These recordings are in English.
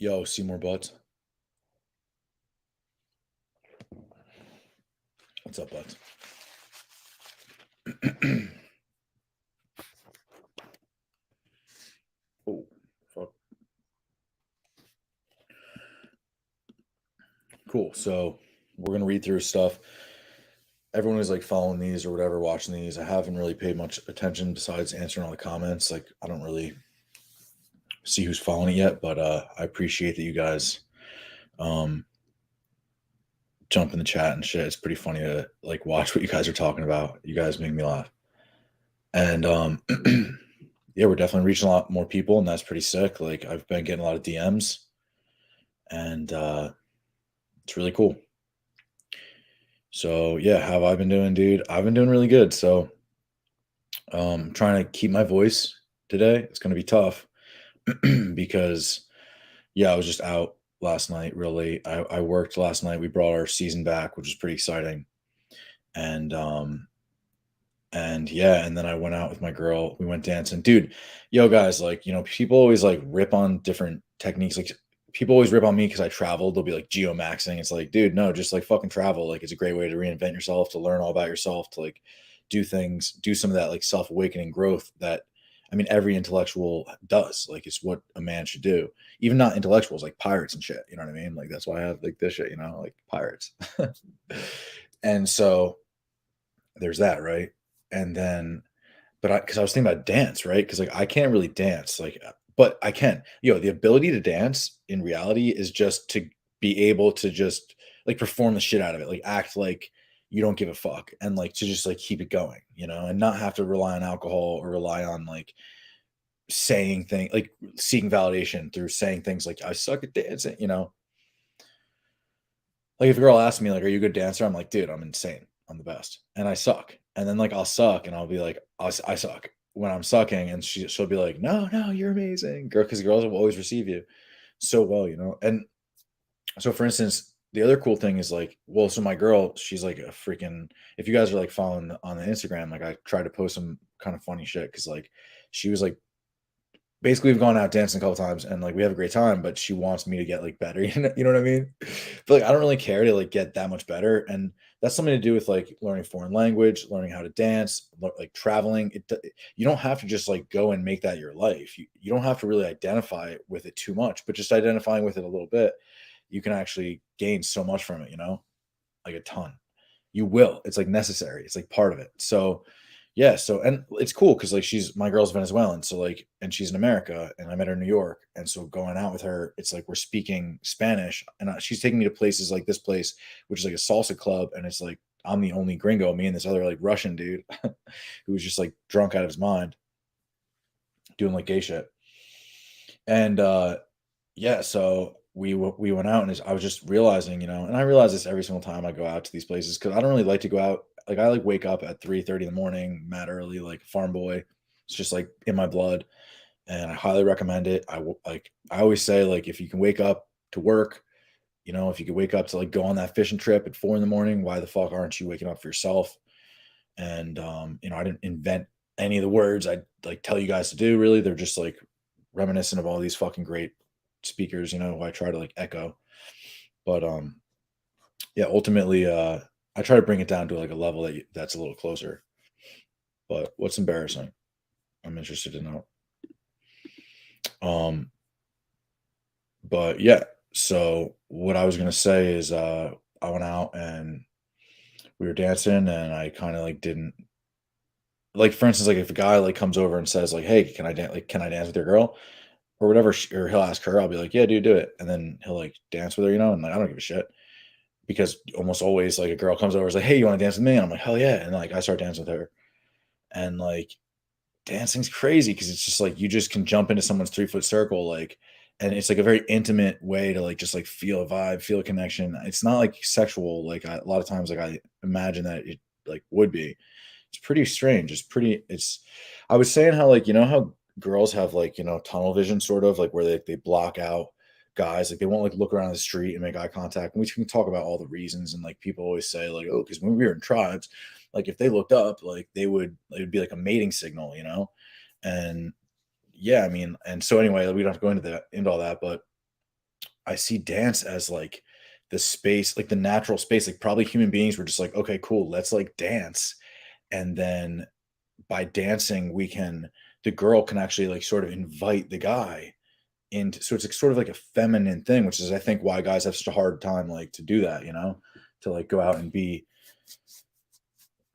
Yo, Seymour Butts. What's up, Butts? Oh, fuck. Cool. So we're gonna read through stuff. Everyone is like following these or whatever, watching these. I haven't really paid much attention besides answering all the comments. Like I don't really see who's following it yet, but I appreciate that you guys um jump in the chat and shit. It's pretty funny to like watch what you guys are talking about. You guys make me laugh. And yeah, we're definitely reaching a lot more people, and that's pretty sick. Like I've been getting a lot of DMs, and it's really cool. So yeah, how have I been doing, dude? I've been doing really good. So trying to keep my voice today. It's gonna be tough because yeah, I was just out last night real late. I worked last night. We brought our season back, which was pretty exciting. And and yeah, and then I went out with my girl. We went dancing. Dude, yo guys, like, people always like rip on different techniques. Like people always rip on me because I traveled. They'll be like geomaxing. It's like, dude, no, just like fucking travel. Like it's a great way to reinvent yourself, to learn all about yourself, to like do things, do some of that like self-awakening growth that I mean every intellectual does. Like it's what a man should do. Even not intellectuals, like pirates and shit. You know what I mean? Like that's why I have like this shit, like pirates. And so there's that, right? And then but because I was thinking about dance, right? Because like I can't really dance, like, but I can. The ability to dance in reality is just to be able to just like perform the shit out of it, like act like you don't give a fuck, and like to just like keep it going, and not have to rely on alcohol or rely on like saying things like seeking validation through saying things like I suck at dancing. Like if a girl asks me like, "Are you a good dancer?" I'm like, "Dude, I'm insane. I'm the best." And I suck. And then like I'll suck and I'll be like, I suck when I'm sucking, and she'll be like, "No, no, you're amazing, girl," because girls will always receive you so well. And so for instance, the other cool thing is like, well, so my girl, she's like a freaking. If you guys are like following on the Instagram, like I try to post some kind of funny shit because like she was like basically we've gone out dancing a couple times and like we have a great time, but she wants me to get like better. You know what I mean? But like I don't really care to like get that much better. And that's something to do with like learning foreign language, learning how to dance, like traveling. You don't have to just like go and make that your life. You don't have to really identify with it too much, but just identifying with it a little bit, you can actually gain so much from it, like a ton. You will. It's like necessary. It's like part of it. So yeah, so and it's cool because like she's my girl's Venezuelan, so like and she's in America and I met her in New York. And so going out with her, it's like we're speaking Spanish and she's taking me to places like this place, which is like a salsa club, and it's like I'm the only gringo, me and this other like Russian dude who was just like drunk out of his mind doing like gay shit. And yeah, so we went out, and I was just realizing, and I realize this every single time I go out to these places because I don't really like to go out. Like I like wake up at 3:30 in the morning, mad early, like a farm boy. It's just like in my blood, and I highly recommend it. Like I always say, like if you can wake up to work, if you could wake up to like go on that fishing trip at 4 in the morning, why the fuck aren't you waking up for yourself? And I didn't invent any of the words I like tell you guys to do. Really, they're just like reminiscent of all these fucking great speakers, who I try to like echo. But yeah, ultimately, I try to bring it down to like a level that's a little closer. But what's embarrassing? I'm interested to know. Um, but yeah, so what I was gonna say is, I went out and we were dancing, and I kind of like didn't like, for instance, like if a guy like comes over and says like, "Hey, can I dance? Like, can I dance with your girl?" Or whatever, or he'll ask her, I'll be like, "Yeah, dude, do it," and then he'll like dance with her, and like I don't give a shit. Because almost always like a girl comes over, is like, "Hey, you want to dance with me?" And I'm like, "Hell yeah!" And like I start dancing with her, and like dancing's crazy because it's just like you just can jump into someone's 3 foot circle, like, and it's like a very intimate way to like just like feel a vibe, feel a connection. It's not like sexual, like a lot of times like I imagine that it like would be. It's pretty strange. It's pretty. It's. I was saying how like how girls have like tunnel vision sort of like where they block out guys, like they won't like look around the street and make eye contact. And we can talk about all the reasons, and like people always say like, oh, because when we were in tribes, like if they looked up, like it would be like a mating signal. And yeah, I mean, and so anyway, we don't have to go into all that, but I see dance as like the space, like the natural space. Like probably human beings were just like, okay, cool, let's like dance. And then by dancing, the girl can actually like sort of invite the guy into, so it's like sort of like a feminine thing, which is I think why guys have such a hard time like to do that, to like go out and be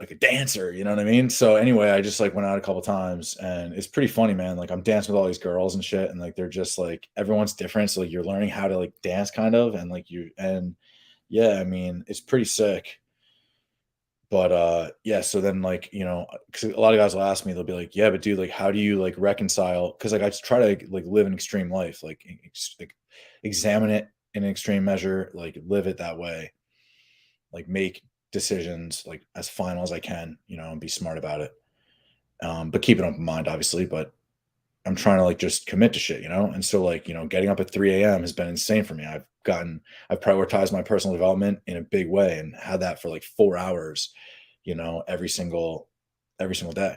like a dancer, you know what I mean? So anyway, I just like went out a couple times and it's pretty funny, man. Like I'm dancing with all these girls and shit, and like they're just like everyone's different. So like you're learning how to like dance kind of, and like yeah, I mean, it's pretty sick. But yeah, so then like, because a lot of guys will ask me, they'll be like, yeah, but dude, like how do you like reconcile? Because like I just try to like live an extreme life, like, like examine it in an extreme measure, like live it that way, like make decisions like as final as I can, and be smart about it. But keep an open mind, obviously. But I'm trying to like just commit to shit, and so like getting up at 3 a.m. has been insane for me. I've prioritized my personal development in a big way and had that for like 4 hours, every single day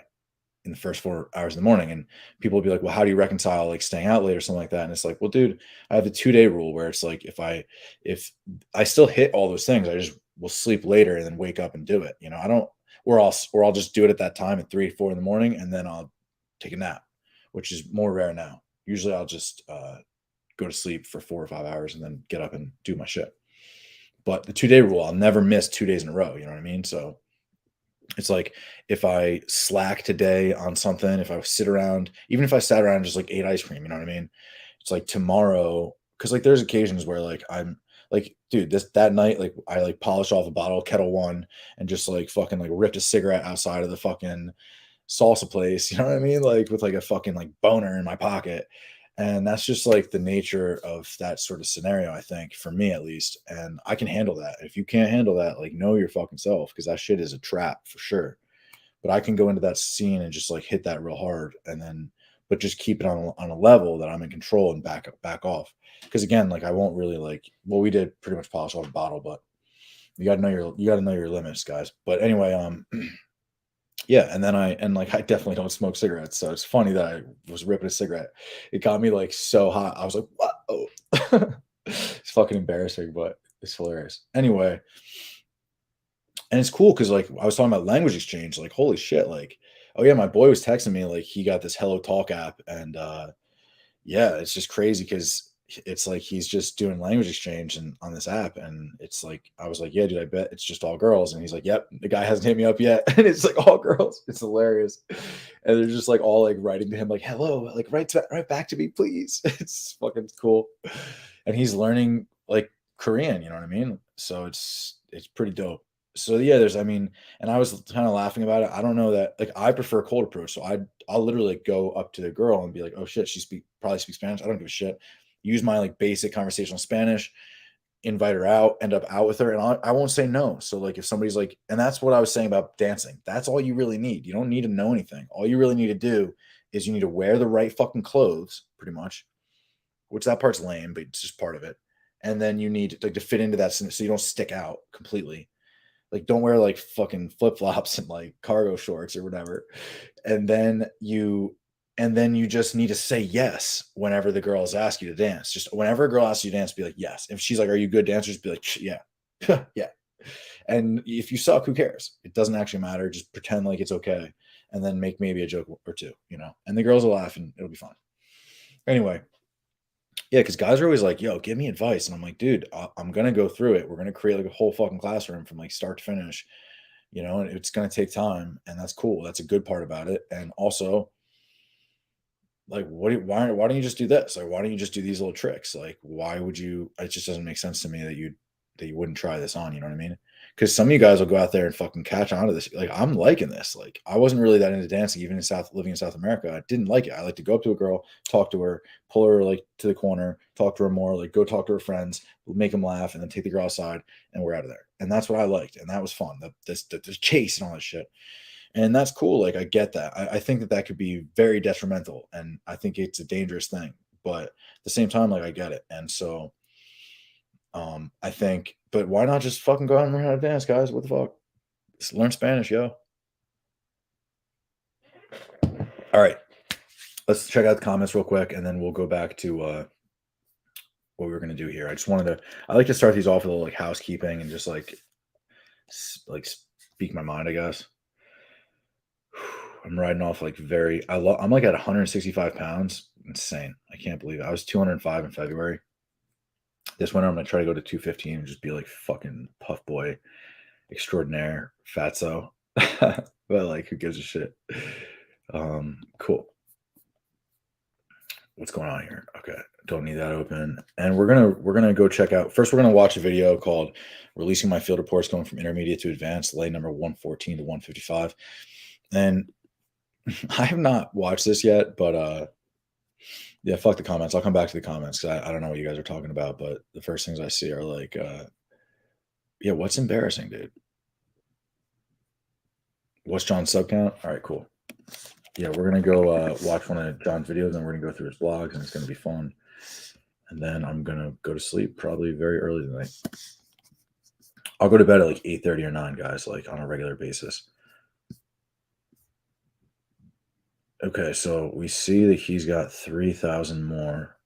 in the first 4 hours in the morning. And people will be like, well, how do you reconcile like staying out late or something like that? And it's like, well, dude, I have the 2 day rule where it's like if I still hit all those things, I just will sleep later and then wake up and do it. I don't or I'll just do it at that time at 3, 4 in the morning, and then I'll take a nap, which is more rare now. Usually I'll just go to sleep for 4 or 5 hours and then get up and do my shit. But the 2 day rule, I'll never miss 2 days in a row. You know what I mean? So it's like if I slack today on something, if I sit around, even if I sat around and just like ate ice cream, you know what I mean? It's like tomorrow, because like there's occasions where like I'm like, dude, that night, like I like polished off a bottle of Kettle One and just like fucking like ripped a cigarette outside of the fucking salsa place, you know what I mean? Like with like a fucking like boner in my pocket. And that's just like the nature of that sort of scenario, I think, for me at least. And I can handle that. If you can't handle that, like know your fucking self, because that shit is a trap for sure. But I can go into that scene and just like hit that real hard, and then but just keep it on a level that I'm in control and back off. Because again, like I won't really like, well, we did pretty much polish off the bottle, but you gotta know your limits, guys. But anyway, yeah, and then I definitely don't smoke cigarettes, so it's funny that I was ripping a cigarette. It got me like so hot. I was like, "Whoa." It's fucking embarrassing, but it's hilarious. Anyway, and it's cool because like I was talking about language exchange, like holy shit, like oh yeah, my boy was texting me like he got this Hello Talk app, and yeah, it's just crazy because it's like he's just doing language exchange and on this app, and it's like I was like, yeah, dude, I bet it's just all girls, and he's like, yep, the guy hasn't hit me up yet, and it's like all girls. It's hilarious, and they're just like all like writing to him like, hello, like write back to me, please. It's fucking cool, and he's learning like Korean, you know what I mean? So it's pretty dope. So yeah, I mean, and I was kind of laughing about it. I don't know that like I prefer cold approach, so I'll literally like, go up to the girl and be like, "Oh shit, probably speaks Spanish. I don't give a shit." Use my like basic conversational Spanish, invite her out, end up out with her, and I won't say no. So like if somebody's like, and that's what I was saying about dancing. That's all you really need. You don't need to know anything. All you really need to do is you need to wear the right fucking clothes, pretty much. Which that part's lame, but it's just part of it. And then you need like to fit into that so you don't stick out completely. Like, don't wear like fucking flip flops and like cargo shorts or whatever. And then you just need to say yes whenever the girls ask you to dance. Just whenever a girl asks you to dance, be like yes. If she's like, "Are you good dancers?" Be like, "Yeah, yeah." And if you suck, who cares? It doesn't actually matter. Just pretend like it's okay, and then make maybe a joke or two, and the girls will laugh and it'll be fine. Anyway, yeah, because guys are always like, "Yo, give me advice," and I'm like, "Dude, I'm gonna go through it. We're gonna create like a whole fucking classroom from like start to finish, and it's gonna take time, and that's cool. That's a good part about it. And also, like, why don't you just do this? Like, why don't you just do these little tricks? Like, why would you? It just doesn't make sense to me that you wouldn't try this on. You know what I mean? Because some of you guys will go out there and fucking catch on to this. Like, I'm liking this. Like, I wasn't really that into dancing, even living in South America. I didn't like it. I like to go up to a girl, talk to her, pull her like to the corner, talk to her more, like go talk to her friends, make them laugh, and then take the girl outside, and we're out of there. And that's what I liked, and that was fun. The chase and all that shit, and that's cool. Like I get that. I think that could be very detrimental, and I think it's a dangerous thing. But at the same time, like I get it, and so I think, but why not just fucking go out and learn how to dance, guys? What the fuck? Just learn Spanish, yo. All right, let's check out the comments real quick, and then we'll go back to what we were gonna do here. I like to start these off with a little like housekeeping and just like speak my mind, I guess. I'm riding off like I'm like at 165 pounds. Insane. I can't believe it. I was 205 in February. This winter I'm gonna try to go to 215 and just be like fucking puff boy extraordinaire fatso. But like who gives a shit? Cool. What's going on here? Okay, don't need that open. And we're gonna go check out. First, we're gonna watch a video called "Releasing My Field Reports Going from Intermediate to Advanced," lane number 114 to 155. And I have not watched this yet, but yeah, fuck the comments. I'll come back to the comments because I don't know what you guys are talking about. But the first things I see are like, yeah, what's embarrassing, dude? What's John's sub count? All right, cool. Yeah, we're gonna go watch one of John's videos, and we're gonna go through his blogs, and it's gonna be fun. And then I'm gonna go to sleep probably very early tonight. I'll go to bed at like 8:30 or 9, guys, like on a regular basis. Okay, so we see that he's got 3,000 more.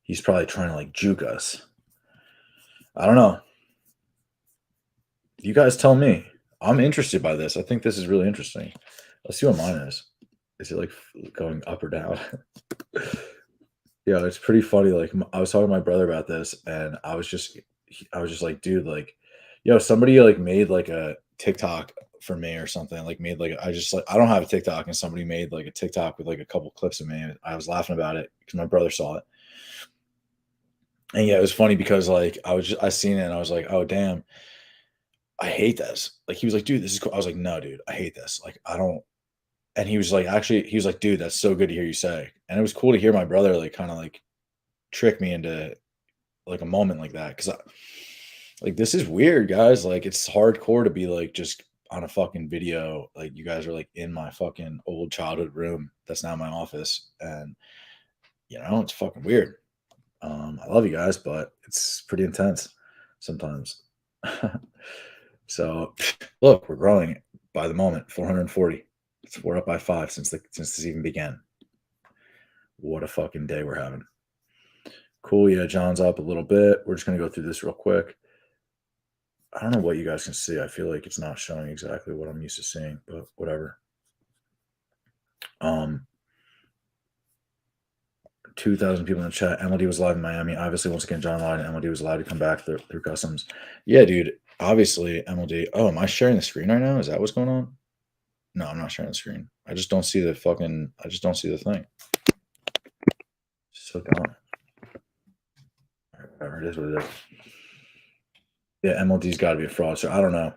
He's probably trying to like juke us. I don't know. You guys tell me. I'm interested by this. I think this is really interesting. Let's see what mine is. Is it like going up or down? Yeah, it's pretty funny. Like I was talking to my brother about this, and I was just like, dude, like, yo, somebody like made like a TikTok for me or something. Like made like I don't have a TikTok, and somebody made like a TikTok with like a couple clips of me. And I was laughing about it because my brother saw it. And yeah, it was funny because like I seen it and I was like, oh damn, I hate this. Like he was like, dude, this is cool. I was like, no, dude, I hate this. Like I don't. And he was like, actually, he was like, dude, that's so good to hear you say. And it was cool to hear my brother like kind of like trick me into like a moment like that because like this is weird, guys. Like it's hardcore to be like just on a fucking video. Like you guys are like in my fucking old childhood room that's now my office, and it's fucking weird. I love you guys, but it's pretty intense sometimes. So look, we're growing by the moment. 440. We're up by 5 since this even began. What a fucking day we're having. Cool. Yeah, John's up a little bit. We're just gonna go through this real quick. I don't know what you guys can see. I feel like it's not showing exactly what I'm used to seeing, but whatever. 2,000 people in the chat. MLD was live in Miami. Obviously, once again, John lied, and MLD was allowed to come back through customs. Yeah, dude. Obviously, MLD. Oh, am I sharing the screen right now? Is that what's going on? No, I'm not sharing the screen. I just don't see the thing. So dumb. All right, whatever. It is what it is. Yeah, MLD's got to be a fraudster. I don't know.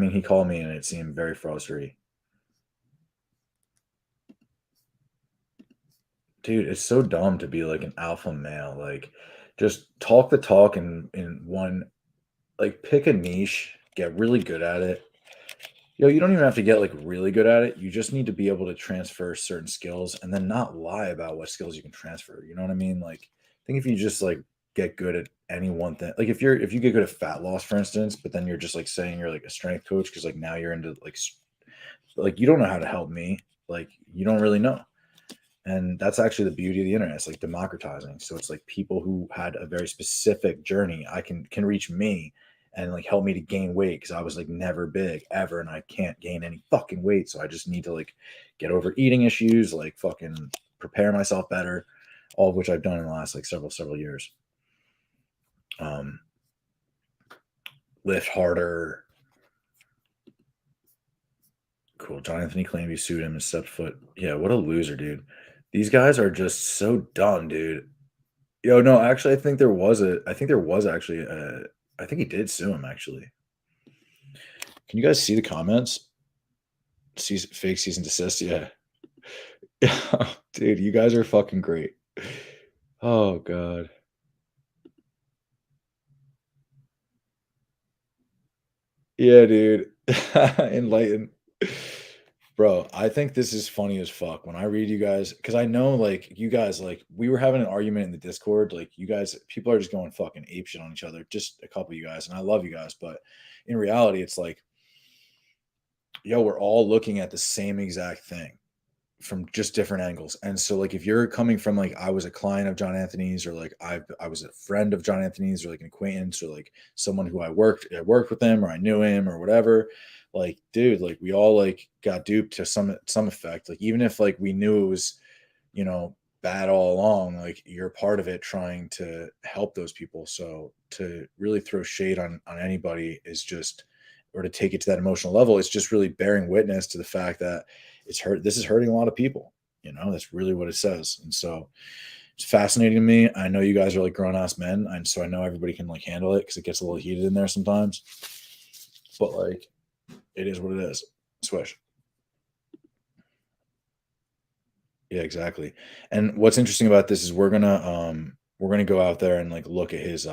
He called me and it seemed very fraustery. Dude, it's so dumb to be like an alpha male. Like, just talk the talk in one, like, pick a niche, get really good at it. You don't even have to get like really good at it. You just need to be able to transfer certain skills and then not lie about what skills you can transfer. You know what I mean? Like, I think if you just like get good at any one thing, like if you get good at fat loss, for instance, but then you're just like saying you're like a strength coach because like now you're into like you don't know how to help me. Like you don't really know. And that's actually the beauty of the internet. It's like democratizing. So it's like people who had a very specific journey, I can reach me and like help me to gain weight because I was like never big ever and I can't gain any fucking weight. So I just need to like get over eating issues, like fucking prepare myself better, all of which I've done in the last like several years. Lift harder. Cool. John Anthony claimed he sued him and stepped foot. Yeah, what a loser, dude. These guys are just so dumb, dude. Yo, no, actually, I think he did sue him, actually. Can you guys see the comments? Fake cease and desist, yeah. Dude, you guys are fucking great. Oh, God. Yeah, dude. Enlighten. Bro, I think this is funny as fuck when I read you guys, because I know, like, you guys, like, we were having an argument in the Discord. Like, you guys, people are just going fucking apeshit on each other. Just a couple of you guys, and I love you guys. But in reality, it's like, yo, we're all looking at the same exact thing from just different angles. And so like if you're coming from like I was a client of John Anthony's, or like I was a friend of John Anthony's, or like an acquaintance, or like someone who I worked with him, or I knew him, or whatever, like dude, like we all like got duped to some effect. Like even if like we knew it was, you know, bad all along, like you're part of it trying to help those people. So to really throw shade on anybody is just, or to take it to that emotional level, it's just really bearing witness to the fact that this is hurting a lot of people. You know, that's really what it says. And so it's fascinating to me. I know you guys are like grown ass men, and so I know everybody can like handle it because it gets a little heated in there sometimes. But like, it is what it is. Swish. Yeah, exactly. And what's interesting about this is we're gonna go out there and like look at his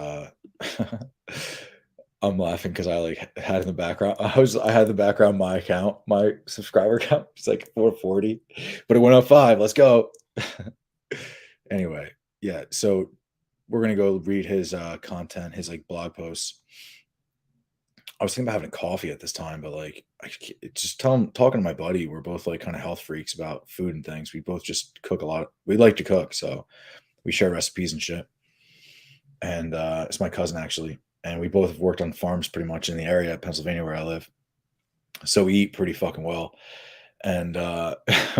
I'm laughing because I like had in the background. I had the background my account, my subscriber count. It's like 440, but it went up 5. Let's go. Anyway, yeah. So we're gonna go read his content, his like blog posts. I was thinking about having a coffee at this time, but like just talking to my buddy. We're both like kind of health freaks about food and things. We both just cook a lot. We like to cook, so we share recipes and shit. And it's my cousin actually, and we both have worked on farms pretty much in the area, Pennsylvania, where I live. So we eat pretty fucking well. And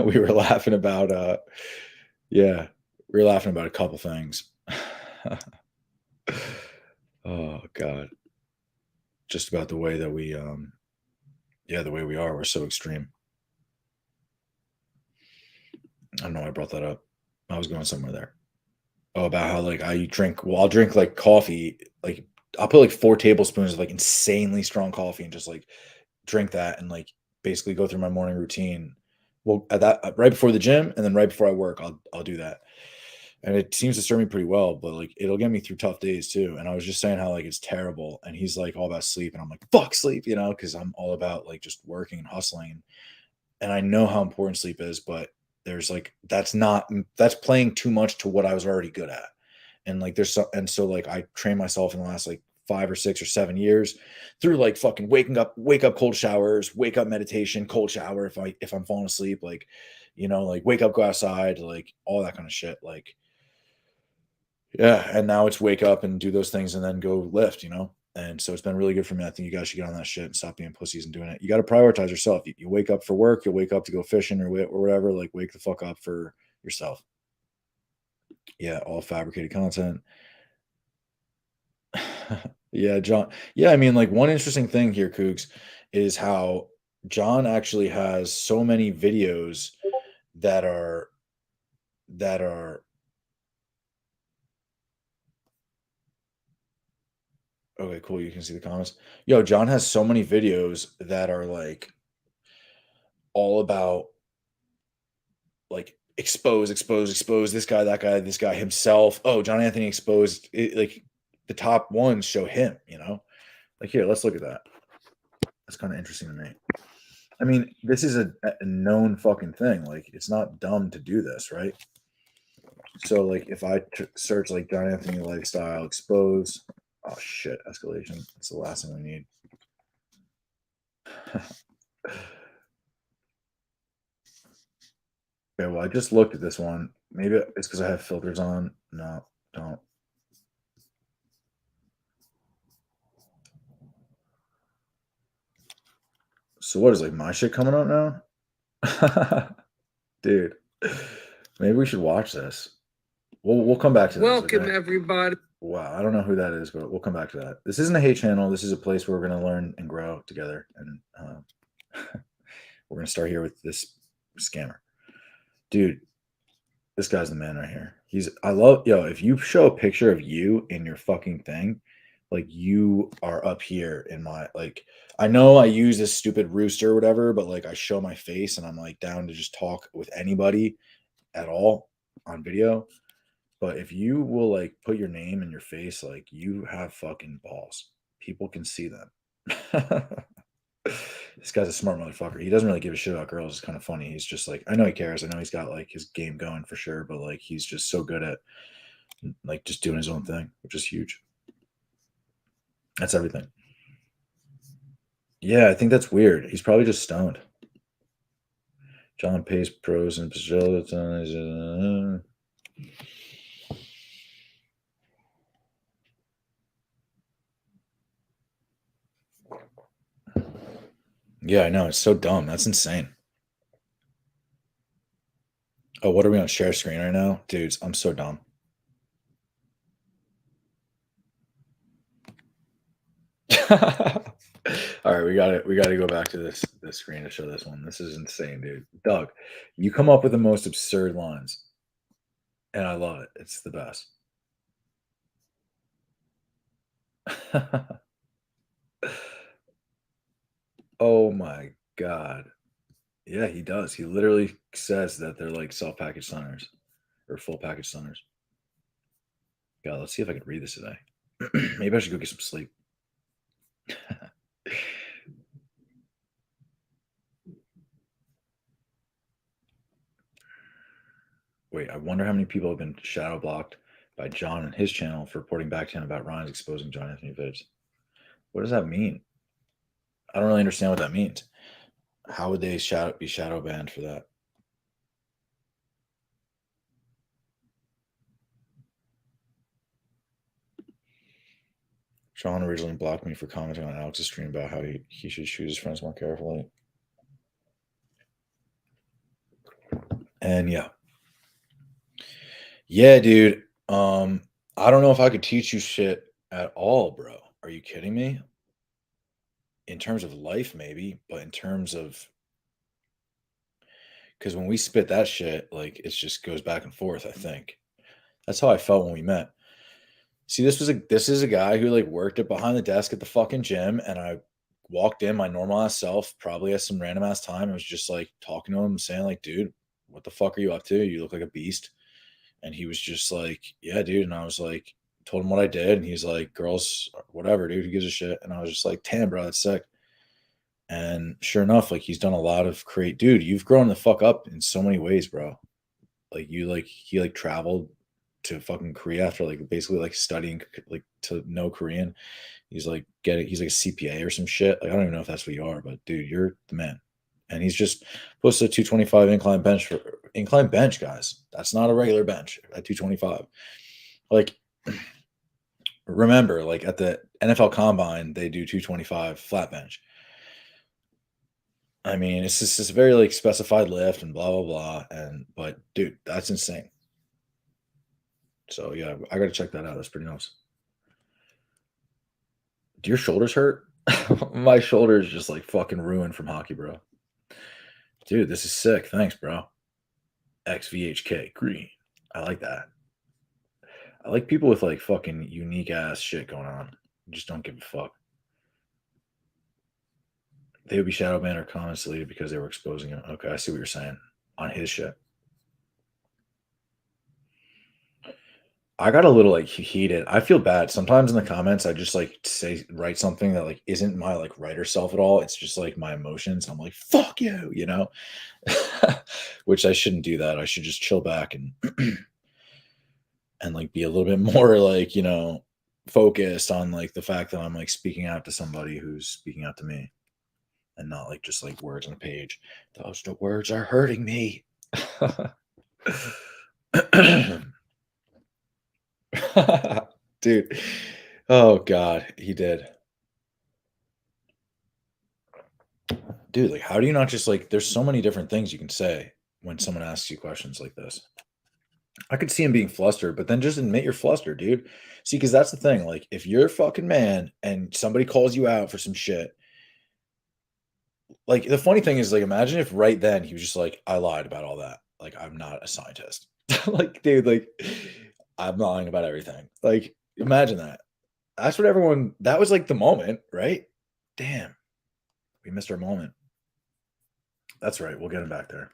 we were laughing about yeah, we were laughing about a couple things. Oh god, just about the way that we yeah, the way we are, we're so extreme. I don't know why I brought that up. I was going somewhere there. Oh, about how like I drink, well, I'll drink like coffee, like I'll put like 4 tablespoons of like insanely strong coffee and just like drink that and like basically go through my morning routine. Well, at that right before the gym and then right before I work, I'll do that. And it seems to serve me pretty well, but like it'll get me through tough days too. And I was just saying how like it's terrible. And he's like all about sleep. And I'm like, fuck sleep, you know, because I'm all about like just working and hustling. And I know how important sleep is, but there's like that's playing too much to what I was already good at. And like so like I trained myself in the last like 5 or 6 or 7 years through like fucking wake up cold showers, wake up meditation, cold shower if I'm falling asleep, like, you know, like wake up, go outside, like all that kind of shit. Like, yeah. And now it's wake up and do those things and then go lift, you know? And so it's been really good for me. I think you guys should get on that shit and stop being pussies and doing it. You got to prioritize yourself. You wake up for work, you wake up to go fishing or whatever, like wake the fuck up for yourself. Yeah. All fabricated content. Yeah, John. Yeah, I mean, like one interesting thing here, Kooks, is how John actually has so many videos that are okay, cool. You can see the comments. Yo, John has so many videos that are like all about like expose this guy, that guy, this guy himself. Oh, John Anthony exposed it, like the top ones show him, you know? Like here, let's look at that. That's kind of interesting to me. I mean, this is a known fucking thing. Like, it's not dumb to do this, right? So, like, if I search like John Anthony lifestyle expose, oh shit, escalation. That's the last thing we need. Okay, well, I just looked at this one. Maybe it's because I have filters on. No, don't. So what is like my shit coming up now? Dude, maybe we should watch this. We'll come back to this. Welcome, Okay? everybody. Wow, I don't know who that is, but we'll come back to that. This isn't a hate channel. This is a place where we're going to learn and grow together. And we're going to start here with this scammer. Dude, this guy's the man right here. If you show a picture of you in your fucking thing, like you are up here in my, like, I know I use this stupid rooster or whatever, but like I show my face and I'm like down to just talk with anybody at all on video. But if you will like put your name and your face, like you have fucking balls. People can see them. This guy's a smart motherfucker. He doesn't really give a shit about girls. It's kind of funny. He's just like, I know he cares. I know he's got like his game going for sure, but like he's just so good at like just doing his own thing, which is huge. That's everything. Yeah, I think that's weird. He's probably just stoned. John Pace pros and yeah, I know. It's so dumb. That's insane. Oh, what are we on share screen right now? Dudes, I'm so dumb. All right, we gotta go back to this screen to show this one. This is insane, dude. Doug, you come up with the most absurd lines, and I love it. It's the best. Oh my god. Yeah, he does. He literally says that they're like self-packaged centers or full package centers. God, let's see if I can read this today. Maybe I should go get some sleep. Wait, I wonder how many people have been shadow blocked by John and his channel for reporting back to him about Ryan's exposing John Anthony vids. What does that mean? I don't really understand what that means. How would they be shadow banned for that? John originally blocked me for commenting on Alex's stream about how he should choose his friends more carefully. And yeah. Yeah, dude. I don't know if I could teach you shit at all, bro. Are you kidding me? In terms of life, maybe, but in terms of because when we spit that shit, like it just goes back and forth, I think. That's how I felt when we met. See, this is a guy who like worked at behind the desk at the fucking gym, and I walked in my normal ass self, probably at some random ass time. I was just like talking to him, saying like, "Dude, what the fuck are you up to? You look like a beast." And he was just like, "Yeah, dude." And I was like, told him what I did, and he's like, "Girls, whatever, dude. Who gives a shit?" And I was just like, "Damn, bro, that's sick." And sure enough, like he's done a lot of dude. You've grown the fuck up in so many ways, bro. Like he like traveled to fucking Korea after like basically like studying like to know Korean. He's like he's like a CPA or some shit. Like I don't even know if that's what you are, but dude, you're the man. And he's just posted a 225 incline bench, guys. That's not a regular bench at 225. Like remember, like at the NFL combine, they do 225 flat bench. I mean, it's just this very like specified lift and blah blah blah. And but dude, that's insane. So yeah, I gotta check that out. That's pretty nice. Do your shoulders hurt? My shoulder is just like fucking ruined from hockey, bro. Dude, this is sick. Thanks, bro. XVHK green. I like that. I like people with like fucking unique ass shit going on. Just don't give a fuck. They would be shadow banned or comments deleted because they were exposing him. Okay, I see what you're saying on his shit. I got a little like heated. I feel bad sometimes in the comments. I just like write something that like isn't my like writer self at all. It's just like my emotions. I'm like fuck you, you know, which I shouldn't do that. I should just chill back and and like be a little bit more like focused on like the fact that I'm like speaking out to somebody who's speaking out to me and not like just like words on a page. Those the words are hurting me. Dude. Oh god, he did. Dude, like how do you not just like there's so many different things you can say when someone asks you questions like this. I could see him being flustered, but then just admit you're flustered, dude. See, because that's the thing. Like, if you're a fucking man and somebody calls you out for some shit, like the funny thing is, like, imagine if right then he was just like, I lied about all that. Like, I'm not a scientist. Like, dude, like, I'm lying about everything. Like, imagine that. That's what everyone that was like the moment, right? Damn, we missed our moment. That's right. We'll get him back there.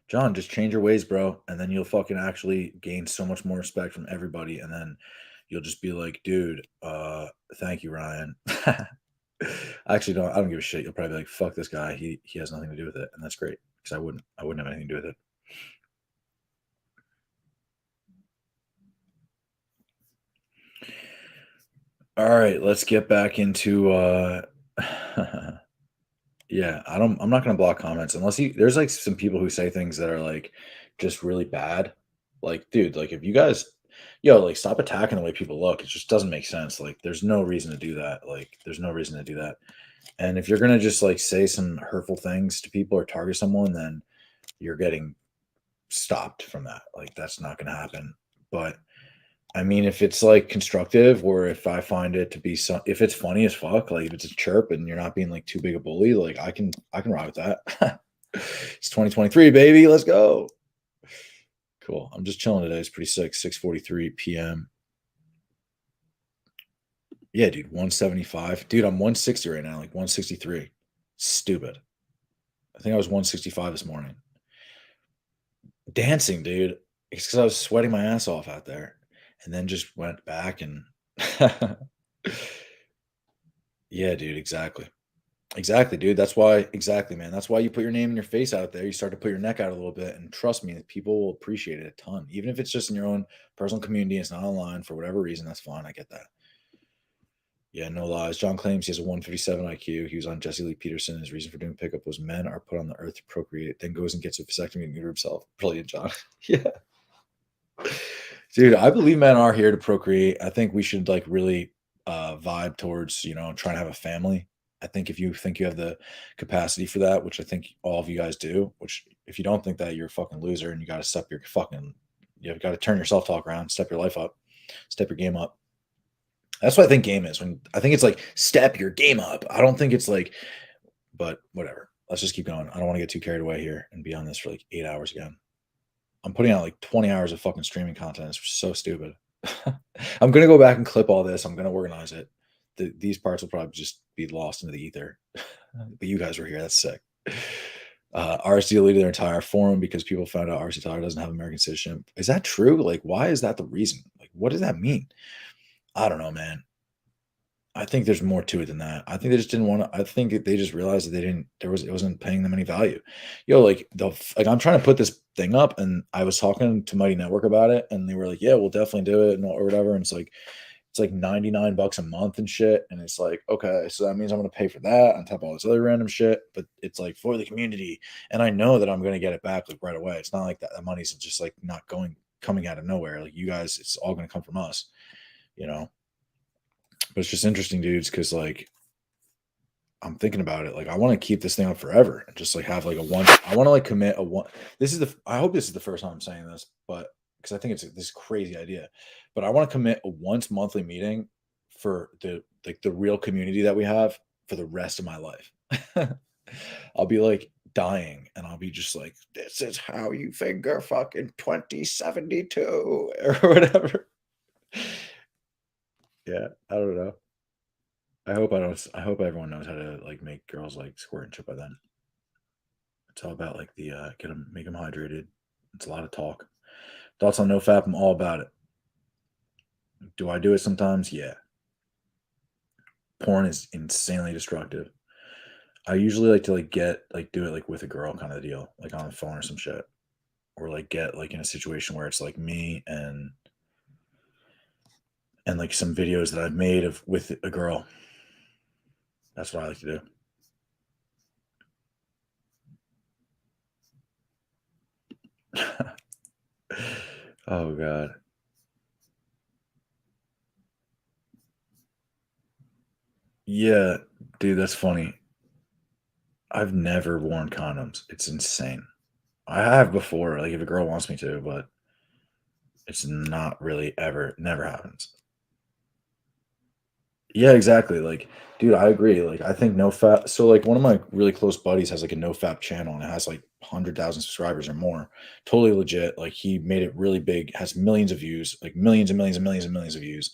John, just change your ways, bro, and then you'll fucking actually gain so much more respect from everybody, and then you'll just be like, dude, thank you, Ryan. I actually don't. I don't give a shit. You'll probably be like, fuck this guy. He has nothing to do with it, and that's great because I wouldn't have anything to do with it. All right, let's get back into. Yeah, Yeah, I'm not gonna block comments unless you there's, like, some people who say things that are, like, just really bad. Like, dude, like, if you guys like, stop attacking the way people look. It just doesn't make sense. Like, there's no reason to do that. Like, there's no reason to do that. And if you're gonna just, like, say some hurtful things to people or target someone, then you're getting stopped from that. Like, that's not gonna happen. But I mean, if it's like constructive, or if I find it to be if it's funny as fuck, like if it's a chirp and you're not being like too big a bully, like I can ride with that. It's 2023, baby. Let's go. Cool. I'm just chilling today. It's pretty sick. 6:43 p.m. Yeah, dude. 175. Dude, I'm 160 right now. Like 163. Stupid. I think I was 165 this morning. Dancing, dude. It's because I was sweating my ass off out there, and then just went back and. Yeah, dude. Exactly. Exactly, dude. That's why exactly, man. That's why you put your name and your face out there. You start to put your neck out a little bit, and trust me, people will appreciate it a ton. Even if it's just in your own personal community, it's not online for whatever reason. That's fine. I get that. Yeah, no lies. John claims he has a 157 IQ. He was on Jesse Lee Peterson. His reason for doing pickup was men are put on the earth to procreate, then goes and gets a vasectomy and neuter himself. Brilliant, John. Yeah. Dude, I believe men are here to procreate. I think we should like really vibe towards, trying to have a family. I think if you think you have the capacity for that, which I think all of you guys do, which if you don't think that, you're a fucking loser and you got to you've got to turn your self talk around, step your life up, step your game up. That's what I think game is. When I think it's like step your game up. I don't think it's like, but whatever. Let's just keep going. I don't want to get too carried away here and be on this for like 8 hours again. I'm putting out like 20 hours of fucking streaming content. It's so stupid. I'm gonna go back and clip all this. I'm gonna organize it. These parts will probably just be lost into the ether. But you guys were here. That's sick. RSD deleted their entire forum because people found out RSD Tyler doesn't have American citizenship. Is that true? Like, why is that the reason? Like, what does that mean? I don't know, man. I think there's more to it than that. I think they just didn't want to. I think they just realized that it wasn't paying them any value. Like like I'm trying to put this thing up, and I was talking to Mighty Network about it, and they were like, "Yeah, we'll definitely do it," or whatever. And it's like $99 a month and shit. And it's like, okay, so that means I'm gonna pay for that on top of all this other random shit. But it's like for the community, and I know that I'm gonna get it back like right away. It's not like that money's just like not coming out of nowhere. Like you guys, it's all gonna come from us, you know. But it's just interesting, dudes, because like I'm thinking about it. Like I want to keep this thing up forever and just like have like a one. I want to like commit a one. I hope this is the first time I'm saying this, but because I think it's this crazy idea. But I want to commit a once monthly meeting for the real community that we have for the rest of my life. I'll be like dying and I'll be just like, this is how you finger fucking 2072 or whatever. Yeah, I don't know. I hope everyone knows how to like make girls like squirt and shit by then. It's all about like the make them hydrated. It's a lot of talk. Thoughts on Nofap? I'm all about it. Do I do it sometimes? Yeah. Porn is insanely destructive. I usually like to do it like with a girl kind of deal, like on the phone or some shit, or like get like in a situation where it's like me and like some videos that I've made of with a girl. That's what I like to do. Oh god. Yeah, dude, that's funny. I've never worn condoms. It's insane. I have before, like if a girl wants me to, but it's not really ever never happens. Yeah, exactly. Like, dude, I agree. Like, I think NoFap. So, like, one of my really close buddies has like a NoFap channel and it has like 100,000 subscribers or more. Totally legit. Like, he made it really big, has millions of views, like millions and millions and millions and millions of views.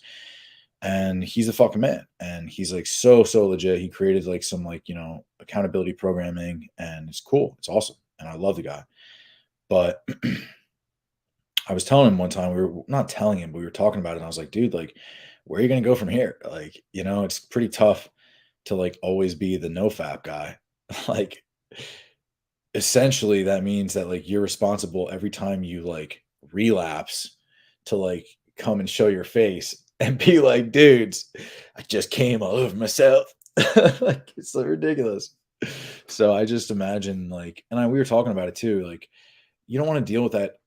And he's a fucking man. And he's like so legit. He created like some like, accountability programming and it's cool. It's awesome. And I love the guy. But I was telling him one time, we were not telling him, but we were talking about it. And I was like, dude, like, where are you going to go from here? Like, it's pretty tough to like always be the no fap guy. Like, essentially, that means that like you're responsible every time you like relapse to like come and show your face and be like, dudes, I just came all over myself. Like, it's so ridiculous. So I just imagine like, and we were talking about it too. Like, you don't want to deal with that.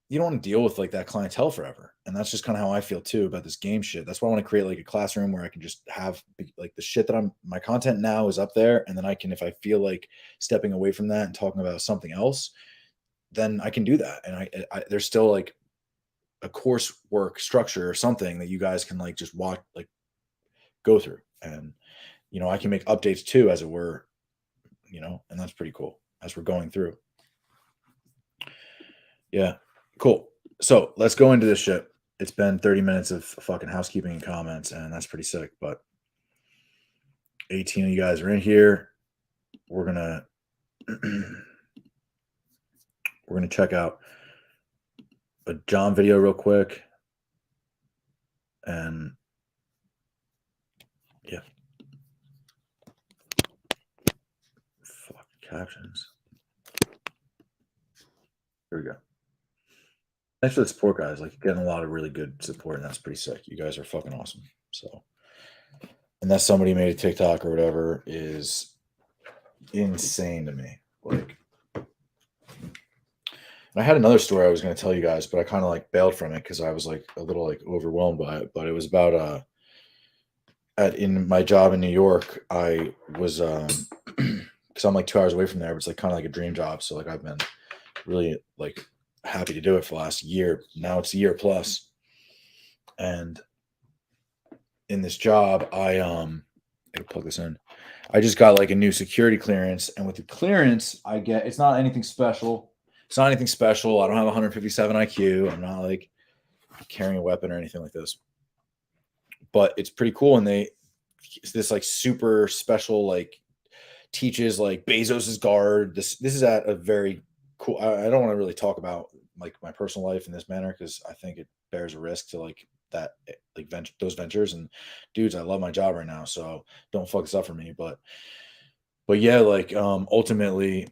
You don't want to deal with like that clientele forever. And that's just kind of how I feel too about this game shit. That's why I want to create like a classroom where I can just have like the shit that my content now is up there. And then I can, if I feel like stepping away from that and talking about something else, then I can do that. And there's still like a coursework structure or something that you guys can like just watch, like go through. And, I can make updates too, as it were, and that's pretty cool as we're going through. Yeah. Cool. So let's go into this shit. It's been 30 minutes of fucking housekeeping and comments, and that's pretty sick. But 18 of you guys are in here. We're gonna check out a John video real quick. And yeah. Fuck captions. Here we go. Thanks for the support, guys. Like, getting a lot of really good support, and that's pretty sick. You guys are fucking awesome. So, unless somebody made a TikTok or whatever, is insane to me. Like, I had another story I was going to tell you guys, but I kind of like bailed from it because I was like a little like overwhelmed by it. But it was about in my job in New York, I was because I'm like 2 hours away from there, but it's like kind of like a dream job. So like I've been really like happy to do it for the last year. Now it's a year plus. And in this job, I gotta plug this in. I just got like a new security clearance, and with the clearance, I get, it's not anything special. It's not anything special. I don't have 157 IQ. I'm not like carrying a weapon or anything like this. But it's pretty cool, and this like super special like teaches like Bezos's guard. This is at a very cool. I don't want to really talk about like my personal life in this manner because I think it bears a risk to like that, like those ventures. And dudes, I love my job right now, so don't fuck this up for me. But yeah, like ultimately,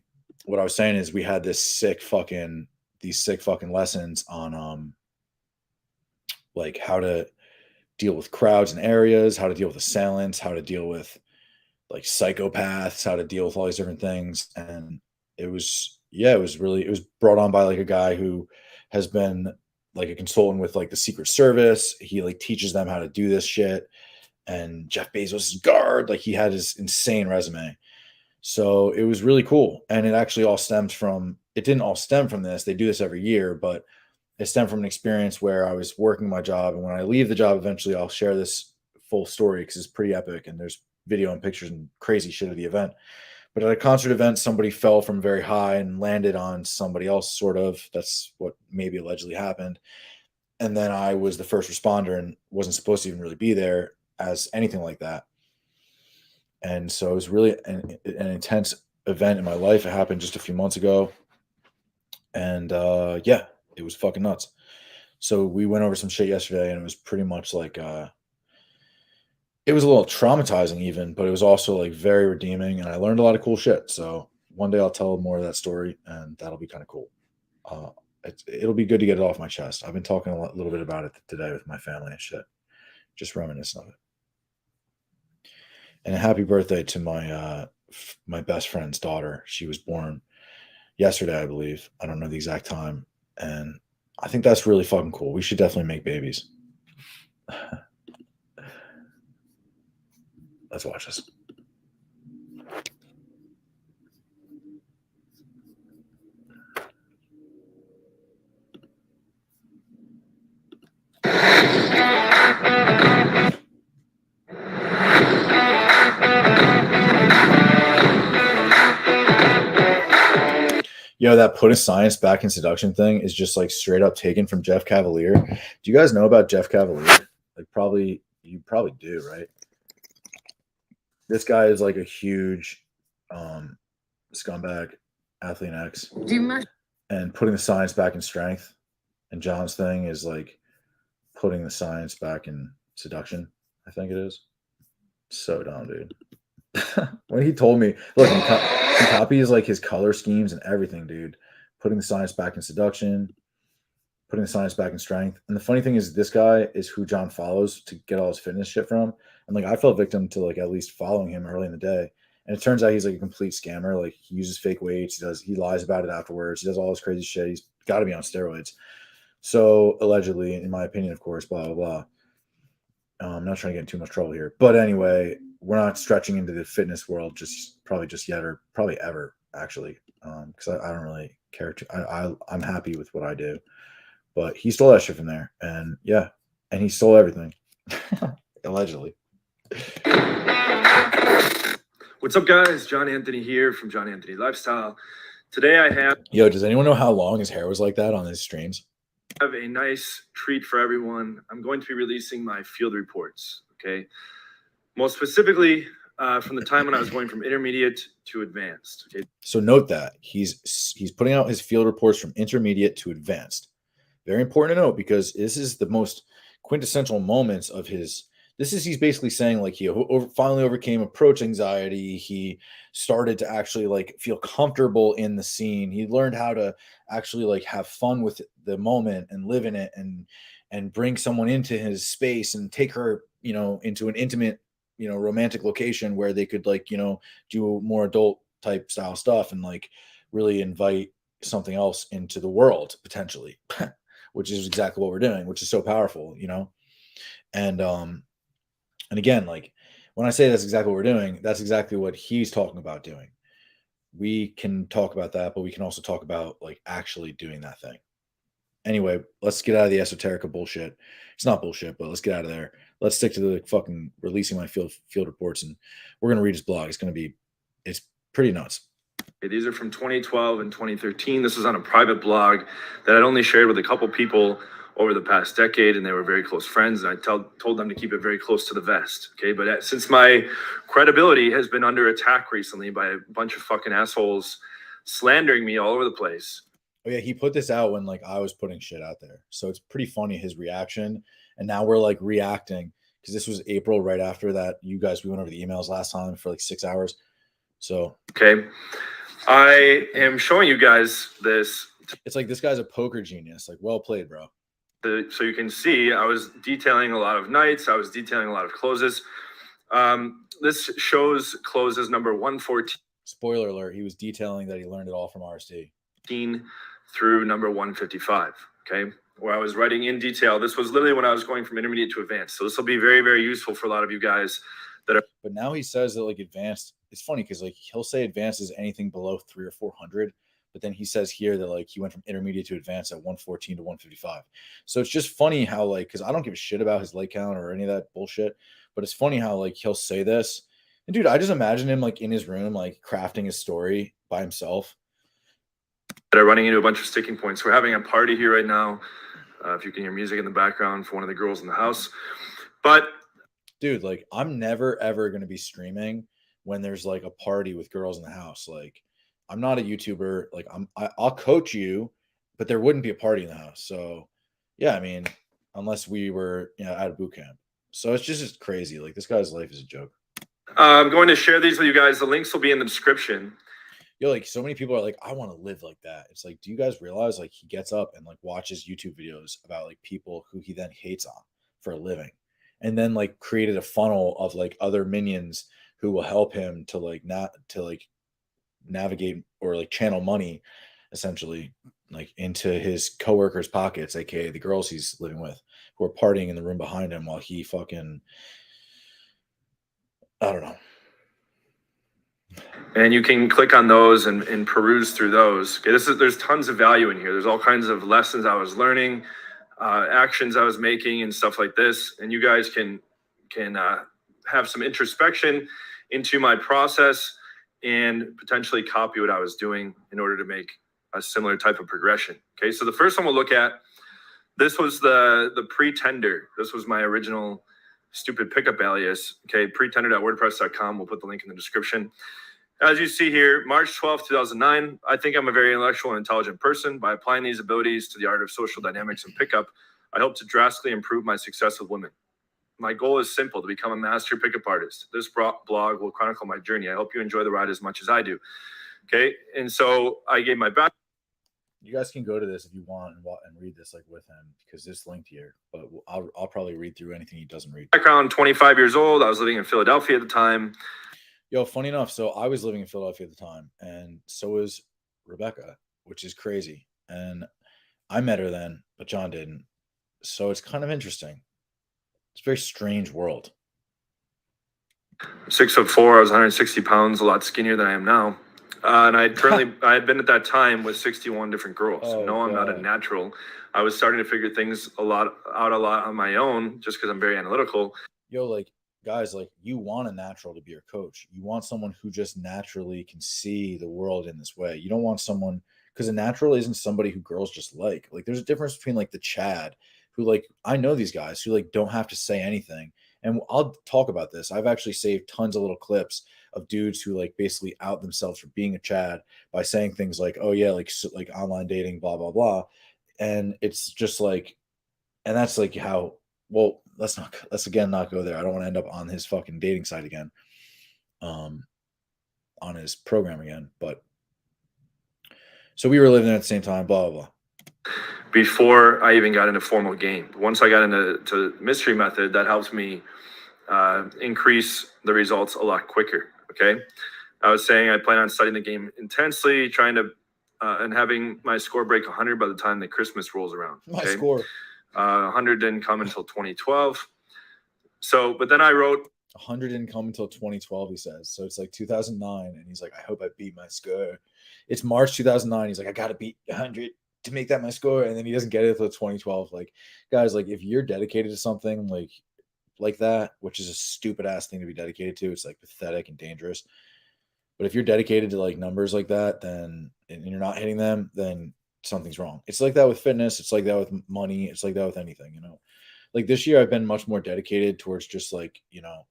what I was saying is we had these sick fucking lessons on like how to deal with crowds and areas, how to deal with assailants, how to deal with like psychopaths, how to deal with all these different things. And it was it was brought on by like a guy who has been like a consultant with like the Secret Service. He like teaches them how to do this shit. And Jeff Bezos' guard, like he had his insane resume. So it was really cool. And it actually all stemmed from, it didn't all stem from this. They do this every year, but it stemmed from an experience where I was working my job. And when I leave the job, eventually I'll share this full story because it's pretty epic. And there's video and pictures and crazy shit of the event. But at a concert event, somebody fell from very high and landed on somebody else, sort of. That's what maybe allegedly happened. And then I was the first responder and wasn't supposed to even really be there as anything like that. And so it was really an intense event in my life. It happened just a few months ago. And yeah, it was fucking nuts. So we went over some shit yesterday, and it was pretty much like it was a little traumatizing even, but it was also like very redeeming, and I learned a lot of cool shit. So one day I'll tell more of that story, and that'll be kind of cool. It'll be good to get it off my chest. I've been talking a little bit about it today with my family and shit, just reminiscing of it. And a happy birthday to my best friend's daughter. She was born yesterday, I believe. I don't know the exact time, and I think that's really fucking cool. We should definitely make babies. Let's watch this. Yo, that putting science back in seduction thing is just like straight up taken from Jeff Cavalier. Do you guys know about Jeff Cavalier? Like, you probably do, right? This guy is like a huge scumbag, athlete X. And putting the science back in strength. And John's thing is like putting the science back in seduction, I think it is. So dumb, dude. When he told me, look, he copies like his color schemes and everything, dude. Putting the science back in seduction, putting the science back in strength. And the funny thing is, this guy is who John follows to get all his fitness shit from. And like, I fell victim to like at least following him early in the day. And it turns out he's like a complete scammer. Like he uses fake weights. He lies about it afterwards. He does all this crazy shit. He's got to be on steroids. So allegedly, in my opinion, of course, blah blah blah. I'm not trying to get in too much trouble here, but anyway, we're not stretching into the fitness world probably just yet, or probably ever actually, because I don't really care to. I'm happy with what I do, but he stole that shit from there, and yeah, and he stole everything, allegedly. What's up, guys? John Anthony here from John Anthony Lifestyle. Today I have... Yo, does anyone know how long his hair was like that on his streams? I have a nice treat for everyone. I'm going to be releasing my field reports, okay? Most specifically, from the time when I was going from intermediate to advanced, okay? So note that he's putting out his field reports from intermediate to advanced. Very important to note, because this is the most quintessential moments of his... He's basically saying like he finally overcame approach anxiety. He started to actually like feel comfortable in the scene. He learned how to actually like have fun with the moment and live in it, and bring someone into his space and take her, into an intimate, romantic location where they could like, do more adult type style stuff and like really invite something else into the world potentially, which is exactly what we're doing, which is so powerful, And again, like when I say that's exactly what we're doing, that's exactly what he's talking about doing. We can talk about that, but we can also talk about like actually doing that thing. Anyway, let's get out of the esoterica bullshit. It's not bullshit, but let's get out of there. Let's stick to the fucking releasing my field reports, and we're gonna read his blog. It's pretty nuts. These are from 2012 and 2013. This was on a private blog that I'd only shared with a couple people over the past decade, and they were very close friends, and I told them to keep it very close to the vest, okay? But since my credibility has been under attack recently by a bunch of fucking assholes slandering me all over the place. Oh yeah, he put this out when like I was putting shit out there, so it's pretty funny his reaction. And now we're like reacting, because this was April, right after that. We went over the emails last time for like 6 hours. So okay, I am showing you guys this. It's like this guy's a poker genius. Like, well played, bro. So you can see I was detailing a lot of nights. I was detailing a lot of closes. This shows closes number 114. Spoiler alert, he was detailing that he learned it all from RSD. Through number 155, okay? Where I was writing in detail. This was literally when I was going from intermediate to advanced. So this will be very, very useful for a lot of you guys that are... But now he says that like advanced, it's funny because like he'll say advanced is anything below 300 or 400. But then he says here that like he went from intermediate to advanced at 114 to 155. So it's just funny how like, because I don't give a shit about his light count or any of that bullshit, but it's funny how like he'll say this. And dude, I just imagine him like in his room, like crafting his story by himself. That are running into a bunch of sticking points. We're having a party here right now. If you can hear music in the background for one of the girls in the house. But dude, like I'm never ever going to be streaming when there's like a party with girls in the house. Like I'm not a YouTuber. Like I'll coach you, but there wouldn't be a party in the house. So yeah, I mean, unless we were, at a boot camp. So it's just crazy. Like this guy's life is a joke. I'm going to share these with you guys. The links will be in the description. Yo, like so many people are like, I want to live like that. It's like, do you guys realize like he gets up and like watches YouTube videos about like people who he then hates on for a living, and then like created a funnel of like other minions who will help him to like not to like navigate or like channel money essentially like into his coworkers' pockets, aka the girls he's living with, who are partying in the room behind him while he fucking, I don't know. And you can click on those and peruse through those. Okay, there's tons of value in here. There's all kinds of lessons I was learning, actions I was making, and stuff like this. And you guys can have some introspection into my process and potentially copy what I was doing in order to make a similar type of progression. Okay, so the first one we'll look at, this was the pretender. This was my original stupid pickup alias. Okay, pretender.wordpress.com. We'll put the link in the description. As you see here, March 12th, 2009, I think I'm a very intellectual and intelligent person. By applying these abilities to the art of social dynamics and pickup, I hope to drastically improve my success with women. My goal is simple: to become a master pickup artist. This blog will chronicle my journey. I hope you enjoy the ride as much as I do. Okay, and so I gave my back. You guys can go to this if you want and read this like with him, because it's linked here. But I'll probably read through anything he doesn't read. Background: 25 years old. I was living in Philadelphia at the time. Yo, funny enough, so I was living in Philadelphia at the time, and so was Rebecca, which is crazy. And I met her then, but John didn't. So it's kind of interesting. It's a very strange world. 6'4", I was 160 pounds, a lot skinnier than I am now. And I had been at that time with 61 different girls. Oh, No, I'm not a God. natural. I was starting to figure things out a lot on my own, just because I'm very analytical. Yo, like, guys, like, you want a natural to be your coach. You want someone who just naturally can see the world in this way. You don't want someone, because a natural isn't somebody who girls just like. Like, there's a difference between like the Chad, who, like, I know these guys who like don't have to say anything. And I'll talk about this. I've actually saved tons of little clips of dudes who like basically out themselves for being a Chad by saying things like, "Oh yeah, like like online dating, blah blah blah," and it's just like, and that's like how, well, let's again not go there. I don't want to end up on his fucking dating site again, um on his program again. But so we were living there at the same time, blah blah blah. Before I even got into formal game. Once I got into mystery method, that helps me increase the results a lot quicker. Okay. I was saying I plan on studying the game intensely, trying to and having my score break 100 by the time the Christmas rolls around. My Okay? score 100 didn't come until 2012. So, but then I wrote 100 didn't come until 2012, he says. So it's like 2009, and he's like, I hope I beat my score. It's March 2009. He's like, I gotta beat 100 to make that my score, and then he doesn't get it until 2012. Like, guys, like, if you're dedicated to something like that, which is a stupid ass thing to be dedicated to, it's like pathetic and dangerous. But if you're dedicated to like numbers like that, then and you're not hitting them, then something's wrong. It's like that with fitness. It's like that with money. It's like that with anything, you know. Like this year, I've been much more dedicated towards just like, you know,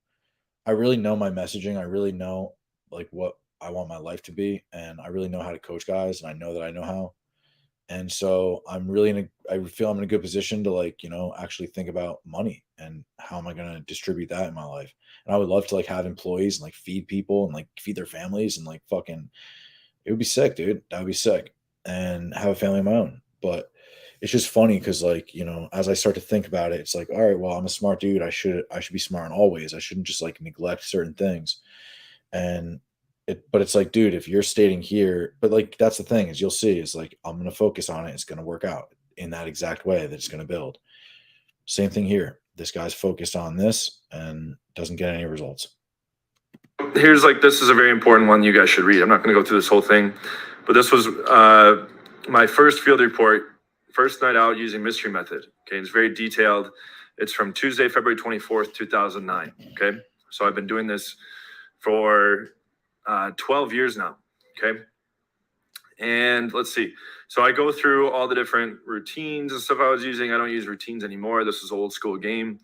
I really know my messaging. I really know like what I want my life to be, and I really know how to coach guys, and I know that I know how. And so I'm really I feel I'm in a good position to like, you know, actually think about money and how am I going to distribute that in my life. And I would love to like have employees and like feed people and like feed their families and like fucking, it would be sick, dude. That would be sick. And have a family of my own. But it's just funny because like, you know, as I start to think about it, it's like, all right, well, I'm a smart dude. I should be smart in all ways. I shouldn't just like neglect certain things. And but it's like, dude, if you're stating here, but like that's the thing is you'll see is like I'm gonna focus on it, it's gonna work out in that exact way that it's gonna build. Same thing here. This guy's focused on this and doesn't get any results. here's like, this is a very important one you guys should read. I'm not going to go through this whole thing, but this was my first field report, first night out using mystery method. Okay. It's very detailed. It's from Tuesday, February 24th, 2009. Okay. So I've been doing this for 12 years now. Okay. And let's see. So I go through all the different routines and stuff I was using. I don't use routines anymore. This is old school game.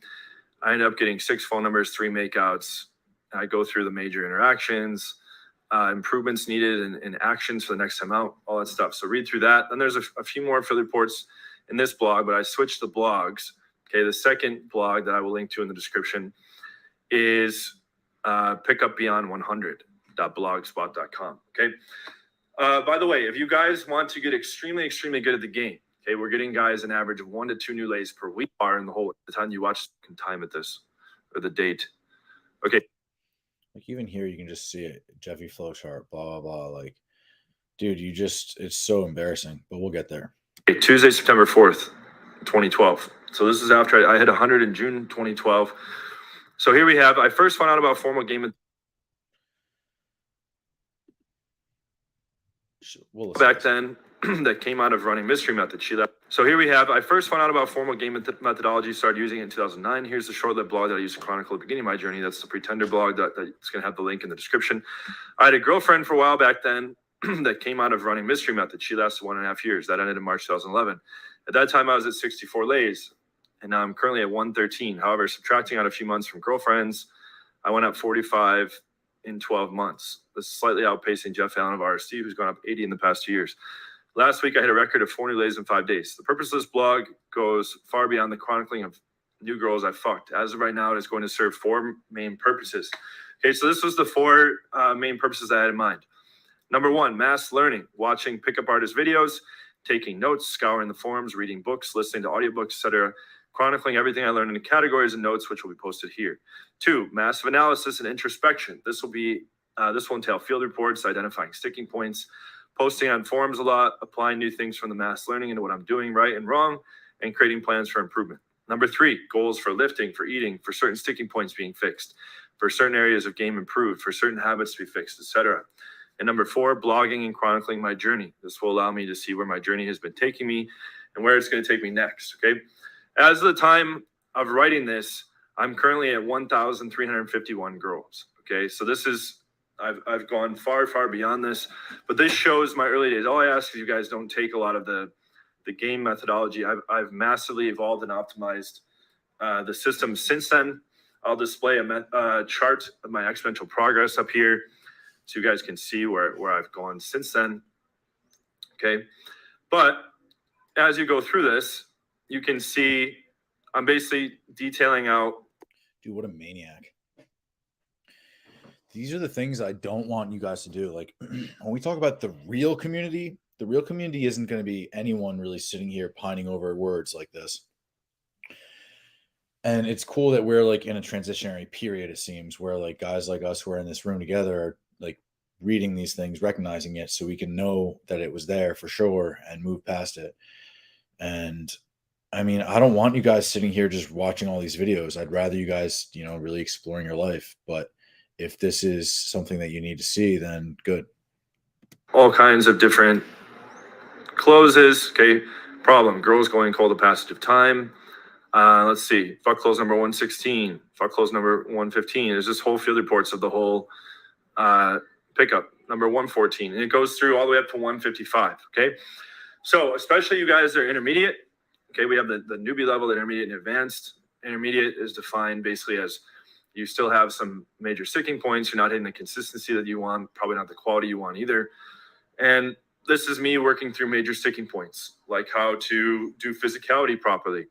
I ended up getting 6 phone numbers, 3 makeouts. I go through the major interactions, improvements needed, and actions for the next time out, all that stuff. So read through that. Then there's a few more field reports in this blog, but I switched the blogs. Okay, the second blog that I will link to in the description is pickupbeyond100.blogspot.com. Okay. By the way, if you guys want to get extremely, extremely good at the game, okay, we're getting guys an average of 1 to 2 new lays per week. Are in the whole the time you watch time at this or the date. Okay. Like even here, you can just see it. Jeffy Flowchart, blah blah blah. Like, dude, it's so embarrassing. But we'll get there. Okay, Tuesday, September 4th, 2012. So this is after I hit 100 in June 2012. So here we have. I first found out about formal game back then that came out of running mystery method. She left. So here we have. I first found out about formal game methodology. Started using it in 2009. Here's the short-lived blog that I used to chronicle the beginning of my journey. That's the Pretender blog. That's going to have the link in the description. I had a girlfriend for a while back then that came out of running mystery method. She lasted 1.5 years. That ended in March 2011. At that time, I was at 64 lays, and now I'm currently at 113. However, subtracting out a few months from girlfriends, I went up 45 in 12 months. This is slightly outpacing Jeff Allen of RSD, who's gone up 80 in the past 2 years. Last week, I hit a record of 4 new lays in 5 days. The purpose of this blog goes far beyond the chronicling of new girls I fucked. As of right now, it is going to serve 4 main purposes. Okay, so this was the 4 main purposes I had in mind. Number 1, mass learning, watching pickup artist videos, taking notes, scouring the forums, reading books, listening to audiobooks, etc., chronicling everything I learned in categories and notes, which will be posted here. 2, massive analysis and introspection. This will be This will entail field reports, identifying sticking points, posting on forums a lot, applying new things from the mass learning into what I'm doing right and wrong, and creating plans for improvement. Number 3, goals for lifting, for eating, for certain sticking points being fixed, for certain areas of game improved, for certain habits to be fixed, etc. And number 4, blogging and chronicling my journey. This will allow me to see where my journey has been taking me and where it's going to take me next. Okay. As of the time of writing this, I'm currently at 1,351 girls. Okay. So this is, I've gone far, far beyond this, but this shows my early days. All I ask is you guys don't take a lot of the game methodology. I've massively evolved and optimized the system since then. I'll display a chart of my exponential progress up here so you guys can see where I've gone since then. Okay. But as you go through this, you can see I'm basically detailing out. Dude, what a maniac. These are the things I don't want you guys to do. Like when we talk about the real community isn't going to be anyone really sitting here pining over words like this. And it's cool that we're like in a transitionary period, it seems, where like guys like us who are in this room together are like reading these things, recognizing it so we can know that it was there for sure and move past it. And I mean, I don't want you guys sitting here just watching all these videos. I'd rather you guys, really exploring your life. But if this is something that you need to see, then good. All kinds of different closes. Okay. Problem. Girls going cold the passage of time. Let's see. Fuck close number 116. Fuck close number 115. There's this whole field reports of the whole pickup number 114. And it goes through all the way up to 155. Okay. So especially you guys that are intermediate. Okay. We have the newbie level, the intermediate and advanced. Intermediate is defined basically as you still have some major sticking points. You're not hitting the consistency that you want, probably not the quality you want either. And this is me working through major sticking points, like how to do physicality properly,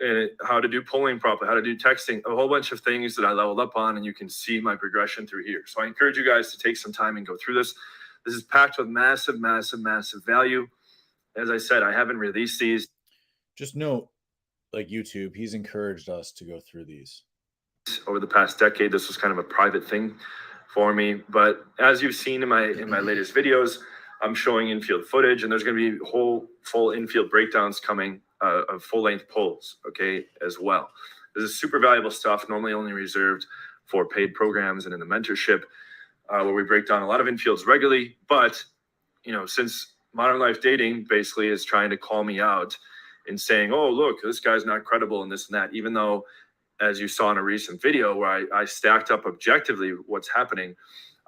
and how to do polling properly, how to do texting, a whole bunch of things that I leveled up on, and you can see my progression through here. So I encourage you guys to take some time and go through this. This is packed with massive, massive, massive value. As I said, I haven't released these. Just note, like YouTube, he's encouraged us to go through these. Over the past decade, this was kind of a private thing for me. But as you've seen in my latest videos, I'm showing infield footage, and there's going to be whole full infield breakdowns coming of full-length polls, okay, as well. This is super valuable stuff, normally only reserved for paid programs and in the mentorship, where we break down a lot of infields regularly. But, since Modern Life Dating basically is trying to call me out and saying, oh, look, this guy's not credible and this and that, even though, as you saw in a recent video where I stacked up objectively what's happening,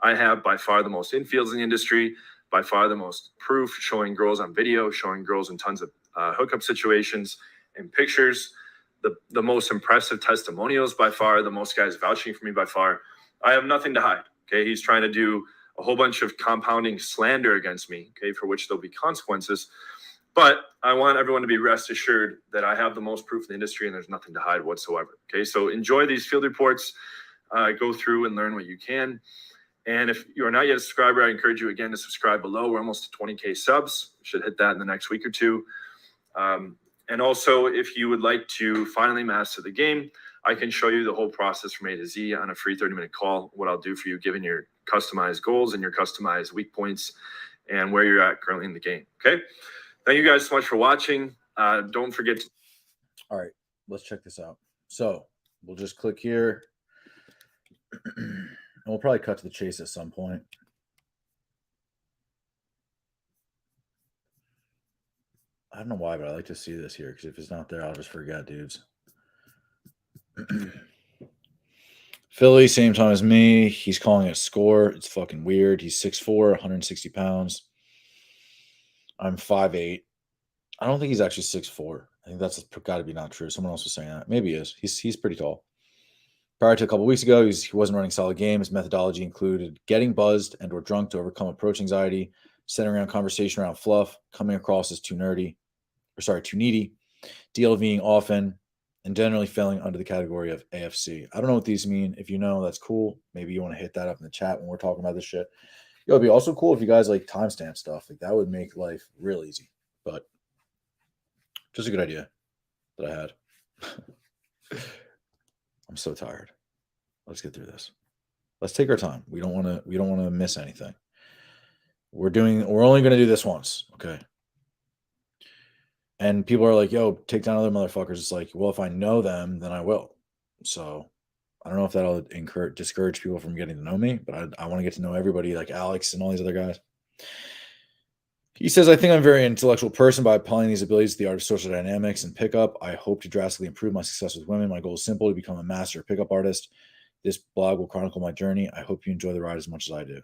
I have by far the most infields in the industry, by far the most proof, showing girls on video, showing girls in tons of hookup situations and pictures, the most impressive testimonials by far, the most guys vouching for me by far. I have nothing to hide. Okay. He's trying to do a whole bunch of compounding slander against me, okay, for which there'll be consequences. But I want everyone to be rest assured that I have the most proof in the industry and there's nothing to hide whatsoever. Okay. So enjoy these field reports, go through and learn what you can. And if you are not yet a subscriber, I encourage you again to subscribe below. We're almost to 20K subs. We should hit that in the next week or two. And also, if you would like to finally master the game, I can show you the whole process from A to Z on a free 30-minute call, what I'll do for you given your customized goals and your customized weak points and where you're at currently in the game. Okay. Thank you guys so much for watching. Don't forget to. All right, let's check this out. So we'll just click here. And we'll probably cut to the chase at some point. I don't know why, but I like to see this here because if it's not there, I'll just forget, dudes. Philly, same time as me. He's calling it a score. It's fucking weird. He's 6'4", 160 pounds. I'm 5'8". I don't think he's actually 6'4". I think that's got to be not true. Someone else was saying that. Maybe he is. He's pretty tall. Prior to a couple weeks ago, he wasn't running solid games. His methodology included getting buzzed and or drunk to overcome approach anxiety, centering around conversation around fluff, coming across as too needy, DLVing often, and generally failing under the category of AFC. I don't know what these mean. If you know, that's cool. Maybe you want to hit that up in the chat when we're talking about this shit. It would be also cool if you guys like timestamp stuff. Like that would make life real easy. But just a good idea that I had. I'm so tired. Let's get through this. Let's take our time. We don't want to miss anything. We're only going to do this once, okay? And people are like, "Yo, take down other motherfuckers." It's like, well, if I know them, then I will. So I don't know if that'll discourage people from getting to know me, but I want to get to know everybody, like Alex and all these other guys. He says, I think I'm a very intellectual person. By applying these abilities to the art of social dynamics and pickup, I hope to drastically improve my success with women. My goal is simple: to become a master pickup artist. This blog will chronicle my journey. I hope you enjoy the ride as much as I do.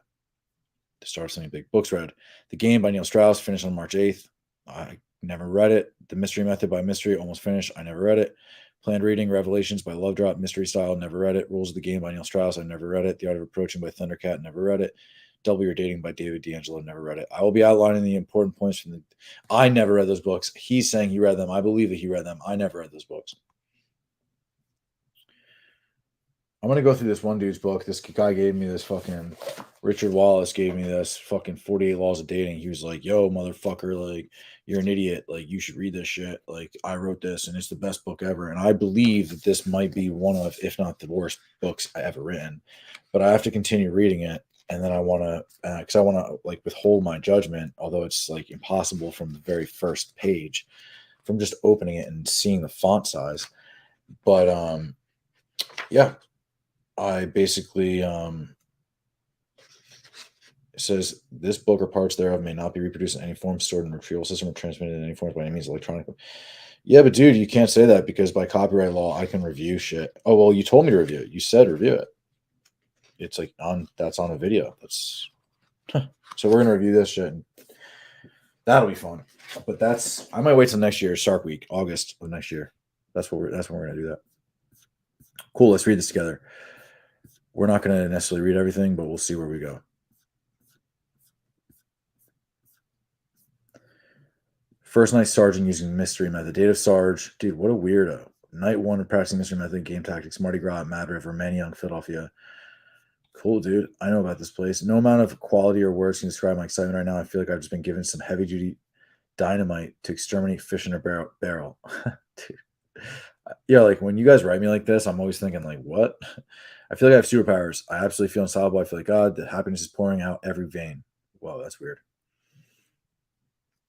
To start something big. Books read: The Game by Neil Strauss, finished on March 8th. I never read it. The Mystery Method by Mystery, almost finished. I never read it. Planned reading: Revelations by Love Drop, mystery style, never read it. Rules of the Game by Neil Strauss, I never read it. The Art of Approaching by Thundercat, never read it. Double Your Dating by David D'Angelo, never read it. I will be outlining the important points from the. I never read those books. He's saying he read them. I believe that he read them. I never read those books. I'm gonna go through this one dude's book. This guy gave me this fucking Richard Wallace gave me this fucking 48 Laws of Dating. He was like, "Yo, motherfucker, like you're an idiot. Like you should read this shit. Like I wrote this and it's the best book ever." And I believe that this might be one of, if not the worst books I ever written. But I have to continue reading it, and then I want to, because I want to like withhold my judgment, although it's like impossible from the very first page, from just opening it and seeing the font size. But yeah. I basically it says this book or parts thereof may not be reproduced in any form, stored in a retrieval system, or transmitted in any form by any means electronically. Yeah, but dude, you can't say that because by copyright law, I can review shit. Oh well, you told me to review it. You said review it. It's like that's on a video. That's so we're gonna review this shit. And that'll be fun. But I might wait till next year, Shark Week, August of next year. That's when we're gonna do that. Cool. Let's read this together. We're not going to necessarily read everything, but we'll see where we go. First night Sergeant using mystery method. Date of Sarge. Dude, what a weirdo. Night 1 of practicing mystery method, game tactics. Mardi Gras at Mad River, Manioc, Philadelphia. Cool, dude. I know about this place. No amount of quality or words can describe my excitement right now. I feel like I've just been given some heavy duty dynamite to exterminate fish in a barrel. Dude. Yeah, like when you guys write me like this, I'm always thinking like, what? I feel like I have superpowers. I absolutely feel unstoppable. I feel like God, the happiness is pouring out every vein. Whoa, that's weird.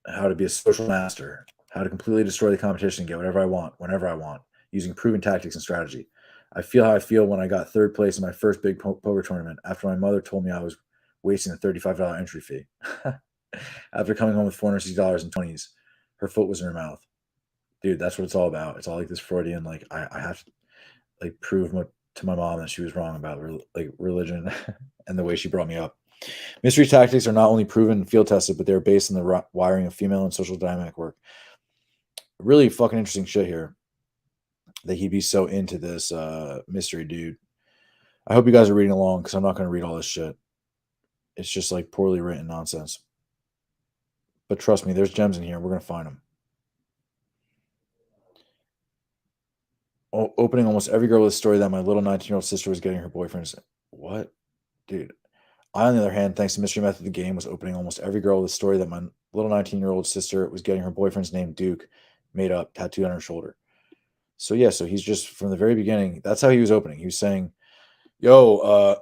How to be a social master. How to completely destroy the competition and get whatever I want, whenever I want, using proven tactics and strategy. I feel how I feel when I got 3rd place in my first big poker tournament after my mother told me I was wasting a $35 entry fee. After coming home with $460 in 20s, her foot was in her mouth. Dude, that's what it's all about. It's all like this Freudian, like I have to like prove to my mom that she was wrong about like religion and the way she brought me up. Mystery tactics are not only proven and field tested, but they're based on the wiring of female and social dynamic work. Really fucking interesting shit here that he'd be so into this mystery dude. I hope you guys are reading along because I'm not going to read all this shit. It's just like poorly written nonsense. But trust me, there's gems in here. We're going to find them. Opening almost every girl with a story that my little 19-year-old sister was getting her boyfriend's. What? Dude. I, on the other hand, thanks to Mystery Method, the game was opening almost every girl with a story that my little 19-year-old sister was getting her boyfriend's name, Duke, made up, tattooed on her shoulder. So, yeah, so he's just, from the very beginning, that's how he was opening. He was saying, yo,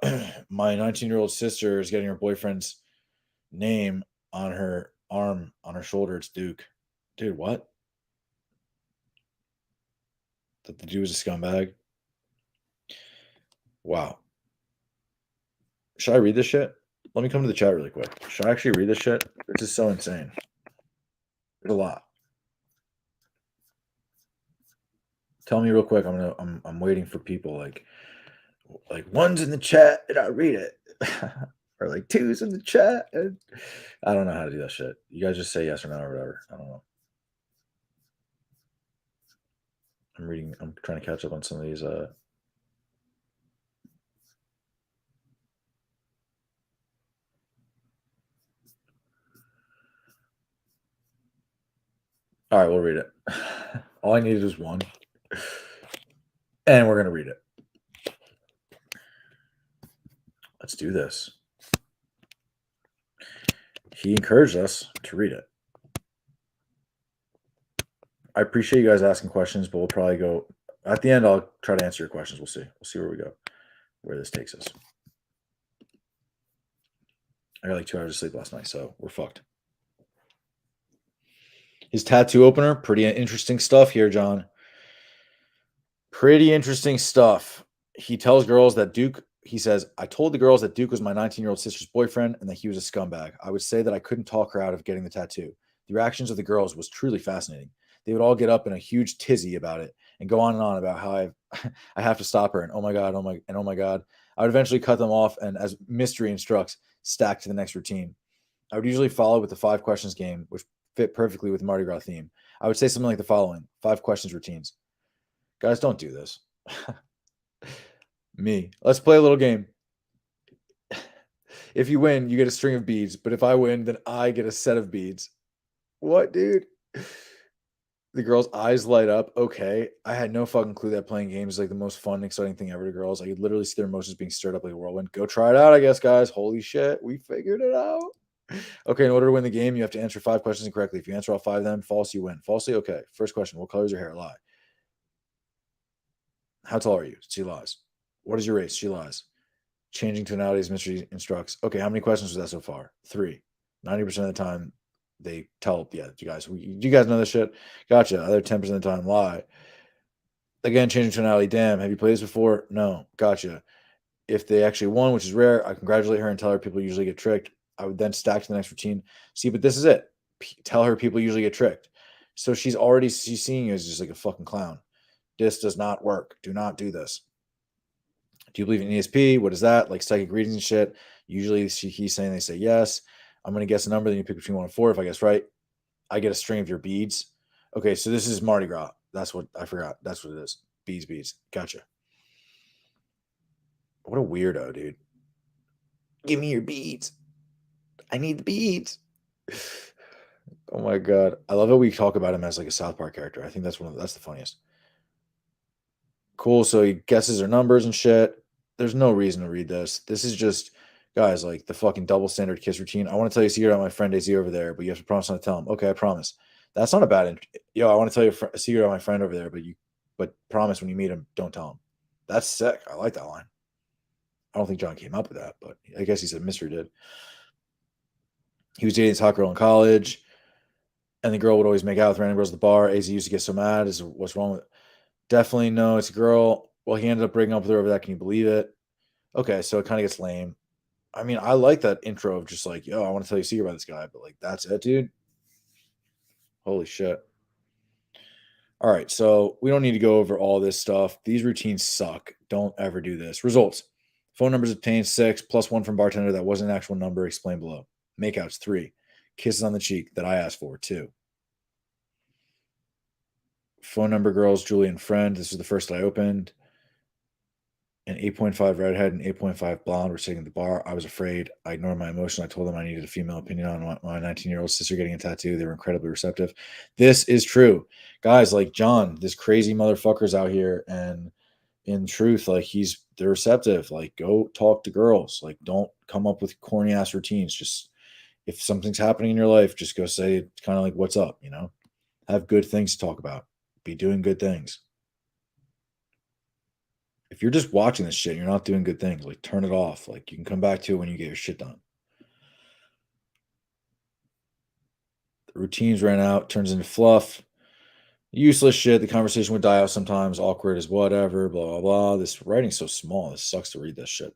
my 19-year-old sister is getting her boyfriend's name on her arm, on her shoulder. It's Duke. Dude, what? That the dude was a scumbag? Wow. Should I read this shit? Let me come to the chat really quick. Should I actually read this shit? This is so insane. There's a lot. Tell me real quick. I'm waiting for people like one's in the chat and I read it. Or like two's in the chat. And I don't know how to do that shit. You guys just say yes or no or whatever. I don't know. I'm trying to catch up on some of these all right, we'll read it. All I needed is one. And we're gonna read it. Let's do this. He encouraged us to read it. I appreciate you guys asking questions, but we'll probably go at the end. I'll try to answer your questions. We'll see. We'll see where we go, where this takes us. I got like 2 hours of sleep last night, so we're fucked. His tattoo opener, pretty interesting stuff here, John. Pretty interesting stuff. He tells girls that he says, I told the girls that Duke was my 19-year-old sister's boyfriend and that he was a scumbag. I would say that I couldn't talk her out of getting the tattoo. The reactions of the girls was truly fascinating. They would all get up in a huge tizzy about it and go on and on about how I have to stop her and oh my god, oh my god. I would eventually cut them off and, as mystery instructs, stack to the next routine. I would usually follow with the 5 questions game, which fit perfectly with the Mardi Gras theme. I would say something like the following: 5 questions routines. Guys, don't do this. Me. Let's play a little game. If you win, you get a string of beads. But if I win, then I get a set of beads. What, dude? The girls' eyes light up. Okay. I had no fucking clue that playing games is like the most fun, exciting thing ever to girls. I could literally see their emotions being stirred up like a whirlwind. Go try it out, I guess, guys. Holy shit. We figured it out. Okay, in order to win the game, you have to answer 5 questions incorrectly. If you answer all 5 of them, false, you win. Falsely, okay. First question: what color is your hair? Lie. How tall are you? She lies. What is your race? She lies. Changing tonalities, mystery instructs. Okay, how many questions was that so far? 3. 90% of the time, they tell, yeah, you guys know this shit? Gotcha. Other 10% of the time, lie. Again, changing tonality. Damn, have you played this before? No. Gotcha. If they actually won, which is rare, I congratulate her and tell her people usually get tricked. I would then stack to the next routine. See, but this is it. Tell her people usually get tricked. So she's seeing you as just like a fucking clown. This does not work. Do not do this. Do you believe in ESP? What is that? Like psychic readings and shit. Usually he's saying they say yes. I'm going to guess a number. Then you pick between 1 and 4. If I guess right, I get a string of your beads. Okay, so this is Mardi Gras. That's what I forgot. That's what it is. Beads. Gotcha. What a weirdo, dude. Give me your beads. I need the beads. Oh my god. I love how we talk about him as like a South Park character. I think that's that's the funniest. Cool. So he guesses her numbers and shit. There's no reason to read this. This is just, guys, like the fucking double standard kiss routine. I want to tell you a secret about my friend AZ over there, but you have to promise not to tell him. Okay, I promise. That's not a bad. Yo, I want to tell you a secret about my friend over there, but promise when you meet him, don't tell him. That's sick. I like that line. I don't think John came up with that, but I guess he said Mr. did. He was dating this hot girl in college, and the girl would always make out with random girls at the bar. AZ used to get so mad. What's wrong with it? Definitely no, it's a girl. Well, he ended up breaking up with her over that. Can you believe it? Okay, so it kind of gets lame. I mean, I like that intro of just like, yo, I want to tell you a secret about this guy, but like, that's it, dude. Holy shit. All right, so we don't need to go over all this stuff. These routines suck. Don't ever do this. Results: phone numbers obtained 6, +1 from bartender that wasn't an actual number. Explain below. Makeouts 3, kisses on the cheek that I asked for 2. Phone number girls, Julie and friend. This was the first I opened. An 8.5 redhead and 8.5 blonde were sitting at the bar. I was afraid. I ignored my emotion. I told them I needed a female opinion on my 19-year-old sister getting a tattoo. They were incredibly receptive. This is true. Guys, like John, this crazy motherfucker's out here, and in truth, like they're receptive. Like, go talk to girls. Like, don't come up with corny ass routines. Just, if something's happening in your life, just go say it's kind of like, what's up, Have good things to talk about. Be doing good things. If you're just watching this shit, you're not doing good things. Like, turn it off. Like, you can come back to it when you get your shit done. The routines ran out, turns into fluff. Useless shit. The conversation would die out sometimes. Awkward as whatever. Blah, blah, blah. This writing's so small. This sucks to read this shit.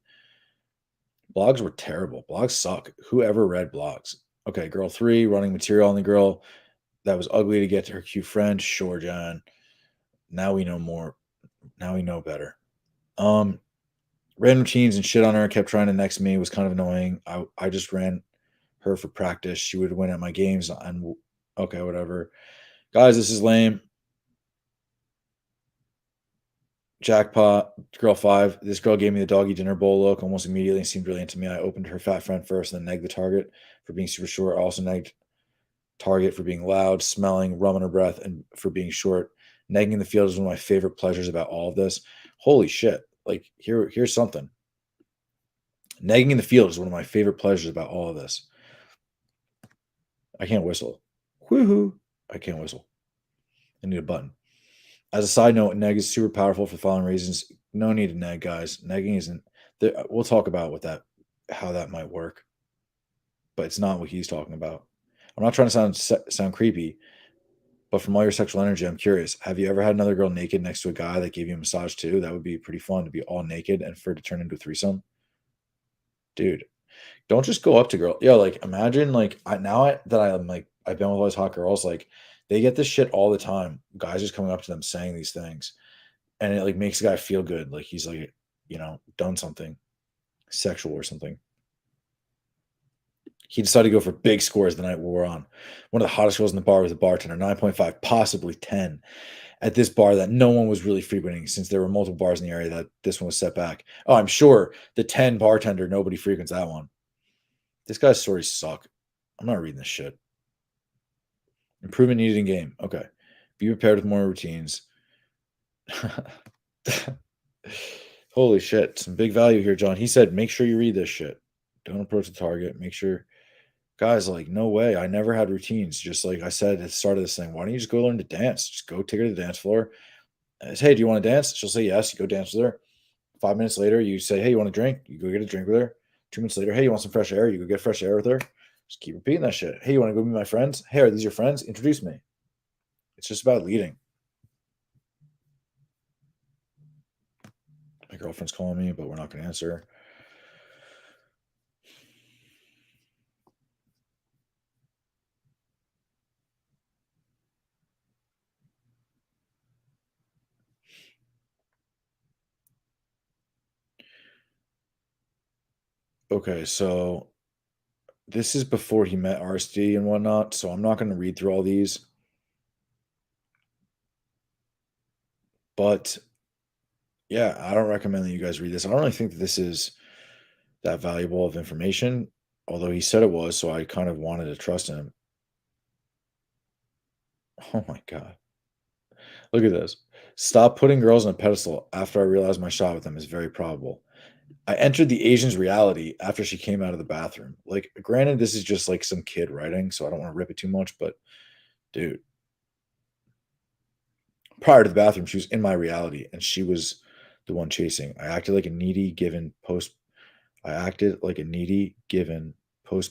Blogs were terrible. Blogs suck. Whoever read blogs? Okay, girl 3, running material on the girl that was ugly to get to her cute friend. Sure, John. Now we know more. Now we know better. Ran routines and shit on her. Kept trying to next me. It was kind of annoying. I just ran her for practice. She would win at my games. And okay, whatever. Guys, this is lame. Jackpot. Girl 5. This girl gave me the doggy dinner bowl look almost immediately and seemed really into me. I opened her fat friend first and then negged the target for being super short. I also negged target for being loud, smelling, rum in her breath, and for being short. Negging in the field is one of my favorite pleasures about all of this. Holy shit. Like, here's something. Negging in the field is one of my favorite pleasures about all of this. I can't whistle. Woohoo. I can't whistle. I need a button. As a side note, neg is super powerful for the following reasons. No need to neg, guys. Negging isn't. We'll talk about how that might work. but it's not what he's talking about. I'm not trying to sound creepy, but from all your sexual energy, I'm curious. Have you ever had another girl naked next to a guy that gave you a massage too? That would be pretty fun to be all naked and for it to turn into a threesome. Dude, don't just go up to girl. Yeah, like imagine like that I'm like I've been with all these hot girls, like they get this shit all the time. Guys just coming up to them saying these things. And it like makes the guy feel good, like he's like, done something sexual or something. He decided to go for big scores the night we were on. One of the hottest girls in the bar was a bartender, 9.5, possibly 10 at this bar that no one was really frequenting since there were multiple bars in the area that this one was set back. Oh, I'm sure the 10 bartender, nobody frequents that one. This guy's stories suck. I'm not reading this shit. Improvement needed in game. Okay. Be prepared with more routines. Holy shit. Some big value here, John. He said, make sure you read this shit. Don't approach the target. Make sure. Guys, like, no way. I never had routines. Just like I said at the start of this thing, why don't you just go learn to dance? Just go take her to the dance floor. Hey, do you want to dance? She'll say yes. You go dance with her. 5 minutes later, you say, hey, you want a drink? You go get a drink with her. 2 minutes later, hey, you want some fresh air? You go get fresh air with her. Just keep repeating that shit. Hey, you want to go meet my friends? Hey, are these your friends? Introduce me. It's just about leading. My girlfriend's calling me, but we're not going to answer. Okay, so this is before he met RSD and whatnot, so I'm not going to read through all these. But yeah, I don't recommend that you guys read this. I don't really think that this is that valuable of information, although he said it was, so I kind of wanted to trust him. Oh my God. Look at this. Stop putting girls on a pedestal after I realized my shot with them is very probable. I entered the Asian's reality after she came out of the bathroom. Like, granted, this is just like some kid writing, so I don't want to rip it too much, but dude, prior to the bathroom, she was in my reality and she was the one chasing. I acted like a needy given post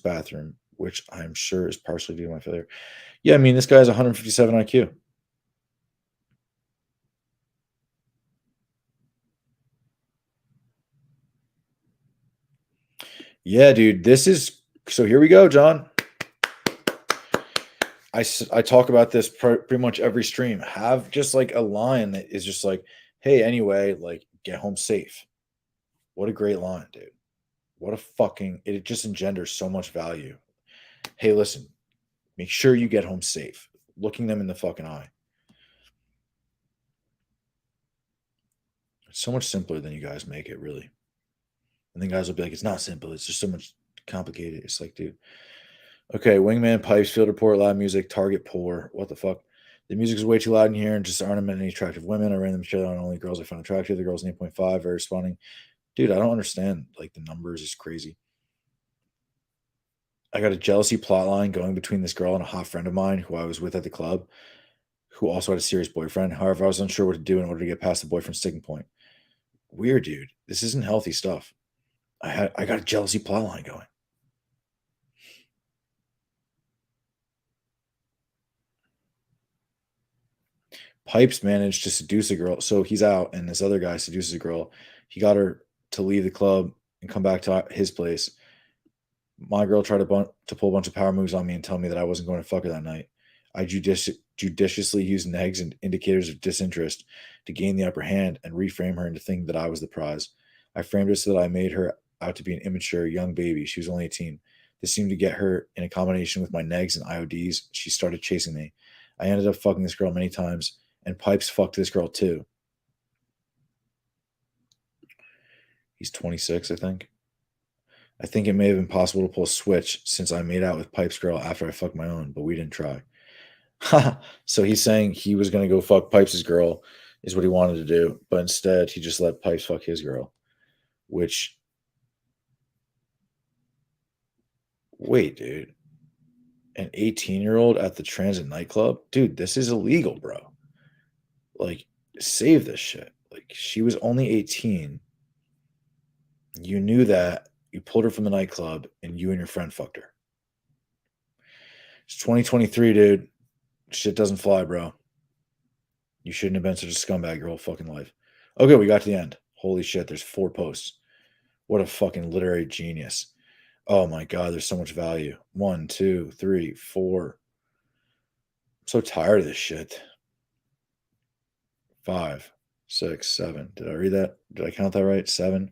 bathroom, which I'm sure is partially due to my failure. Yeah, I mean, this guy has 157 IQ. Yeah, dude, this is so here we go, John. I talk about this pretty much every stream. Have just like a line that is just like, hey, anyway, like get home safe. What a great line, dude. What a fucking, it just engenders so much value. Hey, listen, make sure you get home safe. Looking them in the fucking eye. It's so much simpler than you guys make it, really. And then guys will be like, it's not simple. It's just so much complicated. It's like, dude. Okay, wingman, pipes, field report, loud music, target poor. What the fuck? The music is way too loud in here and just aren't many attractive women. I ran them together on only girls I found attractive. The girl's an 8.5, very responding. Dude, I don't understand. Like, the numbers is crazy. I got a jealousy plot line going between this girl and a hot friend of mine who I was with at the club, who also had a serious boyfriend. However, I was unsure what to do in order to get past the boyfriend's sticking point. Weird, dude. This isn't healthy stuff. I got a jealousy plot line going. Pipes managed to seduce a girl. So he's out, and this other guy seduces a girl. He got her to leave the club and come back to his place. My girl tried to pull a bunch of power moves on me and tell me that I wasn't going to fuck her that night. I judiciously used negs and indicators of disinterest to gain the upper hand and reframe her into thinking that I was the prize. I framed it so that I made her out to be an immature young baby. She was only 18. This seemed to get her in a combination with my negs and IODs. She started chasing me. I ended up fucking this girl many times, and Pipes fucked this girl too. He's 26, I think. I think it may have been possible to pull a switch since I made out with Pipe's girl after I fucked my own, but we didn't try. So he's saying he was going to go fuck Pipes' girl, is what he wanted to do, but instead he just let Pipes fuck his girl. Which, wait, dude. An 18-year-old at the Transit nightclub? Dude, this is illegal, bro. Like, save this shit. Like, she was only 18. You knew that. You pulled her from the nightclub, and you and your friend fucked her. It's 2023, dude. Shit doesn't fly, bro. You shouldn't have been such a scumbag your whole fucking life. Okay, we got to the end. Holy shit, there's 4 posts. What a fucking literary genius. Oh my god, there's so much value. 1, 2, 3, 4. I'm so tired of this shit. 5, 6, 7. Did I read that? Did I count that right? 7.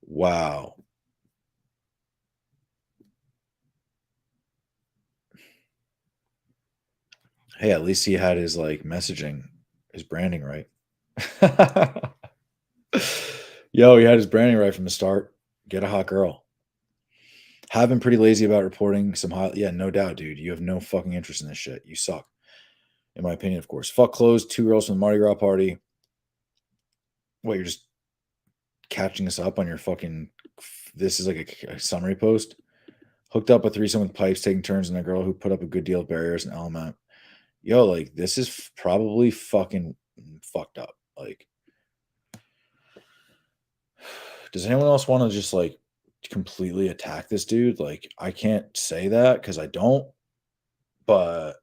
Wow. Hey, at least he had his like messaging, his branding right. Yo, he had his branding right from the start. Get a hot girl. Have been pretty lazy about reporting some hot. Yeah, no doubt, dude. You have no fucking interest in this shit. You suck. In my opinion, of course. Fuck clothes, 2 girls from the Mardi Gras party. What, you're just catching us up on your fucking. This is like a summary post. Hooked up a threesome with pipes, taking turns, and a girl who put up a good deal of barriers and element. Yo, like, this is probably fucking fucked up. Like, does anyone else want to just like completely attack this dude? Like, I can't say that because I don't, but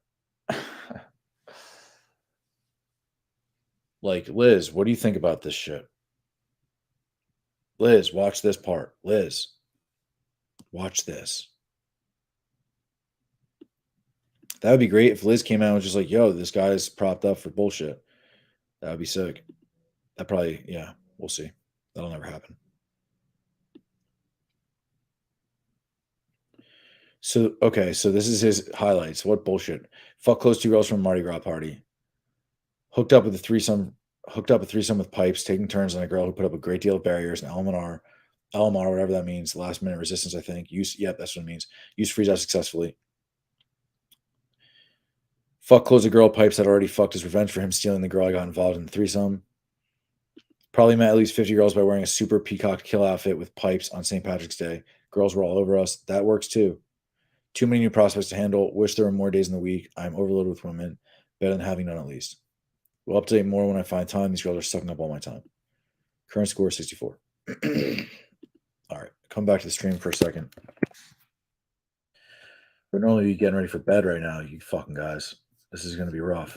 like, Liz, what do you think about this shit? Liz, watch this part. Liz, watch this. That would be great if Liz came out and was just like, yo, this guy's propped up for bullshit. That would be sick. That probably, yeah, we'll see. That'll never happen. So, okay, so this is his highlights. What bullshit. Fuck close 2 girls from a Mardi Gras party. Hooked up with a threesome with pipes, taking turns on a girl who put up a great deal of barriers and LMR, whatever that means, last minute resistance, I think. Yep, that's what it means. Use freeze out successfully. Fuck close a girl pipes that already fucked his revenge for him stealing the girl I got involved in the threesome. Probably met at least 50 girls by wearing a super peacock kill outfit with pipes on St. Patrick's Day. Girls were all over us. That works too. Too many new prospects to handle. Wish there were more days in the week. I'm overloaded with women. Better than having none at least. We'll update more when I find time. These girls are sucking up all my time. Current score 64. All right, come back to the stream for a second. We're normally getting ready for bed right now, you fucking guys. This is going to be rough.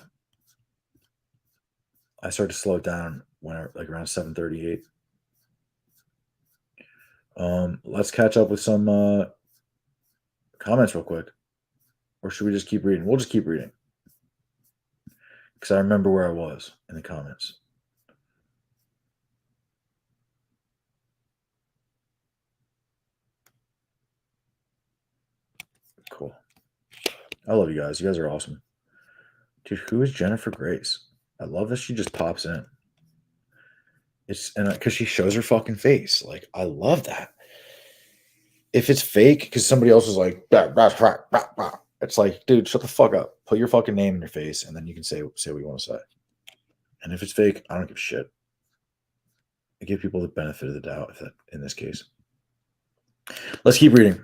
I start to slow it down when like around 7:38. Let's catch up with some comments real quick, or should we just keep reading? We'll just keep reading because I remember where I was in the comments. Cool. I love you guys. You guys are awesome. Dude, who is Jennifer Grace? I love that she just pops in. It's and because she shows her fucking face. Like, I love that. If it's fake, because somebody else is like, bah, bah, bah, bah, bah, it's like, dude, shut the fuck up. Put your fucking name in your face, and then you can say what you want to say. And if it's fake, I don't give a shit. I give people the benefit of the doubt if that in this case. Let's keep reading.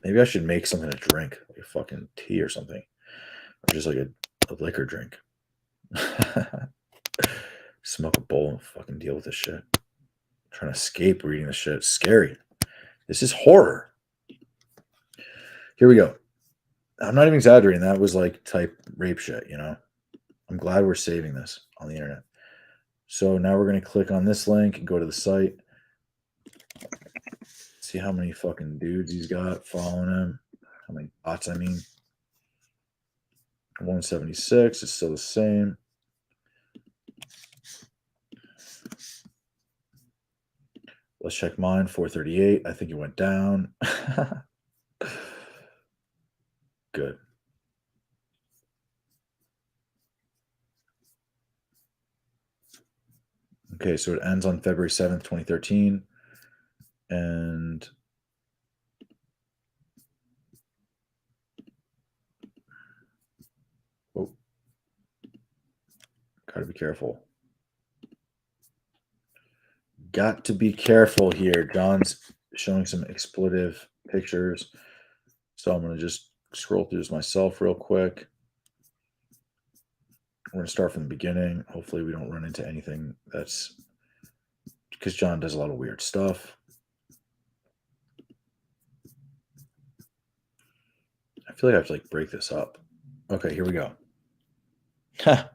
Maybe I should make something to drink, like a fucking tea or something. Or just like a liquor drink. Smoke a bowl and fucking deal with this shit. I'm trying to escape reading this shit. It's scary. This is horror. Here we go. I'm not even exaggerating. That was like type rape shit, you know? I'm glad we're saving this on the internet. So now we're going to click on this link and go to the site. See how many fucking dudes he's got following him. How many bots, I mean. 176 is still the same. Let's check mine. 438. I think it went down. Good. Okay, so it ends on February 7th, 2013. And oh, gotta be careful. Got to be careful here. John's showing some expletive pictures. So I'm going to just scroll through this myself real quick. We're going to start from the beginning. Hopefully we don't run into anything that's because John does a lot of weird stuff. I feel like I have to like break this up. Okay, here we go. Ha!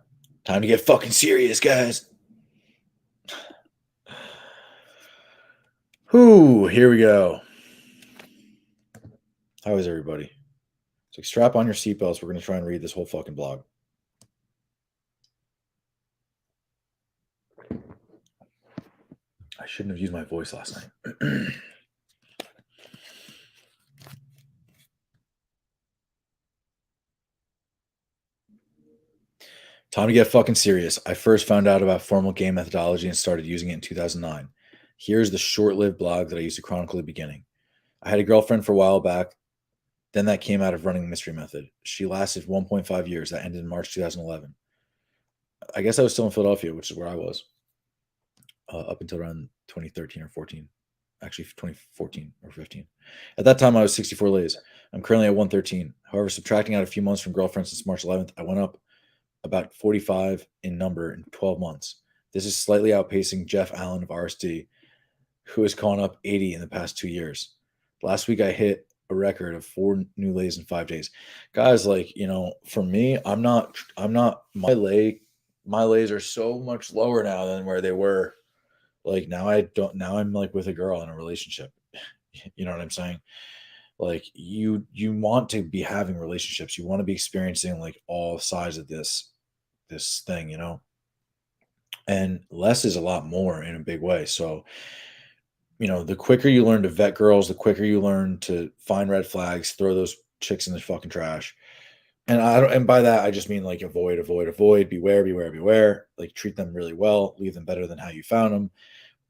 Time to get fucking serious, guys. Whoo, here we go. How is everybody? So strap on your seatbelts. We're going to try and read this whole fucking blog. I shouldn't have used my voice last night. Time to get fucking serious. I first found out about formal game methodology and started using it in 2009. Here's the short-lived blog that I used to chronicle the beginning. I had a girlfriend for a while back. Then that came out of running the mystery method. She lasted 1.5 years. That ended in March 2011. I guess I was still in Philadelphia, which is where I was up until around 2013 or 14. Actually, 2014 or 15. At that time, I was 64 lays. I'm currently at 113. However, subtracting out a few months from girlfriend since March 11th, I went up about 45 in number in 12 months. This is slightly outpacing Jeff Allen of RSD, who has gone up 80 in the past 2 years. Last week, I hit a record of 4 new lays in 5 days. Guys, like, you know, for me, my lays are so much lower now than where they were. Like now I'm like with a girl in a relationship. You know what I'm saying? Like you want to be having relationships. You want to be experiencing like all sides of this thing, you know? And less is a lot more in a big way. So, you know, the quicker you learn to vet girls, the quicker you learn to find red flags, throw those chicks in the fucking trash. And I don't, and by that I just mean like avoid, avoid, avoid, beware, beware, beware. Like treat them really well, leave them better than how you found them.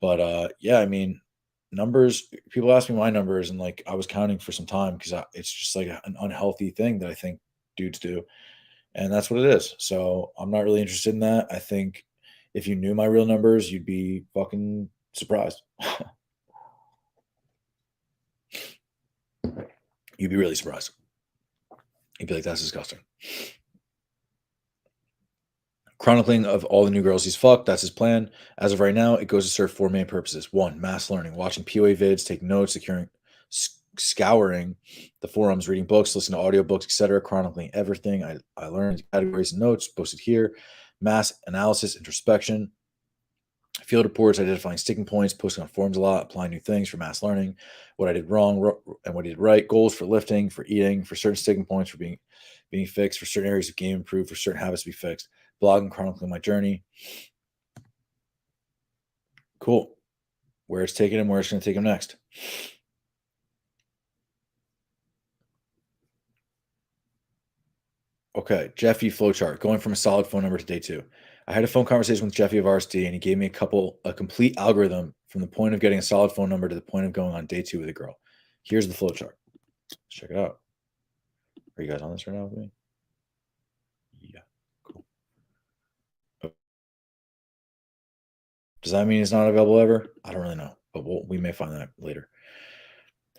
But yeah, I mean, numbers. People ask me my numbers, and like I was counting for some time because it's just like an unhealthy thing that I think dudes do, and that's what it is. So I'm not really interested in that. I think if you knew my real numbers, you'd be fucking surprised. You'd be really surprised. You'd be like, "That's disgusting." Chronicling of all the new girls he's fucked. That's his plan. As of right now, it goes to serve 4 main purposes. 1, mass learning, watching POA vids, taking notes, scouring the forums, reading books, listening to audiobooks, etc., chronicling everything I learned, categories and notes posted here. Mass analysis, introspection, field reports, identifying sticking points, posting on forums a lot, applying new things for mass learning, what I did wrong and what I did right, goals for lifting, for eating, for certain sticking points, for being fixed, for certain areas of game improved, for certain habits to be fixed. Blogging, chronicling my journey. Cool. Where it's taking him, where it's going to take him next. Okay, Jeffy flowchart. Going from a solid phone number to day 2. I had a phone conversation with Jeffy of RSD, and he gave me a complete algorithm from the point of getting a solid phone number to the point of going on day 2 with a girl. Here's the flowchart. Let's check it out. Are you guys on this right now with me? Yeah, cool. Does that mean it's not available ever? I don't really know, but we may find that later.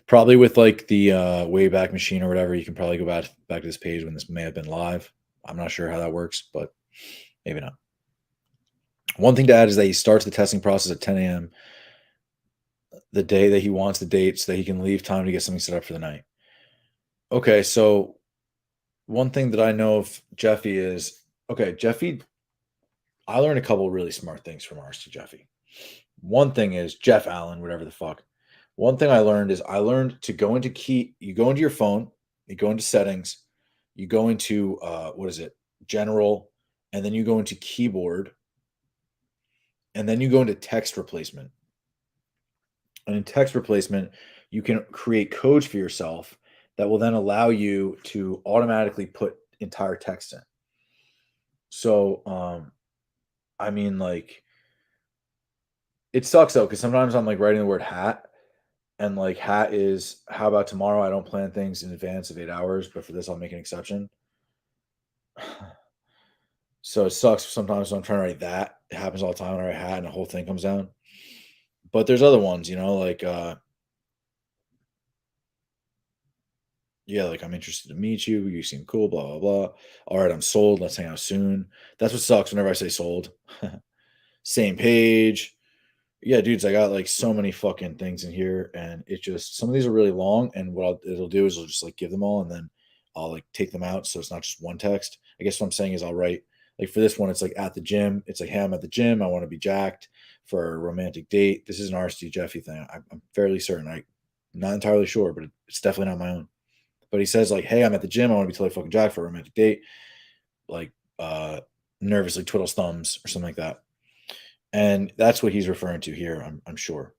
Probably with like the Wayback Machine or whatever, you can probably go back to this page when this may have been live. I'm not sure how that works, but maybe not. One thing to add is that he starts the testing process at 10 a.m. the day that he wants the date so that he can leave time to get something set up for the night. Okay, so one thing that I know of Jeffy is, okay, Jeffy, I learned a couple really smart things from RST Jeffy. One thing is Jeff Allen, whatever the fuck. One thing I learned is to go into you go into your phone, you go into settings, you go into what is it? General, and then you go into keyboard, and then you go into text replacement. And in text replacement, you can create codes for yourself that will then allow you to automatically put entire text in. So, I mean, like, it sucks though, because sometimes I'm like writing the word hat, and like hat is how about tomorrow? I don't plan things in advance of 8 hours, but for this, I'll make an exception. So it sucks sometimes when I'm trying to write that. It happens all the time when I write hat and the whole thing comes down. But there's other ones, you know, like yeah, like I'm interested to meet you. You seem cool, blah, blah, blah. All right, I'm sold. Let's hang out soon. That's what sucks whenever I say sold. Same page. Yeah, dudes, I got like so many fucking things in here, and it just some of these are really long. And it'll do is it'll just like give them all, and then I'll like take them out so it's not just one text. I guess what I'm saying is I'll write like for this one, it's like at the gym. It's like, hey, I'm at the gym. I want to be jacked for a romantic date. This is an RSD Jeffy thing. I'm fairly certain. I'm not entirely sure, but it's definitely not my own. But he says like, hey, I'm at the gym. I want to be totally fucking jacked for a romantic date. Like nervously twiddles thumbs or something like that. And that's what he's referring to here, I'm sure.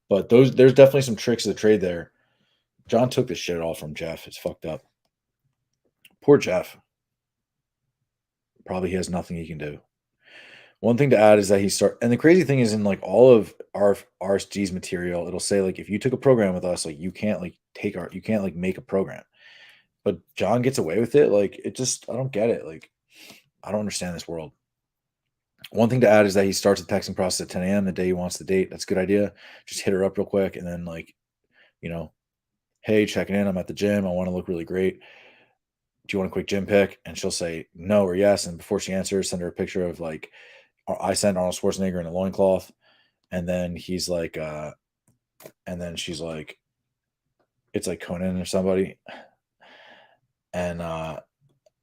But there's definitely some tricks of the trade there. John took this shit all from Jeff. It's fucked up. Poor Jeff. Probably he has nothing he can do. One thing to add is that and the crazy thing is in like all of our RSG's material, it'll say like if you took a program with us, like you can't like you can't like make a program. But John gets away with it. Like it just, I don't get it. Like I don't understand this world. One thing to add is that he starts the texting process at 10 a.m. the day he wants the date. That's a good idea. Just hit her up real quick and then like, hey, checking in. I'm at the gym. I want to look really great. Do you want a quick gym pic? And she'll say no or yes. And before she answers, send her a picture of like, I sent Arnold Schwarzenegger in a loincloth. And then he's like, and then she's like, it's like Conan or somebody. And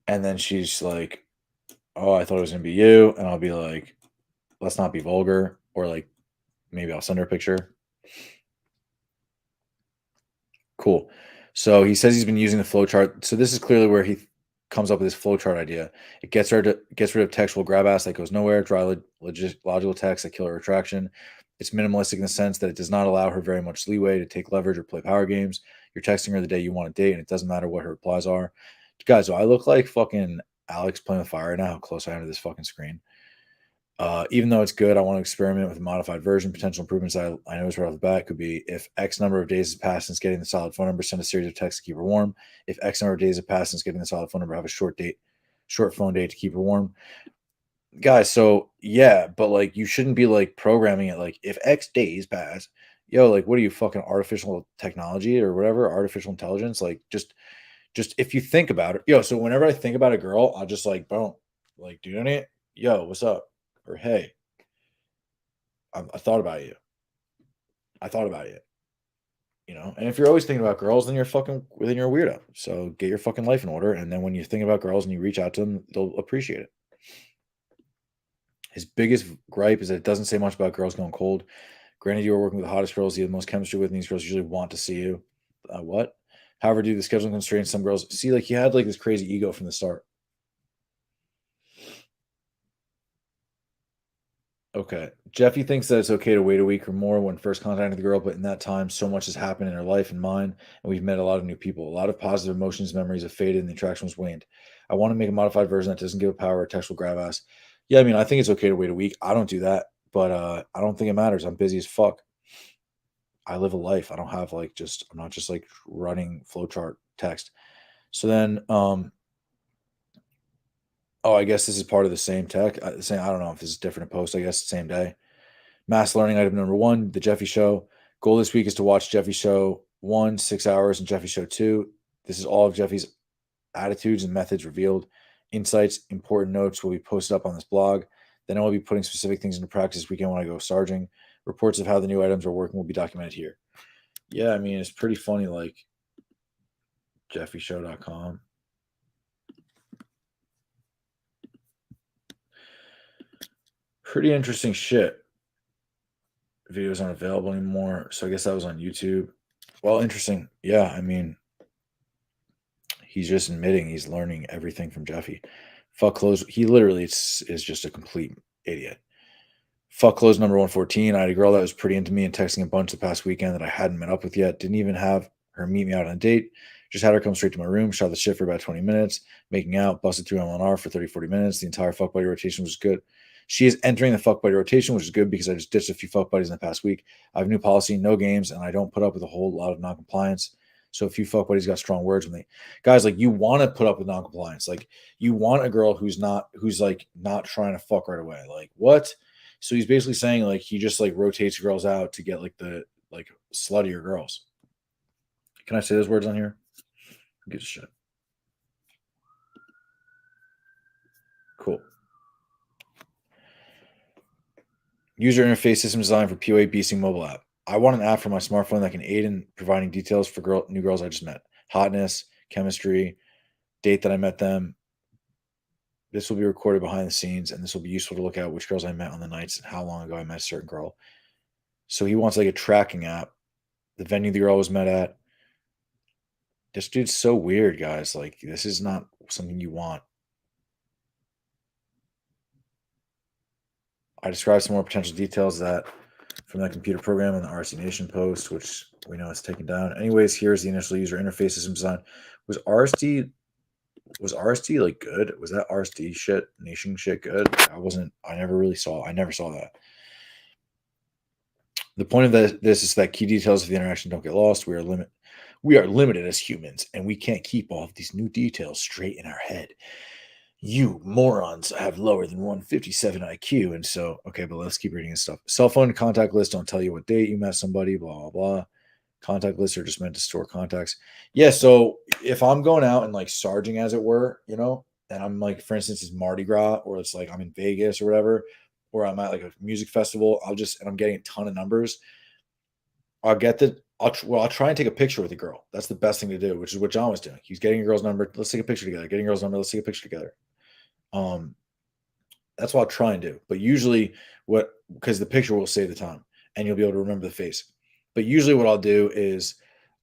then she's like, oh, I thought it was going to be you. And I'll be like, let's not be vulgar. Or like, maybe I'll send her a picture. Cool. So he says he's been using the flowchart. So this is clearly where he comes up with this flowchart idea. It gets rid of textual grab ass that goes nowhere, dry logical text that killer attraction. It's minimalistic in the sense that it does not allow her very much leeway to take leverage or play power games. You're texting her the day you want to date, and it doesn't matter what her replies are. Guys, do I look like fucking Alex playing with fire right now? How close I am to this fucking screen. Even though it's good, I want to experiment with a modified version. Potential improvements I noticed right off the bat could be if X number of days has passed since getting the solid phone number, send a series of texts to keep her warm. If X number of days have passed since getting the solid phone number, have a short phone date to keep her warm. Guys, so yeah, but like you shouldn't be like programming it like if X days pass, like what are you fucking artificial technology or whatever, artificial intelligence? Like just if you think about it, so whenever I think about a girl, I'll just like boom, like do it. What's up? Or hey, I thought about you. I thought about you. And if you're always thinking about girls, then you're a weirdo. So get your fucking life in order. And then when you think about girls and you reach out to them, they'll appreciate it. His biggest gripe is that it doesn't say much about girls going cold. Granted, you are working with the hottest girls you have the most chemistry with, and these girls usually want to see you. What? However, due to the scheduling constraints, some girls see like he had like this crazy ego from the start. Okay. Jeffy thinks that it's okay to wait a week or more when first contacting the girl, but in that time, so much has happened in her life and mine, and we've met a lot of new people. A lot of positive emotions, memories have faded, and the attraction was waned. I want to make a modified version that doesn't give a power or textual grab ass. Yeah, I mean, I think it's okay to wait a week. I don't do that, but I don't think it matters. I'm busy as fuck. I live a life. I don't have I'm not just like running flowchart text. So then, I guess this is part of the same tech. I don't know if this is different post. I guess the same day. Mass learning item number 1, the Jeffy Show. Goal this week is to watch Jeffy Show 1, 6 hours, and Jeffy Show 2. This is all of Jeffy's attitudes and methods revealed. Insights, important notes will be posted up on this blog. Then I will be putting specific things into practice this weekend when I go sarging. Reports of how the new items are working will be documented here. Yeah, I mean, it's pretty funny, like jeffyshow.com. Pretty interesting shit. Videos aren't available anymore, so I guess that was on YouTube. Well, interesting. Yeah, I mean, he's just admitting he's learning everything from Jeffy. Fuck close. He literally is just a complete idiot. Fuck close number 114. I had a girl that was pretty into me and texting a bunch the past weekend that I hadn't met up with yet. Didn't even have her meet me out on a date. Just had her come straight to my room, shot the shit for about 20 minutes, making out, busted through MLR for 30, 40 minutes. The entire fuck buddy rotation was good. She is entering the fuck buddy rotation, which is good because I just ditched a few fuck buddies in the past week. I have a new policy, no games, and I don't put up with a whole lot of non-compliance. So a few fuck buddies got strong words with me. Guys, like you want to put up with non-compliance. Like you want a girl who's not trying to fuck right away. Like what? So he's basically saying like he just like rotates girls out to get like the like sluttier girls. Can I say those words on here? Who gives a shit? Cool. User interface system designed for POA beasting mobile app. I want an app for my smartphone that can aid in providing details for new girls I just met. Hotness, chemistry, date that I met them. This will be recorded behind the scenes, and this will be useful to look at which girls I met on the nights and how long ago I met a certain girl. So he wants like a tracking app, the venue the girl was met at. This dude's so weird, guys. Like, this is not something you want. I described some more potential details that from that computer program in the RC Nation post, which we know it's taken down. Anyways, here's the initial user interface system design. Was RSD like good? Was that RSD shit, Nation shit good? I never saw that. The point of this is that key details of the interaction don't get lost. We are limited as humans, and we can't keep all of these new details straight in our head. You morons have lower than 157 IQ. And so, okay, but let's keep reading this stuff. Cell phone contact list don't tell you what date you met somebody, blah, blah, blah. Contact lists are just meant to store contacts. Yeah, so if I'm going out and like sarging, as it were, and I'm like, for instance, it's Mardi Gras, or it's like I'm in Vegas or whatever, or I'm at like a music festival, and I'm getting a ton of numbers. I'll try and take a picture with a girl. That's the best thing to do, which is what John was doing. He's getting a girl's number. Let's take a picture together. Getting a girl's number. Let's take a picture together. That's what I'll try and do. But usually because the picture will save the time and you'll be able to remember the face. But usually what I'll do is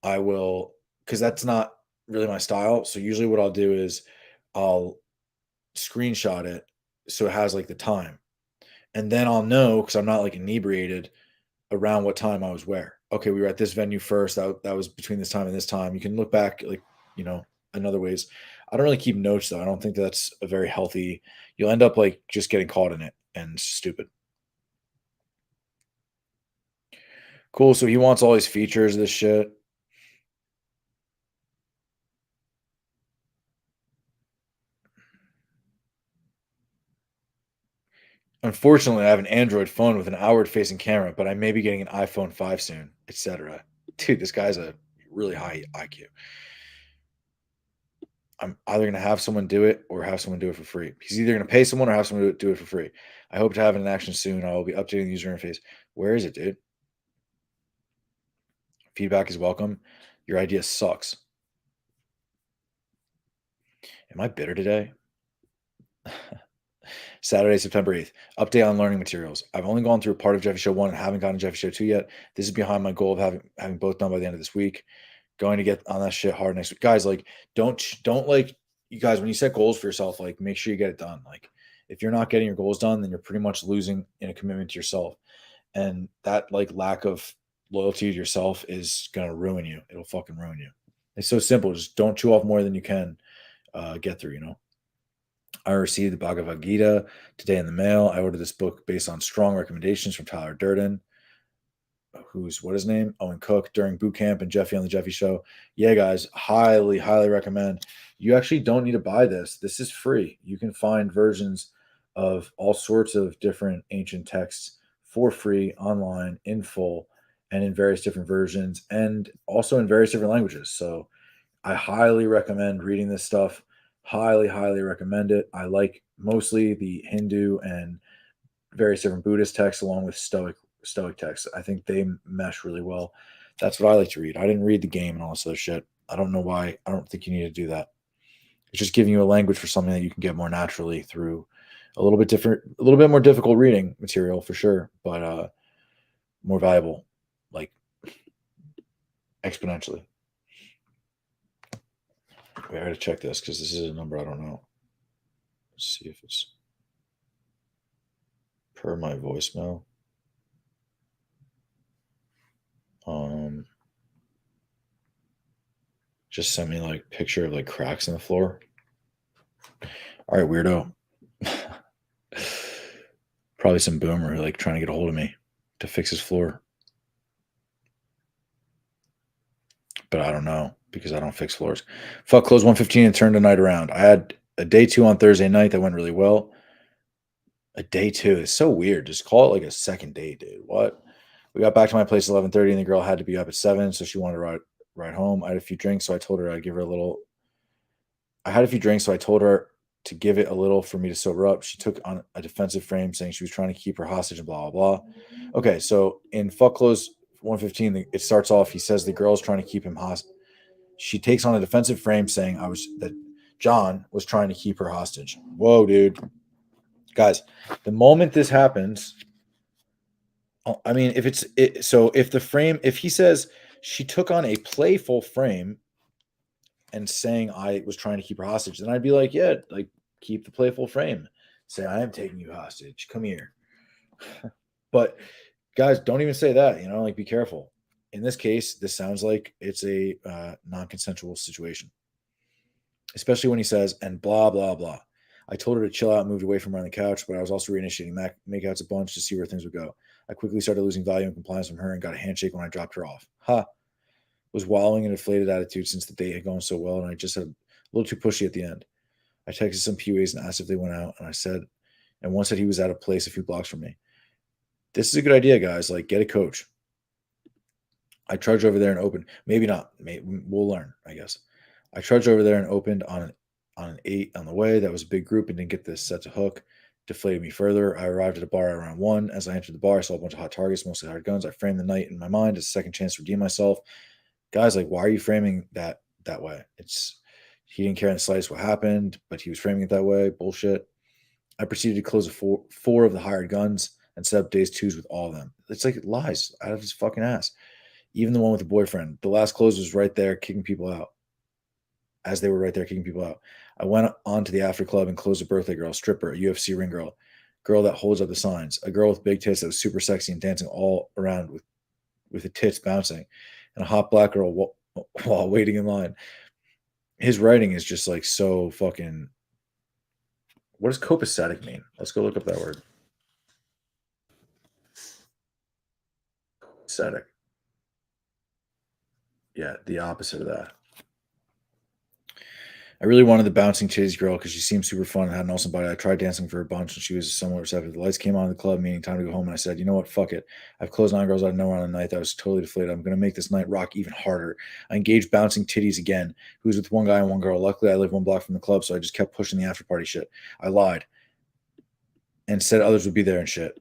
because that's not really my style. So usually what I'll do is I'll screenshot it so it has like the time. And then I'll know, because I'm not like inebriated, around what time I was where. Okay, we were at this venue first. That was between this time and this time. You can look back in other ways. I don't really keep notes though. I don't think that's a very healthy. You'll end up like just getting caught in it and stupid. Cool. So he wants all these features of this shit. Unfortunately, I have an Android phone with an outward-facing camera, but I may be getting an iPhone 5 soon, etc. Dude, this guy's a really high IQ. I'm either going to have someone do it or have someone do it for free. He's either going to pay someone or have someone do it for free. I hope to have it in action soon. I will be updating the user interface. Where is it, dude? Feedback is welcome. Your idea sucks. Am I bitter today? Saturday, September 8th. Update on learning materials. I've only gone through a part of Jeffy Show 1 and haven't gotten Jeffy Show 2 yet. This is behind my goal of having both done by the end of this week. Going to get on that shit hard next week. Guys, like, don't like, you guys, when you set goals for yourself, like, make sure you get it done. Like, if you're not getting your goals done, then you're pretty much losing in a commitment to yourself. And that, like, lack of loyalty to yourself is going to ruin you. It'll fucking ruin you. It's so simple. Just don't chew off more than you can get through, I received the Bhagavad-Gita today in the mail. I ordered this book based on strong recommendations from Tyler Durden, what his name? Owen Cook, during boot camp, and Jeffy on the Jeffy Show. Yeah, guys, highly, highly recommend. You actually don't need to buy this. This is free. You can find versions of all sorts of different ancient texts for free online in full and in various different versions and also in various different languages. So I highly recommend reading this stuff. Highly, highly recommend it. I like mostly the Hindu and various different Buddhist texts along with Stoic texts. I think they mesh really well. That's what I like to read. I didn't read the game and all this other shit. I don't know why. I don't think you need to do that. It's just giving you a language for something that you can get more naturally through a little bit more difficult reading material for sure, but more valuable, like exponentially. Wait, I gotta check this because this is a number I don't know. Let's see if it's per my voicemail. Just sent me like picture of like cracks in the floor. All right, weirdo. Probably some boomer like trying to get a hold of me to fix his floor. But I don't know because I don't fix floors. Fuck, close 115 and turned the night around. I had a day 2 on Thursday night that went really well. A day 2 is so weird. Just call it like a second day, dude. What? We got back to my place at 11:30 and the girl had to be up at 7, so she wanted to ride home. I had a few drinks, so I told her I'd give her a little. I had a few drinks, so I told her to give it a little for me to sober up. She took on a defensive frame, saying she was trying to keep her hostage and blah, blah, blah. Okay, so in Fuck Close 115, it starts off, he says the girl's trying to keep him hostage. She takes on a defensive frame, saying John was trying to keep her hostage. Whoa, dude. Guys, the moment this happens, I mean, if it's it, so if the frame, if he says she took on a playful frame and saying I was trying to keep her hostage, then I'd be like, yeah, like keep the playful frame. Say I am taking you hostage. Come here. But guys, don't even say that. Like be careful. In this case, this sounds like it's a non-consensual situation, especially when he says and blah blah blah. I told her to chill out and moved away from her on the couch, but I was also reinitiating makeouts a bunch to see where things would go. I quickly started losing value and compliance from her and got a handshake when I dropped her off. Ha! Was wallowing in a deflated attitude since the date had gone so well, and I just had a little too pushy at the end. I texted some PUAs and asked if they went out, and one said he was at a place a few blocks from me. This is a good idea, guys. Like, get a coach. I trudged over there and opened. Maybe not. Maybe we'll learn, I guess. I trudged over there and opened on an 8 on the way. That was a big group and didn't get this set to hook. Deflated me further. I arrived at a bar around 1. As I entered the bar, I saw a bunch of hot targets, mostly hard guns. I framed the night in my mind as a second chance to redeem myself. Guys, like, why are you framing that way? He didn't care in the slightest what happened, but he was framing it that way. Bullshit. I proceeded to close four of the hired guns and set up days 2s with all of them. It's like lies out of his fucking ass. Even the one with the boyfriend. The last close was right there kicking people out. As they were right there kicking people out. I went on to the after club and closed a birthday girl, stripper, a UFC ring girl that holds up the signs, a girl with big tits that was super sexy and dancing all around with the tits bouncing, and a hot black girl while waiting in line. His writing is just like so fucking. What does copacetic mean? Let's go look up that word. Copacetic. Yeah, the opposite of that. I really wanted the bouncing titties girl because she seemed super fun and had an awesome body. I tried dancing for a bunch and she was somewhat receptive. The lights came on in the club, meaning time to go home. And I said, you know what? Fuck it. I've closed 9 girls out of nowhere on the night that was totally deflated. I'm going to make this night rock even harder. I engaged bouncing titties again, who was with one guy and one girl. Luckily, I live 1 block from the club, so I just kept pushing the after party shit. I lied and said others would be there and shit.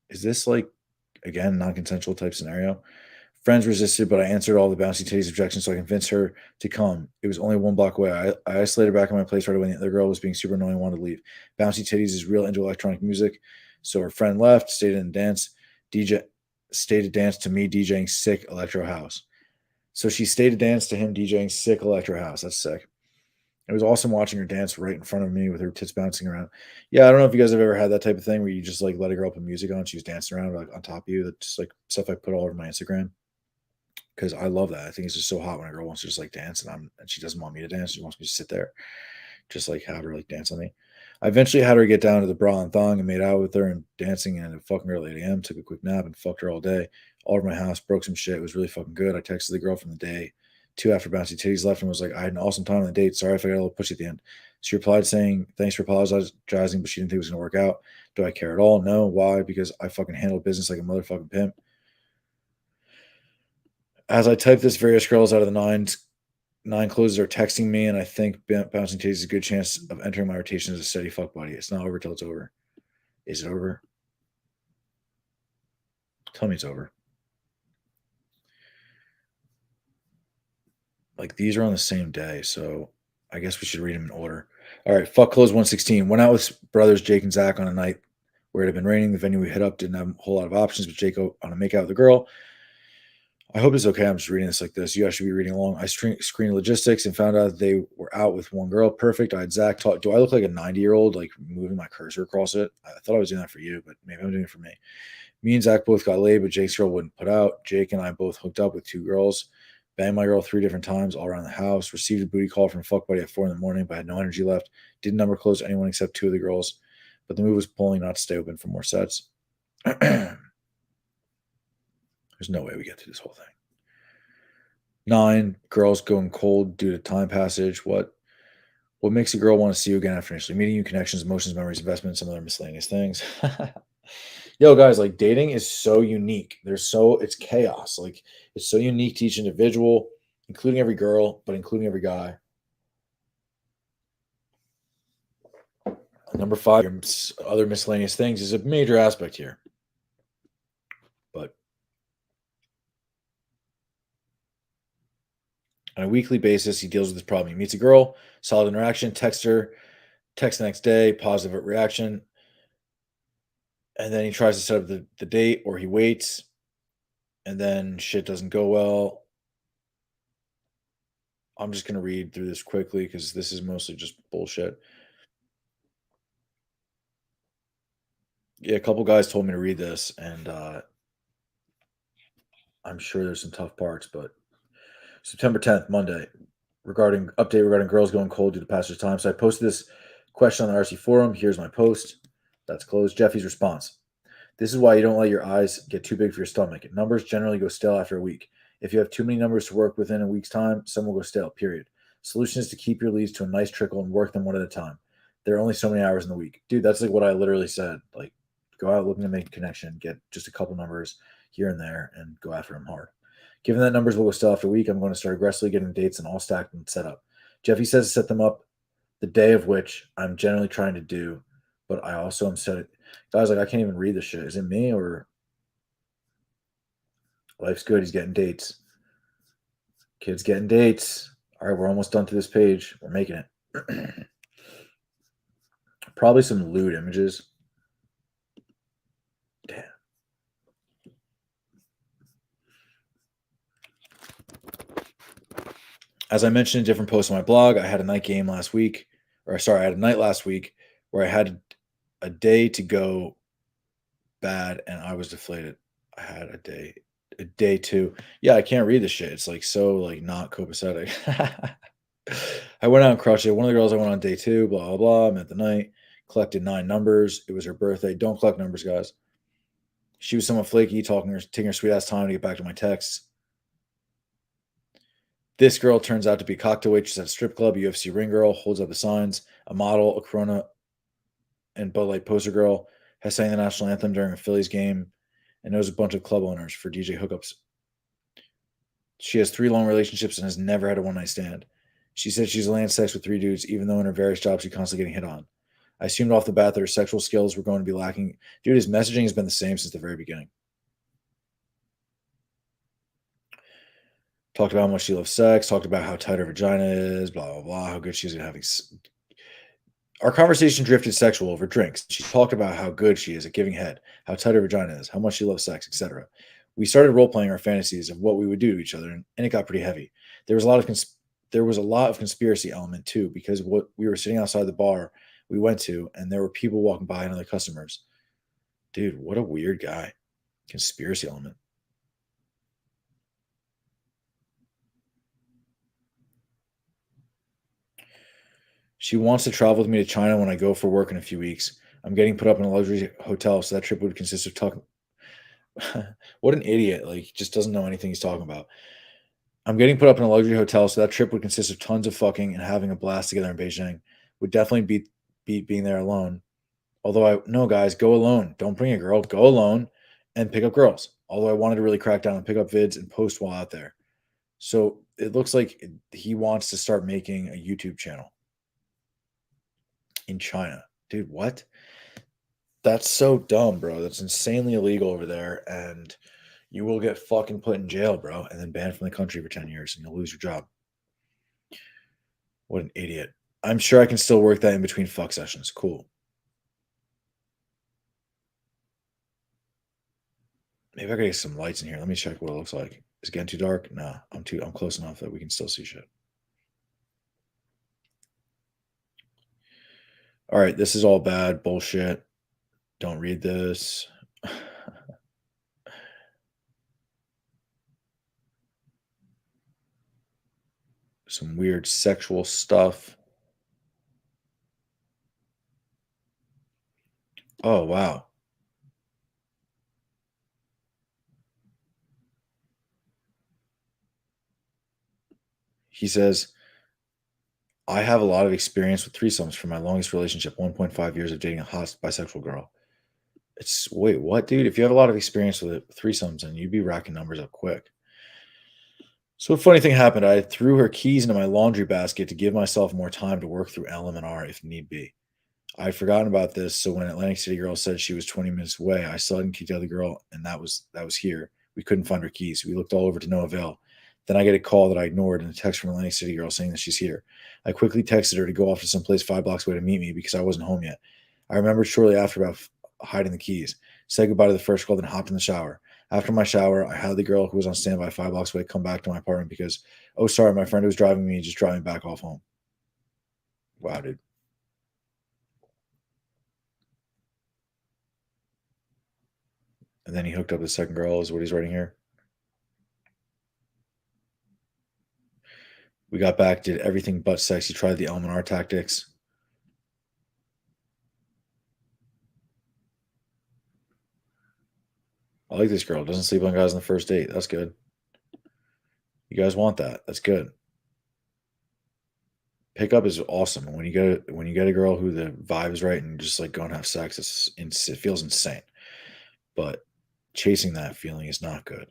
Is this like, again, non-consensual type scenario? Friends resisted, but I answered all the bouncy titties objections, so I convinced her to come. It was only 1 block away. I isolated back in my place right away. The other girl was being super annoying and wanted to leave. Bouncy titties is real into electronic music, so her friend left, stayed to dance to me DJing sick electro house. So she stayed to dance to him DJing sick electro house. That's sick. It was awesome watching her dance right in front of me with her tits bouncing around. Yeah, I don't know if you guys have ever had that type of thing where you just like let a girl put music on, she was dancing around like on top of you. That's just like stuff I put all over my Instagram. Because I love that. I think it's just so hot when a girl wants to just like dance and she doesn't want me to dance. She wants me to sit there, just like have her like dance on me. I eventually had her get down to the bra and thong and made out with her and dancing and fucking her at 8 a.m. Took a quick nap and fucked her all day. All over my house, broke some shit. It was really fucking good. I texted the girl from the day 2 after bouncy titties left and was like, I had an awesome time on the date. Sorry if I got a little pushy at the end. She replied saying, thanks for apologizing, but she didn't think it was going to work out. Do I care at all? No. Why? Because I fucking handle business like a motherfucking pimp. As I type this, various girls out of the 9 closes are texting me, and I think bouncing titties is a good chance of entering my rotation as a steady fuck buddy. It's not over till it's over. Is it over? Tell me it's over. Like, these are on the same day, so I guess we should read them in order. All right, fuck close 116. Went out with brothers Jake and Zach on a night where it had been raining. The venue we hit up didn't have a whole lot of options, but Jake on a make out with a girl. I hope it's okay. I'm just reading this like this. You guys should be reading along. I screened logistics and found out they were out with one girl. Perfect. I had Zach talk. Do I look like a 90-year-old, like moving my cursor across it? I thought I was doing that for you, but maybe I'm doing it for me. Me and Zach both got laid, but Jake's girl wouldn't put out. Jake and I both hooked up with 2 girls. Banged my girl 3 different times all around the house. Received a booty call from a fuck buddy at 4 in the morning, but had no energy left. Didn't number close to anyone except 2 of the girls. But the move was pulling not to stay open for more sets. There's no way we get through this whole thing. 9 girls going cold due to time passage. What makes a girl want to see you again after initially meeting you? Connections, emotions, memories, investments, some other miscellaneous things. Yo, guys, like dating is so unique. It's chaos. Like it's so unique to each individual, including every girl, but including every guy. Number 5, other miscellaneous things is a major aspect here. But On a weekly basis, he deals with this problem. He meets a girl, solid interaction, text her, text the next day, positive reaction. And then he tries to set up the date, or he waits, and then shit doesn't go well. I'm just going to read through this quickly because this is mostly just bullshit. Yeah, a couple guys told me to read this, and I'm sure there's some tough parts, but September 10th, Monday, update regarding girls going cold due to passage time. So I posted this question on the RC forum. Here's my post. That's closed. Jeffy's response. This is why you don't let your eyes get too big for your stomach. Numbers generally go stale after a week. If you have too many numbers to work within a week's time, some will go stale, period. Solution is to keep your leads to a nice trickle and work them one at a time. There are only so many hours in the week. Dude, that's like what I literally said. Like, go out looking to make a connection, get just a couple numbers here and there, and go after them hard. Given that numbers will go stale after a week, I'm going to start aggressively getting dates and all stacked and set up. Jeffy says to set them up the day of which I'm generally trying to do, but I also am set. Guys, like, I can't even read this shit. Is it me or life's good? He's getting dates. Kids getting dates. All right, we're almost done to this page. We're making it. Probably some lewd images. Damn. As I mentioned in different posts on my blog, I had a night last week where I had a day to go bad and I was deflated. I had a day two. Yeah, I can't read this shit. It's like so like not copacetic. I went out and crushed it. One of the girls I went on day 2, blah blah blah. Met the night, collected 9 numbers. It was her birthday. Don't collect numbers, guys. She was somewhat flaky, taking her sweet ass time to get back to my texts. This girl turns out to be a cocktail waitress at a strip club, UFC ring girl, holds up the signs, a model, a Corona and Bud Light poster girl, has sang the national anthem during a Phillies game, and knows a bunch of club owners for DJ hookups. She has 3 long relationships and has never had a one-night stand. She said she's landed sex with 3 dudes, even though in her various jobs she's constantly getting hit on. I assumed off the bat that her sexual skills were going to be lacking. Dude, his messaging has been the same since the very beginning. Talked about how much she loves sex, talked about how tight her vagina is, blah, blah, blah, how good she's at having. Our conversation drifted sexual over drinks. She talked about how good she is at giving head, how tight her vagina is, how much she loves sex, etc. We started role-playing our fantasies of what we would do to each other, and it got pretty heavy. There was a lot of conspiracy element too, because what we were sitting outside the bar we went to, and there were people walking by and other customers. Dude, what a weird guy. Conspiracy element. She wants to travel with me to China when I go for work in a few weeks. I'm getting put up in a luxury hotel, so that trip would consist of talking. What an idiot. Like, just doesn't know anything he's talking about. I'm getting put up in a luxury hotel, so that trip would consist of tons of fucking and having a blast together in Beijing. Would definitely beat being there alone. Although no, guys, go alone. Don't bring a girl. Go alone and pick up girls. Although I wanted to really crack down and pick up vids and post while out there. So it looks like he wants to start making a YouTube channel in China. Dude, what? That's so dumb, bro. That's insanely illegal over there. And you will get fucking put in jail, bro, and then banned from the country for 10 years and you'll lose your job. What an idiot. I'm sure I can still work that in between fuck sessions. Cool. Maybe I gotta get some lights in here. Let me check what it looks like. Is it getting too dark? Nah, I'm close enough that we can still see shit. All right, this is all bad bullshit. Don't read this. Some weird sexual stuff. Oh, wow. He says, I have a lot of experience with threesomes from my longest relationship, 1.5 years of dating a hot bisexual girl. Wait, what, dude? If you have a lot of experience with threesomes, then you'd be racking numbers up quick. So a funny thing happened. I threw her keys into my laundry basket to give myself more time to work through L&R if need be. I had forgotten about this, so when Atlantic City girl said she was 20 minutes away, I saw and kicked the other girl, and that was here. We couldn't find her keys. We looked all over to no avail. Then I get a call that I ignored and a text from an Atlantic City girl saying that she's here. I quickly texted her to go off to some place 5 blocks away to meet me because I wasn't home yet. I remembered shortly after about hiding the keys. Said goodbye to the first girl, then hopped in the shower. After my shower, I had the girl who was on standby 5 blocks away come back to my apartment because, oh, sorry, my friend who was driving me just driving back off home. Wow, dude. And then he hooked up with the second girl, is what he's writing here. We got back, did everything but sex. He tried the Elminar tactics. I like this girl. Doesn't sleep on guys on the first date. That's good. You guys want that. That's good. Pickup is awesome. When you get a girl who the vibe is right and just like go and have sex, it feels insane. But chasing that feeling is not good.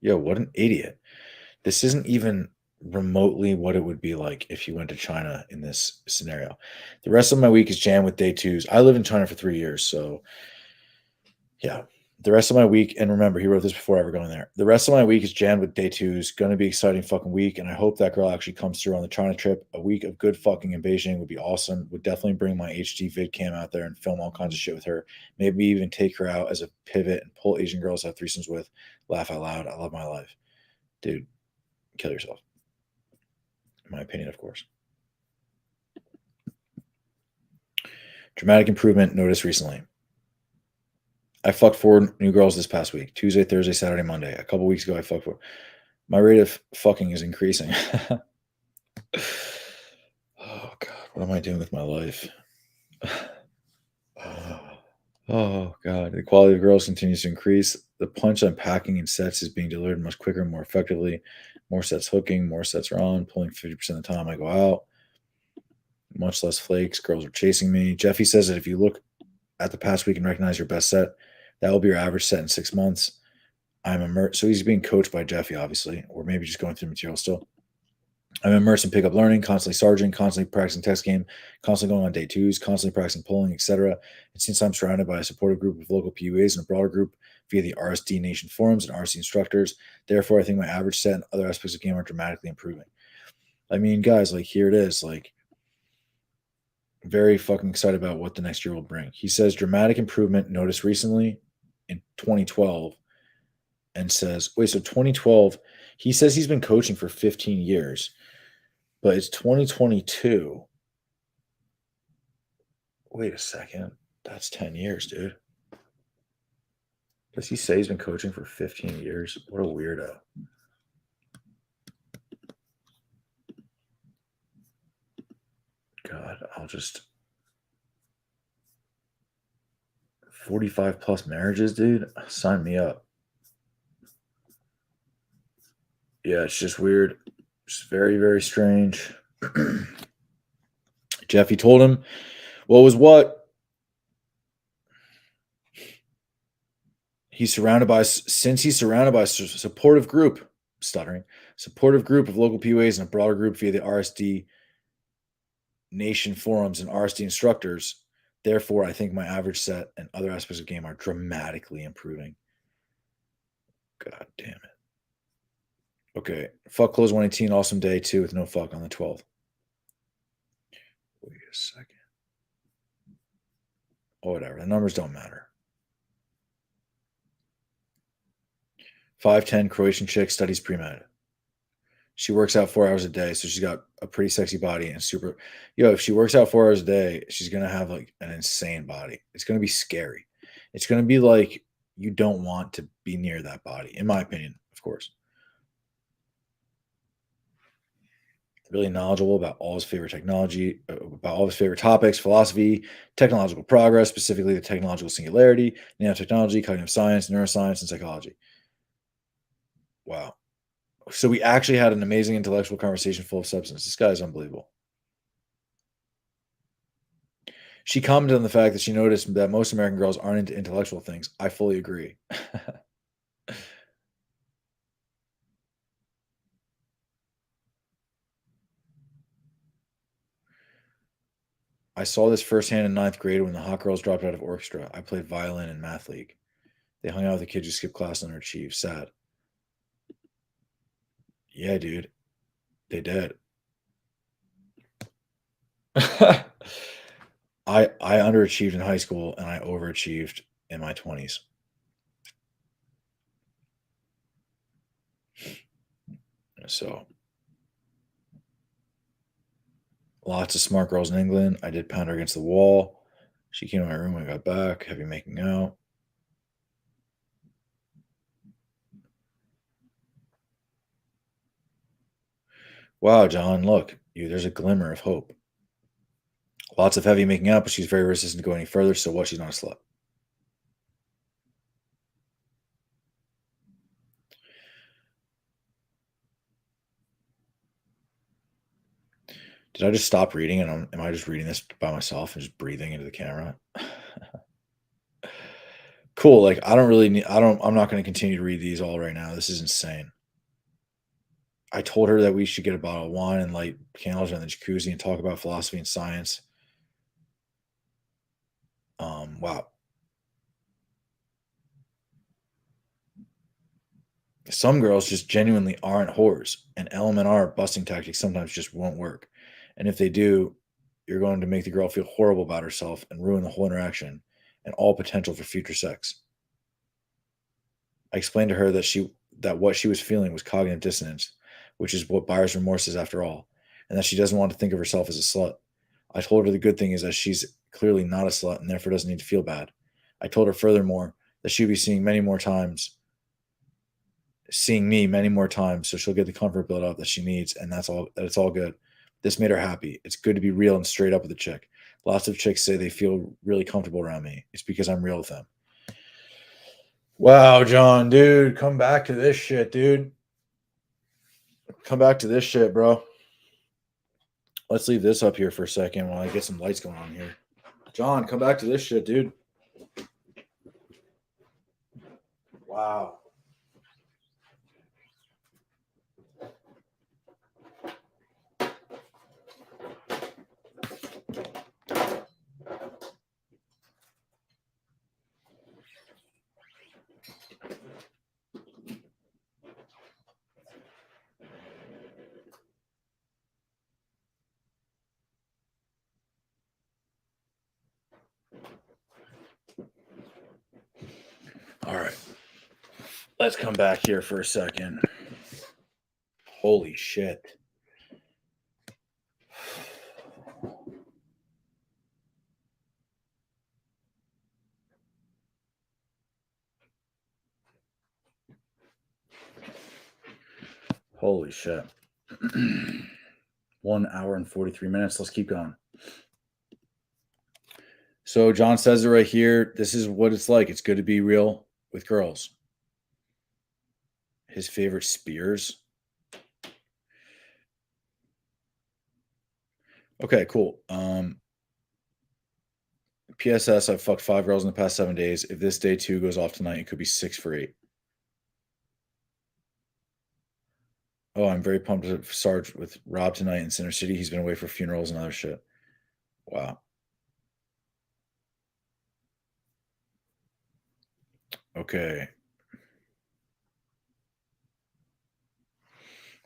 Yo, what an idiot. This isn't even remotely what it would be like if you went to China in this scenario. The rest of my week is jammed with day twos. I lived in China for 3 years, so yeah. The rest of my week, and remember, he wrote this before ever going there. The rest of my week is jammed with day twos. Going to be exciting fucking week, and I hope that girl actually comes through on the China trip. A week of good fucking in Beijing would be awesome. Would definitely bring my HD vid cam out there and film all kinds of shit with her. Maybe even take her out as a pivot and pull Asian girls to have threesomes with. Laugh out loud. I love my life. Dude, kill yourself. In my opinion, of course. Dramatic improvement noticed recently. I fucked 4 new girls this past week. Tuesday, Thursday, Saturday, Monday. A couple weeks ago, I fucked 4. My rate of fucking is increasing. Oh, God. What am I doing with my life? Oh, God. The quality of girls continues to increase. The punch I'm packing in sets is being delivered much quicker and more effectively. More sets hooking, more sets are on, pulling 50% of the time I go out. Much less flakes. Girls are chasing me. Jeffy says that if you look at the past week and recognize your best set, that will be your average set in 6 months. I'm immersed. So he's being coached by Jeffy, obviously, or maybe just going through material still. I'm immersed in pickup learning, constantly sergeant, constantly practicing text game, constantly going on day twos, constantly practicing pulling, etc. And since I'm surrounded by a supportive group of local PUAs and a broader group via the RSD Nation forums and RSD instructors, therefore I think my average set and other aspects of game are dramatically improving. I mean, guys, like here it is, like very fucking excited about what the next year will bring. He says dramatic improvement noticed recently in 2012 and says, wait, so 2012, he says he's been coaching for 15 years, but it's 2022. Wait a second. That's 10 years, dude. Does he say he's been coaching for 15 years? What a weirdo. God, I'll just 45 plus marriages, dude. Sign me up. Yeah, it's just weird. It's very, very strange. Jeffy told him what was what. He's surrounded by, since he's surrounded by a supportive group, supportive group of local PUAs and a broader group via the RSD Nation forums and RSD instructors. Therefore, I think my average set and other aspects of game are dramatically improving. God damn it. Okay. Fuck close 118. Awesome day too with no fuck on the 12th. Wait a second. Oh, whatever. The numbers don't matter. 5'10 Croatian chick, studies pre-med. She works out 4 hours a day, so she's got a pretty sexy body and super. Yo, if she works out 4 hours a day, she's gonna have like an insane body. It's gonna be scary. It's gonna be like you don't want to be near that body, in my opinion, of course. Really knowledgeable about all his favorite technology, about all his favorite topics, philosophy, technological progress, specifically the technological singularity, nanotechnology, cognitive science, neuroscience, and psychology. Wow. So we actually had an amazing intellectual conversation full of substance. This guy is unbelievable. She commented on the fact that she noticed that most American girls aren't into intellectual things. I fully agree. I saw this firsthand in ninth grade when the hot girls dropped out of orchestra. I played violin in math league. They hung out with the kids who skipped class and underachieved. Sad. Yeah, dude. They did. I underachieved in high school and I overachieved in my 20s. So lots of smart girls in England. I did pound her against the wall. She came to my room when I got back, heavy making out. Wow, John, look, there's a glimmer of hope. Lots of heavy making out, but she's very resistant to go any further. So what? She's not a slut. Did I just stop reading and am I just reading this by myself and just breathing into the camera? Cool. Like I don't really need. I'm not going to continue to read these all right now. This is insane. I told her that we should get a bottle of wine and light candles in the jacuzzi and talk about philosophy and science. Wow. Some girls just genuinely aren't whores, and LMNR busting tactics sometimes just won't work. And if they do, you're going to make the girl feel horrible about herself and ruin the whole interaction and all potential for future sex. I explained to her that what she was feeling was cognitive dissonance, which is what buyer's remorse is after all, and that she doesn't want to think of herself as a slut. I told her the good thing is that she's clearly not a slut and therefore doesn't need to feel bad. I told her furthermore that she'd be seeing me many more times, so she'll get the comfort built up that she needs, and that it's all good. This made her happy. It's good to be real and straight up with a chick. Lots of chicks say they feel really comfortable around me. It's because I'm real with them. Wow, John, dude, come back to this shit, dude. Come back to this shit, bro. Let's leave this up here for a second while I get some lights going on here. John, come back to this shit, dude. Wow. All right. Let's come back here for a second. Holy shit. Holy shit. 1 hour and 43 minutes. Let's keep going. So John says it right here. This is what it's like. It's good to be real with girls. His favorite spears. Okay, cool. PSS, I've fucked 5 girls in the past 7 days. If this day 2 goes off tonight, it could be 6 for 8. Oh, I'm very pumped to start with Rob tonight in Center City. He's been away for funerals and other shit. Wow. Okay.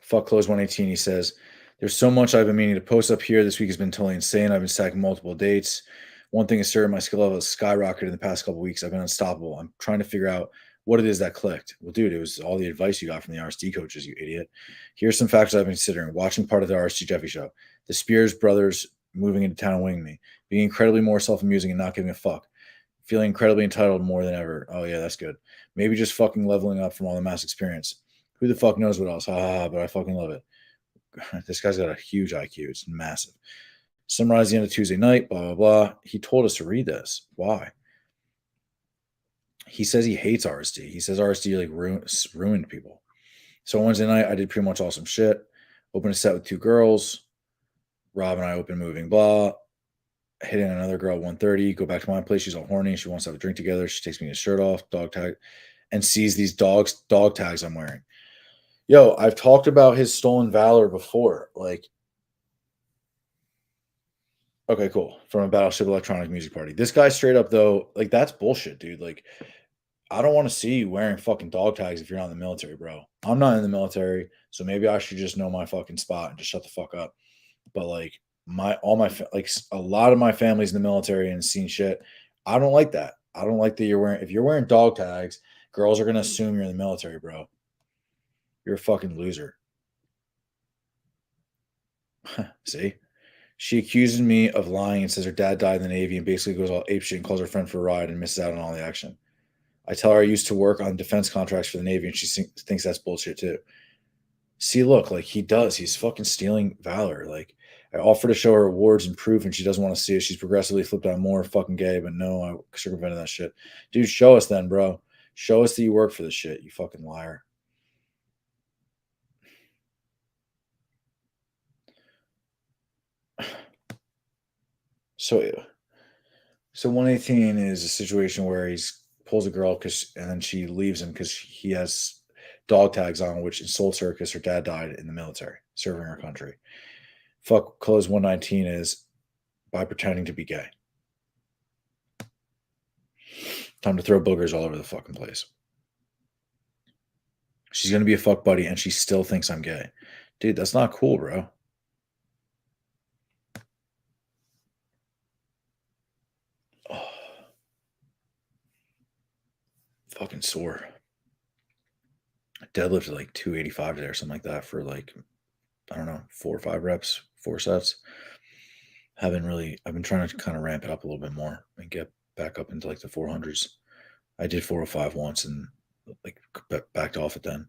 Fuck Close 118. He says, there's so much I've been meaning to post up here. This week has been totally insane. I've been stacking multiple dates. One thing is certain, my skill level has skyrocketed in the past couple weeks. I've been unstoppable. I'm trying to figure out what it is that clicked. Well, dude, it was all the advice you got from the RSD coaches, you idiot. Here's some factors I've been considering. Watching part of the RSD Jeffy show. The Spears brothers moving into town and winging me. Being incredibly more self-amusing and not giving a fuck. Feeling incredibly entitled more than ever. Oh, yeah, that's good. Maybe just fucking leveling up from all the mass experience. Who the fuck knows what else? Ha ha ha, but I fucking love it. This guy's got a huge IQ. It's massive. Summarize the end of Tuesday night, blah, blah, blah. He told us to read this. Why? He says he hates RSD. He says RSD like ruined people. So Wednesday night, I did pretty much awesome shit. Opened a set with 2 girls. Rob and I opened moving, blah. hitting another girl at 1:30, go back to my place. She's all horny. She wants to have a drink together. She takes me his shirt off, dog tag, and sees these dog tags I'm wearing. Yo, I've talked about his stolen valor before. Like, okay, cool. From a Battleship Electronic Music Party. This guy straight up though, like that's bullshit, dude. Like, I don't want to see you wearing fucking dog tags if you're not in the military, bro. I'm not in the military, so maybe I should just know my fucking spot and just shut the fuck up. But like a lot of my family's in the military and seen shit. I don't like that. I don't like that if you're wearing dog tags, girls are gonna assume you're in the military, bro. You're a fucking loser. See? She accuses me of lying and says her dad died in the Navy and basically goes all apeshit and calls her friend for a ride and misses out on all the action. I tell her I used to work on defense contracts for the Navy and she thinks that's bullshit too. See, look, like he does. He's fucking stealing valor. Like, I offer to show her awards and proof and she doesn't want to see it. She's progressively flipped out more fucking gay, but no, I circumvented that shit. Dude, show us then, bro. Show us that you work for this shit, you fucking liar. So 118 is a situation where he's pulls a girl and then she leaves him because he has dog tags on, which insults her because her dad died in the military serving our country. Fuck close 119 is by pretending to be gay. Time to throw boogers all over the fucking place. She's gonna be a fuck buddy and she still thinks I'm gay. Dude, that's not cool, bro. Oh. Fucking sore. I deadlifted like 285 today or something like that for like, I don't know, 4 or 5 reps, 4 sets. I've been trying to kind of ramp it up a little bit more and get back up into like the 400s. I did 405 once and like backed off it then.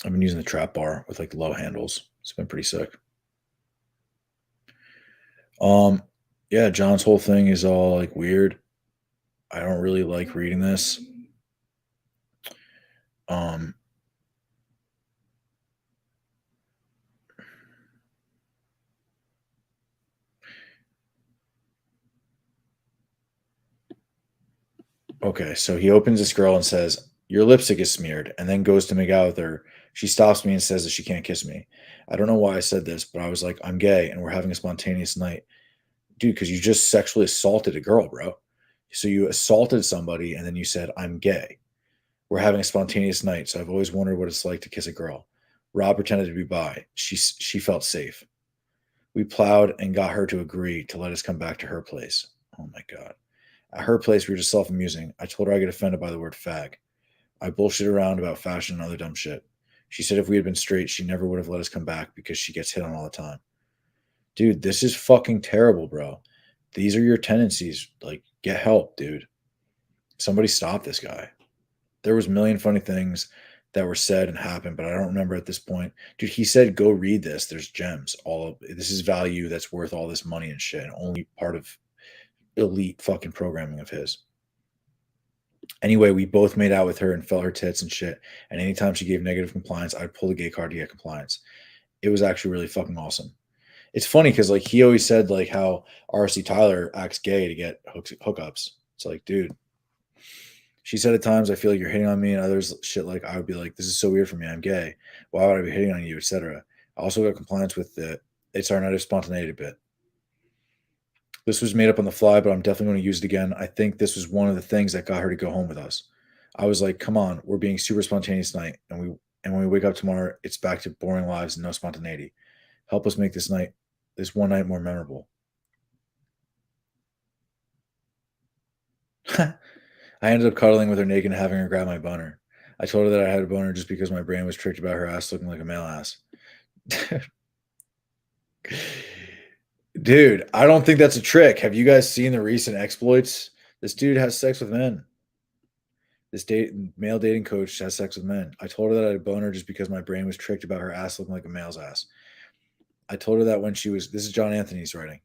I've been using the trap bar with like low handles. It's been pretty sick. Yeah, John's whole thing is all like weird. I don't really like reading this. Okay, so he opens this girl and says, "Your lipstick is smeared," and then goes to make out with her. She stops me and says that she can't kiss me. I don't know why I said this, but I was like, "I'm gay and we're having a spontaneous night." Dude, because you just sexually assaulted a girl, bro. So you assaulted somebody and then you said, "I'm gay. We're having a spontaneous night." So I've always wondered what it's like to kiss a girl. Rob pretended to be bi. She felt safe. We plowed and got her to agree to let us come back to her place. Oh my God. At her place, we were just self amusing. I told her I get offended by the word fag. I bullshit around about fashion and other dumb shit. She said if we had been straight, she never would have let us come back because she gets hit on all the time. Dude, this is fucking terrible, bro. These are your tendencies. Like, get help, dude. Somebody stop this guy. There was a million funny things that were said and happened, but I don't remember at this point. Dude, he said, "Go read this. There's gems. This is value that's worth all this money and shit. And only part of elite fucking programming of his." Anyway, we both made out with her and felt her tits and shit. And anytime she gave negative compliance, I'd pull the gay card to get compliance. It was actually really fucking awesome. It's funny because like he always said like how RC Tyler acts gay to get hookups. It's like, dude. She said at times I feel like you're hitting on me, and others shit like I would be like, "This is so weird for me. I'm gay. Why would I be hitting on you?" etc. I also got compliance with the "It's our night of spontaneity" bit. This was made up on the fly, but I'm definitely going to use it again. I think this was one of the things that got her to go home with us. I was like, "Come on, we're being super spontaneous tonight, and when we wake up tomorrow, it's back to boring lives and no spontaneity. Help us make this one night more memorable." I ended up cuddling with her naked and having her grab my boner. I told her that I had a boner just because my brain was tricked about her ass looking like a male ass. Dude, I don't think that's a trick. Have you guys seen the recent exploits? This dude has sex with men. This male dating coach has sex with men. I told her that I had a boner just because my brain was tricked about her ass looking like a male's ass. I told her that this is John Anthony's writing.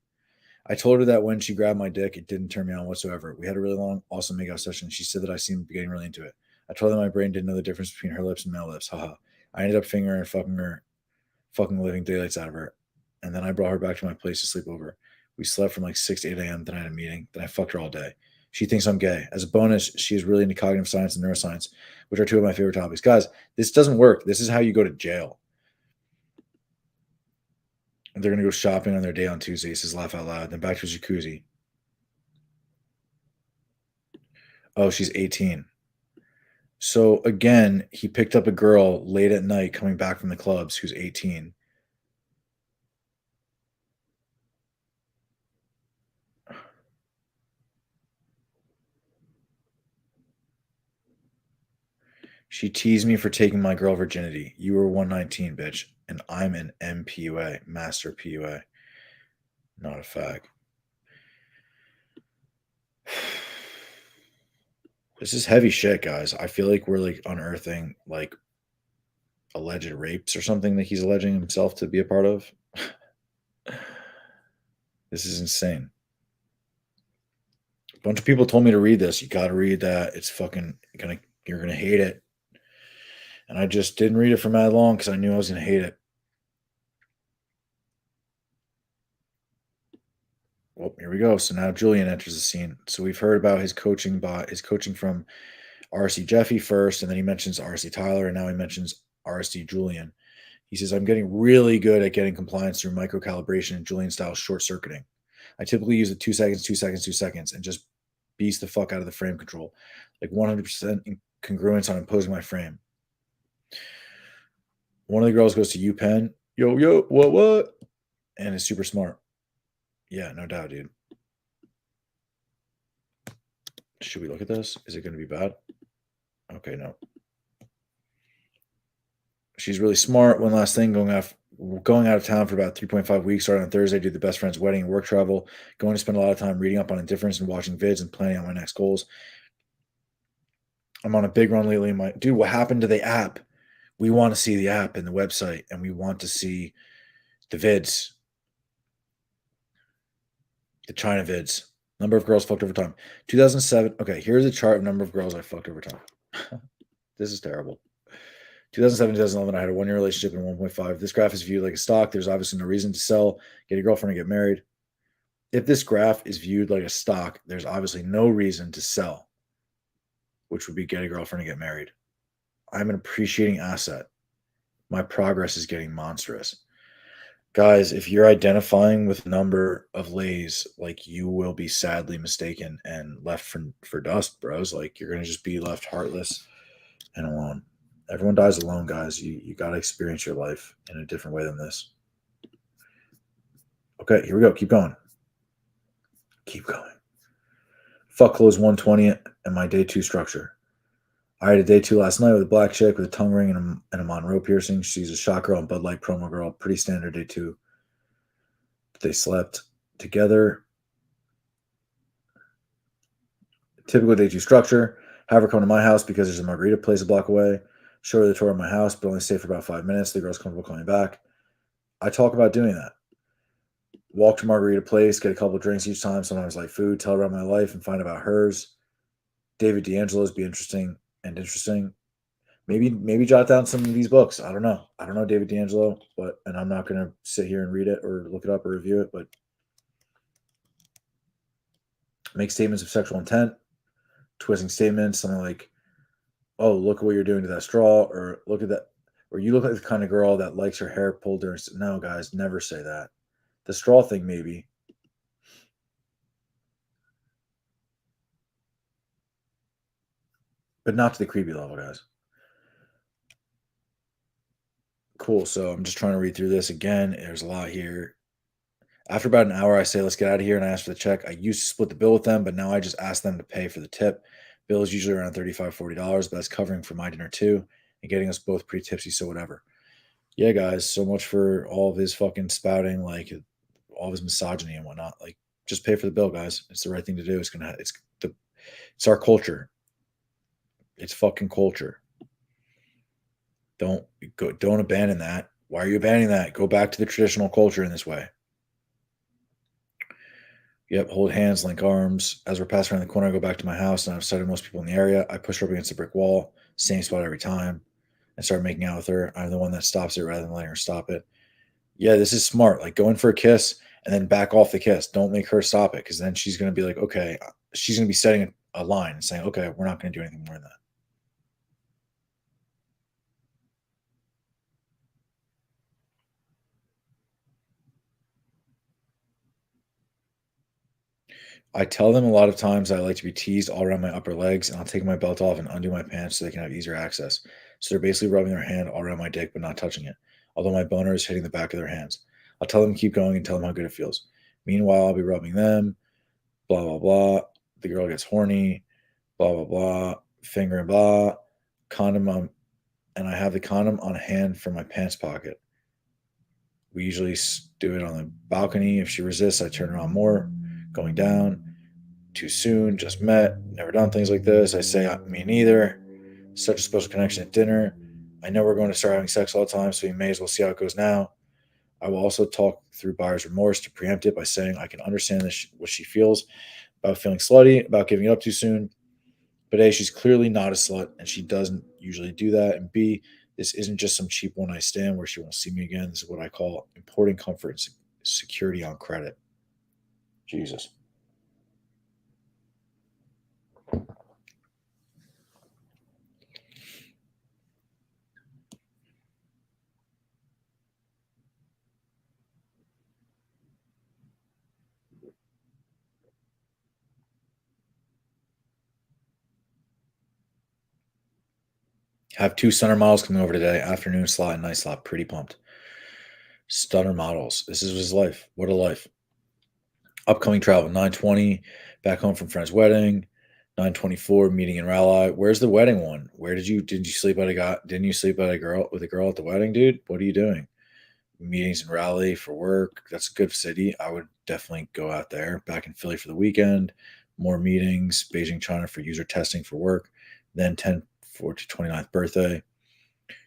I told her that when she grabbed my dick, it didn't turn me on whatsoever. We had a really long, awesome makeout session. She said that I seemed getting really into it. I told her that my brain didn't know the difference between her lips and male lips. Haha. I ended up fingering her, fucking the living daylights out of her. And then I brought her back to my place to sleep over. We slept from like 6 to 8 a.m. Then I had a meeting. Then I fucked her all day. She thinks I'm gay. As a bonus, she is really into cognitive science and neuroscience, which are two of my favorite topics. Guys, this doesn't work. This is how you go to jail. They're going to go shopping on their day on Tuesday. He says, laugh out loud. Then back to his jacuzzi. Oh, she's 18. So again, he picked up a girl late at night coming back from the clubs who's 18. She teased me for taking my girl virginity. You were 119, bitch. And I'm an MPUA, master PUA. Not a fag. This is heavy shit, guys. I feel like we're like unearthing like alleged rapes or something that he's alleging himself to be a part of. This is insane. A bunch of people told me to read this. You got to read that. It's fucking you're gonna hate it. And I just didn't read it for mad long because I knew I was gonna hate it. Well, here we go. So now Julian enters the scene. So we've heard about his coaching from RC Jeffy first, and then he mentions RC Tyler, and now he mentions RSD Julian. He says, I'm getting really good at getting compliance through micro calibration and Julian style short circuiting. I typically use the 2 seconds, 2 seconds, 2 seconds, and just beast the fuck out of the frame control. Like 100% congruence on imposing my frame. One of the girls goes to UPenn. Yo, what? And is super smart. Yeah, no doubt, dude. Should we look at this? Is it going to be bad? Okay, no. She's really smart. One last thing, going out of town for about 3.5 weeks, starting on Thursday, do the best friend's wedding and work travel, going to spend a lot of time reading up on indifference and watching vids and planning out my next goals. I'm on a big run lately. Dude, what happened to the app? We want to see the app and the website, and we want to see the vids. The China vids. Number of girls fucked over time. 2007. Okay, here's a chart of number of girls I fucked over time. This is terrible. 2007, 2011, I had a 1-year relationship and 1.5. This graph is viewed like a stock. There's obviously no reason to sell, get a girlfriend, and get married. If this graph is viewed like a stock, there's obviously no reason to sell, which would be get a girlfriend and get married. I'm an appreciating asset. My progress is getting monstrous. Guys, if you're identifying with a number of lays, like you will be sadly mistaken and left for dust, bros. Like you're going to just be left heartless and alone. Everyone dies alone, guys. You got to experience your life in a different way than this. Okay, here we go. Keep going. Keep going. Fuck close 120 and my day 2 structure. I had a day 2 last night with a black chick with a tongue ring and a Monroe piercing. She's a shot girl and Bud Light promo girl. Pretty standard day 2. They slept together. Typical day 2 structure. Have her come to my house because there's a margarita place a block away. Show her the tour of my house, but only stay for about 5 minutes. The girl's comfortable coming back. I talk about doing that. Walk to Margarita Place, get a couple of drinks each time, sometimes like food, tell her about my life, and find about hers. David D'Angelo's be interesting. Maybe jot down some of these books. I don't know. I don't know David D'Angelo, and I'm not going to sit here and read it or look it up or review it, but make statements of sexual intent, twisting statements, something like, oh, look at what you're doing to that straw, or look at that, or you look like the kind of girl that likes her hair pulled during. No, guys, never say that. The straw thing, maybe. But not to the creepy level, guys. Cool. So I'm just trying to read through this again. There's a lot here. After about an hour, I say, let's get out of here, and I ask for the check. I used to split the bill with them, but now I just ask them to pay for the tip. Bill is usually around $35, $40, but that's covering for my dinner too and getting us both pretty tipsy, so whatever. Yeah, guys, so much for all of his fucking spouting, like all of his misogyny and whatnot. Like, just pay for the bill, guys. It's the right thing to do. It's our culture. It's fucking culture. Don't abandon that. Why are you abandoning that? Go back to the traditional culture in this way. Yep, hold hands, link arms. As we're passing around the corner, I go back to my house, and I've sighted most people in the area. I push her up against a brick wall, same spot every time, and start making out with her. I'm the one that stops it rather than letting her stop it. Yeah, this is smart. Like, go in for a kiss and then back off the kiss. Don't make her stop it, because then she's going to be like, okay, she's going to be setting a line and saying, okay, we're not going to do anything more than that. I tell them a lot of times I like to be teased all around my upper legs, and I'll take my belt off and undo my pants so they can have easier access. So they're basically rubbing their hand all around my dick but not touching it, although my boner is hitting the back of their hands. I'll tell them to keep going and tell them how good it feels. Meanwhile, I'll be rubbing them, blah, blah, blah. The girl gets horny, blah, blah, blah, finger and blah, condom on, and I have the condom on hand from my pants pocket. We usually do it on the balcony. If she resists, I turn her on more, going down. Too soon, just met, never done things like this. I say, me neither. Such a special connection at dinner. I know we're going to start having sex all the time, so we may as well see how it goes now. I will also talk through buyer's remorse to preempt it by saying I can understand what she feels about feeling slutty, about giving it up too soon. But A, she's clearly not a slut, and she doesn't usually do that. And B, this isn't just some cheap one night stand where she won't see me again. This is what I call importing comfort and security on credit. Jesus. Have two stunner models coming over today, afternoon slot and night slot. Pretty pumped. Stunner models. This is his life. What a life. Upcoming travel, 9:20, back home from friend's wedding. 9:24, meeting in Raleigh. Where's the wedding one? Where did you sleep at a guy? Didn't you sleep at a girl with a girl at the wedding, dude? What are you doing? Meetings in Raleigh for work. That's a good city. I would definitely go out there. Back in Philly for the weekend. More meetings. Beijing, China for user testing for work. Then 10/4 to 29th birthday.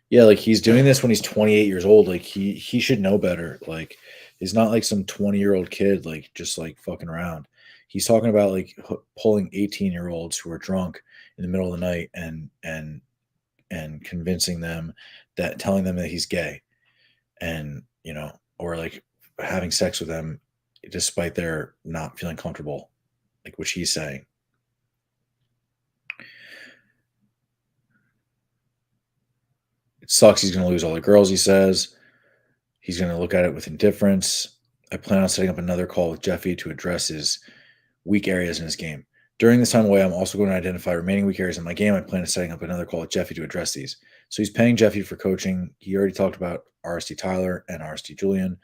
Yeah, like he's doing this when he's 28 years old. Like he should know better. Like he's not like some 20-year-old kid like just like fucking around. He's talking about like pulling 18-year-olds who are drunk in the middle of the night and convincing them that telling them that he's gay, and or like having sex with them despite their not feeling comfortable, like which he's saying. It sucks he's going to lose all the girls, he says. He's going to look at it with indifference. I plan on setting up another call with Jeffy to address his weak areas in his game. During this time away, I'm also going to identify remaining weak areas in my game. I plan on setting up another call with Jeffy to address these. So he's paying Jeffy for coaching. He already talked about RSD Tyler and RSD Julian.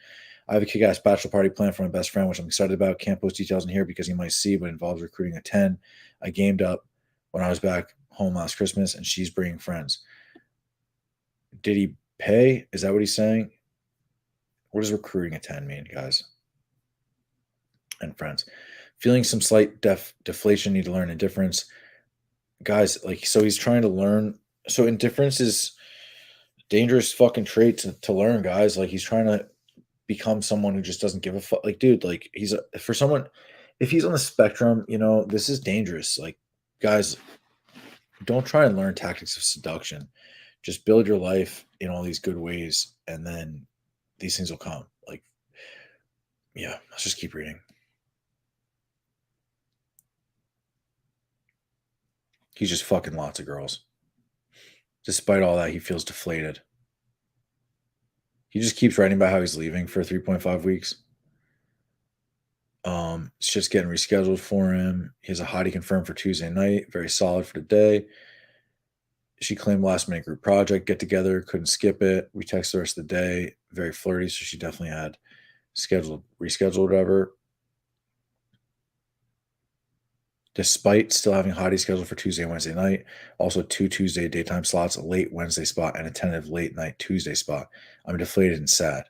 I have a kick-ass bachelor party planned for my best friend, which I'm excited about. Can't post details in here because he might see, but involves recruiting a 10. I gamed up when I was back home last Christmas, and she's bringing friends. Did he pay? Is that what he's saying? What does recruiting a 10 mean, guys and friends? Feeling some slight deflation, need to learn indifference. Guys, like, so he's trying to learn. So indifference is dangerous fucking trait to learn, guys. Like, he's trying to become someone who just doesn't give a fuck. Like, dude, like, for someone, if he's on the spectrum, this is dangerous. Like, guys, don't try and learn tactics of seduction. Just build your life in all these good ways, and then these things will come. Like, yeah, let's just keep reading. He's just fucking lots of girls. Despite all that, he feels deflated. He just keeps writing about how he's leaving for 3.5 weeks. It's just getting rescheduled for him. He has a hottie confirmed for Tuesday night. Very solid for the day. She claimed last minute group project get together. Couldn't skip it. We text the rest of the day. Very flirty, so she definitely had rescheduled, whatever. Despite still having hottie scheduled for Tuesday and Wednesday night, also 2 Tuesday daytime slots, a late Wednesday spot, and a tentative late night Tuesday spot. I'm deflated and sad.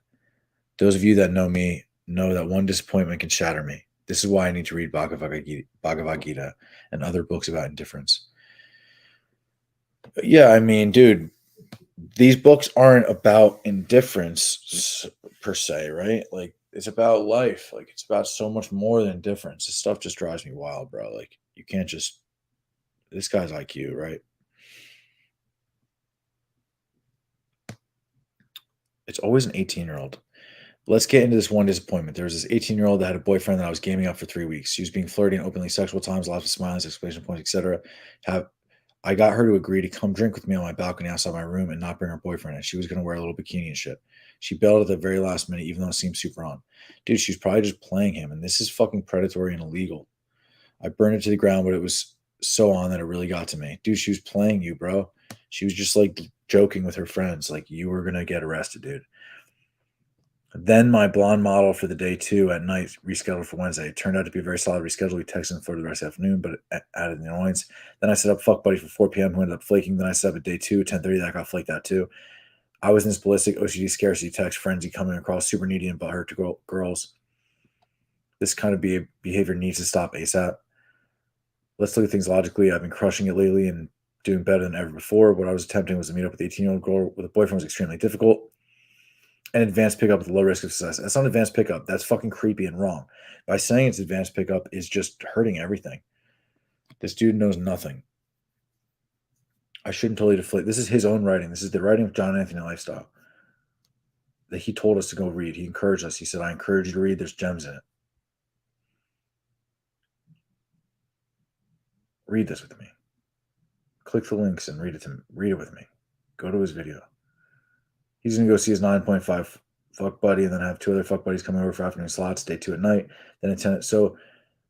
Those of you that know me know that one disappointment can shatter me. This is why I need to read Bhagavad-Gita and other books about indifference. Yeah, I mean, dude, these books aren't about indifference per se, right? Like, it's about life. Like, it's about so much more than indifference. This stuff just drives me wild, bro. Like, you can't just, this guy's IQ, right? It's always an 18-year-old. Let's get into this one disappointment. There was this 18-year-old that had a boyfriend that I was gaming up for 3 weeks. She was being flirty and openly sexual times, lots of smiles, exclamation points, etc. I got her to agree to come drink with me on my balcony outside my room and not bring her boyfriend. And she was going to wear a little bikini and shit. She bailed at the very last minute, even though it seemed super on. Dude, she's probably just playing him. And this is fucking predatory and illegal. I burned it to the ground, but it was so on that it really got to me. Dude, she was playing you, bro. She was just like joking with her friends. Like, you were going to get arrested, dude. Then my blonde model for the day 2 at night rescheduled for Wednesday. It turned out to be a very solid reschedule. We texted him for the rest of the afternoon, but it added the annoyance. Then I set up fuck buddy for 4 p.m. who ended up flaking. Then I set up a day 2, 10:30. That got flaked out too. I was in this ballistic OCD scarcity text frenzy coming across super needy and butthurt to girls. This kind of behavior needs to stop ASAP. Let's look at things logically. I've been crushing it lately and doing better than ever before. What I was attempting was to meet up with an 18-year-old girl with a boyfriend was extremely difficult. An advanced pickup with low risk of success. That's not advanced pickup. That's fucking creepy and wrong. By saying it's advanced pickup is just hurting everything. This dude knows nothing. I shouldn't totally deflate. This is his own writing. This is the writing of John Anthony Lifestyle that he told us to go read. He encouraged us. He said, I encourage you to read. There's gems in it. Read this with me. Click the links and read it with me. Go to his video. He's going to go see his 9.5 fuck buddy and then have 2 other fuck buddies coming over for afternoon slots, day 2 at night, then attend it. So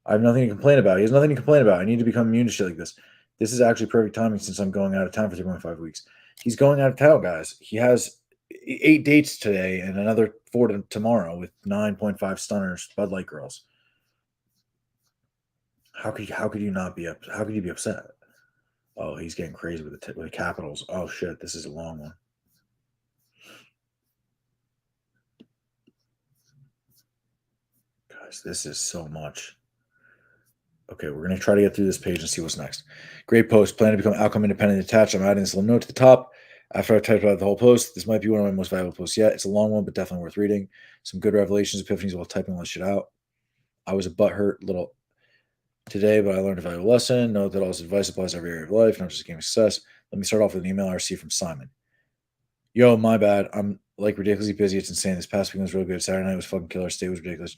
I have nothing to complain about. He has nothing to complain about. I need to become immune to shit like this. This is actually perfect timing since I'm going out of town for 3.5 weeks. He's going out of town, guys. He has 8 dates today and another 4 tomorrow with 9.5 stunners, Bud Light girls. How could you not be up? How could you be upset? Oh, he's getting crazy with the capitals. Oh shit, this is a long one. Guys, this is so much. Okay, we're going to try to get through this page and see what's next. Great post. Plan to become outcome independent and attached. I'm adding this little note to the top. After I've typed out the whole post, this might be one of my most valuable posts yet. It's a long one, but definitely worth reading. Some good revelations, epiphanies while typing all this shit out. I was a butthurt little today, but I learned a valuable lesson. Note that all this advice applies to every area of life, not just game success. Let me start off with an email I received from Simon. Yo, my bad. I'm like ridiculously busy. It's insane. This past weekend was real good. Saturday night was fucking killer. State was ridiculous.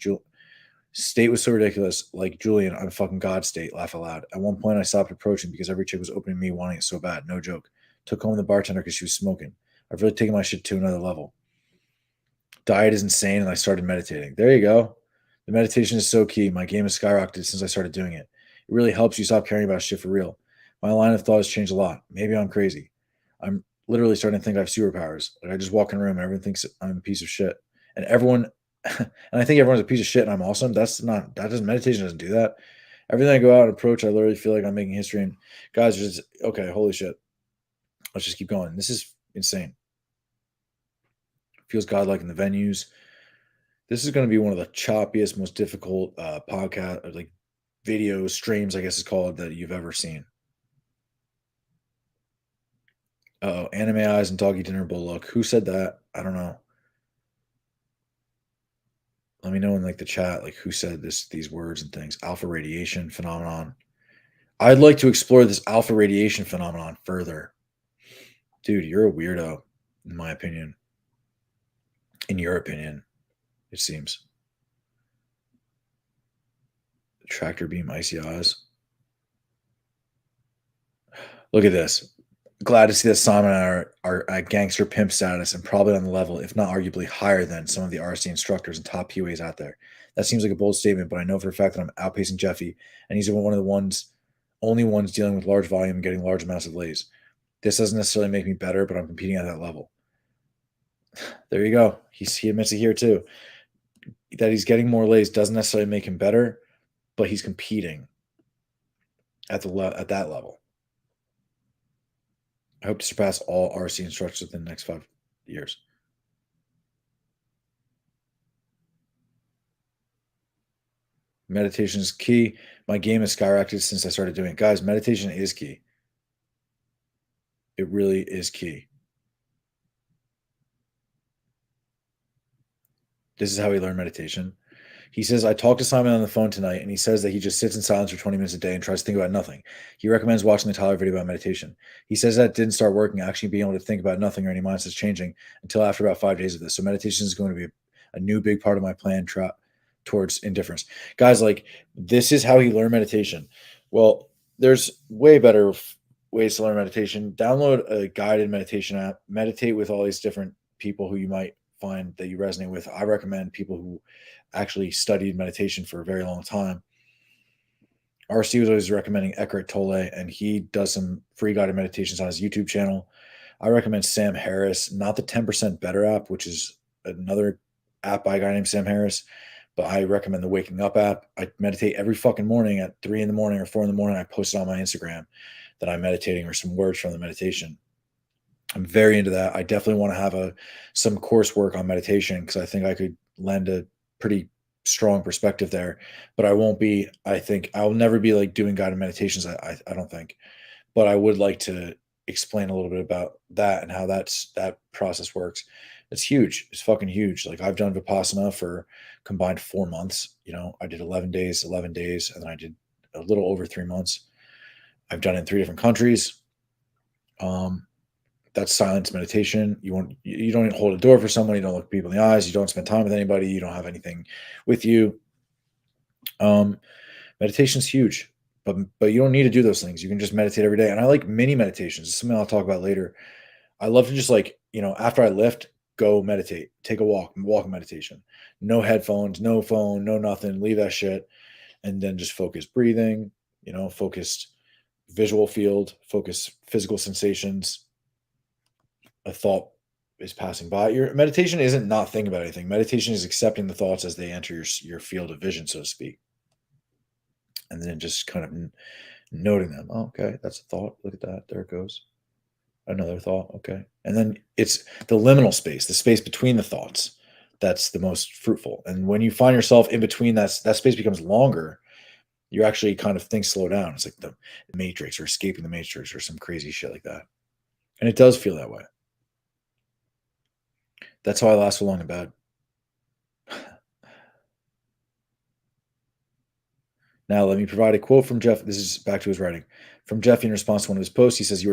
State was so ridiculous. Like, Julian, I'm fucking God state. Laugh aloud. At one point, I stopped approaching because every chick was opening me wanting it so bad. No joke. Took home the bartender because she was smoking. I've really taken my shit to another level. Diet is insane, and I started meditating. There you go. The meditation is so key. My game has skyrocketed since I started doing it. It really helps you stop caring about shit for real. My line of thought has changed a lot. Maybe I'm crazy. I'm literally starting to think I have superpowers. Like, I just walk in a room and everyone thinks I'm a piece of shit. And everyone, and I think everyone's a piece of shit and I'm awesome. Meditation doesn't do that. Everything I go out and approach, I literally feel like I'm making history. And guys, just, okay, holy shit. Let's just keep going. This is insane. Feels godlike in the venues. This is going to be one of the choppiest, most difficult podcast or like video streams, I guess it's called, that you've ever seen. Anime eyes and doggy dinner bowl look. Who said that? I don't know. Let me know in like the chat, like who said these words and things. Alpha radiation phenomenon. I'd like to explore this alpha radiation phenomenon further. Dude, you're a weirdo, in my opinion. In your opinion, it seems. Tractor beam, icy eyes. Look at this. Glad to see that Simon and I are at gangster pimp status and probably on the level, if not arguably higher than some of the RSD instructors and top PUAs out there. That seems like a bold statement, but I know for a fact that I'm outpacing Jeffy, and he's one of the only ones dealing with large volume and getting large amounts of lays. This doesn't necessarily make me better, but I'm competing at that level. There you go. He admits it here too. That he's getting more lays doesn't necessarily make him better, but he's competing at that level. I hope to surpass all RC instructors within the next 5 years. Meditation is key. My game has skyrocketed since I started doing it. Guys, meditation is key. It really is key. This is how he learned meditation. He says, I talked to Simon on the phone tonight, and he says that he just sits in silence for 20 minutes a day and tries to think about nothing. He recommends watching the Tyler video about meditation. He says that didn't start working, actually being able to think about nothing or any mindsets changing until after about 5 days of this. So meditation is going to be a new big part of my plan towards indifference. Guys, like, this is how he learned meditation. Well, there's way better ways to learn meditation. Download a guided meditation app. Meditate with all these different people who you might find that you resonate with. I recommend people who actually studied meditation for a very long time. RC was always recommending Eckhart Tolle, and he does some free guided meditations on his YouTube channel. I recommend Sam Harris, not the 10% Better app, which is another app by a guy named Sam Harris, but I recommend the Waking Up app. I meditate every fucking morning at 3 in the morning or 4 in the morning. I post it on my Instagram that I'm meditating or some words from the meditation. I'm very into that. I definitely want to have some coursework on meditation because I think I could lend a pretty strong perspective there, but I think I'll never be like doing guided meditations. I don't think, but I would like to explain a little bit about that and how that process works. It's huge. It's fucking huge. Like, I've done Vipassana for combined 4 months. I did 11 days, and then I did a little over 3 months. I've done it in 3 different countries. That's silence meditation. You don't even hold a door for someone. You don't look people in the eyes. You don't spend time with anybody. You don't have anything with you. Meditation's huge, but you don't need to do those things. You can just meditate every day. And I like mini meditations. It's something I'll talk about later. I love to just, like, after I lift, go meditate, take a walk meditation, no headphones, no phone, no nothing, leave that shit. And then just focus breathing, focused visual field, focus physical sensations. A thought is passing by. Your meditation isn't not thinking about anything. Meditation is accepting the thoughts as they enter your field of vision, so to speak. And then just kind of noting them. Oh, okay, that's a thought. Look at that. There it goes. Another thought. Okay. And then it's the liminal space, the space between the thoughts, that's the most fruitful. And when you find yourself in between, that space becomes longer. You actually kind of think slow down. It's like the Matrix or escaping the Matrix or some crazy shit like that. And it does feel that way. That's how I last so long in bed. Now, let me provide a quote from Jeff. This is back to his writing. From Jeff in response to one of his posts, he says, you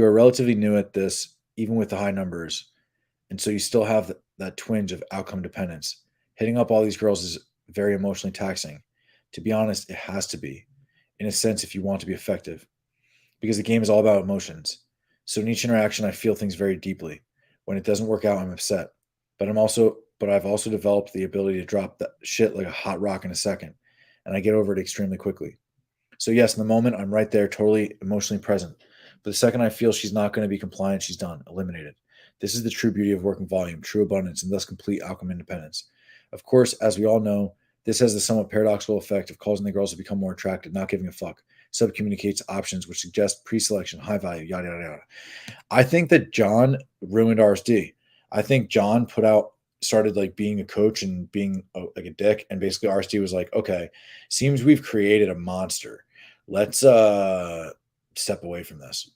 are relatively new at this, even with the high numbers. And so you still have that twinge of outcome dependence. Hitting up all these girls is very emotionally taxing. To be honest, it has to be, in a sense, if you want to be effective. Because the game is all about emotions. So in each interaction, I feel things very deeply. When it doesn't work out, I'm upset. But I've also developed the ability to drop that shit like a hot rock in a second. And I get over it extremely quickly. So yes, in the moment, I'm right there, totally emotionally present. But the second I feel she's not going to be compliant, she's done, eliminated. This is the true beauty of working volume, true abundance, and thus complete outcome independence. Of course, as we all know, this has the somewhat paradoxical effect of causing the girls to become more attracted, not giving a fuck. Subcommunicates options which suggest pre-selection, high value, yada, yada, yada. I think that John ruined RSD. I think John started like being a coach and being like a dick. And basically RSD was like, okay, seems we've created a monster. Let's step away from this.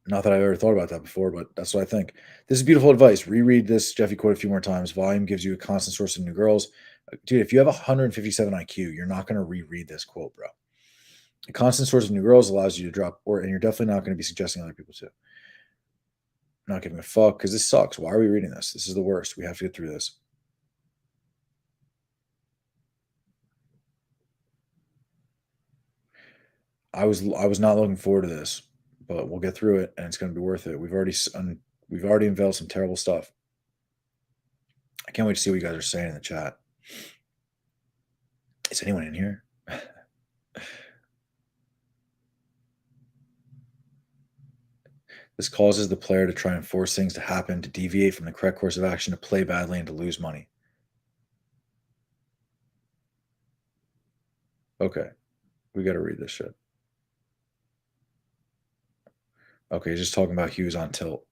Not that I've ever thought about that before, but that's what I think. This is beautiful advice. Reread this Jeffy quote a few more times. Volume gives you a constant source of new girls. Dude, if you have 157 IQ, you're not going to reread this quote, bro. A constant source of new girls allows you to drop, and you're definitely not going to be suggesting other people to. Not giving a fuck, because this sucks. Why are we reading this? This is the worst. We have to get through this. I was not looking forward to this, but we'll get through it, and it's going to be worth it. We've already unveiled some terrible stuff. I can't wait to see what you guys are saying in the chat. Is anyone in here? This causes the player to try and force things to happen, to deviate from the correct course of action, to play badly, and to lose money. Okay. We got to read this shit. Okay, he's just talking about Hughes on tilt.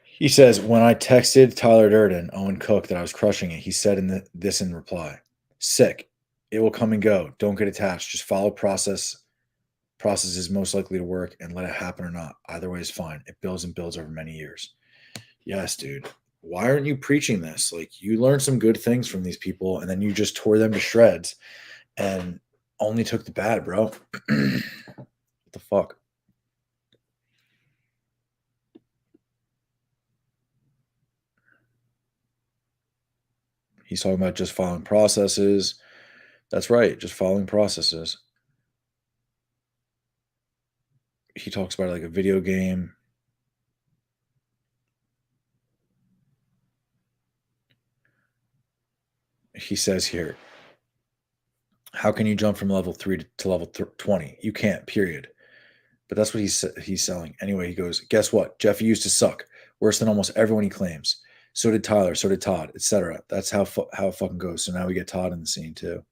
He says, when I texted Tyler Durden, Owen Cook, that I was crushing it, he said this in reply. Sick. It will come and go. Don't get attached. Just follow process. Process is most likely to work, and let it happen or not. Either way is fine. It builds and builds over many years. Yes, dude. Why aren't you preaching this? Like, you learned some good things from these people, and then you just tore them to shreds and only took the bad, bro. What the fuck? He's talking about just following processes. That's right, just following processes. He talks about it like a video game. He says here, how can you jump from level 3 to level 20? You can't, period. But that's what he's selling. Anyway, he goes, guess what? Jeffy used to suck. Worse than almost everyone he claims. So did Tyler. So did Todd, etc. That's how it fucking goes. So now we get Todd in the scene too.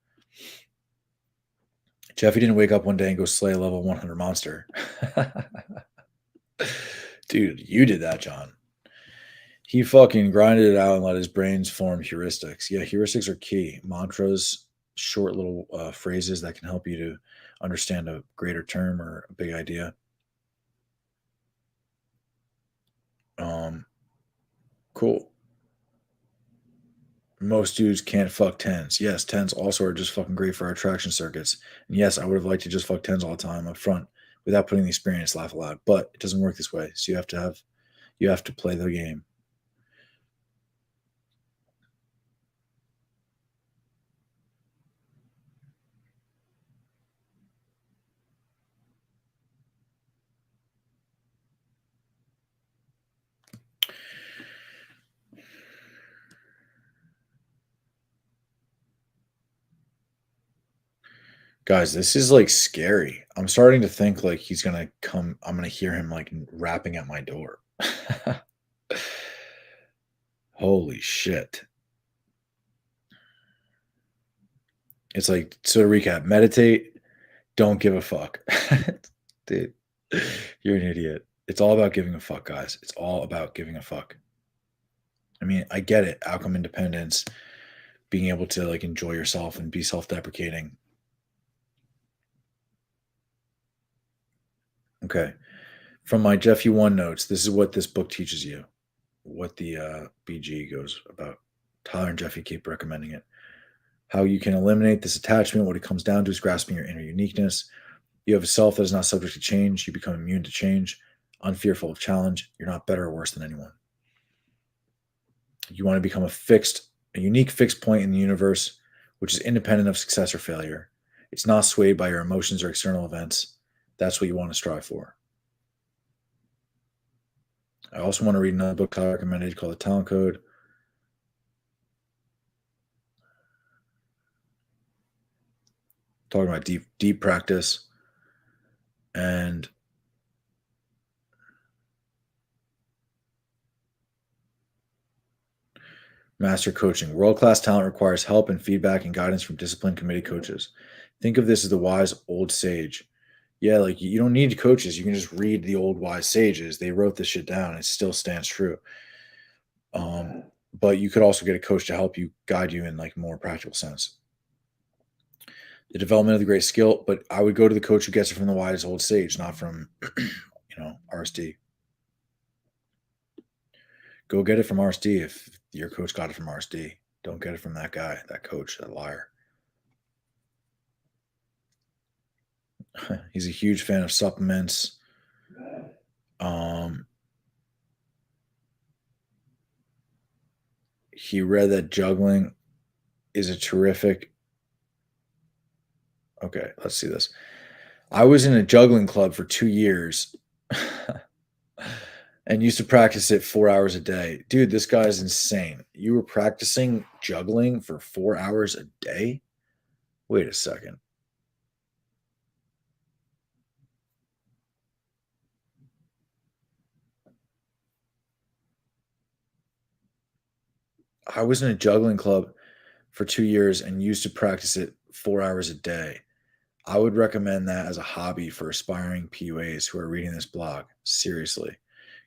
Jeffy didn't wake up one day and go slay a level 100 monster. Dude, you did that, John. He fucking grinded it out and let his brains form heuristics. Yeah, heuristics are key. Mantras, short little phrases that can help you to understand a greater term or a big idea. Cool. Most dudes can't fuck tens. Yes, tens also are just fucking great for our traction circuits. And yes, I would have liked to just fuck tens all the time up front without putting the experience laugh aloud. But it doesn't work this way. So you have to play the game. Guys, this is like scary. I'm starting to think like he's gonna come. I'm gonna hear him like rapping at my door. Holy shit. It's like, so to recap, meditate, don't give a fuck. Dude, you're an idiot. It's all about giving a fuck, guys. It's all about giving a fuck. I mean, I get it. Outcome independence, being able to like enjoy yourself and be self-deprecating. Okay. From my Jeffy One notes, this is what this book teaches you. What the BG goes about. Tyler and Jeffy keep recommending it. How you can eliminate this attachment. What it comes down to is grasping your inner uniqueness. You have a self that is not subject to change. You become immune to change, unfearful of challenge. You're not better or worse than anyone. You want to become a unique fixed point in the universe, which is independent of success or failure. It's not swayed by your emotions or external events. That's what you want to strive for. I also want to read another book I recommended called The Talent Code. Talking about deep practice and master coaching. World-class talent requires help and feedback and guidance from disciplined committed coaches. Think of this as the wise old sage. Yeah, like you don't need coaches. You can just read the old wise sages. They wrote this shit down. It still stands true. But you could also get a coach to help you guide you in like more practical sense. The development of the great skill, but I would go to the coach who gets it from the wise old sage, not from RSD. Go get it from RSD if your coach got it from RSD. Don't get it from that guy, that coach, that liar. He's a huge fan of supplements. He read that juggling is a terrific. Okay, let's see this. I was in a juggling club for 2 years and used to practice it 4 hours a day. Dude, this guy's insane. You were practicing juggling for 4 hours a day? Wait a second. I was in a juggling club for 2 years and used to practice it 4 hours a day. I would recommend that as a hobby for aspiring PUAs who are reading this blog. Seriously.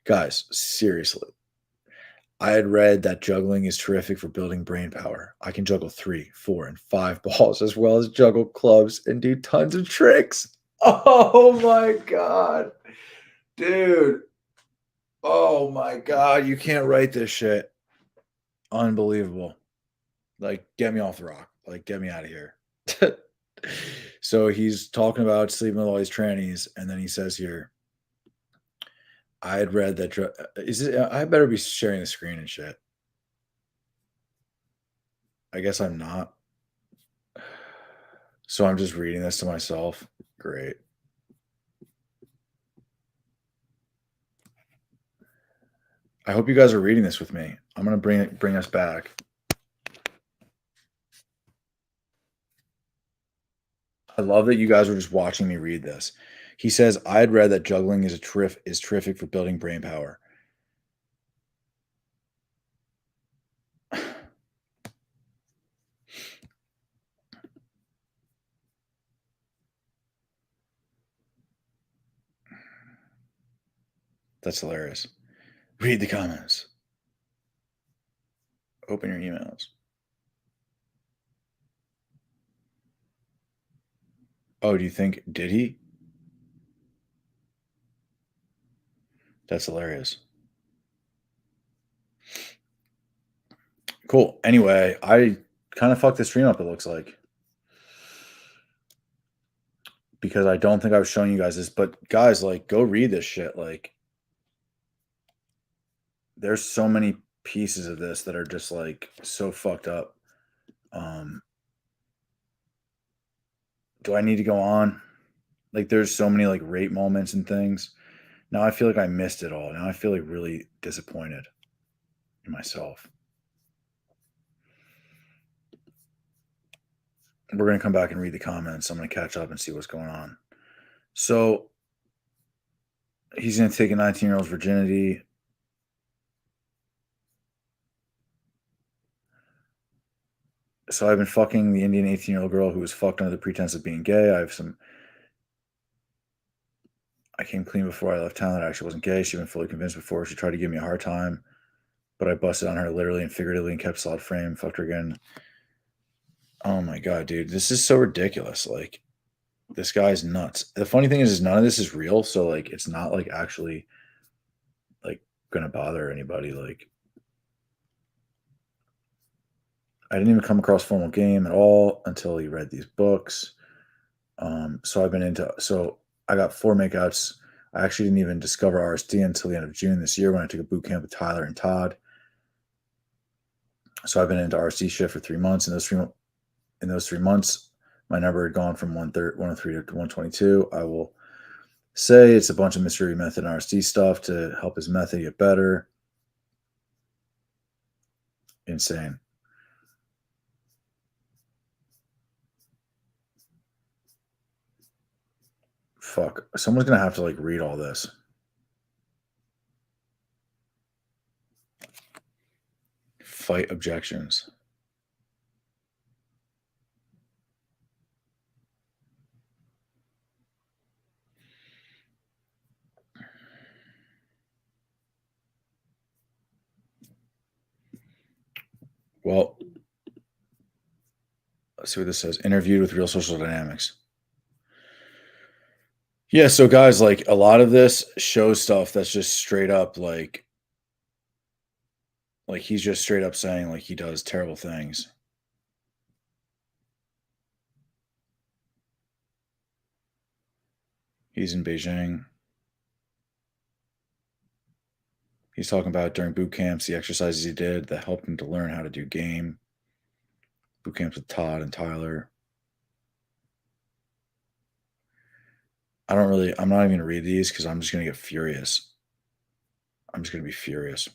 Guys, seriously. I had read that juggling is terrific for building brain power. I can juggle 3, 4, and 5 balls as well as juggle clubs and do tons of tricks. Oh my God. Dude. Oh my God. You can't write this shit. Unbelievable. Like, get me off the rock. Like, get me out of here. So he's talking about sleeping with all these trannies, and then he says here, I had read that. I better be sharing the screen and shit. I guess I'm not. So I'm just reading this to myself. Great. I hope you guys are reading this with me. I'm gonna bring us back. I love that you guys are just watching me read this. He says, I had read that juggling is terrific for building brain power. That's hilarious. Read the comments. Open your emails. Oh, do you think, did he? That's hilarious. Cool. Anyway, I kind of fucked the stream up, it looks like. Because I don't think I was showing you guys this, but guys, like, go read this shit. Like, there's so many pieces of this that are just like so fucked up. Do I need to go on? Like, there's so many like rape moments and things. Now I feel like I missed it all. Now I feel like really disappointed in myself. We're gonna come back and read the comments. I'm gonna catch up and see what's going on. So he's gonna take a 19-year-old's virginity. So I've been fucking the Indian 18-year-old girl who was fucked under the pretense of being gay. I came clean before I left town that I actually wasn't gay. She'd been fully convinced before. She tried to give me a hard time, but I busted on her literally and figuratively and kept solid frame. Fucked her again. Oh my god, dude, this is so ridiculous. Like, this guy's nuts. The funny thing is none of this is real, so like it's not like actually like gonna bother anybody. Like, I didn't even come across formal game at all until he read these books. So I got 4 makeouts. I actually didn't even discover RSD until the end of June this year when I took a boot camp with Tyler and Todd. So I've been into RSD shit for 3 months. In those 3 months, my number had gone from 103 to 122. I will say it's a bunch of mystery method and RSD stuff to help his method get better. Insane. Fuck. Someone's gonna have to like read all this. Fight objections. Well, let's see what this says. Interviewed with Real Social Dynamics. Yeah, so guys, like a lot of this shows stuff that's just straight up like he's just straight up saying like he does terrible things. He's in Beijing. He's talking about during boot camps, the exercises he did that helped him to learn how to do game. Boot camps with Todd and Tyler. I'm not even going to read these because I'm just going to get furious. I'm just going to be furious.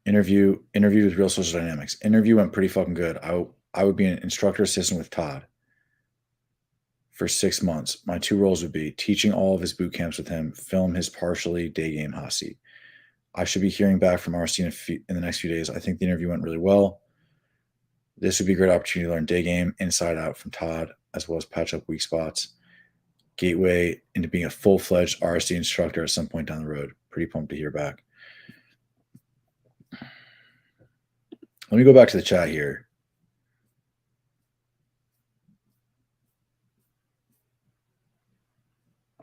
Interview with Real Social Dynamics. Interview went pretty fucking good. I would be an instructor assistant with Todd for 6 months. My 2 roles would be teaching all of his boot camps with him, film his partially day game hot seat. I should be hearing back from RC in the next few days. I think the interview went really well. This would be a great opportunity to learn day game inside out from Todd, as well as patch up weak spots. Gateway into being a full-fledged RSD instructor at some point down the road. Pretty pumped to hear back. Let me go back to the chat here.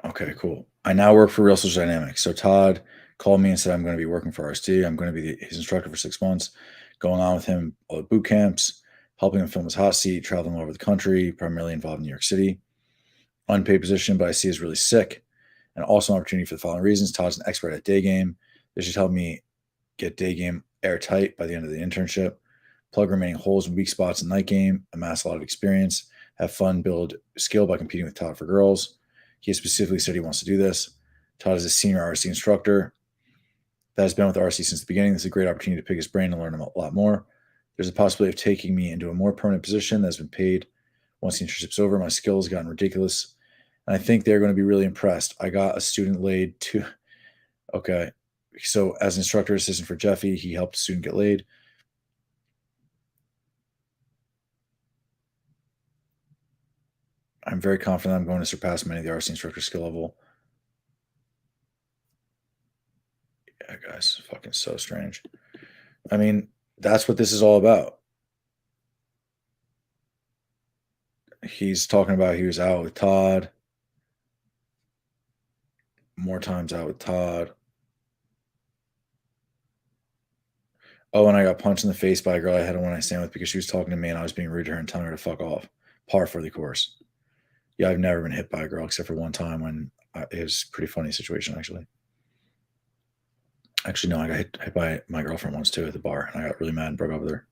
Okay, cool. I now work for Real Social Dynamics. So Todd called me and said, I'm going to be working for RSD. I'm going to be his instructor for 6 months, going on with him all the boot camps, helping him film his hot seat, traveling all over the country, primarily involved in New York City. Unpaid position, but I see is really sick. And also an opportunity for the following reasons. Todd's an expert at day game. This should help me get day game airtight by the end of the internship, plug remaining holes and weak spots in night game, amass a lot of experience, have fun, build skill by competing with Todd for girls. He specifically said he wants to do this. Todd is a senior RC instructor that has been with RC since the beginning. This is a great opportunity to pick his brain and learn a lot more. There's a possibility of taking me into a more permanent position that's been paid once the internship's over. My skills have gotten ridiculous, and I think they're going to be really impressed. I got a student laid too. Okay. So as instructor assistant for Jeffy, he helped a student get laid. I'm very confident I'm going to surpass many of the RC instructor skill level. Yeah, guys, fucking so strange. I mean, that's what this is all about. He's talking about he was out with Todd. More times out with Todd. Oh, and I got punched in the face by a girl I had a one night stand with because she was talking to me and I was being rude to her and telling her to fuck off. Par for the course. Yeah, I've never been hit by a girl except for one time when it was a pretty funny situation, actually. Actually, no, I got hit by my girlfriend once too at the bar, and I got really mad and broke up with her.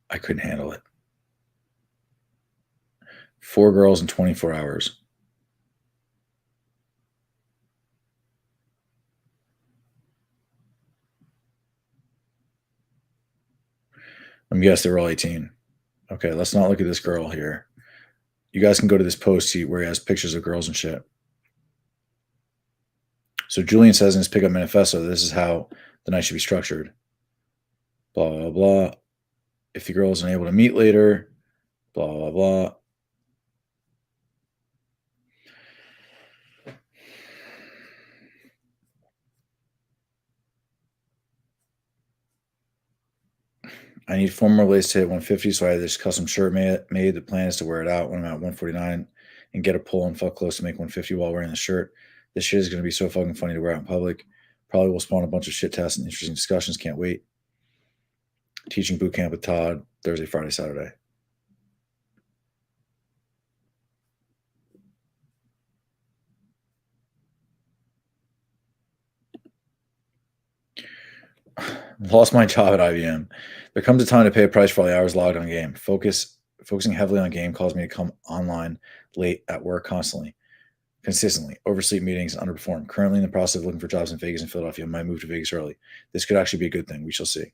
I couldn't handle it. 4 girls in 24 hours. I'm guessing they were all 18. Okay, let's not look at this girl here. You guys can go to this post where he has pictures of girls and shit. So Julian says in his pickup manifesto, this is how the night should be structured. Blah, blah, blah. If the girl is unable to meet later, blah, blah, blah. I need 4 more lays to hit 150, so I had this custom shirt made. The plan is to wear it out when I'm at 149 and get a pull and fuck close to make 150 while wearing the shirt. This shit is going to be so fucking funny to wear out in public. Probably will spawn a bunch of shit tests and interesting discussions. Can't wait. Teaching boot camp with Todd, Thursday, Friday, Saturday. Lost my job at IBM. There comes a time to pay a price for all the hours logged on game. Focusing heavily on game caused me to come online late at work consistently, oversleep meetings, and underperform. Currently in the process of looking for jobs in Vegas and Philadelphia. Might move to Vegas early. This could actually be a good thing. We shall see.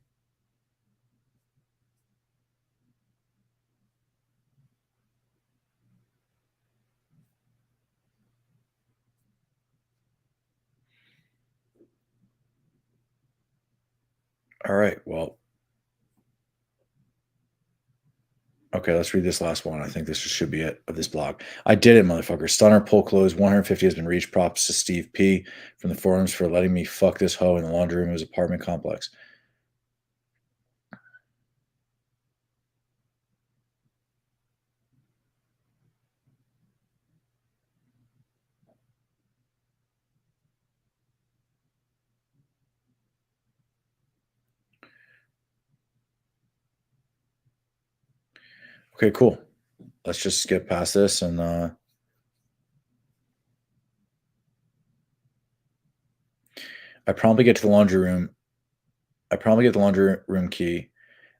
All right. Well, okay, let's read this last one. I think this should be it of this blog. I did it, motherfucker. Stunner, pull close. 150 has been reached. Props to Steve P. from the forums for letting me fuck this hoe in the laundry room of his apartment complex. Okay, cool. Let's just skip past this and I promptly get to the laundry room. I promptly get the laundry room key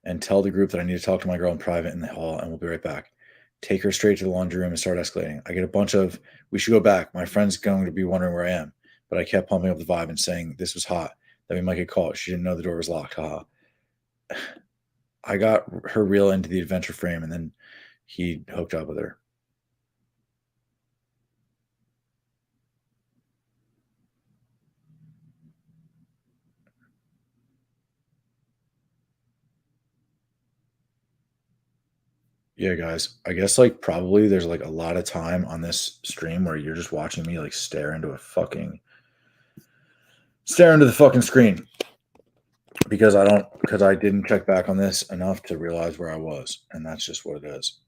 and tell the group that I need to talk to my girl in private in the hall, and we'll be right back. Take her straight to the laundry room and start escalating. I get a bunch of, we should go back. My friend's going to be wondering where I am. But I kept pumping up the vibe and saying this was hot, that we might get caught. She didn't know the door was locked. Haha. I got her real into the adventure frame, and then he hooked up with her. Yeah, guys. I guess like probably there's like a lot of time on this stream where you're just watching me like stare into the fucking screen because I didn't check back on this enough to realize where I was, and that's just what it is.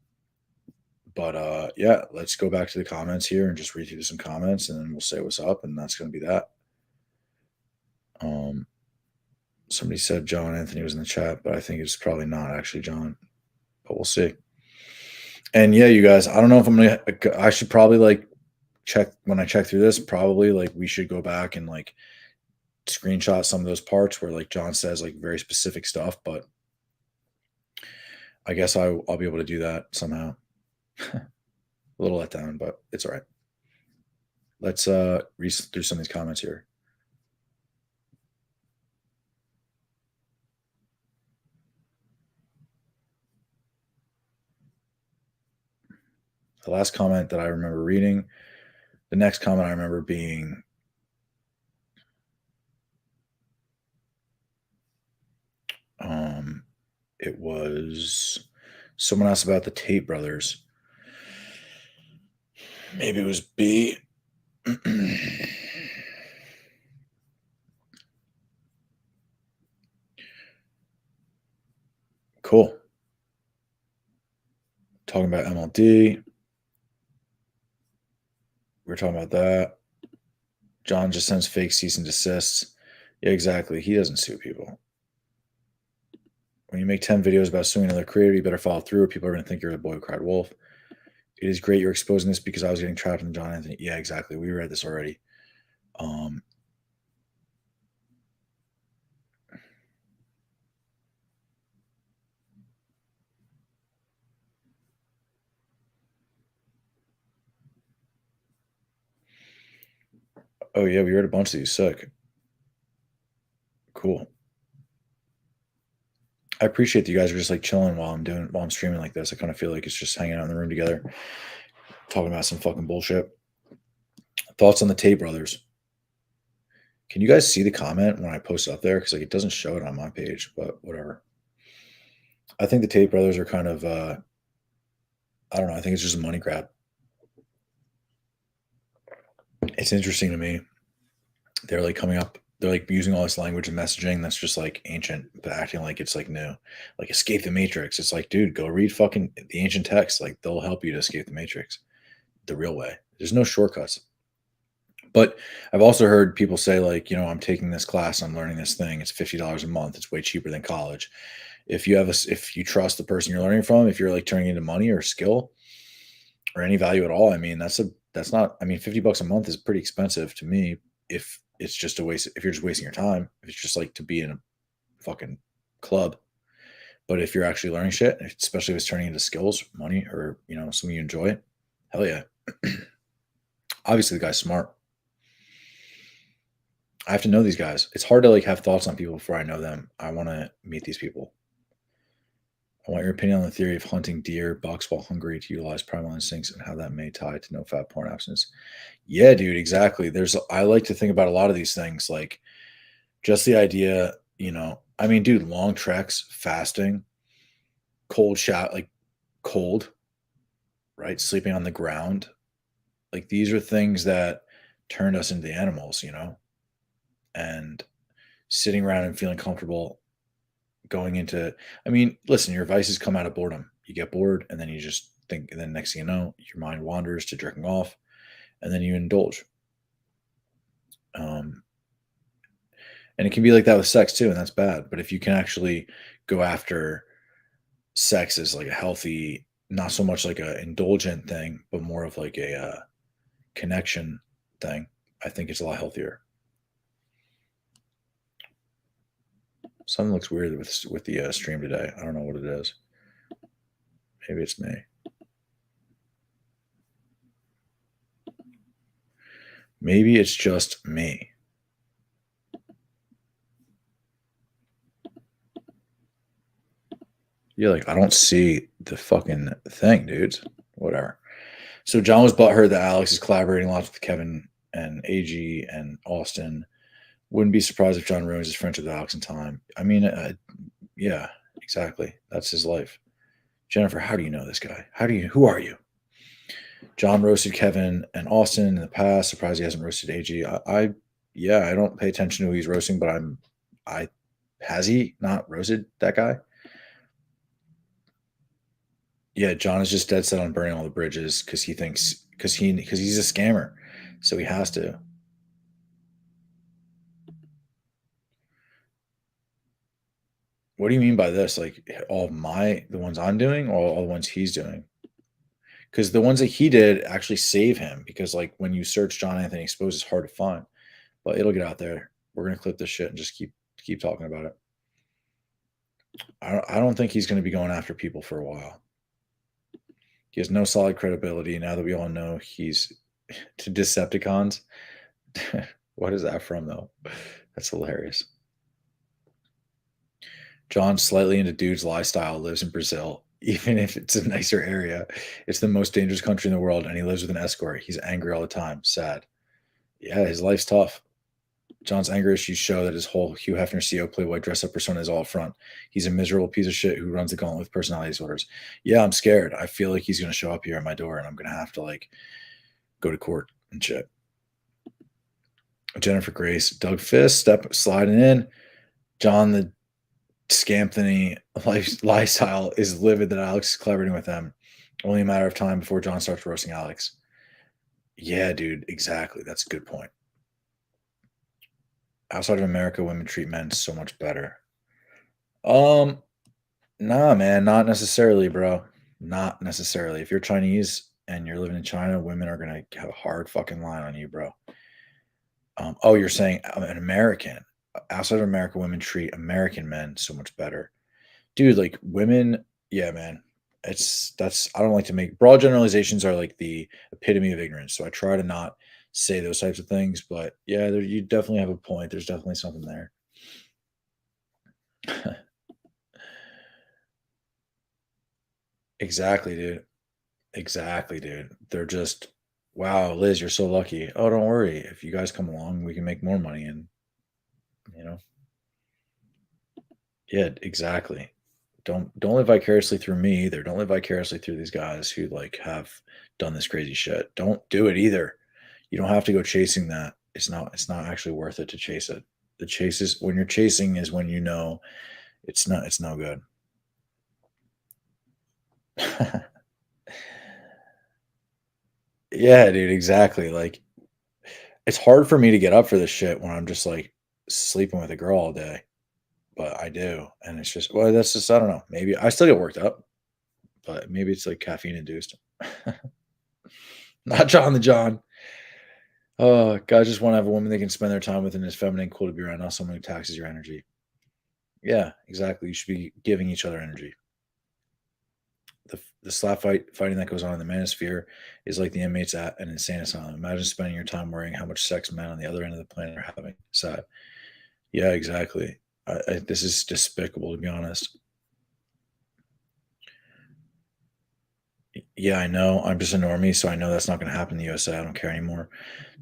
But yeah, let's go back to the comments here and just read through some comments, and then we'll say what's up, and that's going to be that. Somebody said John Anthony was in the chat, but I think it's probably not actually John, but we'll see. And yeah, you guys, I don't know if I should probably like check when I check through this, probably like we should go back and like screenshot some of those parts where like John says like very specific stuff, but I guess I'll be able to do that somehow. A little let down, but it's all right. Let's read through some of these comments here. The last comment that I remember reading, the next comment I remember being, it was someone asked about the Tate brothers. Maybe it was B. Cool. Talking about MLD. We're talking about that. John just sends fake cease and desists. Yeah, exactly. He doesn't sue people. When you make 10 videos about suing another creator, you better follow through or people are going to think you're the boy who cried wolf. It is great you're exposing this because I was getting trapped in John Anthony. Yeah, exactly. We read this already. Oh, yeah, we read a bunch of these. Sick. Cool. I appreciate that you guys are just like chilling while I'm streaming like this. I kind of feel like it's just hanging out in the room together, talking about some fucking bullshit. Thoughts on the Tate brothers? Can you guys see the comment when I post it up there? Because like it doesn't show it on my page, but whatever. I think the Tate brothers are kind of I don't know. I think it's just a money grab. It's interesting to me. They're like coming up. They're like using all this language and messaging that's just like ancient, but acting like it's like new. Like escape the matrix. It's like, dude, go read fucking the ancient text. Like they'll help you to escape the matrix the real way. There's no shortcuts. But I've also heard people say like, you know, I'm taking this class, I'm learning this thing. It's $50 a month. It's way cheaper than college. If you trust the person you're learning from, if you're like turning into money or skill or any value at all, I mean, that's not, I mean, $50 a month is pretty expensive to me if it's just a waste, if you're just wasting your time, if it's just like to be in a fucking club. But if you're actually learning shit, especially if it's turning into skills, money, or, you know, something you enjoy, hell yeah. Obviously the guy's smart. I have to know these guys. It's hard to like have thoughts on people before I know them. I want to meet these people. I want your opinion on the theory of hunting deer, bucks while hungry to utilize primal instincts and how that may tie to no-fap porn abstinence. Yeah, dude, exactly. I like to think about a lot of these things, like just the idea, you know, I mean, dude, long treks, fasting, cold shot, like cold, right? Sleeping on the ground. Like these are things that turned us into animals, you know? And sitting around and feeling comfortable going into, I mean, listen, your vices come out of boredom. You get bored and then you just think, and then next thing you know, your mind wanders to jerking off and then you indulge. And it can be like that with sex too, and that's bad. But if you can actually go after sex as like a healthy, not so much like a indulgent thing, but more of like a connection thing, I think it's a lot healthier. Something looks weird with the stream today. I don't know what it is. Maybe it's me. Maybe it's just me. You're like, I don't see the fucking thing, dudes. Whatever. So John was butthurt that Alex is collaborating lots with Kevin and AG and Austin. Wouldn't be surprised if John ruins his friendship with Alex in time. I mean, yeah, exactly. That's his life. Jennifer, how do you know this guy? Who are you? John roasted Kevin and Austin in the past. Surprised he hasn't roasted AG. Yeah, I don't pay attention to who he's roasting, but has he not roasted that guy? Yeah, John is just dead set on burning all the bridges because he's a scammer, so he has to. What do you mean by this? Like the ones I'm doing, or all the ones he's doing? Because the ones that he did actually save him. Because like when you search John Anthony Exposed, it's hard to find, but it'll get out there. We're gonna clip this shit and just keep talking about it. I don't think he's gonna be going after people for a while. He has no solid credibility now that we all know he's to Decepticons. What is that from though? That's hilarious. John's slightly into dude's lifestyle, lives in Brazil. Even if it's a nicer area, it's the most dangerous country in the world, and he lives with an escort. He's angry all the time. Sad. Yeah, his life's tough. John's anger issues show that his whole Hugh Hefner CEO Playboy dress-up persona is all up front. He's a miserable piece of shit who runs the gauntlet with personality disorders. Yeah, I'm scared. I feel like he's going to show up here at my door, and I'm going to have to, like, go to court and shit. Jennifer Grace. Doug Fist, sliding in. John the Scampthony lifestyle is livid that Alex is collaborating with them. Only a matter of time before John starts roasting Alex. Yeah, dude, exactly. That's a good point. Outside of America, women treat men so much better. Nah, man, not necessarily, bro. Not necessarily. If you're Chinese and you're living in China, women are gonna have a hard fucking line on you, bro. Oh, you're saying an American. Outside of America, women treat American men so much better. Dude, like women, yeah, man. I don't like to make broad generalizations are like the epitome of ignorance. So I try to not say those types of things, but yeah, you definitely have a point. There's definitely something there. Exactly, dude. Exactly, dude. They're just, wow, Liz, you're so lucky. Oh, don't worry. If you guys come along, we can make more money. And, you know, yeah, exactly. Don't live vicariously through me either. Don't live vicariously through these guys who like have done this crazy shit. Don't do it either. You don't have to go chasing that. It's not actually worth it to chase it. The chase is when you're chasing is when you know it's no good. Yeah, dude, exactly. Like it's hard for me to get up for this shit when I'm just like sleeping with a girl all day. But I do. And it's just well, that's just I don't know. Maybe I still get worked up, but maybe it's like caffeine induced. Not John the John. Oh, guys just want to have a woman they can spend their time with and is feminine, cool to be around, not someone who taxes your energy. Yeah, exactly. You should be giving each other energy. The slap fighting that goes on in the manosphere is like the inmates at an insane asylum. Imagine spending your time worrying how much sex men on the other end of the planet are having. Sad. Yeah, exactly. This is despicable, to be honest. Yeah, I know. I'm just a normie, so I know that's not going to happen in the USA. I don't care anymore.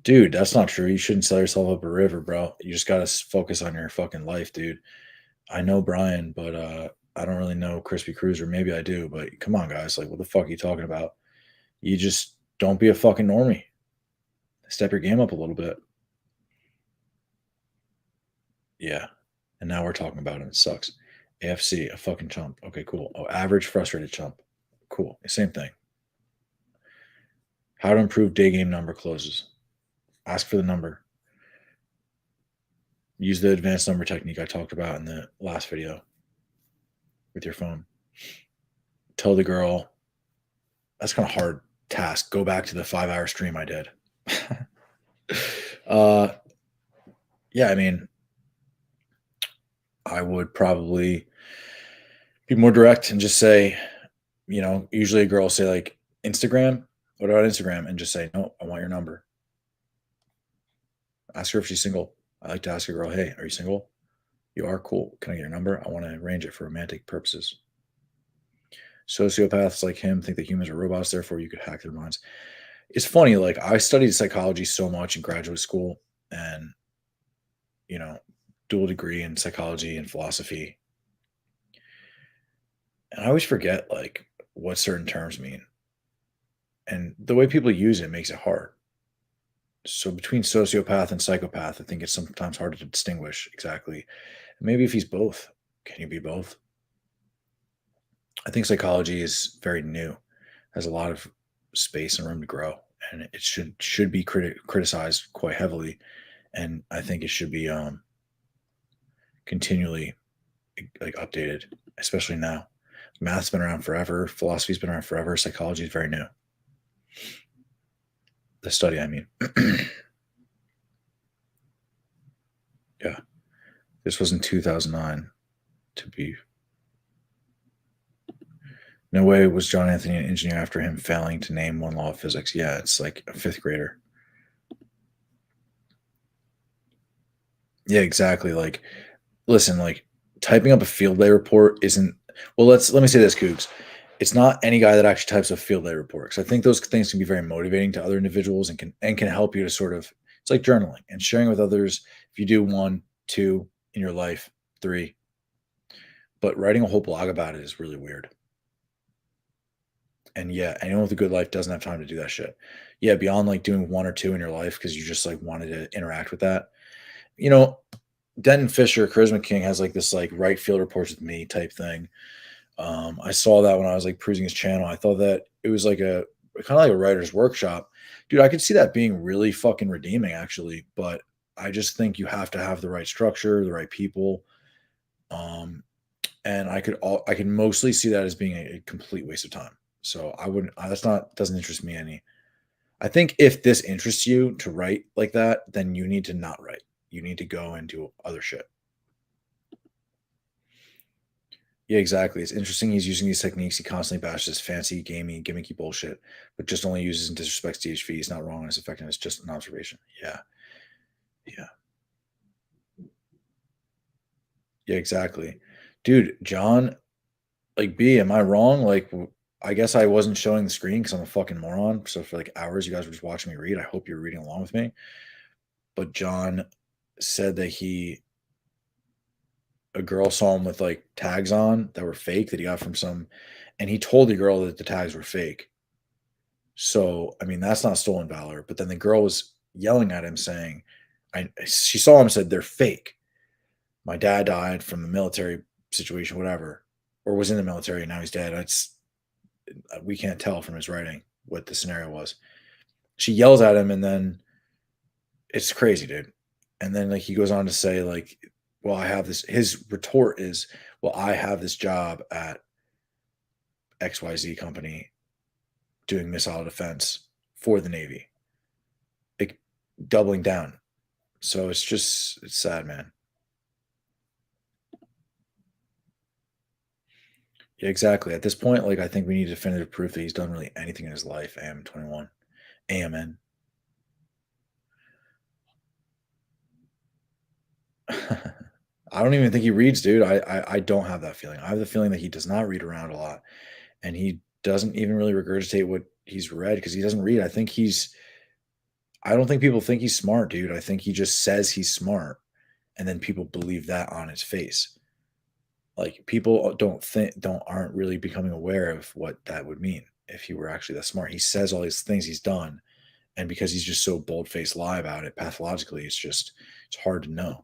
Dude, that's not true. You shouldn't sell yourself up a river, bro. You just got to focus on your fucking life, dude. I know Brian, but I don't really know Crispy Cruiser. Maybe I do, but come on, guys. Like, what the fuck are you talking about? You just don't be a fucking normie. Step your game up a little bit. Yeah. And now we're talking about it. It sucks. AFC, a fucking chump. Okay, cool. Oh, average frustrated chump. Cool. Same thing. How to improve day game number closes. Ask for the number. Use the advanced number technique I talked about in the last video with your phone. Tell the girl, that's kind of hard task. Go back to the 5-hour stream I did. Yeah, I mean, I would probably be more direct and just say, usually a girl will say like Instagram. What about Instagram? And just say, no, I want your number. Ask her if she's single. I like to ask a girl, hey, are you single? You are? Cool. Can I get your number? I want to arrange it for romantic purposes. Sociopaths like him think that humans are robots, therefore you could hack their minds. It's funny, like I studied psychology so much in graduate school and, dual degree in psychology and philosophy. And I always forget like what certain terms mean. And the way people use it makes it hard. So between sociopath and psychopath, I think it's sometimes hard to distinguish exactly. Maybe if he's both, can you be both? I think psychology is very new, has a lot of space and room to grow, and it should be criticized quite heavily. And I think it should be continually like updated, especially now. Math's been around forever, philosophy's been around forever, psychology is very new. The study, I mean. Yeah. This was in 2009. To be No way was John Anthony an engineer after him failing to name one law of physics. Yeah, it's like a fifth grader. Yeah, exactly. Like, listen, like typing up a field day report isn't. Well, let me say this, Cougs. It's not any guy that actually types a field day report, because I think those things can be very motivating to other individuals and can help you to sort of. It's like journaling and sharing with others. If you do 1, 2 in your life, 3, but writing a whole blog about it is really weird. And yeah, anyone with a good life doesn't have time to do that shit. Yeah, beyond like doing 1 or 2 in your life because you just like wanted to interact with that. You know, Denton Fisher, Charisma King, has like this like write field reports with me type thing. I saw that when I was like cruising his channel. I thought that it was like a kind of like a writer's workshop. Dude, I could see that being really fucking redeeming actually, but I just think you have to have the right structure, the right people. Um, and I can mostly see that as being a complete waste of time. So I wouldn't. That's not doesn't interest me any. I think if this interests you to write like that, then you need to not write. You need to go and do other shit. Yeah, exactly. It's interesting he's using these techniques. He constantly bashes fancy, gamey, gimmicky bullshit, but just only uses and disrespects THV. He's not wrong on his effectiveness, just an observation. Yeah. Yeah. Yeah, exactly. Dude, John, like B, am I wrong? Like I guess I wasn't showing the screen because I'm a fucking moron. So for like hours, you guys were just watching me read. I hope you're reading along with me. But John said that a girl saw him with like tags on that were fake that he got from some, and he told the girl that the tags were fake. So I mean, that's not stolen valor. But then the girl was yelling at him saying, she saw him, said they're fake. My dad died from the military situation, whatever, or was in the military and now he's dead. We can't tell from his writing what the scenario was. She yells at him, and then it's crazy, dude. And then like he goes on to say like, well, I have this. His retort is, well, I have this job at XYZ company doing missile defense for the Navy, like doubling down. So it's sad, man. Yeah, exactly. At this point, like I think we need definitive proof that he's done really anything in his life. AM21, AMN. I don't even think he reads, dude. I don't have that feeling. I have the feeling that he does not read around a lot, and he doesn't even really regurgitate what he's read because he doesn't read. I don't think people think he's smart, dude. I think he just says he's smart, and then people believe that on his face. Like people aren't really becoming aware of what that would mean if he were actually that smart. He says all these things he's done, and because he's just so bold faced lie about it pathologically, it's hard to know.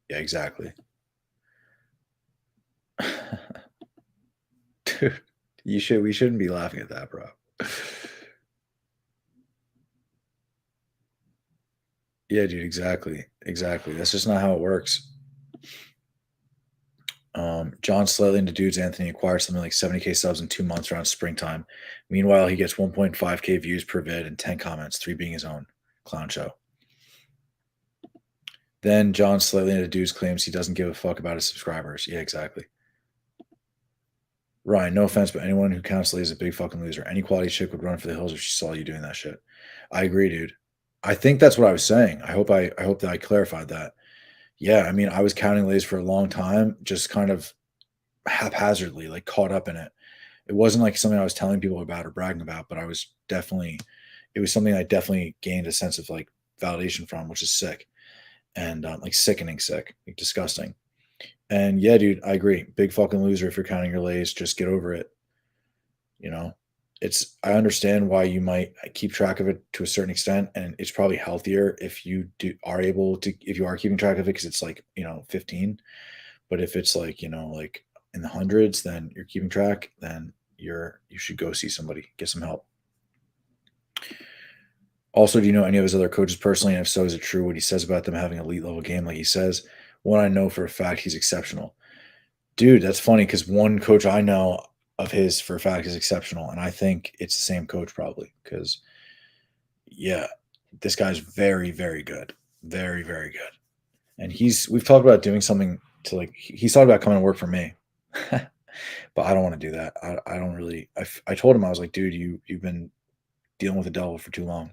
Yeah, exactly. Dude, we shouldn't be laughing at that, bro. Yeah, dude, exactly. Exactly. That's just not how it works. John slightly into dudes. Anthony acquired something like 70K subs in 2 months around springtime. Meanwhile, he gets 1.5K views per vid and 10 comments, 3 being his own. Clown show. Then John slightly into dudes claims he doesn't give a fuck about his subscribers. Yeah, exactly. Ryan, no offense, but anyone who counts Lee is a big fucking loser. Any quality chick would run for the hills if she saw you doing that shit. I agree, dude. I think that's what I was saying. I hope that I clarified that. Yeah, I mean, I was counting lays for a long time, just kind of haphazardly, like caught up in it. It wasn't like something I was telling people about or bragging about, but it was something I definitely gained a sense of like validation from, which is sick and like sickening sick, like disgusting. And yeah, dude, I agree. Big fucking loser if you're counting your lays. Just get over it. You know, I understand why you might keep track of it to a certain extent, and it's probably healthier if if you are keeping track of it because it's like 15. But if it's like like in the hundreds, then you're keeping track. Then you should go see somebody, get some help. Also, do you know any of his other coaches personally? And if so, is it true what he says about them having elite level game? Like he says, one I know for a fact he's exceptional. Dude, that's funny because one coach I know of his for a fact is exceptional, and I think it's the same coach probably because yeah, this guy's very, very good. Very, very good. And we've talked about doing something to like, he's thought about coming to work for me, but I don't want to do that. I don't really, I told him, I was like, dude, you've been dealing with the devil for too long.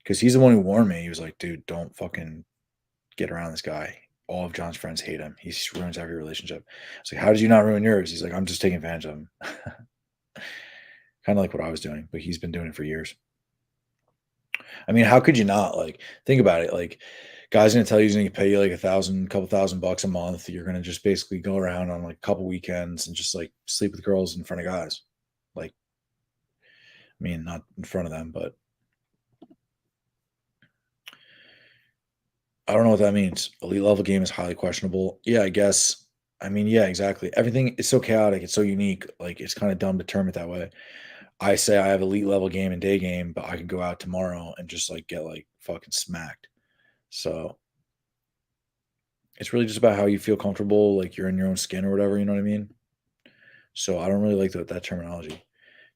Cause he's the one who warned me. He was like, dude, don't fucking get around this guy. All of John's friends hate him. He ruins every relationship. It's like, how did you not ruin yours? He's like, I'm just taking advantage of him. Kind of like what I was doing, but he's been doing it for years. I mean, how could you not? Like, think about it. Like, guy's gonna tell you he's gonna pay you like couple thousand bucks a month. You're gonna just basically go around on like a couple weekends and just like sleep with girls in front of guys. Like, I mean, not in front of them, but I don't know what that means. Elite level game is highly questionable. Yeah, I guess. I mean, yeah, exactly. Everything is so chaotic. It's so unique. Like, it's kind of dumb to term it that way. I say I have elite level game and day game, but I can go out tomorrow and just like get like fucking smacked. So it's really just about how you feel comfortable, like you're in your own skin or whatever, you know what I mean? So I don't really like that terminology.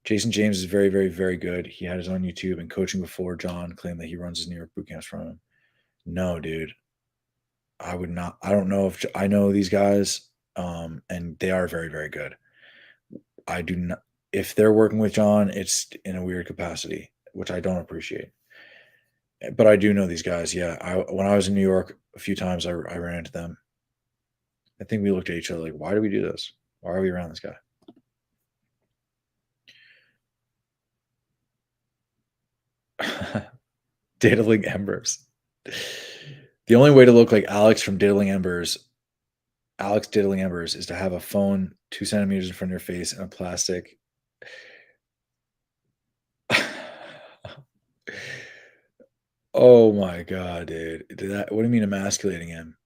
Jason James is very, very, very good. He had his own YouTube and coaching before John claimed that he runs his New York boot camps from him. No, dude. I would not. I don't know if I know these guys, and they are very, very good. I do not. If they're working with John, it's in a weird capacity, which I don't appreciate. But I do know these guys. Yeah, when I was in New York a few times, I ran into them. I think we looked at each other like, why do we do this? Why are we around this guy? Diddling Embers. The only way to look like Alex from Diddling Embers, Alex Diddling Embers, is to have a phone 2 centimeters in front of your face and a plastic. Oh my god, dude. What do you mean emasculating him?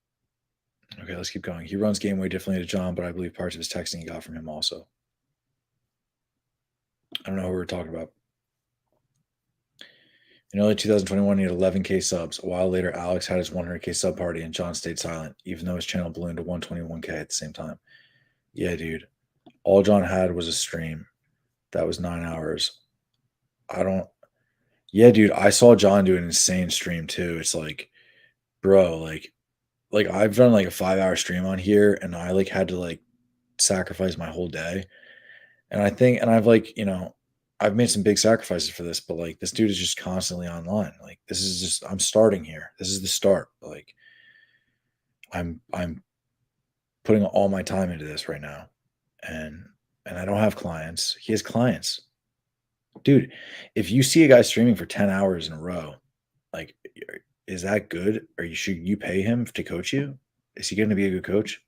Okay, let's keep going. He runs game way differently to John, but I believe parts of his texting he got from him also. I don't know who we're talking about. In early 2021, he had 11K subs. A while later, Alex had his 100K sub party, and John stayed silent, even though his channel ballooned to 121K at the same time. Yeah, dude. All John had was a stream. That was 9 hours. Yeah, dude. I saw John do an insane stream too. It's like, bro, like I've done like a 5-hour stream on here, and I like had to like sacrifice my whole day. And I've like, I've made some big sacrifices for this, but like this dude is just constantly online. Like this is just, I'm starting here. This is the start. Like I'm putting all my time into this right now. And I don't have clients. He has clients. Dude, if you see a guy streaming for 10 hours in a row, like is that good? Or should you pay him to coach you? Is he going to be a good coach?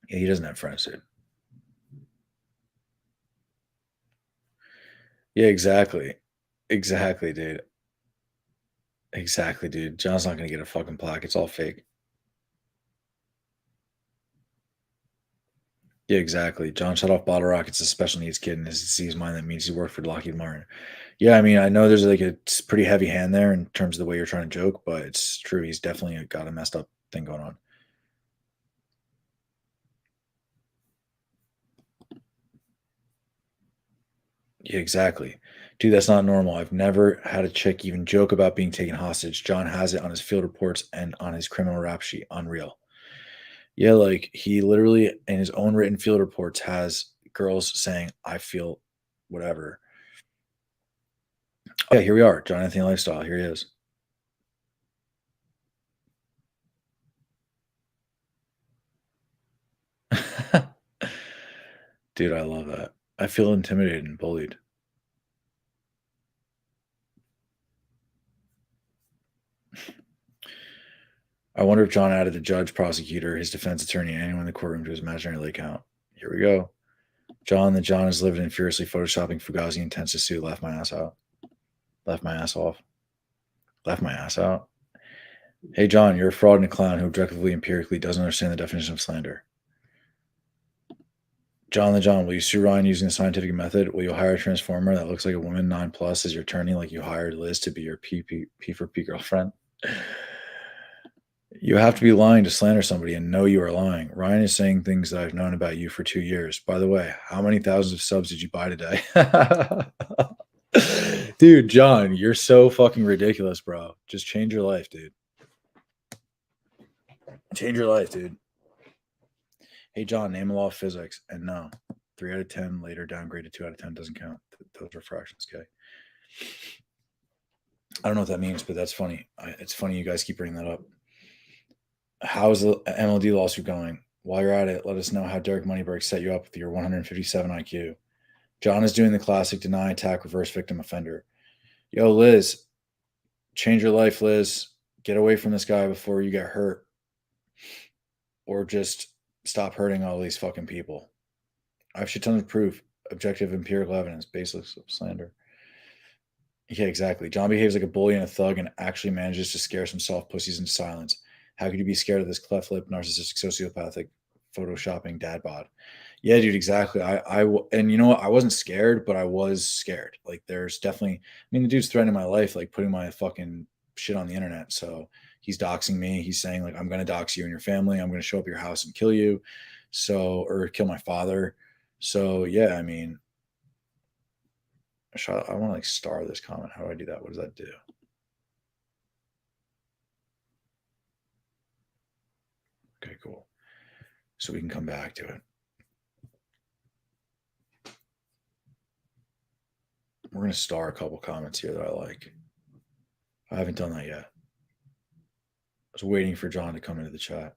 Yeah, he doesn't have friends, dude. Yeah, exactly. Exactly, dude. Exactly, dude. John's not gonna get a fucking plaque. It's all fake. Yeah, exactly. John shut off bottle rockets, a special needs kid in his disease mind. That means he worked for Lockheed Martin. Yeah, I mean, I know there's like a pretty heavy hand there in terms of the way you're trying to joke, but it's true. He's definitely got a messed up thing going on. Yeah, exactly. Dude, that's not normal. I've never had a chick even joke about being taken hostage. John has it on his field reports and on his criminal rap sheet. Unreal. Yeah, like he literally in his own written field reports has girls saying, I feel whatever. Oh, yeah, here we are. John Anthony Lifestyle. Here he is. Dude, I love that. I feel intimidated and bullied. I wonder if John added the judge, prosecutor, his defense attorney, and anyone in the courtroom to his imaginary account. Here we go. John is living in furiously photoshopping Fugazi intends to sue. Left my ass out. Left my ass off. Left my ass out. Hey, John, you're a fraud and a clown who objectively, empirically doesn't understand the definition of slander. John, will you sue Ryan using a scientific method? Will you hire a transformer that looks like a woman 9+ as your attorney, like you hired Liz to be your P for P girlfriend? You have to be lying to slander somebody and know you are lying. Ryan is saying things that I've known about you for 2 years. By the way, how many thousands of subs did you buy today? Dude, John, you're so fucking ridiculous, bro. Just change your life, dude. Change your life, dude. Hey, John, name a law of physics. And no, 3 out of 10 later downgraded 2 out of 10 doesn't count. Those are fractions, okay? I don't know what that means, but that's funny. It's funny you guys keep bringing that up. How's the MLD lawsuit going? While you're at it, let us know how Derek Moneyberg set you up with your 157 IQ. John is doing the classic deny, attack, reverse victim offender. Yo, Liz, change your life, Liz. Get away from this guy before you get hurt. Or just stop hurting all these fucking people. I have shit tons of proof, objective empirical evidence, baseless slander. Yeah, exactly. John behaves like a bully and a thug and actually manages to scare some soft pussies into silence. How could you be scared of this cleft lip, narcissistic, sociopathic, photoshopping dad bod? Yeah, dude, exactly. And you know what? I wasn't scared, but I was scared. Like, there's definitely, I mean, the dude's threatening my life, like putting my fucking shit on the internet. So he's doxing me. He's saying, like, I'm going to dox you and your family. I'm going to show up at your house and kill you. So, or kill my father. So, yeah, I mean, I want to like star this comment. How do I do that? What does that do? Okay, cool. So we can come back to it. We're going to star a couple comments here that I like. I haven't done that yet. I was waiting for John to come into the chat.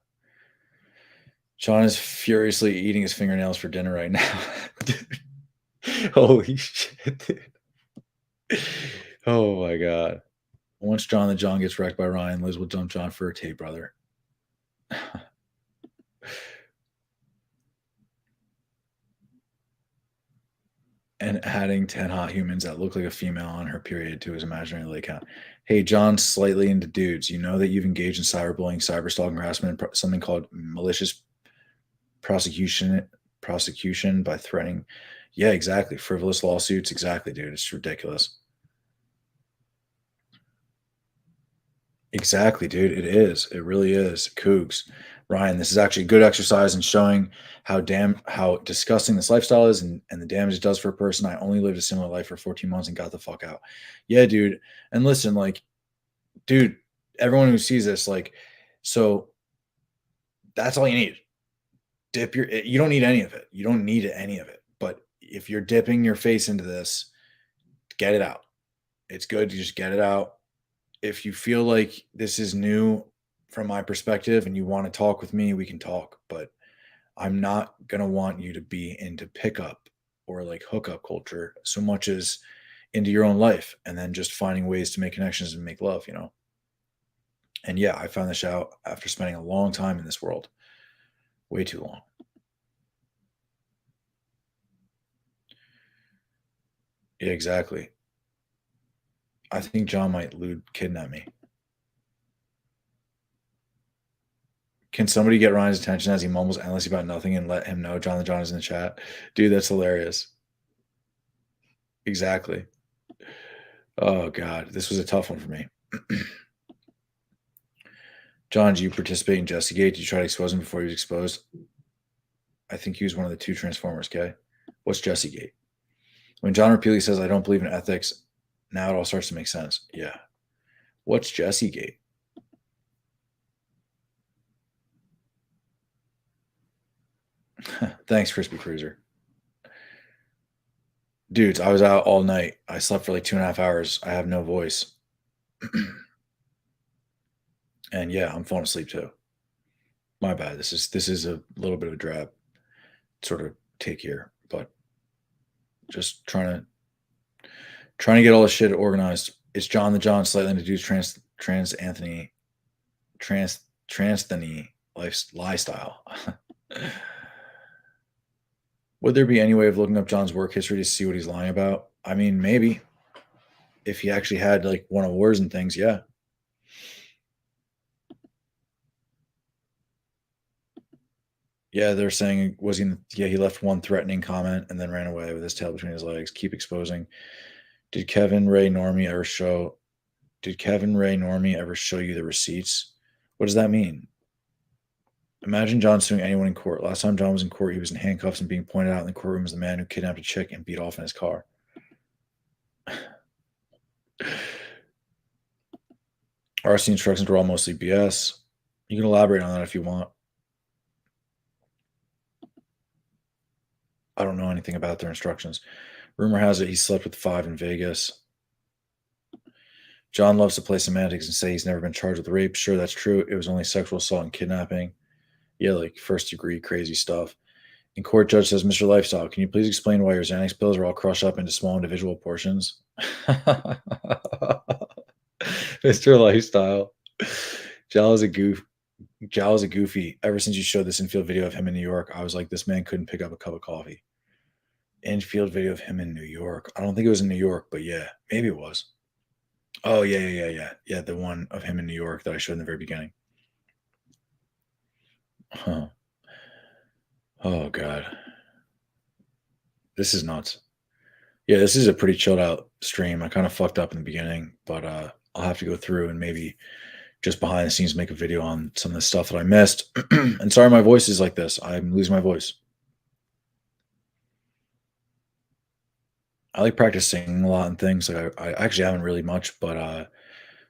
John is furiously eating his fingernails for dinner right now. Holy shit, dude. Oh my God. Once John the John gets wrecked by Ryan, Liz will dump John for a tape, brother. And adding 10 hot humans that look like a female on her period to his imaginary lake count. Hey, John's slightly into dudes. You know that you've engaged in cyberbullying, cyberstalking, harassment, and something called malicious prosecution by threatening. Yeah, exactly. Frivolous lawsuits. Exactly, dude. It's ridiculous. Exactly, dude. It is. It really is. Cougs. Ryan, this is actually good exercise in showing how disgusting this lifestyle is and the damage it does for a person. I only lived a similar life for 14 months and got the fuck out. Yeah, dude. And listen, like, dude, everyone who sees this, like, so that's all you need. You don't need any of it. You don't need any of it. But if you're dipping your face into this, get it out. It's good to just get it out. If you feel like this is new from my perspective and you want to talk with me, we can talk, but I'm not going to want you to be into pickup or like hookup culture so much as into your own life and then just finding ways to make connections and make love, you know? And yeah, I found this out after spending a long time in this world, way too long. Yeah, exactly. I think John might lewd kidnap me. Can somebody get Ryan's attention as he mumbles endlessly about nothing and let him know John the John is in the chat? Dude, that's hilarious. Exactly. Oh, God. This was a tough one for me. John, do you participate in Jesse Gate? Did you try to expose him before he was exposed? I think he was one of the two Transformers, okay? What's Jesse Gate? When John repeatedly says, I don't believe in ethics, now it all starts to make sense. Yeah. What's Jesse Gate? Thanks, Crispy Cruiser. Dudes, I was out all night. I slept for like 2.5 hours. I have no voice. And yeah, I'm falling asleep too. My bad. This is a little bit of a drab sort of take here, but just trying to get all this shit organized. It's John the John slightly introduced transtheny lifestyle. Would there be any way of looking up John's work history to see what he's lying about? I mean, maybe. If he actually had like won awards and things, yeah. Yeah, they're saying he left one threatening comment and then ran away with his tail between his legs. Keep exposing. Did Kevin Ray Normie ever show you the receipts? What does that mean? Imagine John suing anyone in court. Last time John was in court, he was in handcuffs and being pointed out in the courtroom as the man who kidnapped a chick and beat off in his car. RC instructions were all mostly BS. You can elaborate on that if you want. I don't know anything about their instructions. Rumor has it he slept with 5 in Vegas. John loves to play semantics and say he's never been charged with rape. Sure, that's true. It was only sexual assault and kidnapping. Yeah, like first degree crazy stuff. In court, judge says, Mr. Lifestyle, can you please explain why your Xanax pills are all crushed up into small individual portions? Mr. Lifestyle. Jal is a goof. Jal is a goofy. Ever since you showed this infield video of him in New York, I was like, this man couldn't pick up a cup of coffee. Infield video of him in New York. I don't think it was in New York, but yeah, maybe it was. Oh, yeah. The one of him in New York that I showed in the very beginning. Huh. Oh, God. This is nuts. Yeah, this is a pretty chilled out stream. I kind of fucked up in the beginning, but I'll have to go through and maybe just behind the scenes make a video on some of the stuff that I missed. And sorry my voice is like this. I'm losing my voice. I like practicing a lot and things. Like I actually haven't really much, but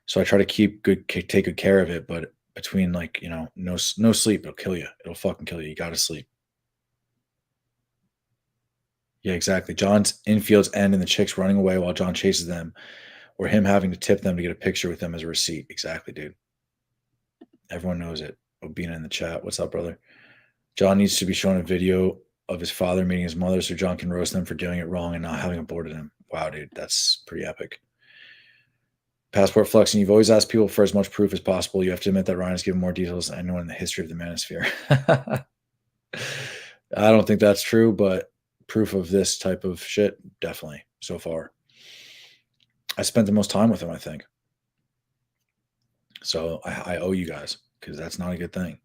so I try to take good care of it. But between like no sleep, it'll kill you. It'll fucking kill you. You gotta sleep. Yeah, exactly. John's infield's end and the chicks running away while John chases them, or him having to tip them to get a picture with them as a receipt. Exactly, dude. Everyone knows it. Obina in the chat. What's up, brother? John needs to be shown a video of his father meeting his mother so John can roast them for doing it wrong and not having aborted him. Wow, dude, that's pretty epic. Passport flexing. You've always asked people for as much proof as possible. You have to admit that Ryan has given more details than anyone in the history of the manosphere. I don't think that's true, but proof of this type of shit, definitely, so far. I spent the most time with him, I think. So I owe you guys, because that's not a good thing.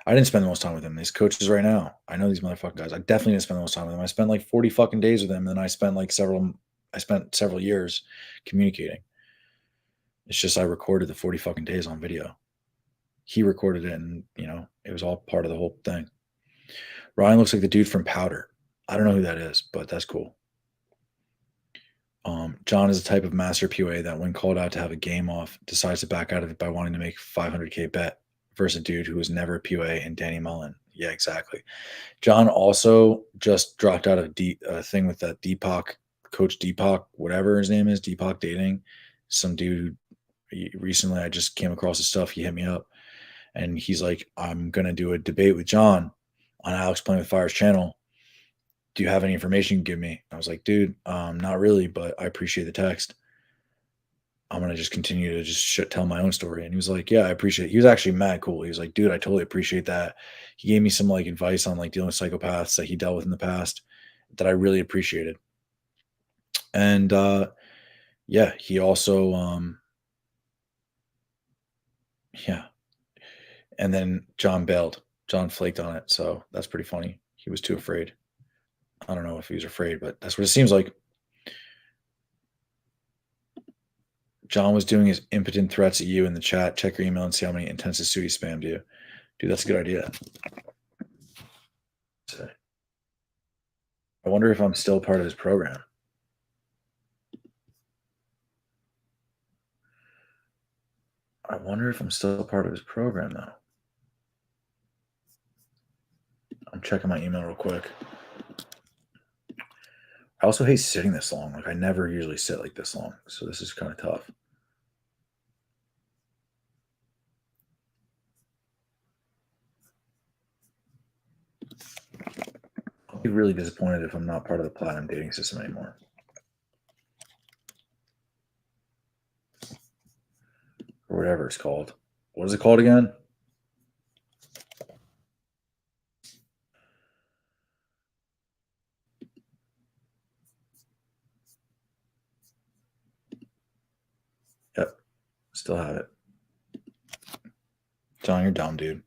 I didn't spend the most time with him. These coaches right now, I know these motherfucking guys. I definitely didn't spend the most time with them. I spent like 40 fucking days with them, and then I spent several years communicating. It's just I recorded the 40 fucking days on video. He recorded it, and it was all part of the whole thing. Ryan looks like the dude from Powder. I don't know who that is, but that's cool. John is a type of master POA that when called out to have a game off, decides to back out of it by wanting to make 500K bet versus a dude who was never a POA and Danny Mullen. Yeah, exactly. John also just dropped out of a thing with that Deepak, Coach Deepak, whatever his name is, Deepak Dating. Some dude recently, I just came across his stuff. He hit me up and he's like, I'm going to do a debate with John on Alex Playing with Fire's channel. Do you have any information you can give me? I was like, dude, not really, but I appreciate the text. I'm going to just continue to just tell my own story. And he was like, yeah, I appreciate it. He was actually mad cool. He was like, dude, I totally appreciate that. He gave me some like advice on like dealing with psychopaths that he dealt with in the past that I really appreciated. And yeah, he also, yeah. And then John bailed. John flaked on it. So that's pretty funny. He was too afraid. I don't know if he was afraid, but that's what it seems like. John was doing his impotent threats at you in the chat. Check your email and see how many intensive Sudi spammed you. Dude, that's a good idea. I wonder if I'm still part of his program. I wonder if I'm still part of his program, though. I'm checking my email real quick. I also hate sitting this long. Like, I never usually sit like this long, so this is kind of tough. I'll be really disappointed if I'm not part of the platinum dating system anymore. Or whatever it's called. What is it called again? Yep. Still have it. John, you're dumb, dude.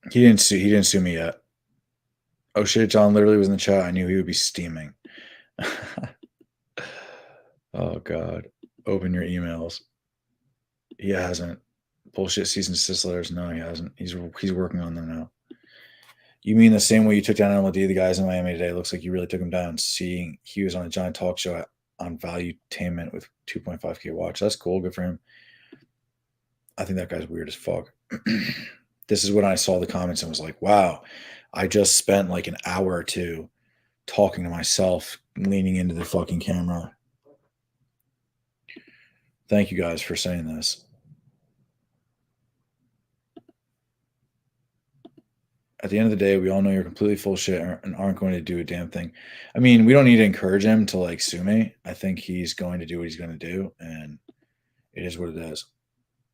He didn't sue me yet. Oh shit, John literally was in the chat. I knew he would be steaming. Oh god. Open your emails. He hasn't. Bullshit cease and desist letters. No, he hasn't. He's working on them now. You mean the same way you took down MLD, the guys in Miami today? Looks like you really took him down, seeing he was on a giant talk show on Valuetainment with 2.5K watch. That's cool. Good for him. I think that guy's weird as fuck. This is when I saw the comments and was like, wow, I just spent like an hour or two talking to myself, leaning into the fucking camera. Thank you guys for saying this. At the end of the day, we all know you're completely full of shit and aren't going to do a damn thing. I mean, we don't need to encourage him to like sue me. I think he's going to do what he's going to do, and it is what it is.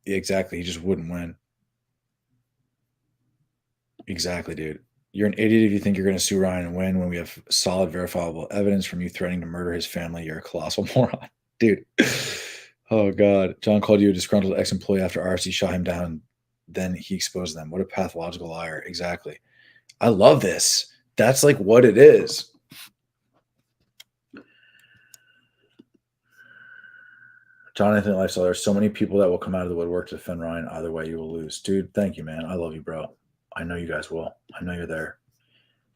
Exactly. He just wouldn't win. Exactly, dude. You're an idiot if you think you're going to sue Ryan and win when we have solid, verifiable evidence from you threatening to murder his family. You're a colossal moron, dude. Oh, God. John called you a disgruntled ex-employee after RSD shot him down. Then he exposed them. What a pathological liar. Exactly. I love this. That's like what it is. John Anthony Lifestyle, there's so many people that will come out of the woodwork to defend Ryan. Either way, you will lose. Dude, thank you, man. I love you, bro. I know you guys will. I know you're there.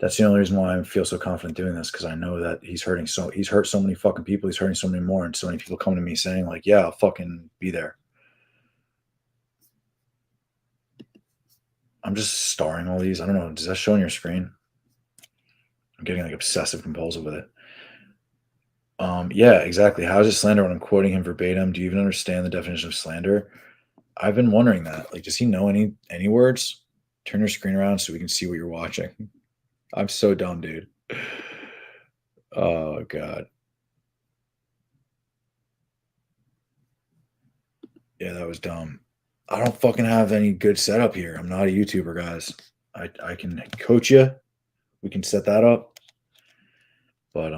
That's the only reason why I feel so confident doing this, because I know that he's hurt so many fucking people. He's hurting so many more, and so many people come to me saying like, yeah, I'll fucking be there. I'm just starring all these. I don't know. Does that show on your screen? I'm getting like obsessive compulsive with it. Yeah, exactly. How is it slander when I'm quoting him verbatim? Do you even understand the definition of slander? I've been wondering that. Like, does he know any words? Turn your screen around so we can see what you're watching. I'm so dumb, dude. Oh, God. Yeah, that was dumb. I don't fucking have any good setup here. I'm not a YouTuber, guys. I can coach you. We can set that up. But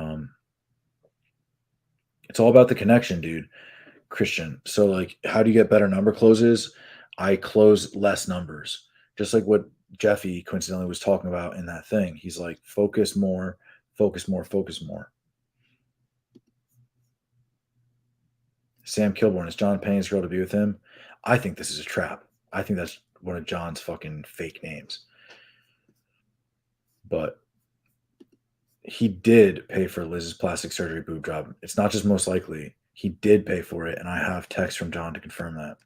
it's all about the connection, dude. Christian. So like, how do you get better number closes? I close less numbers. Just like what Jeffy coincidentally was talking about in that thing. He's like, focus more, focus more, focus more. Sam Kilborn, is John paying his girl to be with him? I think this is a trap. I think that's one of John's fucking fake names. But he did pay for Liz's plastic surgery boob job. It's not just most likely. He did pay for it, and I have text from John to confirm that.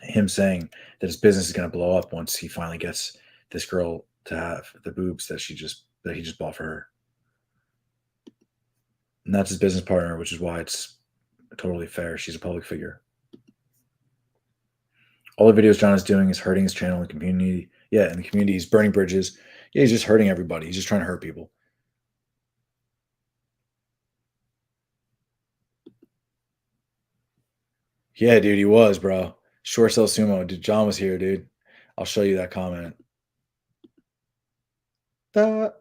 Him saying that his business is going to blow up once he finally gets this girl to have the boobs that he just bought for her. And that's his business partner, which is why it's totally fair. She's a public figure. All the videos John is doing is hurting his channel and community. Yeah, in the community, he's burning bridges. Yeah, he's just hurting everybody. He's just trying to hurt people. Yeah, dude, he was, bro. Short sell sumo. Dude, John was here, dude. I'll show you that comment. Oh,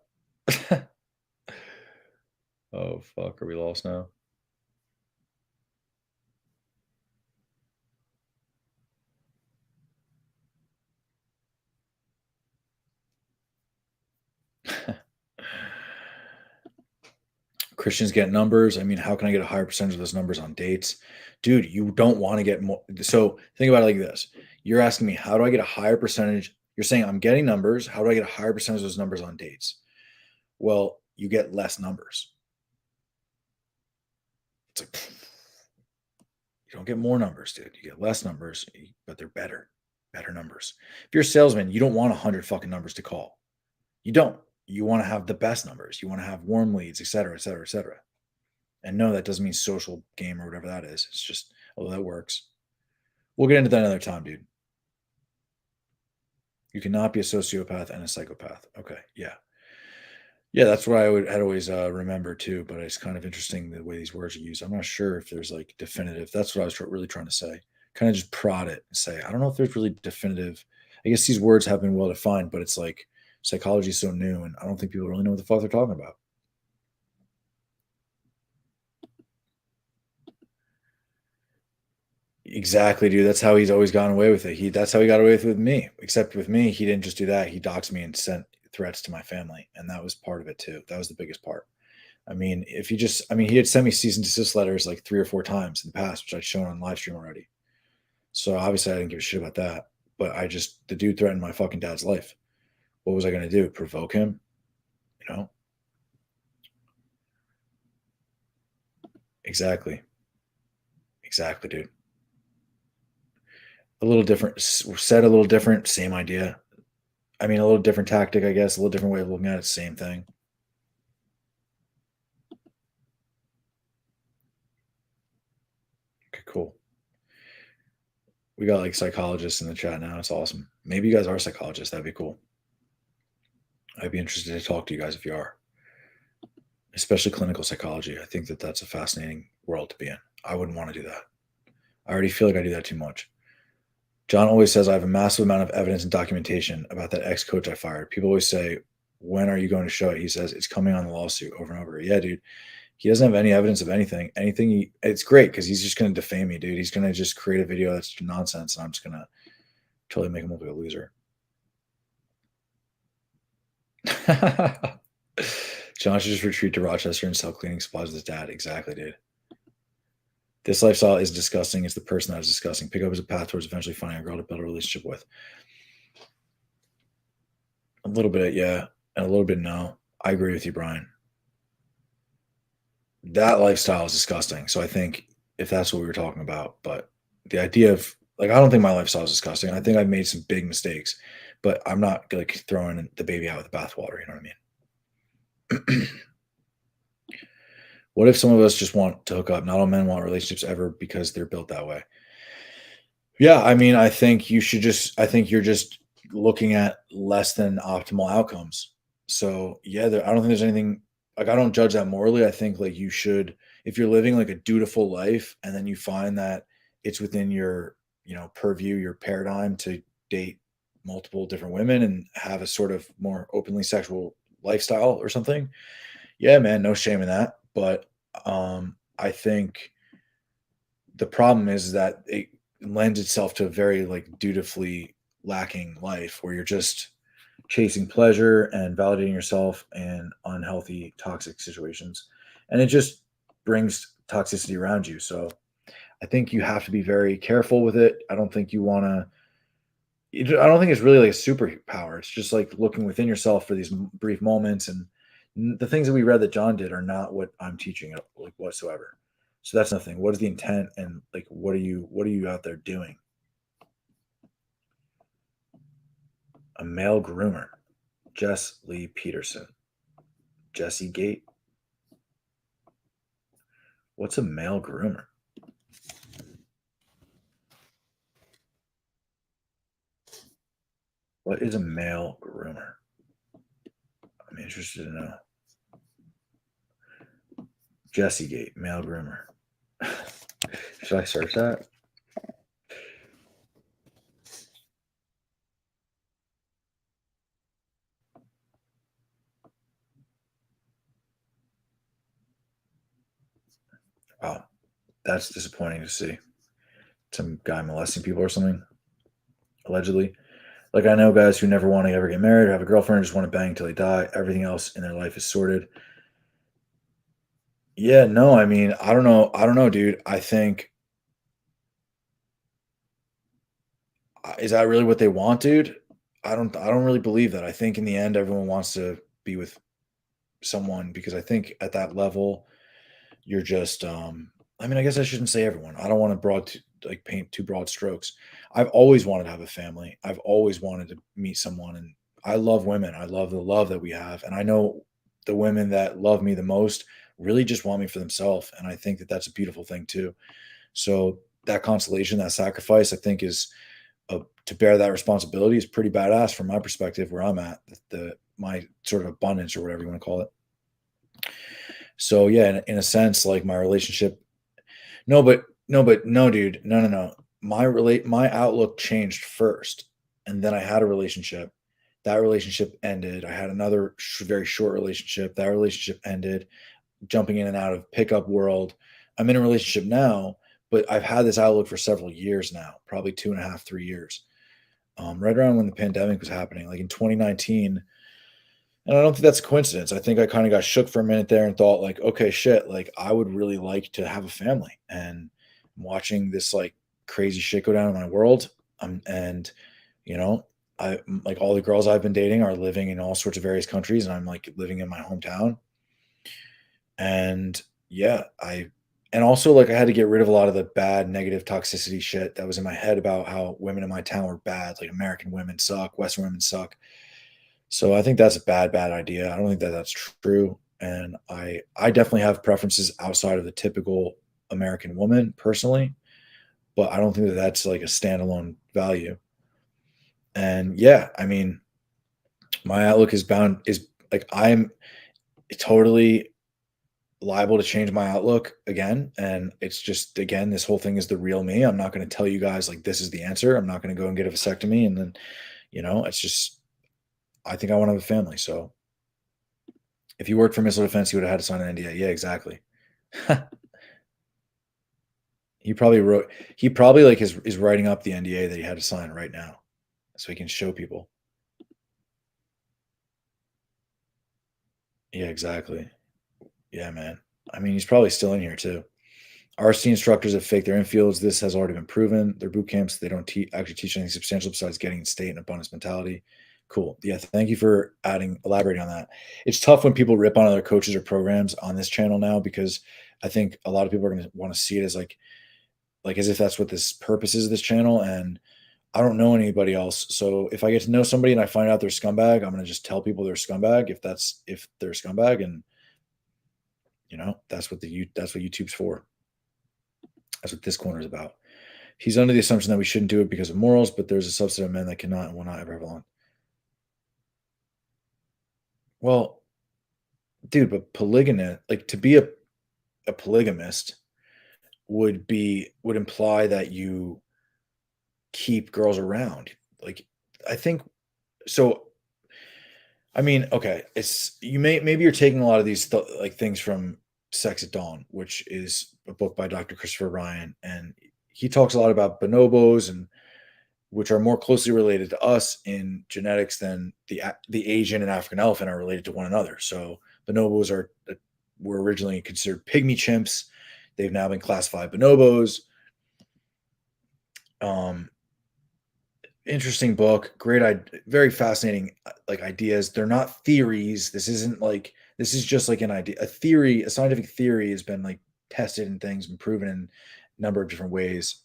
fuck. Are we lost now? Christians get numbers. I mean, how can I get a higher percentage of those numbers on dates? Dude, you don't want to get more. So think about it like this. You're asking me, how do I get a higher percentage? You're saying I'm getting numbers. How do I get a higher percentage of those numbers on dates? Well, you get less numbers. It's like, you don't get more numbers, dude. You get less numbers, but they're better numbers. If you're a salesman, you don't want 100 fucking numbers to call. You don't. You want to have the best numbers. You want to have warm leads, et cetera, et cetera, et cetera. And no, that doesn't mean social game or whatever that is. It's just, although that works. We'll get into that another time, dude. You cannot be a sociopath and a psychopath. Okay, yeah. Yeah, that's what I'd always remember too, but it's kind of interesting the way these words are used. I'm not sure if there's like definitive. That's what I was really trying to say. Kind of just prod it and say, I don't know if there's really definitive. I guess these words have been well defined, but it's like psychology is so new, and I don't think people really know what the fuck they're talking about. Exactly, dude. That's how he's always gotten away with it. That's how he got away with me. Except with me, he didn't just do that. He doxed me and sent threats to my family, and that was part of it too. That was the biggest part. I mean, he had sent me cease and desist letters like 3 or 4 times in the past, which I'd shown on live stream already. So obviously I didn't give a shit about that. But the dude threatened my fucking dad's life. What was I going to do? Provoke him? You know? Exactly. Exactly, dude. A little different, said a little different, same idea. I mean, a little different tactic, I guess, a little different way of looking at it, same thing. Okay, cool. We got like psychologists in the chat now. It's awesome. Maybe you guys are psychologists. That'd be cool. I'd be interested to talk to you guys if you are, especially clinical psychology. I think that that's a fascinating world to be in. I wouldn't want to do that. I already feel like I do that too much. John always says I have a massive amount of evidence and documentation about that ex-coach I fired. People always say, when are you going to show it? He says, it's coming on the lawsuit over and over. Yeah, dude. He doesn't have any evidence of anything. It's great because he's just going to defame me, dude. He's going to just create a video that's nonsense, and I'm just going to totally make him look like a loser. John should just retreat to Rochester and sell cleaning supplies with his dad. Exactly, dude. This lifestyle is disgusting. It's the person that is disgusting. Pick up as a path towards eventually finding a girl to build a relationship with. A little bit, yeah, and a little bit, no. I agree with you, Brian. That lifestyle is disgusting. So I think if that's what we were talking about, but the idea of like, I don't think my lifestyle is disgusting. I think I've made some big mistakes, but I'm not like throwing the baby out with the bathwater. You know what I mean? What if some of us just want to hook up? Not all men want relationships ever because they're built that way. Yeah, I mean, I think you're just looking at less than optimal outcomes. So yeah, I don't think there's anything like I don't judge that morally. I think like you should, if you're living like a dutiful life and then you find that it's within your, purview, your paradigm to date multiple different women and have a sort of more openly sexual lifestyle or something. Yeah, man, no shame in that. But I think the problem is that it lends itself to a very like dutifully lacking life where you're just chasing pleasure and validating yourself in unhealthy toxic situations, and it just brings toxicity around you. So I think you have to be very careful with it. I don't think I don't think it's really like a superpower. It's just like looking within yourself for these brief moments, and the things that we read that John did are not what I'm teaching like whatsoever. So that's nothing. What is the intent, and like what are you out there doing? A male groomer, Jess Lee Peterson, Jesse Gate. What's a male groomer? What is a male groomer? I'm interested to know. Jesse Gate, male groomer. Should I search that? Wow, that's disappointing to see. Some guy molesting people or something, allegedly. Like I know guys who never want to ever get married or have a girlfriend, just want to bang till they die. Everything else in their life is sorted. Yeah, no, I mean, I don't know, dude. I think is that really what they want, dude? I don't really believe that. I think in the end everyone wants to be with someone because I think at that level you're just I mean, I guess I shouldn't say everyone. I don't want to like paint too broad strokes. I've always wanted to have a family. I've always wanted to meet someone, and I love women. I love the love that we have, and I know the women that love me the most really just want me for themselves, and I think that that's a beautiful thing too. So that consolation, that sacrifice, I think is to bear that responsibility is pretty badass from my perspective where I'm at, my sort of abundance or whatever you want to call it. So yeah, in a sense, like my relationship, no, dude, no. My outlook changed first, and then I had a relationship. That relationship ended. I had another very short relationship. That relationship ended. Jumping in and out of pickup world. I'm in a relationship now, but I've had this outlook for several years now, probably 2.5, 3 years. Right around when the pandemic was happening, like in 2019. And I don't think that's a coincidence. I think I kind of got shook for a minute there and thought, like, okay, shit, like I would really like to have a family. And I'm watching this like crazy shit go down in my world. And you know, like all the girls I've been dating are living in all sorts of various countries, and I'm like living in my hometown. And yeah, and also like I had to get rid of a lot of the bad negative toxicity shit that was in my head about how women in my town were bad, like American women suck, Western women suck. So I think that's a bad idea. I don't think that that's true. And I definitely have preferences outside of the typical American woman personally, but I don't think that that's like a standalone value. And yeah, I mean, my outlook is like I'm totally liable to change my outlook again. And it's just, again, this whole thing is the real me. I'm not going to tell you guys like this is the answer. I'm not going to go and get a vasectomy. And then, it's just, I think I want to have a family. So if you worked for missile defense, you would have had to sign an NDA. Yeah, exactly. He probably like is writing up the NDA that he had to sign right now so he can show people. Yeah, exactly. Yeah, man. I mean, he's probably still in here too. RSD instructors have faked their infields. This has already been proven. Their boot camps, they don't actually teach anything substantial besides getting in state and abundance mentality. Cool. Yeah, thank you for elaborating on that. It's tough when people rip on other coaches or programs on this channel now because I think a lot of people are going to want to see it as like as if that's what this purpose is of this channel. And I don't know anybody else. So if I get to know somebody and I find out they're scumbag, I'm going to just tell people they're scumbag if they're scumbag. And that's what YouTube's for. That's what this corner is about. He's under the assumption that we shouldn't do it because of morals, but there's a subset of men that cannot and will not ever have long. Well, dude, but polygamist, like to be a polygamist would imply that you keep girls around. Like, I think so. I mean, okay, maybe you're taking a lot of these things from Sex at Dawn, which is a book by Dr. Christopher Ryan, and he talks a lot about bonobos and which are more closely related to us in genetics than the Asian and African elephant are related to one another. So bonobos were originally considered pygmy chimps. They've now been classified bonobos. Interesting book, very fascinating ideas. They're not theories. This is just like an idea, a scientific theory has been like tested and things been proven in a number of different ways.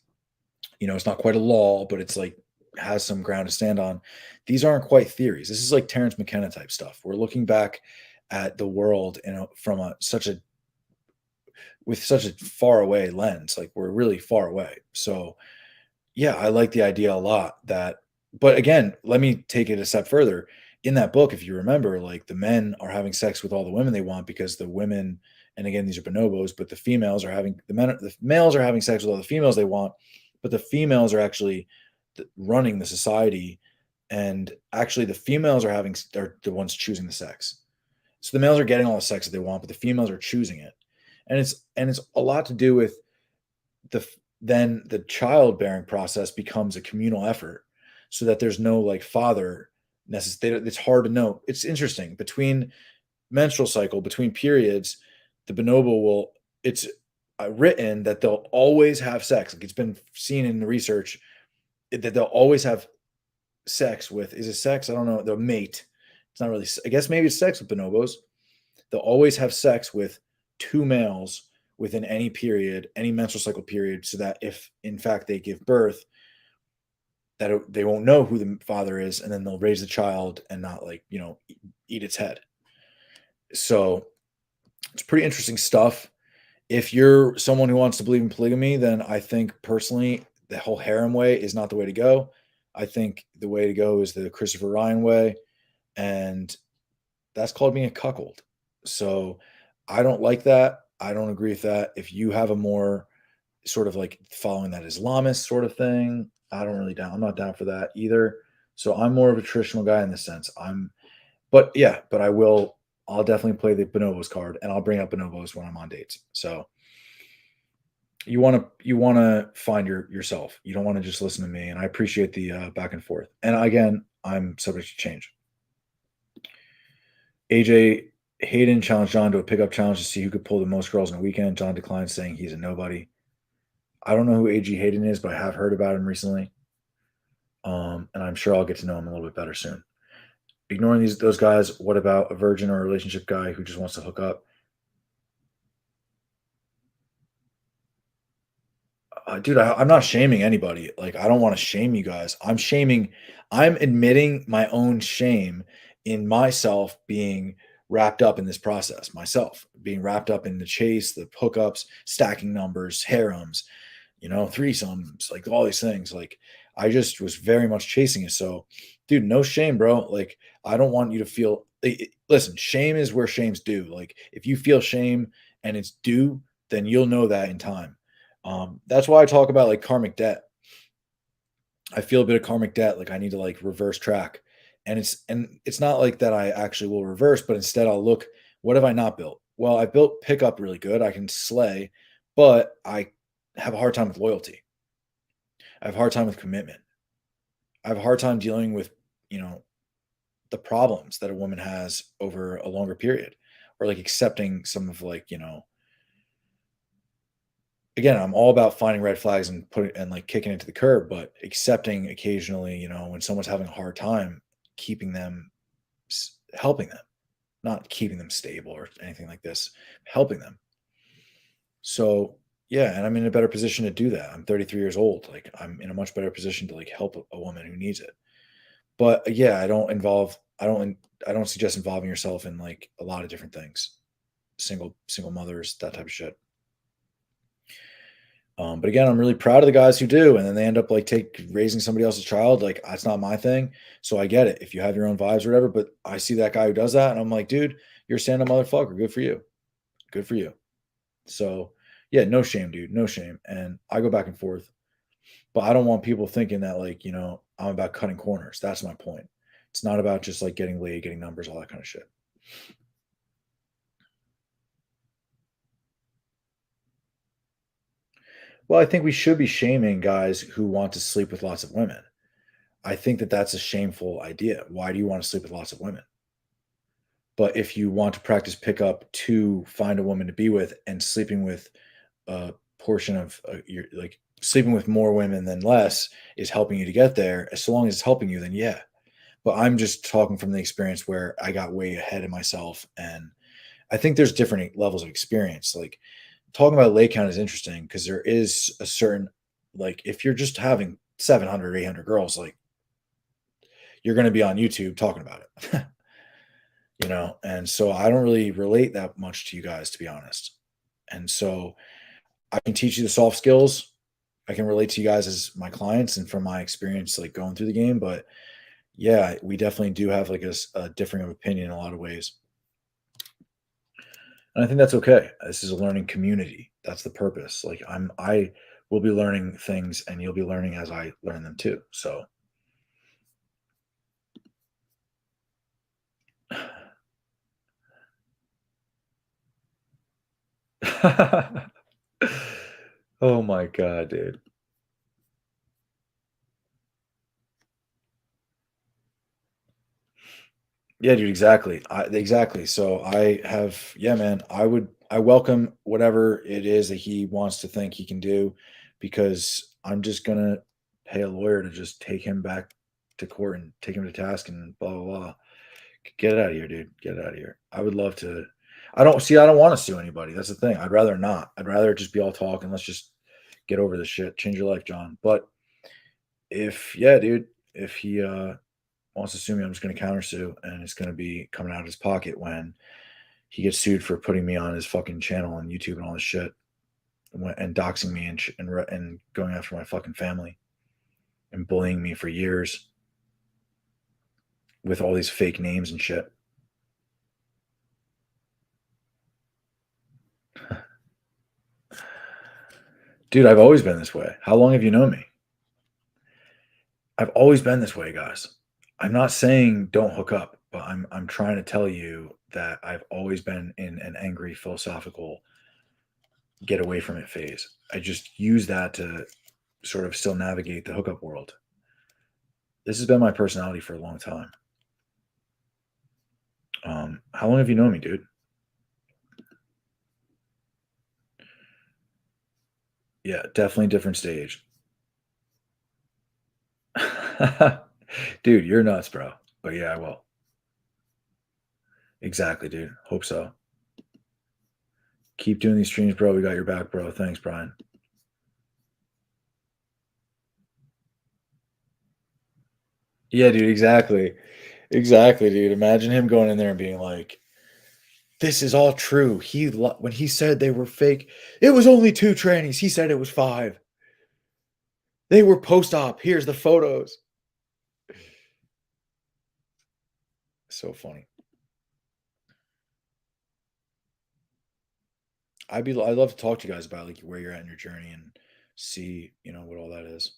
It's not quite a law, but it's like has some ground to stand on. These aren't quite theories. This is like Terence McKenna type stuff. We're looking back at the world from such a far away lens. Like we're really far away. So yeah, I like the idea a lot but again, let me take it a step further. In that book, if you remember, like the men are having sex with all the women they want because the women, and again, these are bonobos, but the males are having sex with all the females they want, but the females are actually running the society. And actually the females are the ones choosing the sex. So the males are getting all the sex that they want, but the females are choosing it. And it's a lot to do with then the childbearing process becomes a communal effort so that there's no like father necessarily. It's hard to know. It's interesting between menstrual cycle, between periods, the bonobo it's written that they'll always have sex. Like it's been seen in the research that they'll always have sex with, is it sex? I don't know. The mate. It's not really, I guess maybe it's sex with bonobos. They'll always have sex with two males within any period, any menstrual cycle period, so that if in fact they give birth, that they won't know who the father is, and then they'll raise the child and not eat its head. So it's pretty interesting stuff. If you're someone who wants to believe in polygamy, then I think personally the whole harem way is not the way to go. I think the way to go is the Christopher Ryan way, and that's called being a cuckold. So I don't like that. I don't agree with that. If you have a more sort of like following that Islamist sort of thing, I'm not down for that either. So I'm more of a traditional guy in this sense. But I'll definitely play the bonobos card, and I'll bring up bonobos when I'm on dates. So you want to find yourself. You don't want to just listen to me, and I appreciate the back and forth. And again, I'm subject to change. AJ Hayden challenged John to a pickup challenge to see who could pull the most girls in a weekend. John declined, saying he's a nobody. I don't know who AJ Hayden is, but I have heard about him recently. And I'm sure I'll get to know him a little bit better soon. Ignoring those guys, what about a virgin or a relationship guy who just wants to hook up? Dude, I'm not shaming anybody. Like, I don't want to shame you guys. I'm admitting my own shame in myself being wrapped up in this process, myself being wrapped up in the chase, the hookups, stacking numbers, harems, threesomes, like all these things. Like, I just was very much chasing it. So, dude, no shame, bro. Like, I don't want you to feel. Listen, shame is where shame's due. Like, if you feel shame and it's due, then you'll know that in time. That's why I talk about like karmic debt. I feel a bit of karmic debt, like I need to like reverse track. And it's not like that I actually will reverse, but instead I'll look, what have I not built? Well, I built pickup really good. I can slay, but I have a hard time with loyalty. I have a hard time with commitment. I have a hard time dealing with, you know, the problems that a woman has over a longer period, or like accepting some of like, again, I'm all about finding red flags and putting and like kicking it to the curb, but accepting occasionally, when someone's having a hard time, keeping them, helping them, not keeping them stable or anything like this, helping them. So yeah, and I'm in a better position to do that. I'm 33 years old. Like I'm in a much better position to like help a woman who needs it. But yeah, I don't suggest involving yourself in like a lot of different things. Single mothers, that type of shit. But again, I'm really proud of the guys who do, and then they end up like raising somebody else's child. Like that's not my thing, so I get it if you have your own vibes or whatever. But I see that guy who does that, and I'm like, dude, you're a stand-up motherfucker. Good for you. Good for you. So yeah, no shame, dude, no shame. And I go back and forth, but I don't want people thinking that like I'm about cutting corners. That's my point. It's not about just like getting laid, getting numbers, all that kind of shit. Well, I think we should be shaming guys who want to sleep with lots of women. I think that that's a shameful idea. Why do you want to sleep with lots of women? But if you want to practice pickup to find a woman to be with and sleeping with a portion of your like sleeping with more women than less is helping you to get there, as long as it's helping you, then yeah. But I'm just talking from the experience where I got way ahead of myself. And I think there's different levels of experience. Like talking about lay count is interesting because there is a certain, like, if you're just having 700, 800 girls, like, you're going to be on YouTube talking about it. And so I don't really relate that much to you guys, to be honest. And so I can teach you the soft skills. I can relate to you guys as my clients and from my experience, like going through the game. But yeah, we definitely do have like a differing of opinion in a lot of ways. And I think that's okay. This is a learning community. That's the purpose. Like I will be learning things and you'll be learning as I learn them too. So oh my god, dude. Yeah, dude, exactly. Exactly. So yeah, man, I welcome whatever it is that he wants to think he can do because I'm just gonna pay a lawyer to just take him back to court and take him to task and blah blah blah. Get it out of here, dude. Get it out of here. I would love to. I don't want to sue anybody. That's the thing. I'd rather not. I'd rather just be all talk and let's just get over this shit. Change your life, John. But yeah, dude, if he wants to sue me, I'm just going to countersue, and it's going to be coming out of his pocket when he gets sued for putting me on his fucking channel on YouTube and all this shit, and doxing me and going after my fucking family and bullying me for years with all these fake names and shit. Dude, I've always been this way. How long have you known me? I've always been this way, guys. I'm not saying don't hook up, but I'm trying to tell you that I've always been in an angry philosophical get away from it phase. I just use that to sort of still navigate the hookup world. This has been my personality for a long time. How long have you known me, dude? Yeah, definitely different stage. Dude, you're nuts, bro. But yeah, I will. Exactly, dude. Hope so. Keep doing these streams, bro. We got your back, bro. Thanks, Brian. Yeah, dude, exactly. Exactly, dude. Imagine him going in there and being like, "This is all true." When he said they were fake, it was only 2 trannies. He said it was 5. They were post-op. Here's the photos. So funny. I'd love to talk to you guys about like where you're at in your journey and see, what all that is.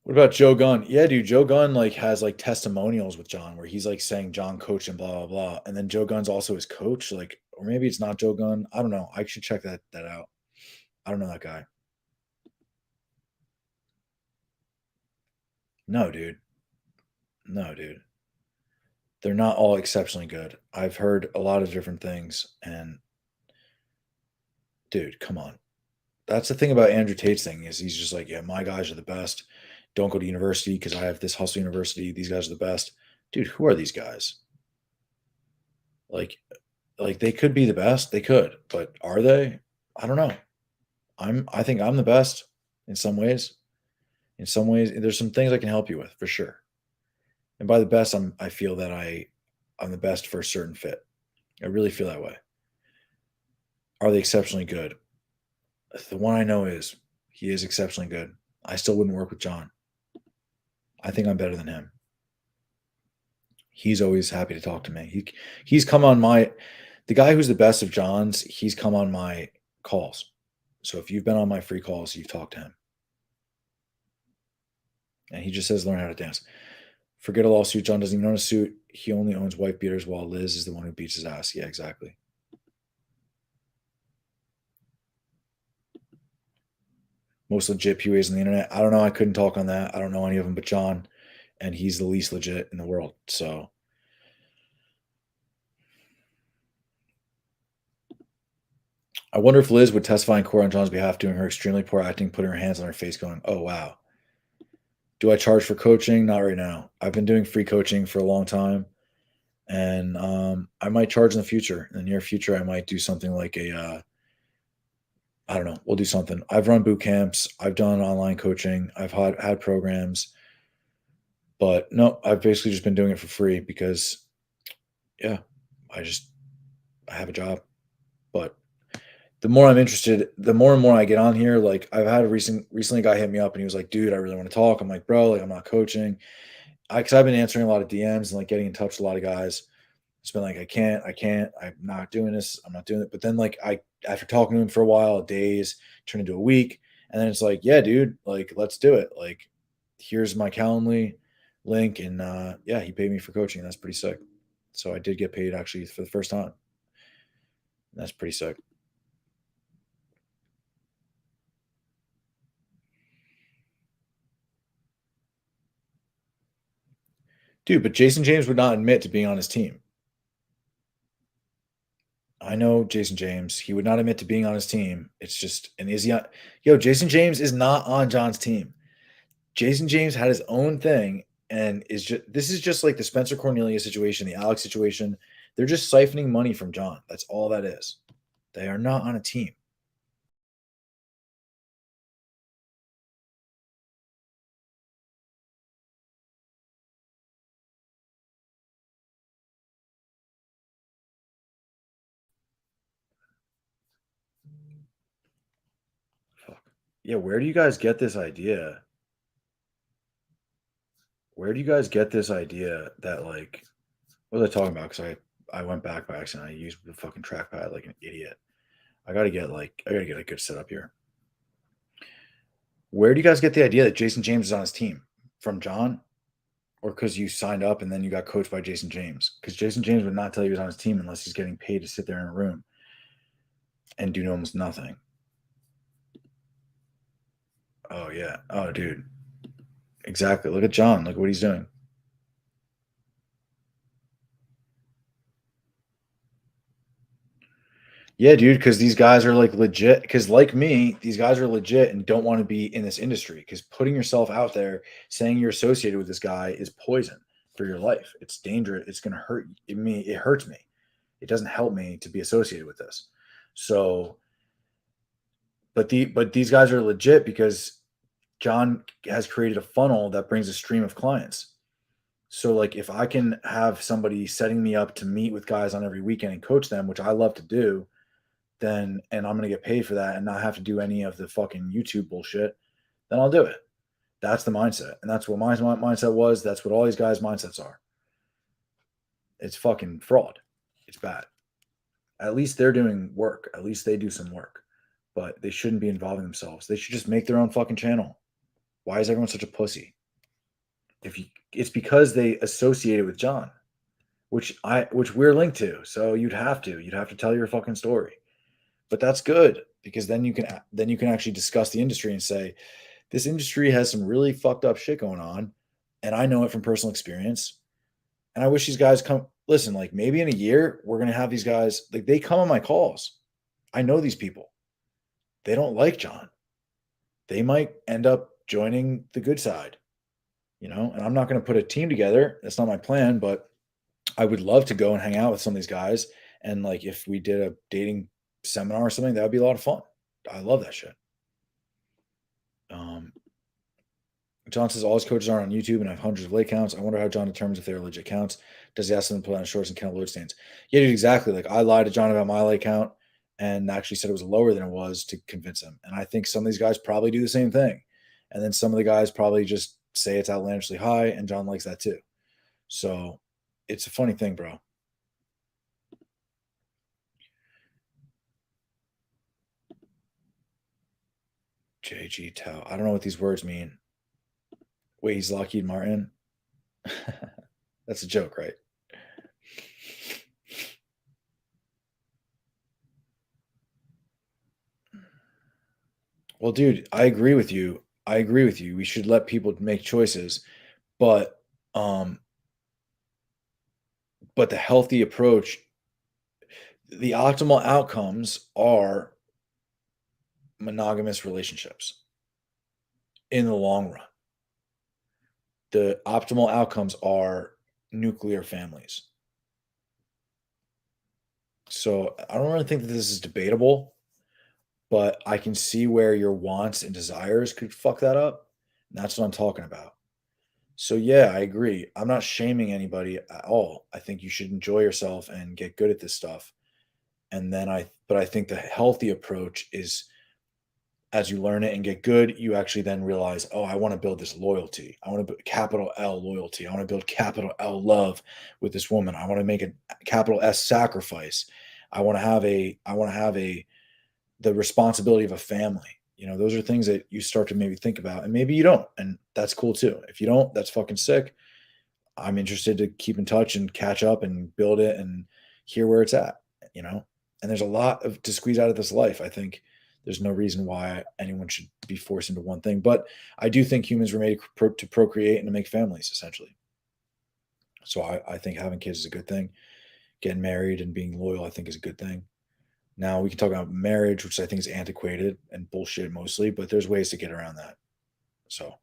What about Joe Gunn? Yeah, dude, Joe Gunn like has like testimonials with John where he's like saying John coached him, blah blah blah, and then Joe Gunn's also his coach. Like, or maybe it's not Joe Gunn. I don't know. I should check that out. I don't know that guy. No, dude. No, dude. They're not all exceptionally good. I've heard a lot of different things, and dude, come on. That's the thing about Andrew Tate's thing is he's just like, yeah, my guys are the best. Don't go to university because I have this hustle university. These guys are the best. Dude, who are these guys? Like, like they could be the best. They could, but are they? I don't know. I think I'm the best in some ways. In some ways, there's some things I can help you with for sure. And by the best, I feel that I'm the best for a certain fit. I really feel that way. Are they exceptionally good? The one I know is he is exceptionally good. I still wouldn't work with John. I think I'm better than him. He's always happy to talk to me. He's come on the guy who's the best of John's, he's come on my calls. So if you've been on my free calls, you've talked to him. And he just says learn how to dance. Forget a lawsuit. John doesn't even own a suit. He only owns wife beaters while Liz is the one who beats his ass. Yeah, exactly. Most legit PUAs on the internet. I don't know. I couldn't talk on that. I don't know any of them but John, and he's the least legit in the world. So I wonder if Liz would testify in court on John's behalf, doing her extremely poor acting, putting her hands on her face, going, "Oh wow." Do I charge for coaching? Not right now. I've been doing free coaching for a long time, and I might charge in the future. In the near future, I might do something like I don't know. We'll do something. I've run boot camps. I've done online coaching. I've had programs, but no, I've basically just been doing it for free because, yeah, I just I have a job. But the more I'm interested, the more and more I get on here. Like I've had recently a guy hit me up and he was like, "Dude, I really want to talk." I'm like, "Bro, like I'm not coaching." Because I've been answering a lot of DMs and like getting in touch with a lot of guys. It's been like, I can't, I'm not doing this, I'm not doing it. But then like after talking to him for a while, days turned into a week, and then it's like, yeah, dude, like let's do it. Like, here's my Calendly link, and yeah, he paid me for coaching. That's pretty sick. So I did get paid actually for the first time. That's pretty sick. Dude, but Jason James would not admit to being on his team. I know Jason James. He would not admit to being on his team. It's just, and is he on? Yo, Jason James is not on John's team. Jason James had his own thing, and this is just like the Spencer Cornelia situation, the Alex situation. They're just siphoning money from John. That's all that is. They are not on a team. Fuck. Yeah, where do you guys get this idea? Where do you guys get this idea that like what was I talking about? Because I went back by accident. I used the fucking trackpad like an idiot. I gotta get a good setup here. Where do you guys get the idea that Jason James is on his team? From John? Or because you signed up and then you got coached by Jason James? Because Jason James would not tell you he was on his team unless he's getting paid to sit there in a room and do almost nothing. Oh yeah. Oh dude. Exactly. Look at John. Look at what he's doing. Yeah, dude, because these guys are like legit. Because like me, these guys are legit and don't want to be in this industry. Because putting yourself out there, saying you're associated with this guy, is poison for your life. It's dangerous. It's gonna hurt me. It hurts me. It doesn't help me to be associated with this. So, but these guys are legit because John has created a funnel that brings a stream of clients. So like if I can have somebody setting me up to meet with guys on every weekend and coach them, which I love to do, then and I'm gonna get paid for that and not have to do any of the fucking YouTube bullshit, then I'll do it. That's the mindset. And that's what my mindset was. That's what all these guys' mindsets are. It's fucking fraud. It's bad. At least they're doing work. At least they do some work. But they shouldn't be involving themselves. They should just make their own fucking channel. Why is everyone such a pussy? It's because they associate it with John, which we're linked to. So you'd have to tell your fucking story. But that's good because then you can actually discuss the industry and say this industry has some really fucked up shit going on, and I know it from personal experience. And I wish these guys come listen. Like maybe in a year we're gonna have these guys like they come on my calls. I know these people. They don't like John. They might end up joining the good side, And I'm not going to put a team together. That's not my plan, but I would love to go and hang out with some of these guys. And like if we did a dating seminar or something, that would be a lot of fun. I love that shit. Um, John says all his coaches are on YouTube and I have hundreds of late counts. I wonder how John determines if they are legit counts. Does he ask them to put on shorts and count load stands? Yeah, dude, exactly. Like I lied to John about my late count and actually said it was lower than it was to convince him. And I think some of these guys probably do the same thing. And then some of the guys probably just say it's outlandishly high, and John likes that too. So it's a funny thing, bro. JG Tao. I don't know what these words mean. Wait, he's Lockheed Martin? That's a joke, right? Well, dude, I agree with you. I agree with you. We should let people make choices, but um but the healthy approach, the optimal outcomes are monogamous relationships in the long run. The optimal outcomes are nuclear families. So I don't really think that this is debatable, but I can see where your wants and desires could fuck that up. And that's what I'm talking about. So yeah, I agree. I'm not shaming anybody at all. I think you should enjoy yourself and get good at this stuff. And then but I think the healthy approach is as you learn it and get good, you actually then realize, oh, I want to build this loyalty. I want to build capital L loyalty. I want to build capital L love with this woman. I want to make a capital S sacrifice. I want to have the responsibility of a family. Those are things that you start to maybe think about, and maybe you don't, and that's cool too. If you don't, that's fucking sick. I'm interested to keep in touch and catch up and build it and hear where it's at, you know? And there's a lot of to squeeze out of this life. I think there's no reason why anyone should be forced into one thing. But I do think humans were made to procreate and to make families, essentially. So I think having kids is a good thing. Getting married and being loyal, I think, is a good thing. Now we can talk about marriage, which I think is antiquated and bullshit mostly, but there's ways to get around that. So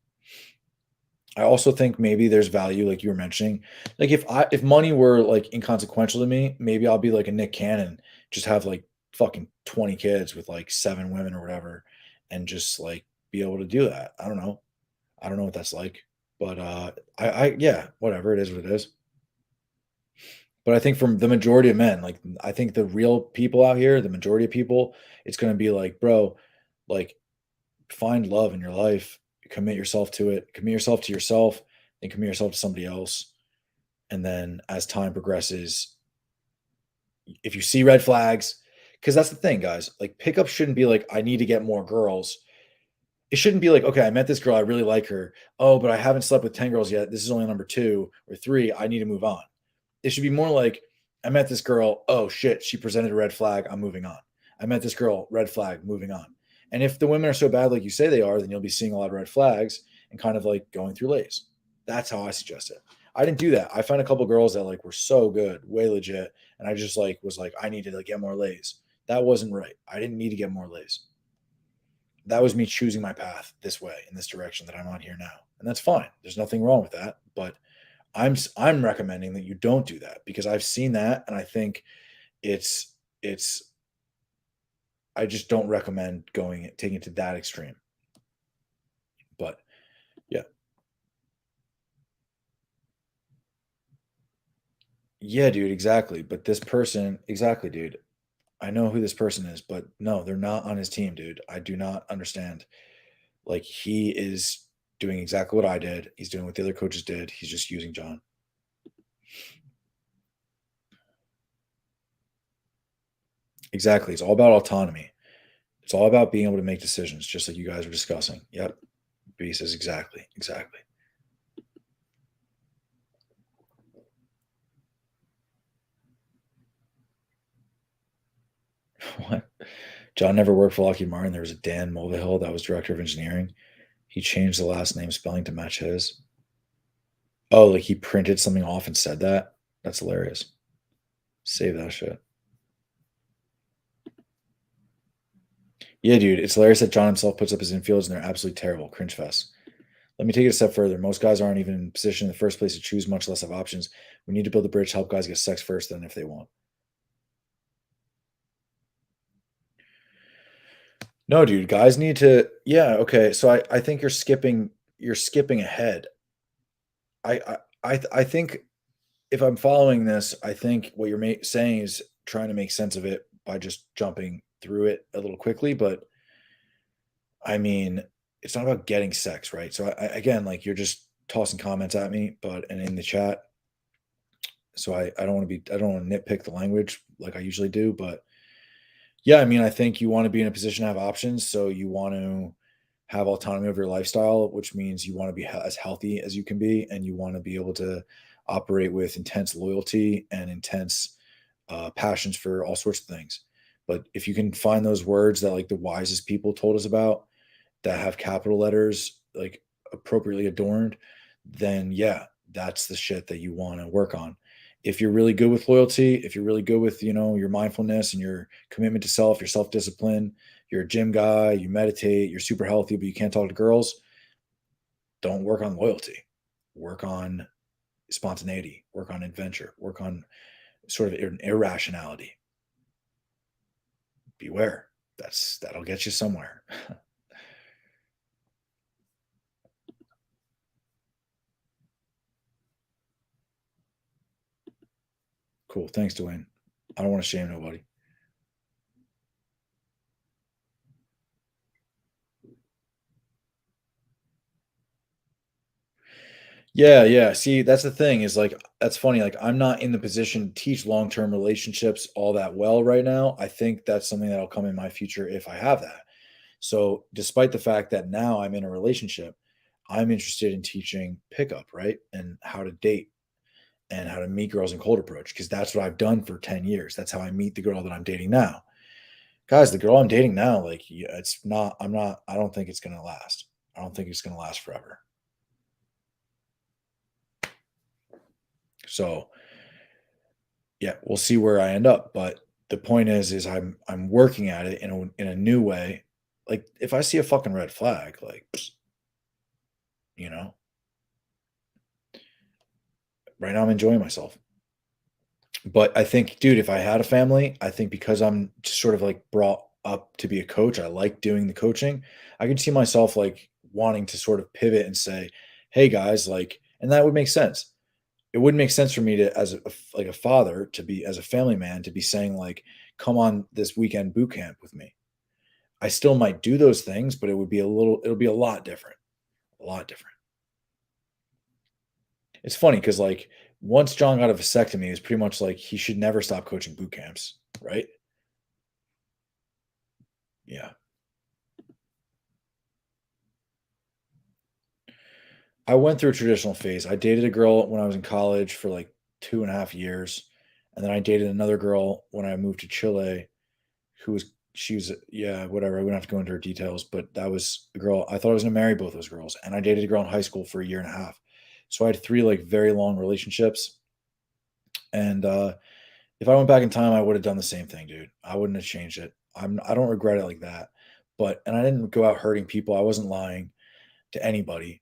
I also think maybe there's value, like you were mentioning. Like if money were like inconsequential to me, maybe I'll be like a Nick Cannon, just have like fucking 20 kids with like 7 women or whatever, and just like be able to do that. I don't know. I don't know what that's like. But I yeah, whatever. It is what it is. But I think from the majority of men, like I think the real people out here, the majority of people, it's gonna be like, bro, like find love in your life, commit yourself to it, commit yourself to yourself, and commit yourself to somebody else. And then as time progresses, if you see red flags, because that's the thing, guys, like pickup shouldn't be like, I need to get more girls. It shouldn't be like, okay, I met this girl, I really like her. Oh, but I haven't slept with 10 girls yet. This is only number 2 or 3. I need to move on. It should be more like, I met this girl. Oh shit, she presented a red flag. I'm moving on. I met this girl, red flag, moving on. And if the women are so bad, like you say they are, then you'll be seeing a lot of red flags and kind of like going through lays. That's how I suggest it. I didn't do that. I found a couple girls that like were so good, way legit, and I just like was like, I need to like get more lays. That wasn't right. I didn't need to get more lays. That was me choosing my path this way, in this direction that I'm on here now. And that's fine. There's nothing wrong with that. But I'm recommending that you don't do that, because I've seen that, and I think it's I just don't recommend taking it to that extreme. But yeah. Yeah, dude, exactly. But this person, exactly, dude. I know who this person is, but no, they're not on his team, dude. I do not understand. Like, he is doing exactly what I did. He's doing what the other coaches did. He's just using John. Exactly. It's all about autonomy. It's all about being able to make decisions, just like you guys were discussing. Yep. B says exactly. Exactly. What? John never worked for Lockheed Martin. There was a Dan Mulvihill that was director of engineering. He changed the last name spelling to match his. Oh, like he printed something off and said that? That's hilarious. Save that shit. Yeah, dude, it's hilarious that John himself puts up his infields and they're absolutely terrible. Cringe fest. Let me take it a step further. Most guys aren't even in position in the first place to choose, much less have options. We need to build a bridge, help guys get sex first, then if they want. No, dude, guys need to. Yeah, okay. So I think you're skipping ahead. I think, if I'm following this, I think what you're saying is trying to make sense of it by just jumping through it a little quickly. But I mean, it's not about getting sex, right? So again, like, you're just tossing comments at me, but and in the chat. So I don't want to nitpick the language like I usually do, but yeah, I mean, I think you want to be in a position to have options. So you want to have autonomy over your lifestyle, which means you want to be as healthy as you can be, and you want to be able to operate with intense loyalty and intense passions for all sorts of things. But if you can find those words that, like, the wisest people told us about, that have capital letters, like, appropriately adorned, then yeah, that's the shit that you want to work on. If you're really good with loyalty, if you're really good with, your mindfulness and your commitment to self, your self-discipline, you're a gym guy, you meditate, you're super healthy, but you can't talk to girls, don't work on loyalty. Work on spontaneity, work on adventure, work on sort of an irrationality. Beware. That'll get you somewhere. Cool. Thanks, Dwayne. I don't want to shame nobody. Yeah, yeah. See, that's the thing, is like, that's funny. Like, I'm not in the position to teach long-term relationships all that well right now. I think that's something that'll come in my future if I have that. So, despite the fact that now I'm in a relationship, I'm interested in teaching pickup, right? And how to date and how to meet girls in cold approach, because that's what I've done for 10 years. That's how I meet the girl that I'm dating now. Guys, the girl I'm dating now, like, yeah, I don't think it's going to last. I don't think it's going to last forever. So, yeah, we'll see where I end up. But the point is I'm working at it in a new way. Like, if I see a fucking red flag, like, you know, right now I'm enjoying myself. But I think, dude, if I had a family, I think, because I'm just sort of like brought up to be a coach, I like doing the coaching. I could see myself like wanting to sort of pivot and say, "Hey guys, like," and that would make sense. It wouldn't make sense for me to, as like a father, to be, as a family man, to be saying like, "Come on this weekend boot camp with me." I still might do those things, but it'll be a lot different. A lot different. It's funny because, like, once John got a vasectomy, it was pretty much like he should never stop coaching boot camps, right? Yeah. I went through a traditional phase. I dated a girl when I was in college for like 2.5 years. And then I dated another girl when I moved to Chile, she was, yeah, whatever. I wouldn't have to go into her details, but that was a girl. I thought I was going to marry both those girls. And I dated a girl in high school for a year and a half. So I had three like very long relationships. And If I went back in time, I would have done the same thing, dude. I wouldn't have changed it. I don't regret it like that. And I didn't go out hurting people. I wasn't lying to anybody.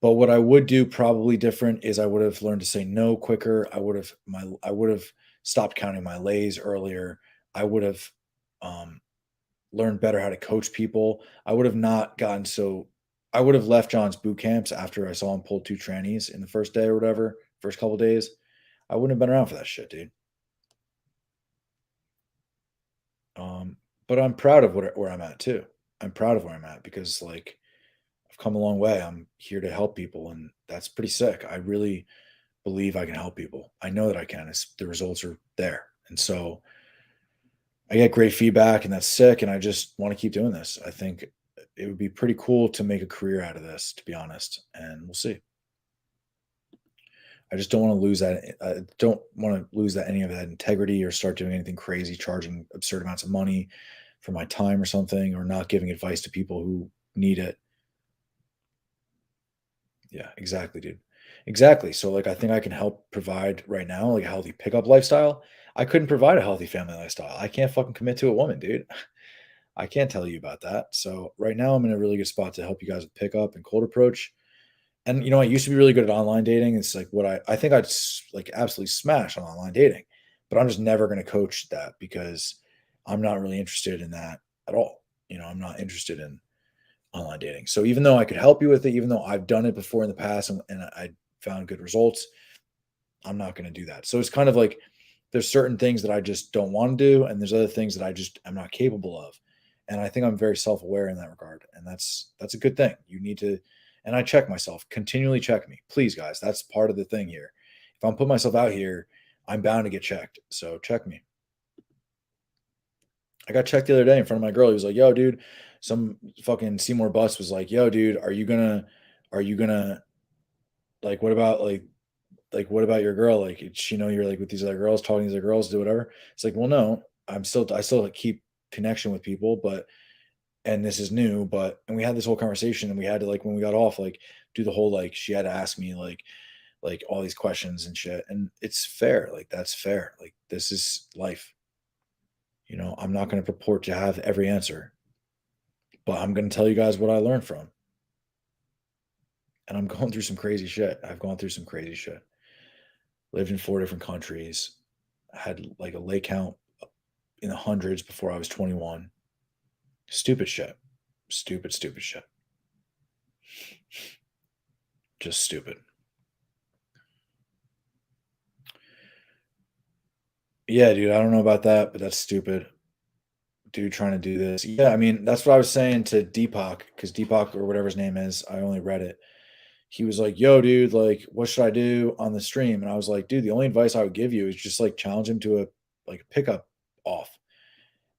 But what I would do probably different is I would have learned to say no quicker. I would have stopped counting my lays earlier. I would have learned better how to coach people. I would have not gotten so I would have left John's boot camps after I saw him pull 2 trannies in the first day or whatever, first couple days. I wouldn't have been around for that shit, dude. But I'm proud of where I'm at too. I'm proud of where I'm at because like I've come a long way. I'm here to help people, and that's pretty sick. I really believe I can help people. I know that I can. The results are there, and so I get great feedback, and that's sick. And I just want to keep doing this. I think it would be pretty cool to make a career out of this, to be honest. And we'll see. I just don't want to lose that. I don't want to lose that any of that integrity or start doing anything crazy, charging absurd amounts of money for my time or something, or not giving advice to people who need it. Yeah, exactly, dude. Exactly. So like I think I can help provide right now like a healthy pickup lifestyle. I couldn't provide a healthy family lifestyle. I can't fucking commit to a woman, dude. I can't tell you about that. So right now I'm in a really good spot to help you guys with pickup and cold approach. And I used to be really good at online dating. It's like what I think like absolutely smash on online dating, but I'm just never going to coach that because I'm not really interested in that at all. I'm not interested in online dating. So even though I could help you with it, even though I've done it before in the past and I found good results, I'm not going to do that. So it's kind of like there's certain things that I just don't want to do, and there's other things that I'm not capable of. And I think I'm very self-aware in that regard, and that's a good thing. You need to, and I check myself, continually check me, please, guys. That's part of the thing here. If I'm putting myself out here, I'm bound to get checked. So check me. I got checked the other day in front of my girl. He was like, "Yo, dude," some fucking Seymour Bus was like, "Yo, dude, are you gonna, like, what about your girl? Like, did she know you're like with these other girls, talking to these other girls, do whatever?" It's like, well, no, I still like keep connection with people, and this is new, and we had this whole conversation, and we had to like when we got off, like do the whole like she had to ask me like all these questions and shit, and it's fair, like that's fair, like this is life. I'm not going to purport to have every answer, but I'm going to tell you guys what I learned from. And I'm going through some crazy shit. I've gone through some crazy shit. Lived in 4 different countries. Had like a lay count in the hundreds before I was 21. Stupid shit. Stupid shit. Just stupid. Yeah, dude, I don't know about that, but that's stupid. Dude trying to do this. Yeah, I mean, that's what I was saying to Deepak, because Deepak or whatever his name is, I only read it. He was like, "Yo, dude, like, what should I do on the stream?" And I was like, "Dude, the only advice I would give you is just like challenge him to a pickup off."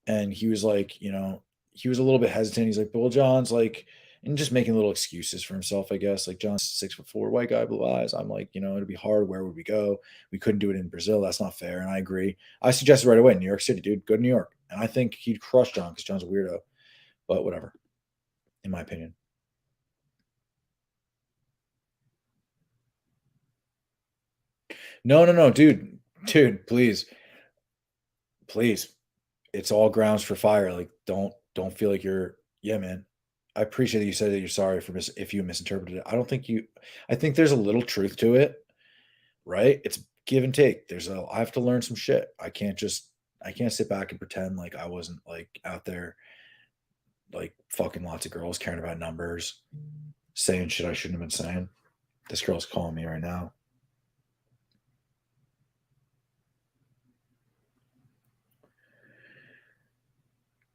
And he was like, he was a little bit hesitant. He's like, "But well, John's like," and just making little excuses for himself, I guess. Like John's 6'4", white guy, blue eyes. I'm like, it'd be hard. Where would we go? We couldn't do it in Brazil. That's not fair. And I agree. I suggested right away, New York City, dude. Go to New York. And I think he'd crush John because John's a weirdo. But whatever, in my opinion. No, no, no, dude, please, please. It's all grounds for fire. Like, don't feel like you're. Yeah, man. I appreciate that you said that you're sorry for if you misinterpreted it. I don't think you. I think there's a little truth to it, right? It's give and take. I have to learn some shit. I can't sit back and pretend like I wasn't like out there like fucking lots of girls caring about numbers, saying shit I shouldn't have been saying. This girl's calling me right now.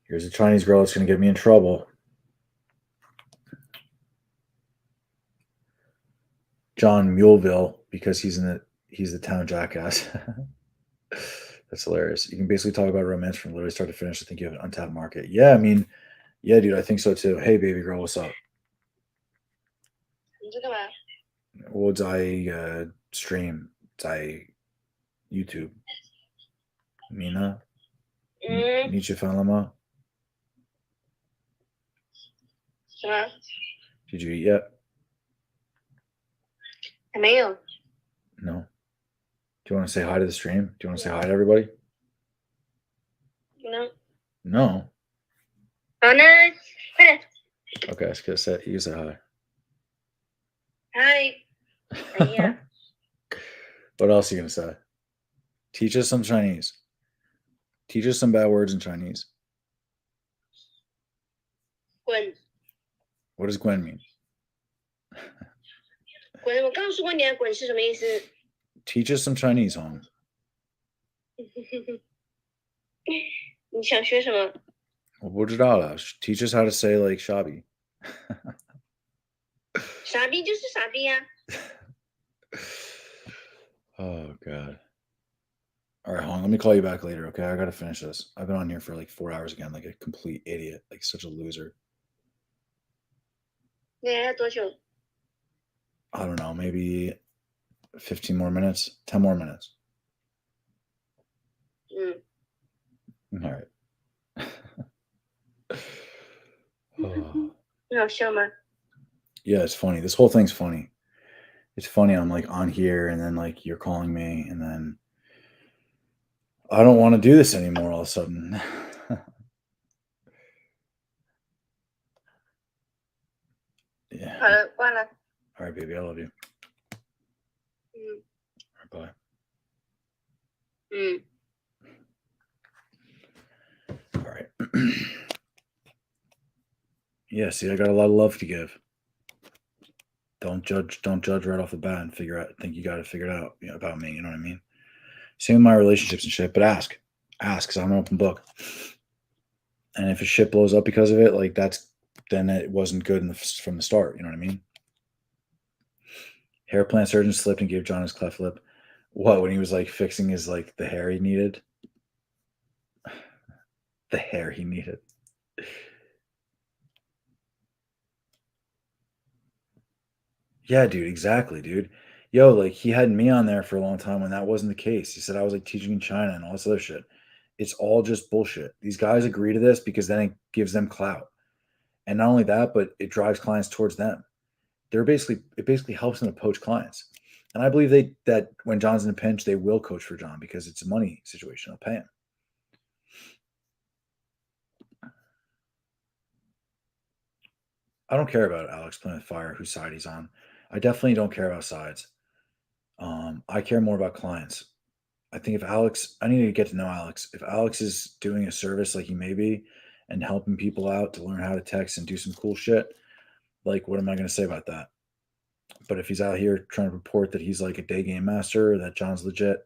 Here's a Chinese girl that's going to get me in trouble. John Muleville, because he's the town jackass. That's hilarious. You can basically talk about romance from literally start to finish. I think you have an untapped market. Yeah, I mean, yeah, dude, I think so too. Hey, baby girl, what's up? Well, stream? YouTube. Mina? Nietzsche Falama? Did you eat yet? No. Do you want to say hi to the stream? Do you want to say hi to everybody? No. 好，那快点 Okay, I was gonna say you say hi. 嗨，哎呀， What else are you gonna say? Teach us some Chinese. Teach us some bad words in Chinese. 滚 What does Gwen mean? 滚！我告诉过你啊，滚是什么意思？ Teach us some Chinese, hon. 你想学什么？我不知道了. Teach us how to say like shabby. 傻逼就是傻逼呀、Oh god. All right, hold on. Let me call you back later, okay? I gotta finish this. I've been on here for like 4 hours again, like a complete idiot, like such a loser. 你还要多久？ I don't know, maybe 15 more minutes, 10 more minutes. 嗯， All right. Oh. 很好笑吗？ Yeah, it's funny. This whole thing's funny. It's funny. I'm like on here, and then like you're calling me, and then I don't want to do this anymore all of a sudden. 好 Yeah. 了，挂了。 All right, baby. I love you. 嗯 All right, bye. 嗯， All right. Yeah, see, I got a lot of love to give. Don't judge right off the bat and think you got to figure it out, about me. You know what I mean? Same with my relationships and shit, but ask, because I'm an open book. And if a shit blows up because of it, like then it wasn't good from the start. You know what I mean? Hair plant surgeon slipped and gave John his cleft lip. What, when he was like fixing his like the hair he needed? The hair he needed. Yeah, dude, exactly, dude. Yo, like he had me on there for a long time when that wasn't the case. He said I was like teaching in China and all this other shit. It's all just bullshit. These guys agree to this because then it gives them clout. And not only that, but it drives clients towards them. It basically helps them to poach clients. And I believe that when John's in a pinch, they will coach for John because it's a money situation. They'll pay him. I don't care about Alex playing with fire, whose side he's on. I definitely don't care about sides. I care more about clients. I think I need to get to know Alex. If Alex is doing a service like he may be and helping people out to learn how to text and do some cool shit, like what am I going to say about that? But if he's out here trying to report that he's like a day game master, or that John's legit,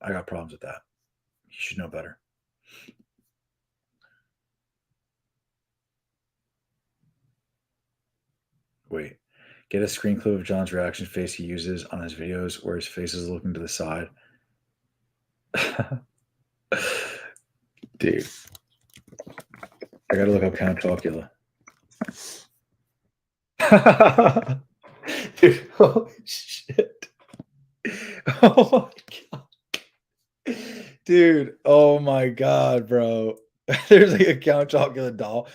I got problems with that. He should know better. Wait, get a screen clip of John's reaction face he uses on his videos where his face is looking to the side. Dude, I gotta look up Count Chocula. Dude, holy shit. Oh my god. Dude, oh my god, bro. There's like a Count Chocula doll.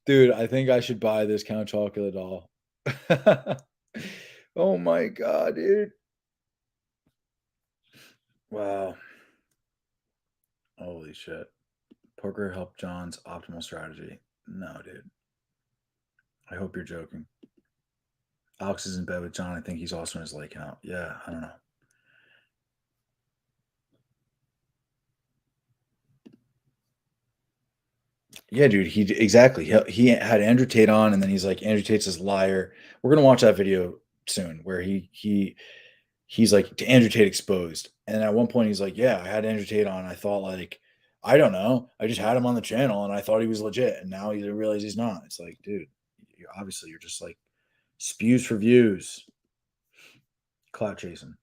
Dude, I think I should buy this Count Chocula doll. Oh my god, dude. Wow. Holy shit. Poker helped John's optimal strategy. No, dude. I hope you're joking. Alex is in bed with John. I think he's also in his lake count. Yeah, I don't know. Yeah, dude. Exactly. He had Andrew Tate on, and then he's like, Andrew Tate's this liar. We're gonna watch that video soon, where he's like, to Andrew Tate exposed, and at one point he's like, yeah, I had Andrew Tate on. I thought like, I don't know, I just had him on the channel, and I thought he was legit, and now he realizes he's not. It's like, dude, obviously you're just like spews for views, clout chasing.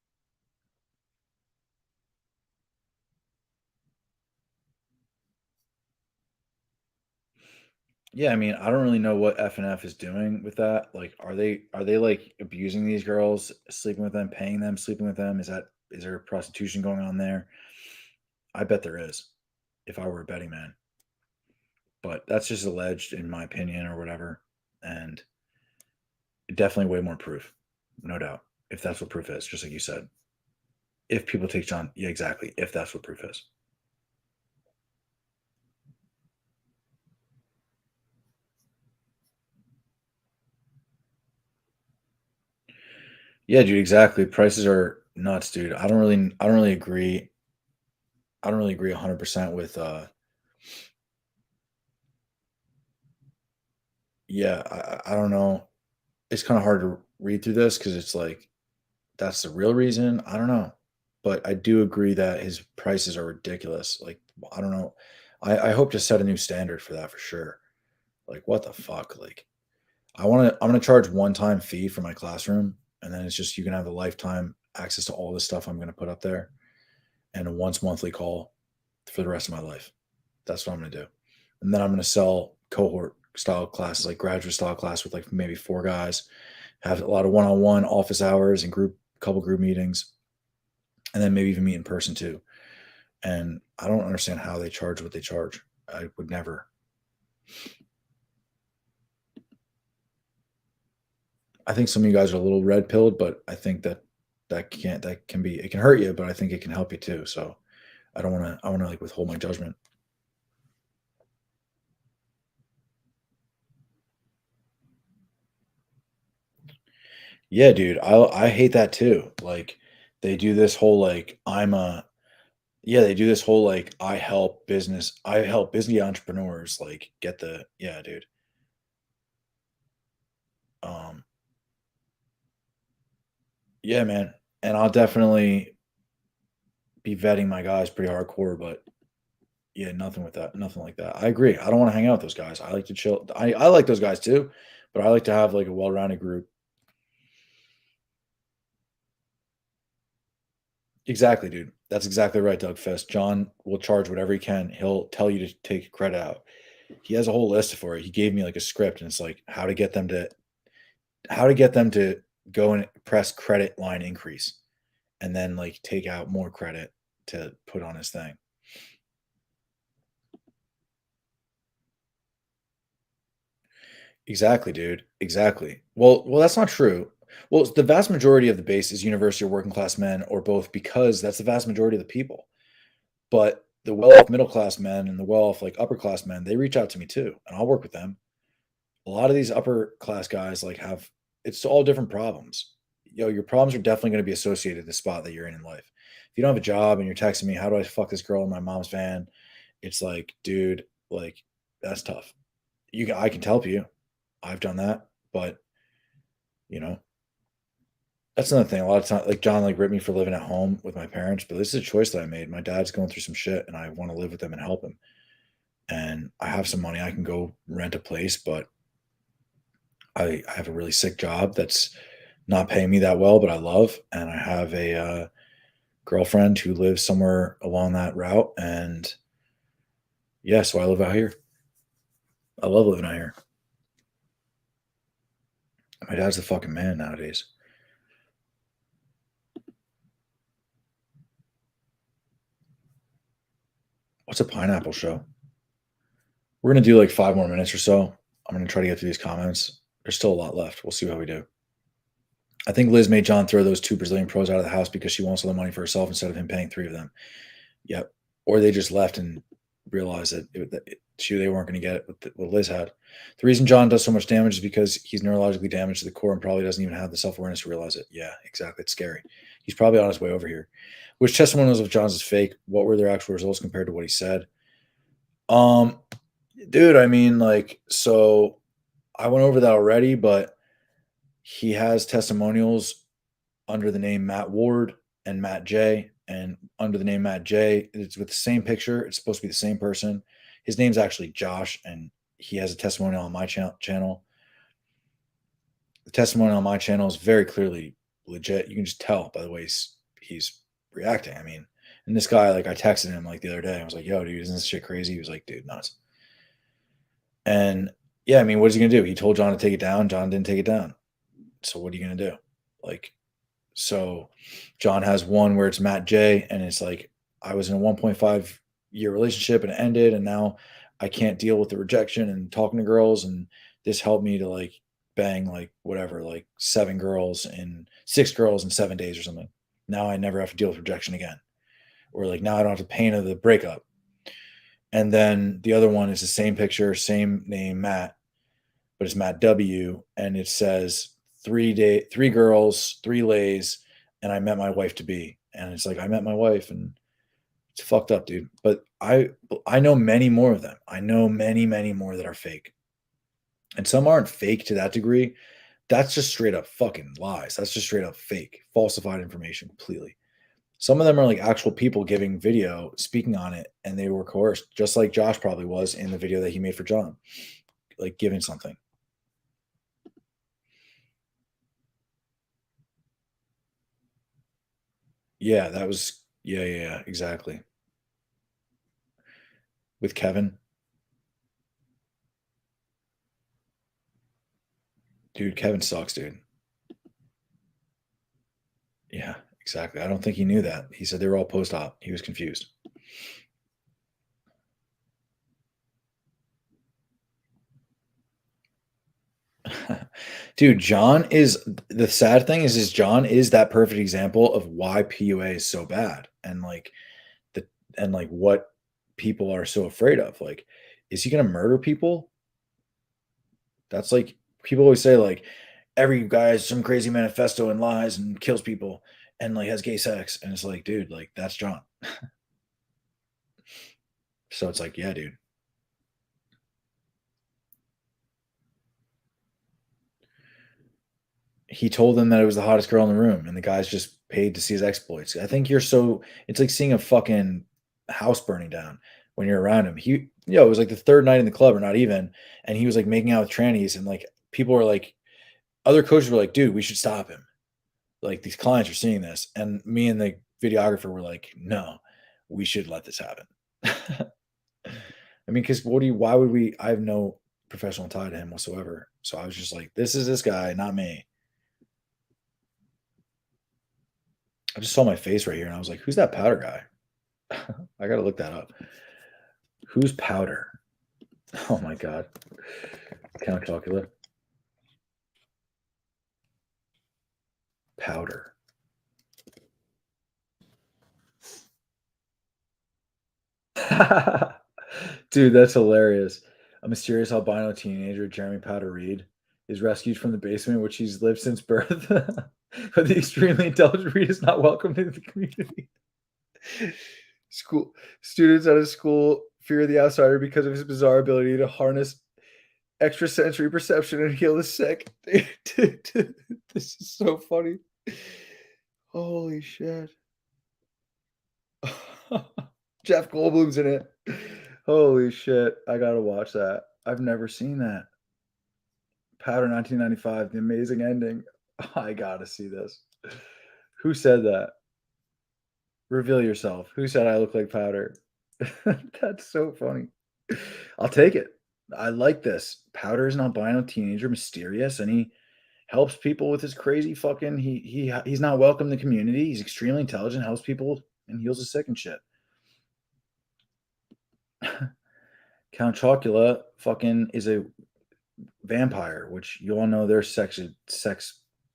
Yeah, I mean, I don't really know what FNF is doing with that. Like, are they like abusing these girls, sleeping with them, paying them, sleeping with them? Is there prostitution going on there? I bet there is, if I were a betting man. But that's just alleged, in my opinion, or whatever. And definitely way more proof, no doubt. If that's what proof is, just like you said. If people take John, yeah, exactly. If that's what proof is. Yeah, dude, exactly. Prices are nuts, dude. I don't really agree. I don't really agree 100% with yeah, I don't know. It's kind of hard to read through this because it's like that's the real reason. I don't know. But I do agree that his prices are ridiculous. Like, I don't know. I hope to set a new standard for that for sure. Like, what the fuck? Like, I'm gonna charge one-time fee for my classroom, and then it's just you can have a lifetime access to all the stuff I'm gonna put up there and a once monthly call for the rest of my life. That's what I'm gonna do. And then I'm gonna sell cohort style classes, like graduate style class with like maybe 4 guys, have a lot of one-on-one office hours and couple group meetings, and then maybe even meet in person too. And I don't understand how they charge what they charge. I would never. I think some of you guys are a little red pilled, but I think that can be, it can hurt you, but I think it can help you too. So I want to like withhold my judgment. Yeah, dude, I hate that too. Like they do this whole like yeah, they do this whole like I help busy entrepreneurs like get the yeah, dude. Um yeah, man. And I'll definitely be vetting my guys pretty hardcore, but yeah, nothing with that. Nothing like that. I agree. I don't want to hang out with those guys. I like to chill. I like those guys too, but I like to have like a well-rounded group. Exactly, dude. That's exactly right, Doug Fist. John will charge whatever he can. He'll tell you to take credit out. He has a whole list for it. He gave me like a script, and it's like how to get them to go and press credit line increase, and then like take out more credit to put on his thing. Exactly, dude. Exactly. Well, that's not true. Well, the vast majority of the base is university or working class men or both because that's the vast majority of the people. But the well-off middle class men and the well-off like upper class men, they reach out to me too, and I'll work with them. A lot of these upper class guys like have it's all different problems. Your problems are definitely going to be associated with the spot that you're in life. If you don't have a job and you're texting me, how do I fuck this girl in my mom's van? It's like, dude, like that's tough. I can help you. I've done that, but you know, that's another thing. A lot of time, like John, like ripped me for living at home with my parents, but this is a choice that I made. My dad's going through some shit, and I want to live with him and help him. And I have some money, I can go rent a place, but I have a really sick job that's not paying me that well, but I love, and I have a girlfriend who lives somewhere along that route, and yeah, so I live out here. I love living out here. My dad's the fucking man nowadays. What's a pineapple show? We're gonna do like 5 more minutes or so. I'm gonna try to get through these comments. There's still a lot left. We'll see how we do. I think Liz made John throw those 2 Brazilian pros out of the house because she wants all the money for herself instead of him paying 3 of them. Yep. Or they just left and realized they weren't going to get it what Liz had. The reason John does so much damage is because he's neurologically damaged to the core and probably doesn't even have the self-awareness to realize it. Yeah, exactly. It's scary. He's probably on his way over here. Which testimonials of John's is fake? What were their actual results compared to what he said? Um, dude, I mean, like, so I went over that already, but he has testimonials under the name Matt Ward and Matt J. And under the name Matt J, it's with the same picture. It's supposed to be the same person. His name's actually Josh, and he has a testimonial on my channel. The testimonial on my channel is very clearly legit. You can just tell by the way he's reacting. I mean, and this guy, like, I texted him like the other day. I was like, "Yo, dude, isn't this shit crazy?" He was like, "Dude, nuts." And yeah, I mean, what is he gonna do? He told John to take it down. John didn't take it down. So what are you gonna do? Like, so John has one where it's Matt J, and it's like, I was in a 1.5 year relationship and it ended, and now I can't deal with the rejection and talking to girls, and this helped me to like bang like whatever, like 6 girls in 7 days or something. Now I never have to deal with rejection again. Or like now I don't have the pain of the breakup. And then the other one is the same picture, same name, Matt, but it's Matt W, and it says 3 girls, 3 lays, and I met my wife to be. And it's like I met my wife, and it's fucked up, dude. But I know many more of them. I know many, many more that are fake. And some aren't fake to that degree. That's just straight up fucking lies. That's just straight up fake, falsified information completely. Some of them are like actual people giving video, speaking on it, and they were coerced, just like Josh probably was in the video that he made for John, like giving something. Yeah, that was yeah, exactly. With Kevin. Dude, Kevin sucks, dude. Yeah, exactly. I don't think he knew that. He said they were all post-op. He was confused. Dude, John is the sad thing is John is that perfect example of why PUA is so bad and like what people are so afraid of. Like, is he gonna murder people? That's like people always say, like, every guy has some crazy manifesto and lies and kills people and like has gay sex. And it's like, dude, like that's John. So it's like, yeah, dude. He told them that it was the hottest girl in the room, and the guys just paid to see his exploits. I think it's like seeing a fucking house burning down when you're around him. It was like the third night in the club, or not even, and he was like making out with trannies, and like people were like, other coaches were like, dude, we should stop him. Like these clients are seeing this, and me and the videographer were like, no, we should let this happen. I mean, because why would we? I have no professional tie to him whatsoever. So I was just like, this is this guy, not me. I just saw my face right here and I was like, who's that Powder guy? I got to look that up. Who's Powder? Oh my God. Count Chocula. Powder. Dude, that's hilarious. A mysterious albino teenager, Jeremy Powder Reed, is rescued from the basement, which he's lived since birth. But the extremely intelligent Reed is not welcomed into the community. School students at his school fear the outsider because of his bizarre ability to harness extrasensory perception and heal the sick. Dude, this is so funny. Holy shit. Jeff Goldblum's in it. Holy shit. I gotta watch that. I've never seen that. Powder 1995, the amazing ending. I gotta see this. Who said that? Reveal yourself. Who said I look like Powder? That's so funny. I'll take it. I like this. Powder is an albino teenager, mysterious, and he helps people with his crazy fucking. He's not welcome in the community. He's extremely intelligent, helps people, and heals the sick and shit. Count Chocula fucking is a vampire, which you all know their sex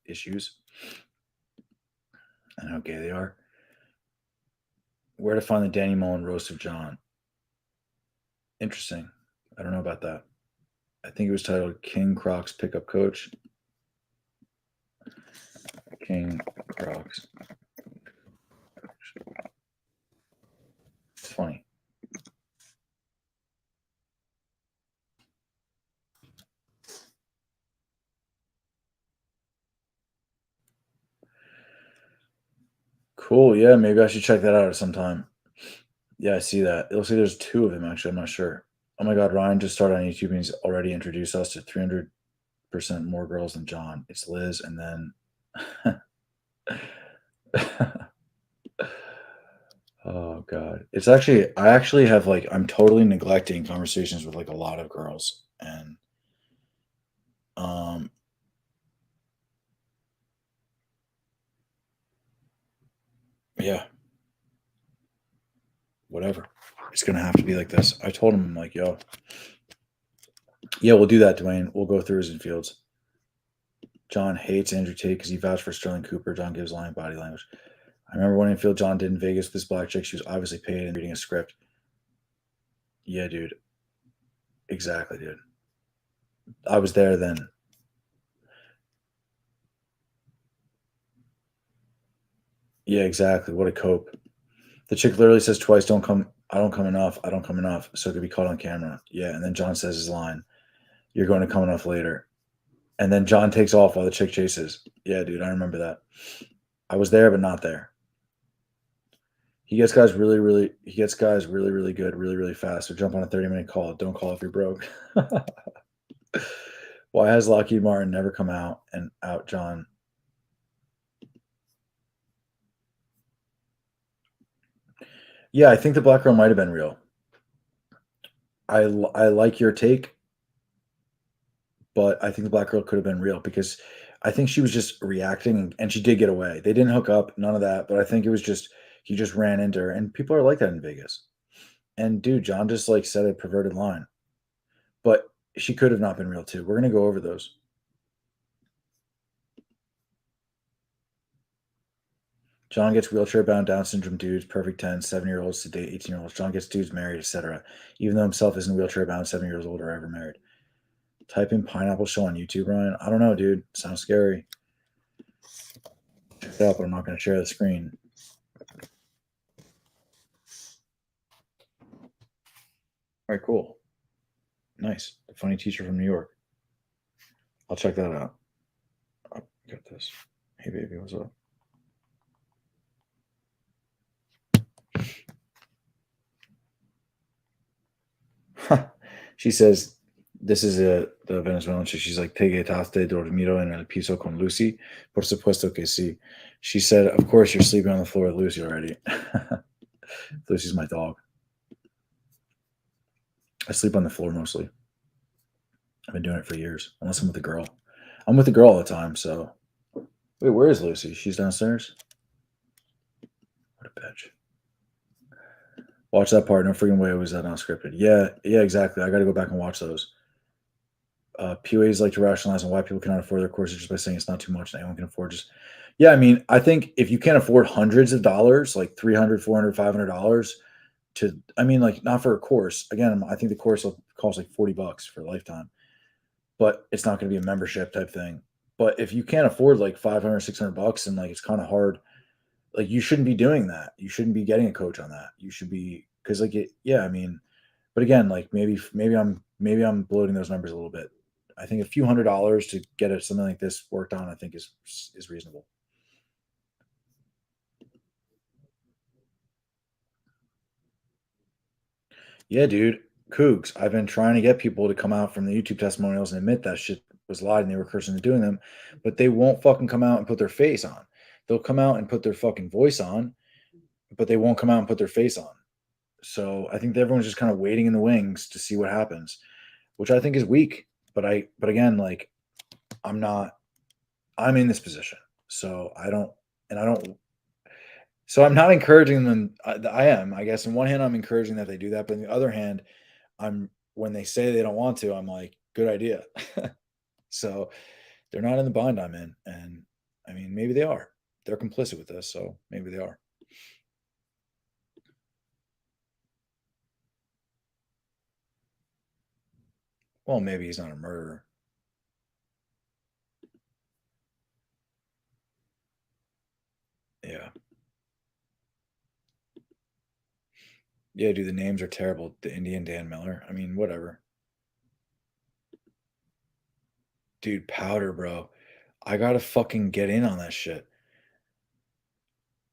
issues and how gay they are. Where to find the Danny Mullen roast of John? Interesting. I don't know about that. I think it was titled King Croc's Pickup Coach. King Croc's. It's funny. Cool. Yeah, maybe I should check that out at some time. Yeah, I see that. It looks like there's 2 of them, actually. I'm not sure. Oh my God, Ryan just started on YouTube and he's already introduced us to 300% more girls than John. It's Liz and then. Oh God. I actually have like, I'm totally neglecting conversations with like a lot of girls and, yeah, whatever. It's going to have to be like this. I told him, I'm like, yo, yeah, we'll do that, Dwayne. We'll go through his infields. John hates Andrew Tate because he vouched for Sterling Cooper. John gives lying body language. I remember one infield John did in Vegas with this black chick. She was obviously paid and reading a script. Yeah, dude. Exactly, dude. I was there then. Yeah, exactly. What a cope. The chick literally says twice, "Don't come. I don't come enough. I don't come enough." So it could be caught on camera. Yeah, and then John says his line, "You're going to come enough later." And then John takes off while the chick chases. Yeah, dude, I remember that. I was there, but not there. He gets guys really, really. He gets guys really, really good, really, really fast. So jump on a 30-minute call. Don't call if you're broke. Why has Lockheed Martin never come out and out John? Yeah, I think the black girl might have been real. I like your take, but I think the black girl could have been real because I think she was just reacting and she did get away. They didn't hook up, none of that, but I think it was just he just ran into her and people are like that in Vegas. And dude, John just like said a perverted line. But she could have not been real too. We're going to go over those. John gets wheelchair bound Down syndrome dudes, perfect 10, 7-year-olds to date 18-year-olds. John gets dudes married, etc. Even though himself isn't wheelchair bound, 7 years old or ever married. Type in pineapple show on YouTube, Ryan. I don't know, dude. Sounds scary. Check it out, but I'm not going to share the screen. All right, cool. Nice. The funny teacher from New York. I'll check that out. Oh, got this. Hey, baby, what's up? She says, this is the Venezuelan chick. She's like, te quedaste dormido en el piso con Lucy? Por supuesto que sí. She said, of course you're sleeping on the floor with Lucy already. Lucy's my dog. I sleep on the floor mostly. I've been doing it for years, unless I'm with a girl. I'm with a girl all the time, so. Wait, where is Lucy? She's downstairs? What a bitch. Watch that part. No freaking way was that not scripted. Yeah, exactly. I got to go back and watch those. POAs like to rationalize on why people cannot afford their courses just by saying it's not too much and anyone can afford just. Yeah, I mean, I think if you can't afford hundreds of dollars, like $300, $400, $500 to, I mean, like not for a course. Again, I think the course will cost like $40 for a lifetime, but it's not going to be a membership type thing. But if you can't afford like 500, $600 and like it's kind of hard, like you shouldn't be doing that. You shouldn't be getting a coach on that. You should be because like I mean, but again, like maybe I'm bloating those numbers a little bit. I think a few $100s to get something like this worked on, I think is reasonable. Yeah, dude. Cougs. I've been trying to get people to come out from the YouTube testimonials and admit that shit was lied and they were cursing and doing them, but they won't fucking come out and put their face on. They'll come out and put their fucking voice on, but they won't come out and put their face on. So I think everyone's just kind of waiting in the wings to see what happens, which I think is weak. But again, like I'm in this position. So so I'm not encouraging them. I am, I guess. On one hand, I'm encouraging that they do that, but on the other hand, when they say they don't want to, I'm like, good idea. So they're not in the bind I'm in, and I mean, maybe they are. They're complicit with this, so maybe they are. Well, maybe he's not a murderer. Yeah. Yeah, dude, the names are terrible. The Indian Dan Miller. I mean, whatever. Dude, Powder, bro. I gotta fucking get in on that shit.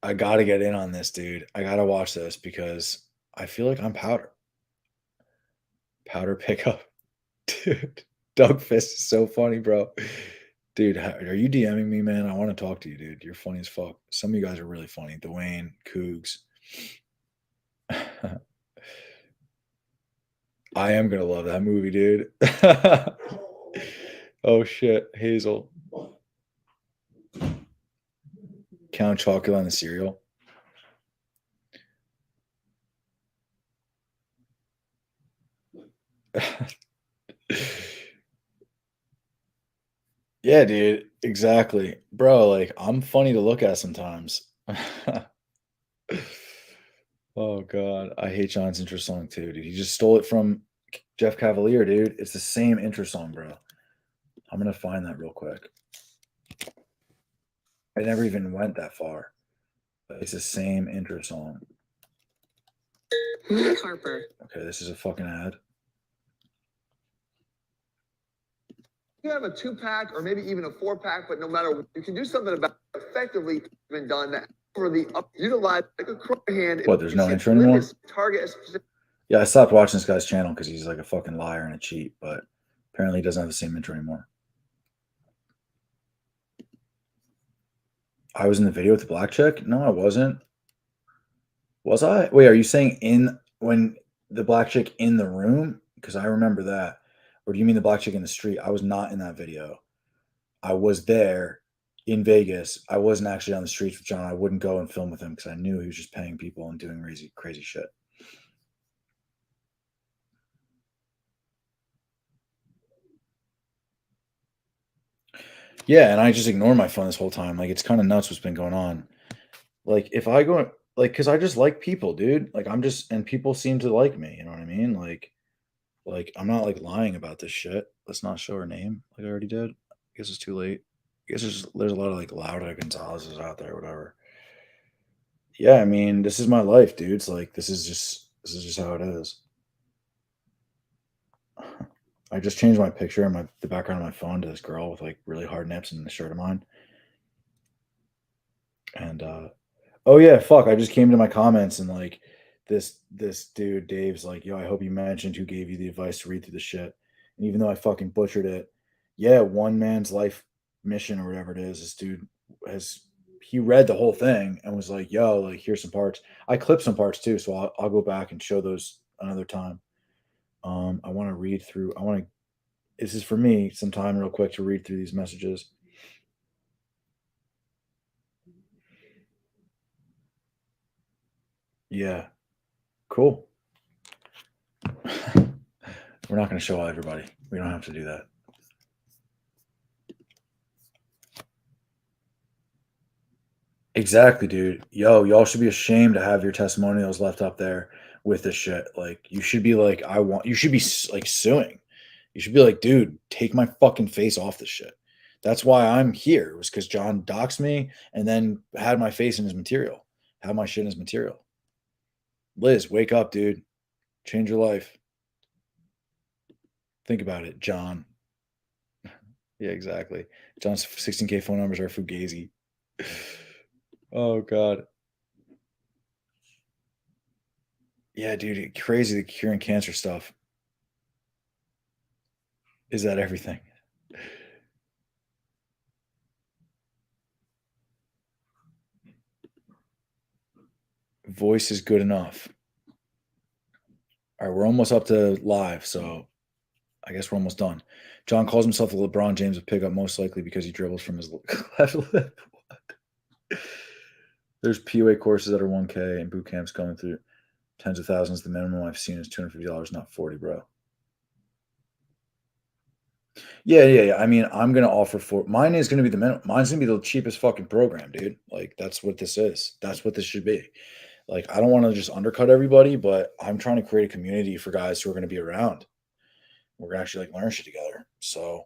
I gotta get in on this, dude. I gotta watch this because I feel like I'm Powder. Powder pickup. Dude, Doug Fist is so funny, bro. Dude, are you DMing me, man? I want to talk to you, dude. You're funny as fuck. Some of you guys are really funny. Dwayne, Cougs. I am gonna love that movie, dude. Oh shit, Hazel. Count chocolate on the cereal. Yeah, dude. Exactly. Bro, like I'm funny to look at sometimes. Oh god. I hate John's intro song too, dude. He just stole it from Jeff Cavalier, dude. It's the same intro song, bro. I'm gonna find that real quick. I never even went that far. It's the same intro song. Nick Harper. Okay, this is a fucking ad. You have a 2-pack or maybe even a 4-pack, but no matter what, you can do something about it effectively. Been done for the utilize like a crook hand. What, there's no intro anymore? Target a specific. Yeah, I stopped watching this guy's channel because he's like a fucking liar and a cheat, but apparently he doesn't have the same intro anymore. I was in the video with the black chick? No, I wasn't. Was I? Wait, are you saying when the black chick in the room? Because I remember that. Or do you mean the black chick in the street? I was not in that video. I was there in Vegas. I wasn't actually on the streets with John. I wouldn't go and film with him because I knew he was just paying people and doing crazy shit. Yeah, and I just ignore my phone this whole time. Like, it's kind of nuts what's been going on. Like, if I go, like, because I just like people, dude. Like, and people seem to like me. You know what I mean? Like I'm not like lying about this shit. Let's not show her name like I already did. I guess it's too late. I guess there's a lot of like Laura Gonzalez's out there, whatever. Yeah, I mean, this is my life, dude. It's like this is just how it is. I just changed my picture and the background of my phone to this girl with like really hard nips and a shirt of mine. And oh yeah, fuck! I just came to my comments and like this dude Dave's like, yo, I hope you mentioned who gave you the advice to read through the shit. And even though I fucking butchered it, yeah, one man's life mission or whatever it is, this dude he read the whole thing and was like, yo, like here's some parts. I clipped some parts too, so I'll go back and show those another time. I want to read through. This is for me some time real quick to read through these messages. Yeah. Cool. We're not going to show everybody. We don't have to do that. Exactly, dude. Yo, y'all should be ashamed to have your testimonials left up there with this shit. Like, you should be like, you should be like suing. You should be like, dude, take my fucking face off this shit. That's why I'm here, was because John doxed me and then had my face in his material, had my shit in his material. Liz, wake up, dude. Change your life. Think about it, John. Yeah, exactly. John's 16K phone numbers are fugazi. Oh, God. Yeah, dude, crazy the curing cancer stuff. Is that everything? Voice is good enough. All right, we're almost up to live, so I guess we're almost done. John calls himself the LeBron James of pickup, most likely because he dribbles from his left lip. There's POA courses that are 1K and boot camps going through tens of thousands. The minimum I've seen is $250, not $40, bro. Yeah. I mean, I'm gonna offer mine is gonna be the minimum. Mine's gonna be the cheapest fucking program, dude. Like, that's what this is. That's what this should be. Like, I don't want to just undercut everybody, but I'm trying to create a community for guys who are gonna be around. We're gonna actually like learn shit together. So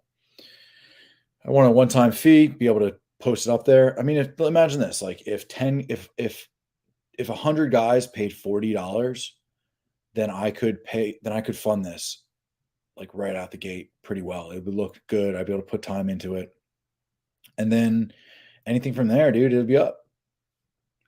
I want a one-time fee, be able to post it up there. I mean, imagine this: like, if 100 guys paid $40, then I could fund this like right out the gate pretty well. It would look good. I'd be able to put time into it. And then anything from there, dude, it'll be up.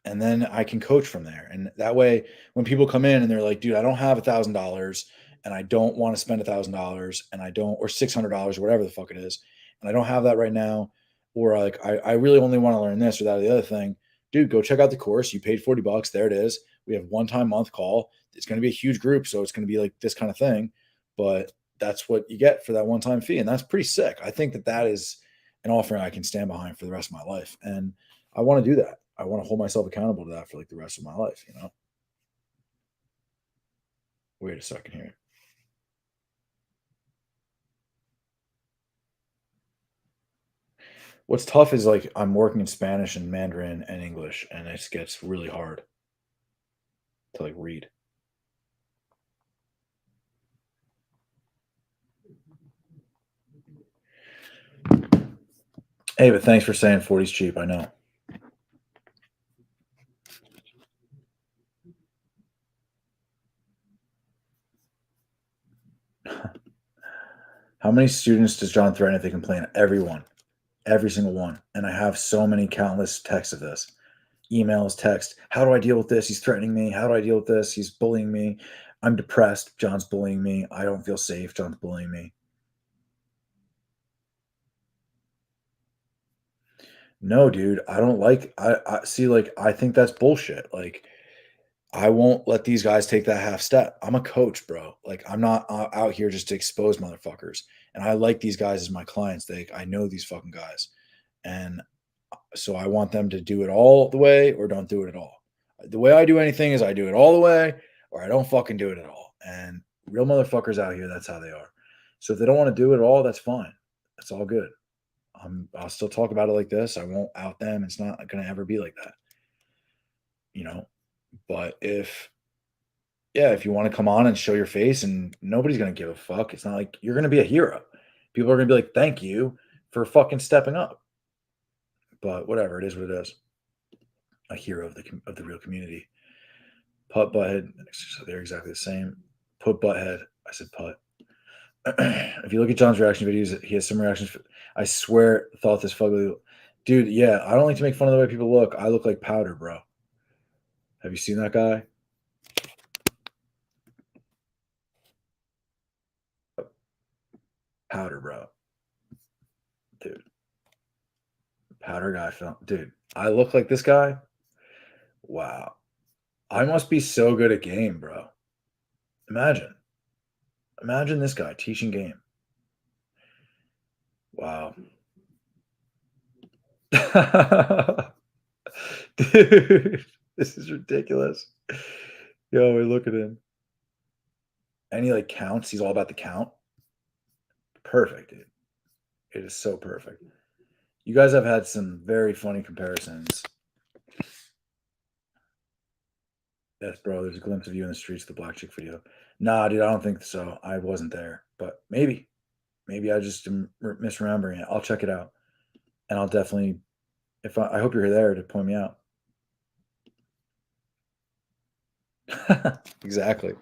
And then I can coach from there. And that way, when people come in and they're like, dude, I don't have $1,000 and I don't want to spend $1,000 and or $600 or whatever the fuck it is. And I don't have that right now. Or like, I really only want to learn this or that or the other thing. Dude, go check out the course. You paid $40. There it is. We have one-time month call. It's going to be a huge group. So it's going to be like this kind of thing. But that's what you get for that one-time fee. And that's pretty sick. I think that is an offering I can stand behind for the rest of my life. And I want to do that. I want to hold myself accountable to that for like the rest of my life, you know? Wait a second here. What's tough is like I'm working in Spanish and Mandarin and English, and it gets really hard to like read. Hey, but thanks for saying 40's cheap. I know. How many students does John threaten if they complain? Everyone. Every single one. And I have so many countless texts of this. Emails, text. How do I deal with this? He's threatening me. How do I deal with this? He's bullying me. I'm depressed. John's bullying me. I don't feel safe. John's bullying me. No, dude, I don't like. I see. Like, I think that's bullshit. Like, I won't let these guys take that half step. I'm a coach, bro. Like, I'm not out here just to expose motherfuckers. And I like these guys as my clients. I know these fucking guys, and so I want them to do it all the way or don't do it at all. The way I do anything is I do it all the way or I don't fucking do it at all. And real motherfuckers out here, that's how they are. So if they don't want to do it at all, that's fine. That's all good. I'll still talk about it like this. I won't out them. It's not going to ever be like that, you know. But if you want to come on and show your face, and nobody's going to give a fuck. It's not like you're going to be a hero. People are going to be like, "Thank you for fucking stepping up." But whatever, it is what it is. A hero of the real community. Putt butthead. So they're exactly the same. Put butthead. I said putt. If you look at John's reaction videos, he has some reactions. I swear, thought this fugly. Dude, yeah, I don't like to make fun of the way people look. I look like powder, bro. Have you seen that guy? Powder, bro. Dude. Powder guy. Dude, I look like this guy? Wow. I must be so good at game, bro. Imagine this guy teaching game. Wow. Dude, this is ridiculous. Yo, look at him. And he like counts. He's all about the count. Perfect, dude. It is so perfect. You guys have had some very funny comparisons. Yes, bro. There's a glimpse of you in the streets of the Black Chick video. Nah, dude, I don't think so. I wasn't there, but maybe I just am misremembering it. I'll check it out, and I'll definitely. I hope you're there to point me out. Exactly,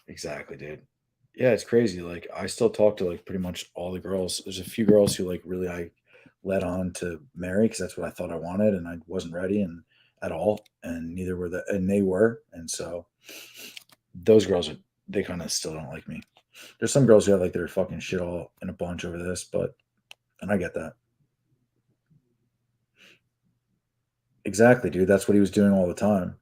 dude. Yeah, it's crazy. Like, I still talk to like pretty much all the girls. There's a few girls who like really I led on to marry because that's what I thought I wanted, and I wasn't ready and at all, and neither were they were, and so those girls they kind of still don't like me. There's some girls who have like their fucking shit all in a bunch over this, and I get that. Exactly, dude. That's what he was doing all the time.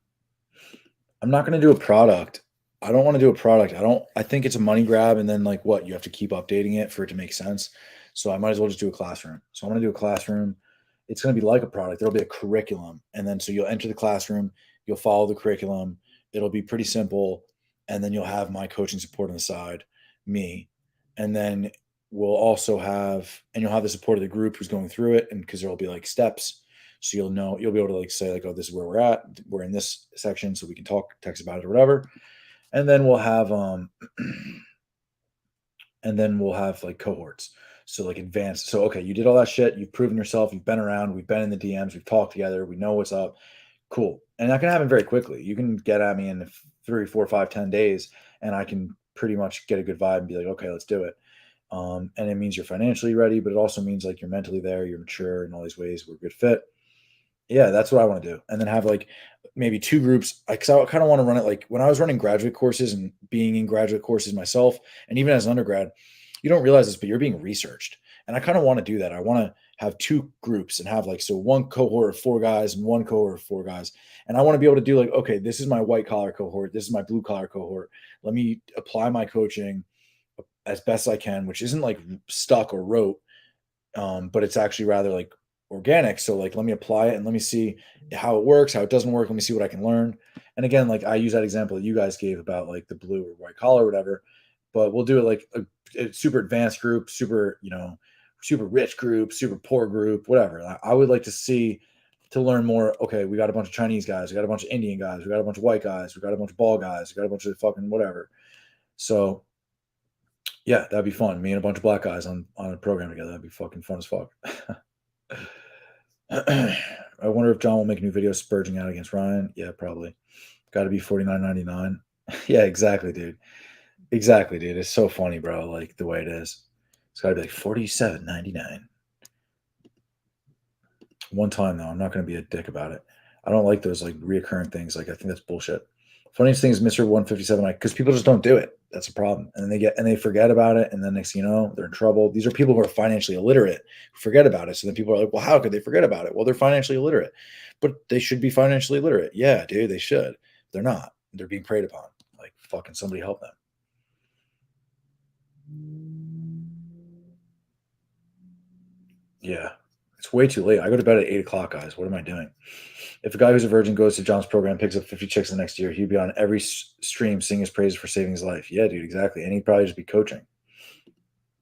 I'm not going to do a product. I don't want to do a product. I think it's a money grab. And then like what? You have to keep updating it for it to make sense. So I might as well just do a classroom. So I'm going to do a classroom. It's going to be like a product. There'll be a curriculum. And then so you'll enter the classroom. You'll follow the curriculum. It'll be pretty simple. And then you'll have my coaching support on the side, me. And then you'll have the support of the group who's going through it. And because there'll be like steps. So you'll be able to like say like, oh, this is where we're at. We're in this section, so we can text about it or whatever. And then we'll have like cohorts. So like advanced. So okay, you did all that shit. You've proven yourself. You've been around. We've been in the DMs. We've talked together. We know what's up. Cool. And that can happen very quickly. You can get at me in 3, 4, 5, 10 days, and I can pretty much get a good vibe and be like, okay, let's do it. And it means you're financially ready, but it also means like you're mentally there. You're mature in all these ways. We're a good fit. Yeah, that's what I want to do. And then have like maybe 2 groups. Because I kind of want to run it like when I was running graduate courses and being in graduate courses myself, and even as an undergrad, you don't realize this, but you're being researched. And I kind of want to do that. I want to have 2 groups and have like, so one cohort of 4 guys and one cohort of 4 guys. And I want to be able to do like, okay, this is my white collar cohort. This is my blue collar cohort. Let me apply my coaching as best I can, which isn't like stuck or rote, but it's actually rather like organic. So like, let me apply it and let me see how it works, how it doesn't work. Let me see what I can learn. And again, like I use that example that you guys gave about like the blue or white collar or whatever, but we'll do it like a super advanced group, super rich group, super poor group, whatever. I would like to learn more. Okay, we got a bunch of Chinese guys, we got a bunch of Indian guys, we got a bunch of white guys, we got a bunch of bald guys, we got a bunch of fucking whatever. So yeah, that'd be fun. Me and a bunch of black guys on a program together. That'd be fucking fun as fuck. I wonder if John will make a new video spurging out against Ryan. Yeah, probably. Got to be $49.99. Yeah, exactly, dude. Exactly, dude. It's so funny, bro. Like the way it is. It's gotta be like $47.99. One time though, I'm not gonna be a dick about it. I don't like those like reoccurring things. Like I think that's bullshit. Funniest thing is Mr. 157, because people just don't do it. That's a problem. And they forget about it, and then next thing you know, they're in trouble. These are people who are financially illiterate who forget about it. So then people are like, well, how could they forget about it? Well, they're financially illiterate. But they should be financially illiterate. Yeah, dude, they should. They're not. They're being preyed upon. Like fucking somebody help them. Yeah. It's way too late. I go to bed at 8 o'clock, guys. What am I doing? If a guy who's a virgin goes to John's program, picks up 50 chicks the next year, he'd be on every stream singing his praises for saving his life. Yeah, dude, exactly. And he'd probably just be coaching.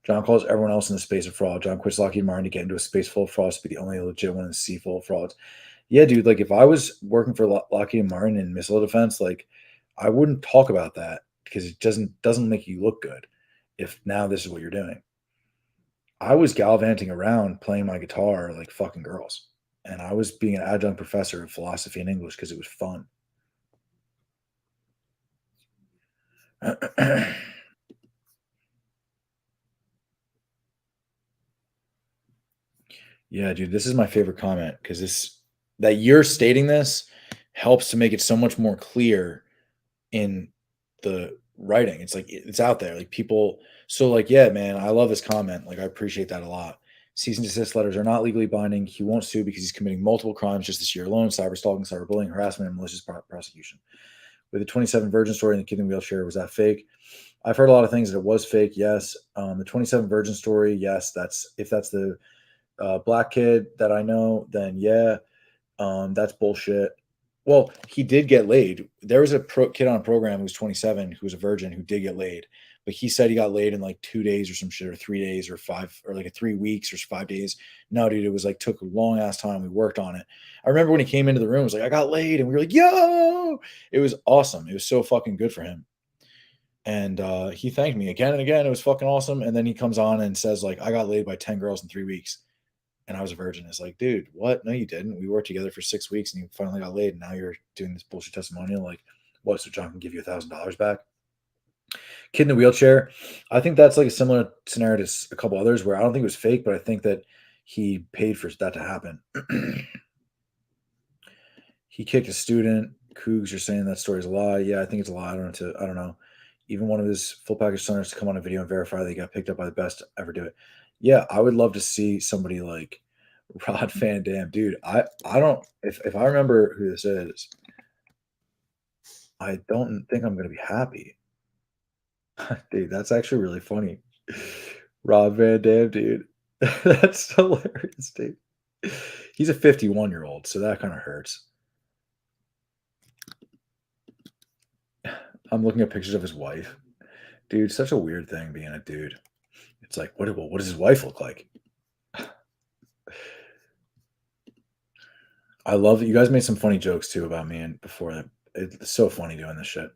John calls everyone else in the space a fraud. John quits Lockheed Martin to get into a space full of frauds to be the only legit one in the sea full of frauds. Yeah, dude, like if I was working for Lockheed Martin in missile defense, like I wouldn't talk about that because it doesn't make you look good if now this is what you're doing. I was gallivanting around playing my guitar like fucking girls. And I was being an adjunct professor of philosophy and English because it was fun. Yeah, dude, this is my favorite comment because that you're stating this helps to make it so much more clear in the writing. It's like it's out there. Like people, so like, yeah, man, I love this comment. Like I appreciate that a lot. Cease and desist letters are not legally binding. He won't sue because he's committing multiple crimes just this year alone: cyberstalking, cyberbullying, harassment, and malicious prosecution. With the 27 Virgin story and the kid in the wheelchair, was that fake? I've heard a lot of things that it was fake. Yes. The 27 Virgin story. Yes. If that's the black kid that I know, then yeah, that's bullshit. Well, he did get laid. There was a kid on a program who was 27 who was a virgin who did get laid, but he said he got laid in like 2 days or some shit, or 3 days or 5, or like 3 weeks or 5 days. No, dude, it was like took a long ass time. We worked on it. I remember when he came into the room, it was like, I got laid, and we were like, yo, it was awesome. It was so fucking good for him. And he thanked me again and again. It was fucking awesome. And then he comes on and says, like, I got laid by 10 girls in 3 weeks. And I was a virgin. It's like, dude, what? No, you didn't. We worked together for 6 weeks and you finally got laid. And now you're doing this bullshit testimonial. Like, what? So John can give you $1,000 back? Kid in the wheelchair. I think that's like a similar scenario to a couple others where I don't think it was fake, but I think that he paid for that to happen. He kicked a student. Cougs, you're saying that story's a lie. Yeah, I think it's a lie. I don't know. Even one of his full package centers to come on a video and verify they got picked up by the best to ever do it. Yeah, I would love to see somebody like Rod Van Dam. Dude, I don't if I remember who this is, I don't think I'm gonna be happy. Dude, that's actually really funny. Rod Van Dam, dude. That's hilarious, dude. He's a 51-year-old, so that kind of hurts. I'm looking at pictures of his wife. Dude, such a weird thing being a dude. It's like, what does his wife look like? I love that you guys made some funny jokes too about me and before that. It's so funny doing this shit.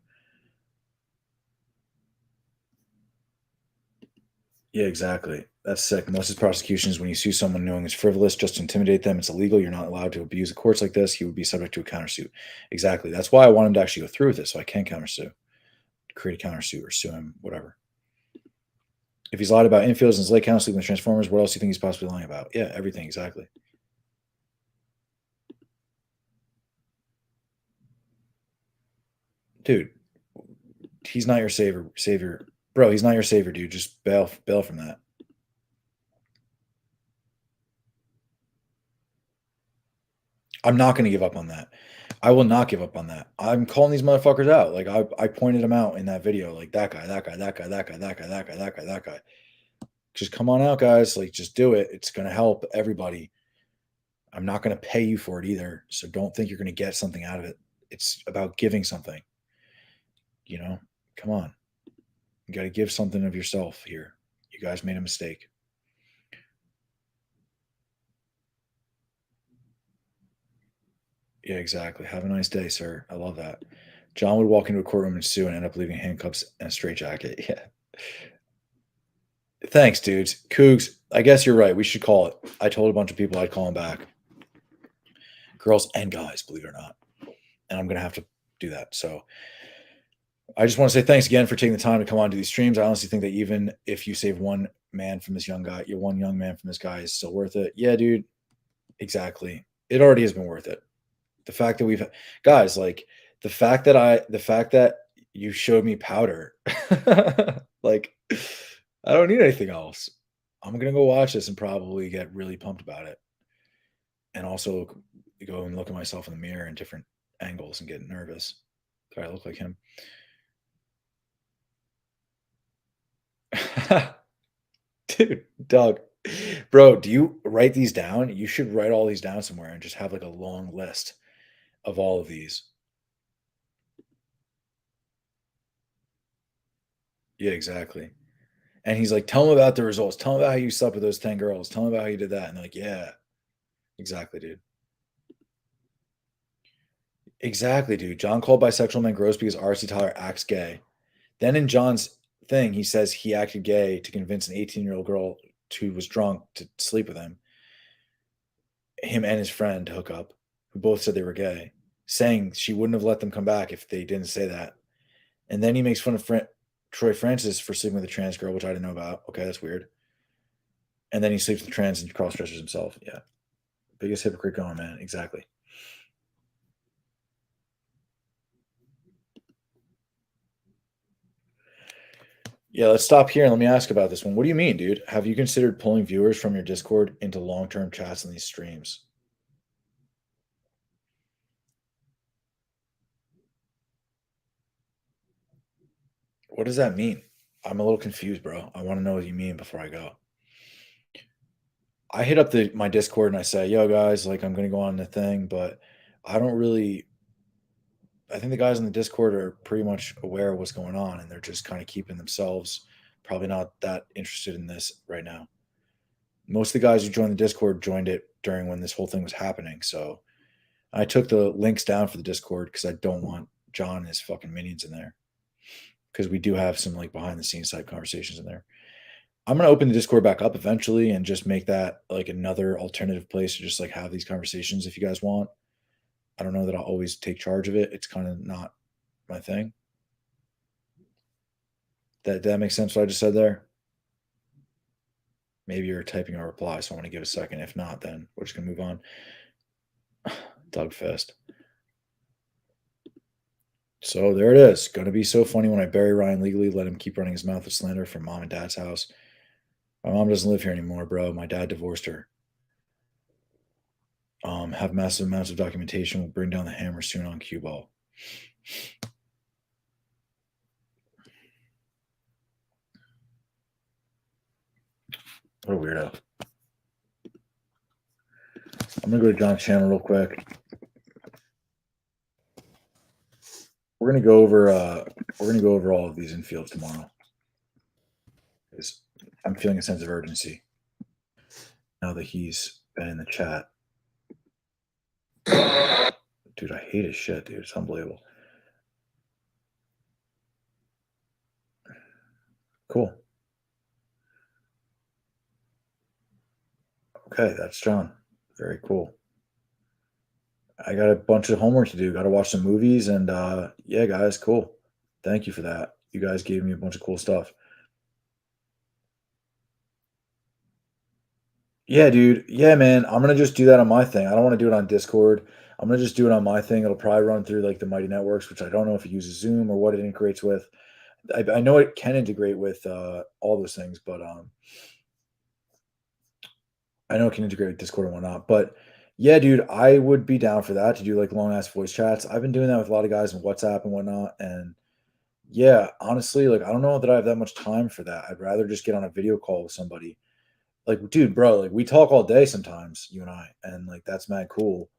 Yeah, exactly. That's sick. Malicious prosecution is when you sue someone knowing it's frivolous just to intimidate them. It's illegal. You're not allowed to abuse the courts like this. He would be subject to a countersuit. Exactly. That's why I want him to actually go through with it, so I can countersue, create a countersuit, or sue him, whatever. If he's lied about infields and his late count sleeping with Transformers, what else do you think he's possibly lying about? Yeah, everything, exactly. Dude, he's not your savior. Bro, he's not your savior, dude. Just bail from that. I'm not going to give up on that. I will not give up on that. I'm calling these motherfuckers out. Like I pointed them out in that video. Like that guy, that guy, that guy, that guy, that guy, that guy, that guy, that guy. Just come on out, guys. Like just do it. It's going to help everybody. I'm not going to pay you for it either. So don't think you're going to get something out of it. It's about giving something. You know, come on. You got to give something of yourself here. You guys made a mistake. Yeah, exactly. Have a nice day, sir. I love that. John would walk into a courtroom and sue and end up leaving handcuffs and a straitjacket. Yeah. Thanks, dudes. Cougs, I guess you're right. We should call it. I told a bunch of people I'd call him back. Girls and guys, believe it or not. And I'm going to have to do that. So I just want to say thanks again for taking the time to come on to these streams. I honestly think that even if you save one man from this young guy, one young man from this guy is still worth it. Yeah, dude. Exactly. It already has been worth it. The fact that we've guys, like the fact that you showed me powder, like I don't need anything else. I'm gonna go watch this and probably get really pumped about it. And also go and look at myself in the mirror in different angles and get nervous. Do I look like him? Dude, Doug, bro, do you write these down? You should write all these down somewhere and just have like a long list of all of these. Yeah, exactly. And he's like, tell him about the results. Tell him about how you slept with those 10 girls. Tell him about how you did that. And they're like, yeah, exactly, dude. Exactly, dude. John called bisexual men gross because RC Tyler acts gay. Then in John's thing, he says he acted gay to convince an 18-year-old girl who was drunk to sleep with him and his friend to hook up, who both said they were gay, saying she wouldn't have let them come back if they didn't say that. And then he makes fun of Troy Francis for sleeping with a trans girl, which I didn't know about. Okay, that's weird. And then he sleeps with trans and cross-dressers himself. Yeah. Biggest hypocrite going, man. Exactly. Yeah, let's stop here and let me ask about this one. What do you mean, dude? Have you considered pulling viewers from your Discord into long-term chats in these streams? What does that mean? I'm a little confused, bro. I want to know what you mean before I go. I hit up my Discord and I say, yo, guys, like I'm going to go on the thing, but I don't really. I think the guys in the Discord are pretty much aware of what's going on and they're just kind of keeping themselves probably not that interested in this right now. Most of the guys who joined the Discord joined it during when this whole thing was happening. So I took the links down for the Discord because I don't want John and his fucking minions in there. Because we do have some like behind the scenes type conversations in there. I'm gonna open the Discord back up eventually and just make that like another alternative place to just like have these conversations if you guys want. I don't know that I'll always take charge of it. It's kind of not my thing. That makes sense what I just said there? Maybe you're typing a reply, so I want to give a second. If not, then we're just gonna move on. Doug Fist. So there it is. Gonna be so funny when I bury Ryan legally, let him keep running his mouth with slander from mom and dad's house. My mom doesn't live here anymore, bro. My dad divorced her. Have massive amounts of documentation. Will bring down the hammer soon on cue ball. What a weirdo. I'm gonna go to John's channel real quick. We're gonna go over all of these infields tomorrow. Because I'm feeling a sense of urgency now that he's been in the chat. Dude, I hate his shit, dude. It's unbelievable. Cool. Okay, that's John. Very cool. I got a bunch of homework to do. Got to watch some movies and yeah, guys, cool. Thank you for that. You guys gave me a bunch of cool stuff. Yeah, dude. Yeah, man. I'm gonna just do that on my thing. I don't want to do it on Discord. I'm gonna just do it on my thing. It'll probably run through like the Mighty Networks, which I don't know if it uses Zoom or what it integrates with. I know it can integrate with all those things, but I know it can integrate with Discord and whatnot. But yeah, dude, I would be down for that to do like long ass voice chats. I've been doing that with a lot of guys in WhatsApp and whatnot. And yeah, honestly, like I don't know that I have that much time for that. I'd rather just get on a video call with somebody. Like, dude, bro, like we talk all day sometimes, you and I, and like that's mad cool.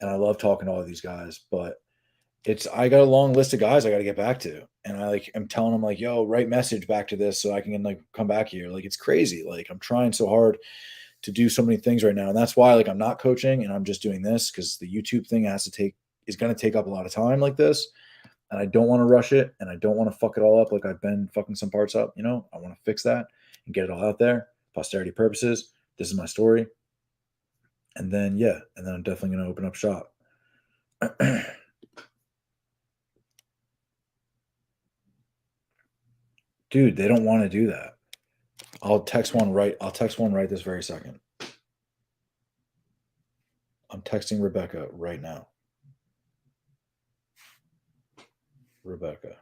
And I love talking to all these guys, but I got a long list of guys I got to get back to, and I like am telling them like, yo, write message back to this so I can like come back here. Like it's crazy. Like I'm trying so hard to do so many things right now, and that's why like I'm not coaching and I'm just doing this because the YouTube thing is going to take up a lot of time like this, and I don't want to rush it, and I don't want to fuck it all up like I've been fucking some parts up. You know, I want to fix that and get it all out there, posterity purposes. This is my story, and then yeah, and then I'm definitely going to open up shop. Dude, they don't want to do that. I'll text one right this very second. I'm texting Rebecca right now. Rebecca.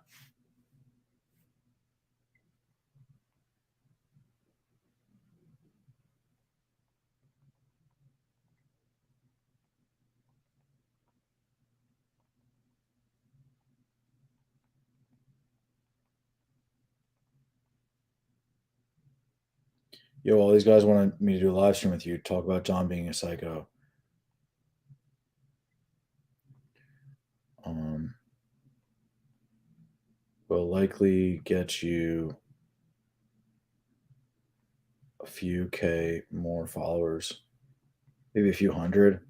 Yo, all these guys wanted me to do a live stream with you, talk about John being a psycho. Will likely get you a few K more followers, maybe a few hundred.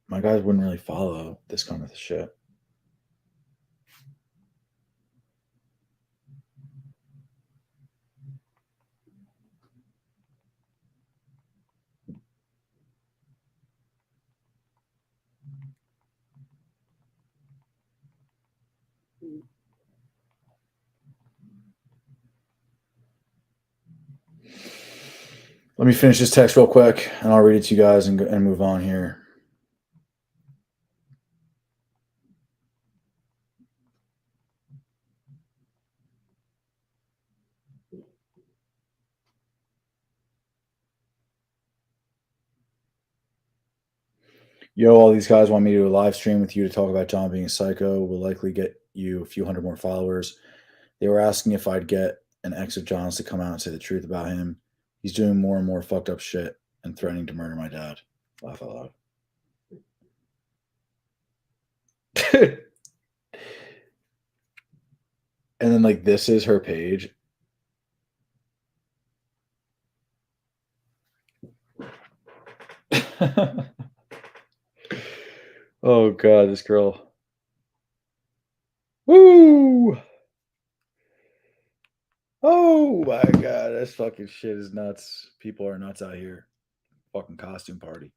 My guys wouldn't really follow this kind of shit. Let me finish this text real quick, and I'll read it to you guys and move on here. Yo, all these guys want me to do a live stream with you to talk about John being a psycho. Will likely get you a few hundred more followers. They were asking if I'd get an ex of John's to come out and say the truth about him. He's doing more and more fucked up shit and threatening to murder my dad. Laugh out loud. And then, like, this is her page. Oh, God, this girl. Woo! Oh, my God, this fucking shit is nuts. People are nuts out here. Fucking costume party.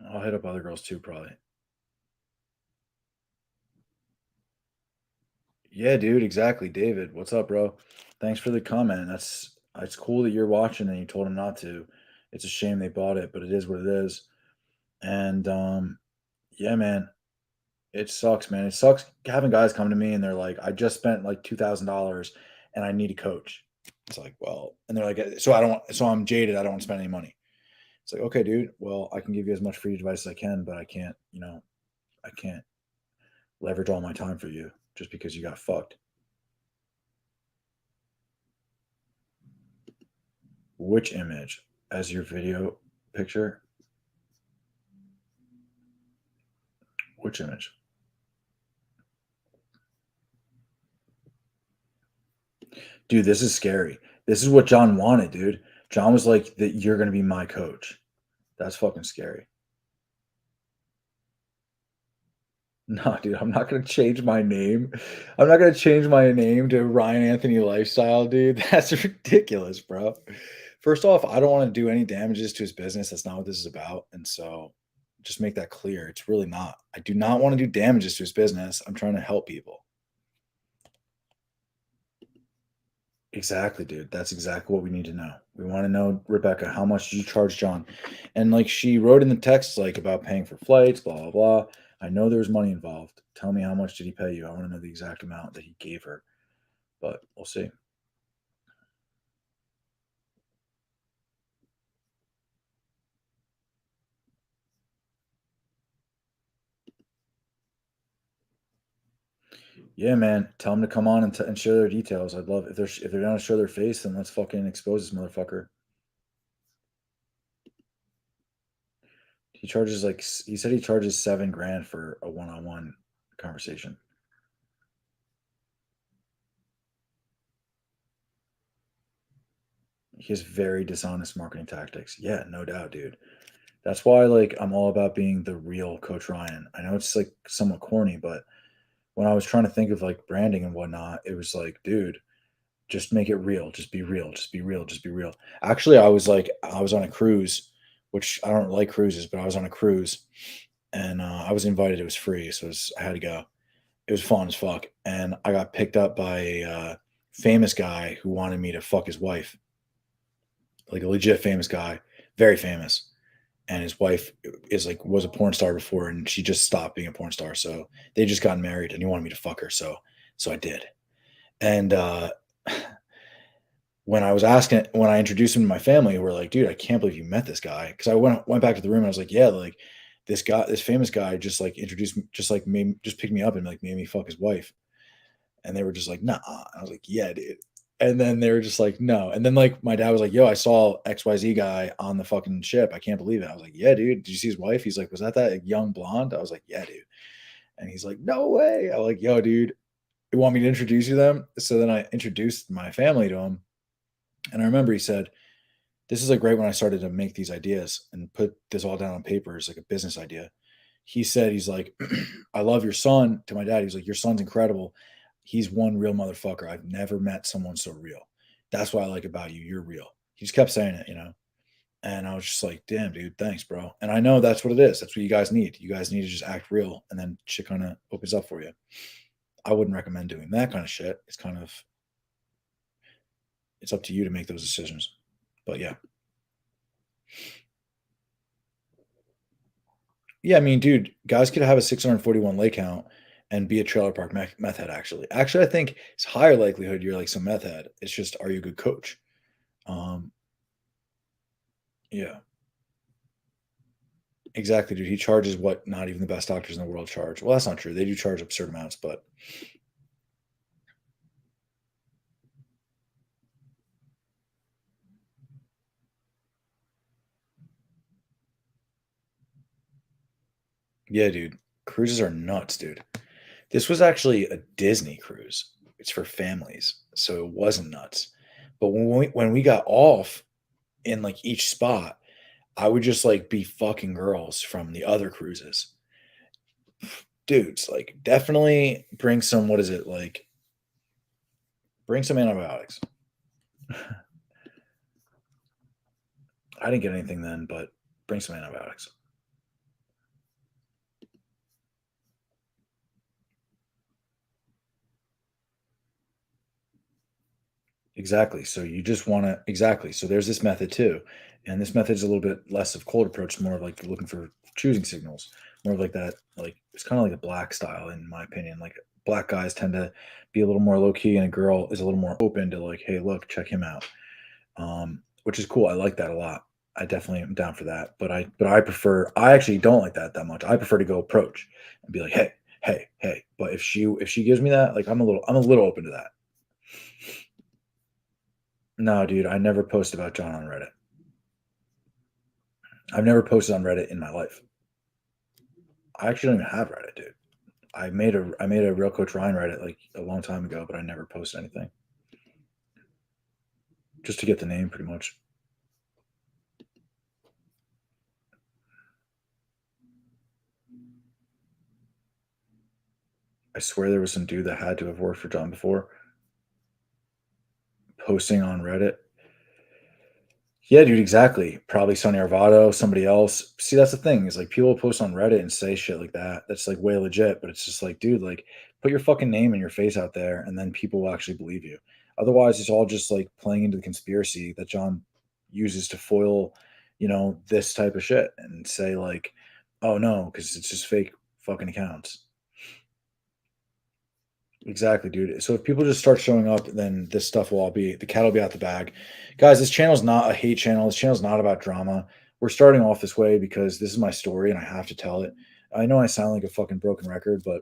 I'll hit up other girls, too, probably. Yeah, dude, exactly. David, what's up, bro? Thanks for the comment. It's cool that you're watching and you told them not to. It's a shame they bought it, but it is what it is. And yeah, man, it sucks, man. It sucks having guys come to me and they're like, I just spent like $2,000 and I need a coach. It's like, well, and they're like, so I'm jaded. I don't want to spend any money. It's like, okay, dude, well, I can give you as much free advice as I can, but I can't leverage all my time for you just because you got fucked. Which image as your video picture? Which image? Dude, this is scary. This is what John wanted, dude. John was like, that you're going to be my coach. That's fucking scary. No, dude, I'm not going to change my name. I'm not going to change my name to Ryan Anthony Lifestyle, dude. That's ridiculous, bro. First off, I don't want to do any damages to his business. That's not what this is about. And so just make that clear. It's really not. I do not want to do damages to his business. I'm trying to help people. Exactly, dude. That's exactly what we need to know. We want to know, Rebecca, how much did you charge John? And like she wrote in the text, like about paying for flights, blah, blah, blah. I know there's money involved. Tell me how much did he pay you? I want to know the exact amount that he gave her. But we'll see. Yeah, man. Tell them to come on and share their details. I'd love if they're down to show their face, then let's fucking expose this motherfucker. He charges he said he charges $7,000 for a one-on-one conversation. He has very dishonest marketing tactics. Yeah, no doubt, dude. That's why, like, I'm all about being the real Coach Ryan. I know it's like somewhat corny, but when I was trying to think of like branding and whatnot, it was like, dude, just make it real. Just be real. Just be real. Just be real. Actually, I was on a cruise, which I don't like cruises, but I was on a cruise and I was invited. It was free, so I had to go. It was fun as fuck, and I got picked up by a famous guy who wanted me to fuck his wife, like a legit famous guy, very famous. And his wife was a porn star before, and she just stopped being a porn star. So they just got married, and he wanted me to fuck her. So I did. And when I introduced him to my family, we're like, dude, I can't believe you met this guy. Because I went back to the room and I was like, yeah, like this famous guy just like introduced me, just picked me up and like made me fuck his wife. And they were just like, nah. I was like, yeah, dude. And then they were just like, no. And then like my dad was like, yo, I saw XYZ guy on the fucking ship. I can't believe it. I was like, yeah, dude. Did you see his wife? He's like, was that young blonde? I was like, yeah, dude. And he's like, no way. I was like, yo, dude, you want me to introduce you to them? So then I introduced my family to him. And I remember he said, this is like right when I started to make these ideas and put this all down on paper as like a business idea. He said, he's like, I love your son, to my dad. He's like, your son's incredible. He's one real motherfucker. I've never met someone so real. That's what I like about you. You're real. He just kept saying it, And I was just like, damn, dude, thanks, bro. And I know that's what it is. That's what you guys need. You guys need to just act real, and then shit kind of opens up for you. I wouldn't recommend doing that kind of shit. It's up to you to make those decisions. But yeah. Yeah, I mean, dude, guys could have a 641 lay count and be a trailer park meth head, actually. Actually, I think it's higher likelihood you're like some meth head. It's just, are you a good coach? Yeah. Exactly, dude. He charges what not even the best doctors in the world charge. Well, that's not true. They do charge absurd amounts, but yeah, dude. Cruises are nuts, dude. This was actually a Disney cruise. It's for families, so it wasn't nuts. But when we got off in like each spot, I would just like be fucking girls from the other cruises. Dudes, like definitely bring some, what is it, like bring some antibiotics. I didn't get anything then, but bring some antibiotics. Exactly. So you just want to, exactly. So there's this method too. And this method is a little bit less of cold approach, more of like looking for choosing signals, more of like that, like it's kind of like a black style, in my opinion. Like black guys tend to be a little more low key, and a girl is a little more open to like, hey, look, check him out. Which is cool. I like that a lot. I definitely am down for that. But I actually don't like that much. I prefer to go approach and be like, hey, hey, hey. But if she gives me that, like I'm a little open to that. No, dude, I never post about John on Reddit. I've never posted on Reddit in my life. I actually don't even have Reddit, dude. I made a Real Coach Ryan Reddit like a long time ago, but I never posted anything. Just to get the name, pretty much. I swear there was some dude that had to have worked for John before. Posting on Reddit. Yeah, dude, exactly. Probably Sonny Arvado, somebody else. See, that's the thing, is like people post on Reddit and say shit like that. That's like way legit, but it's just like, dude, like put your fucking name and your face out there, and then people will actually believe you. Otherwise, it's all just like playing into the conspiracy that John uses to foil, this type of shit, and say like, oh no, because it's just fake fucking accounts. Exactly, dude. So if people just start showing up, then this stuff will all be, the cat will be out the bag. Guys, this channel is not a hate channel. This channel is not about drama. We're starting off this way because this is my story and I have to tell it. I know I sound like a fucking broken record, but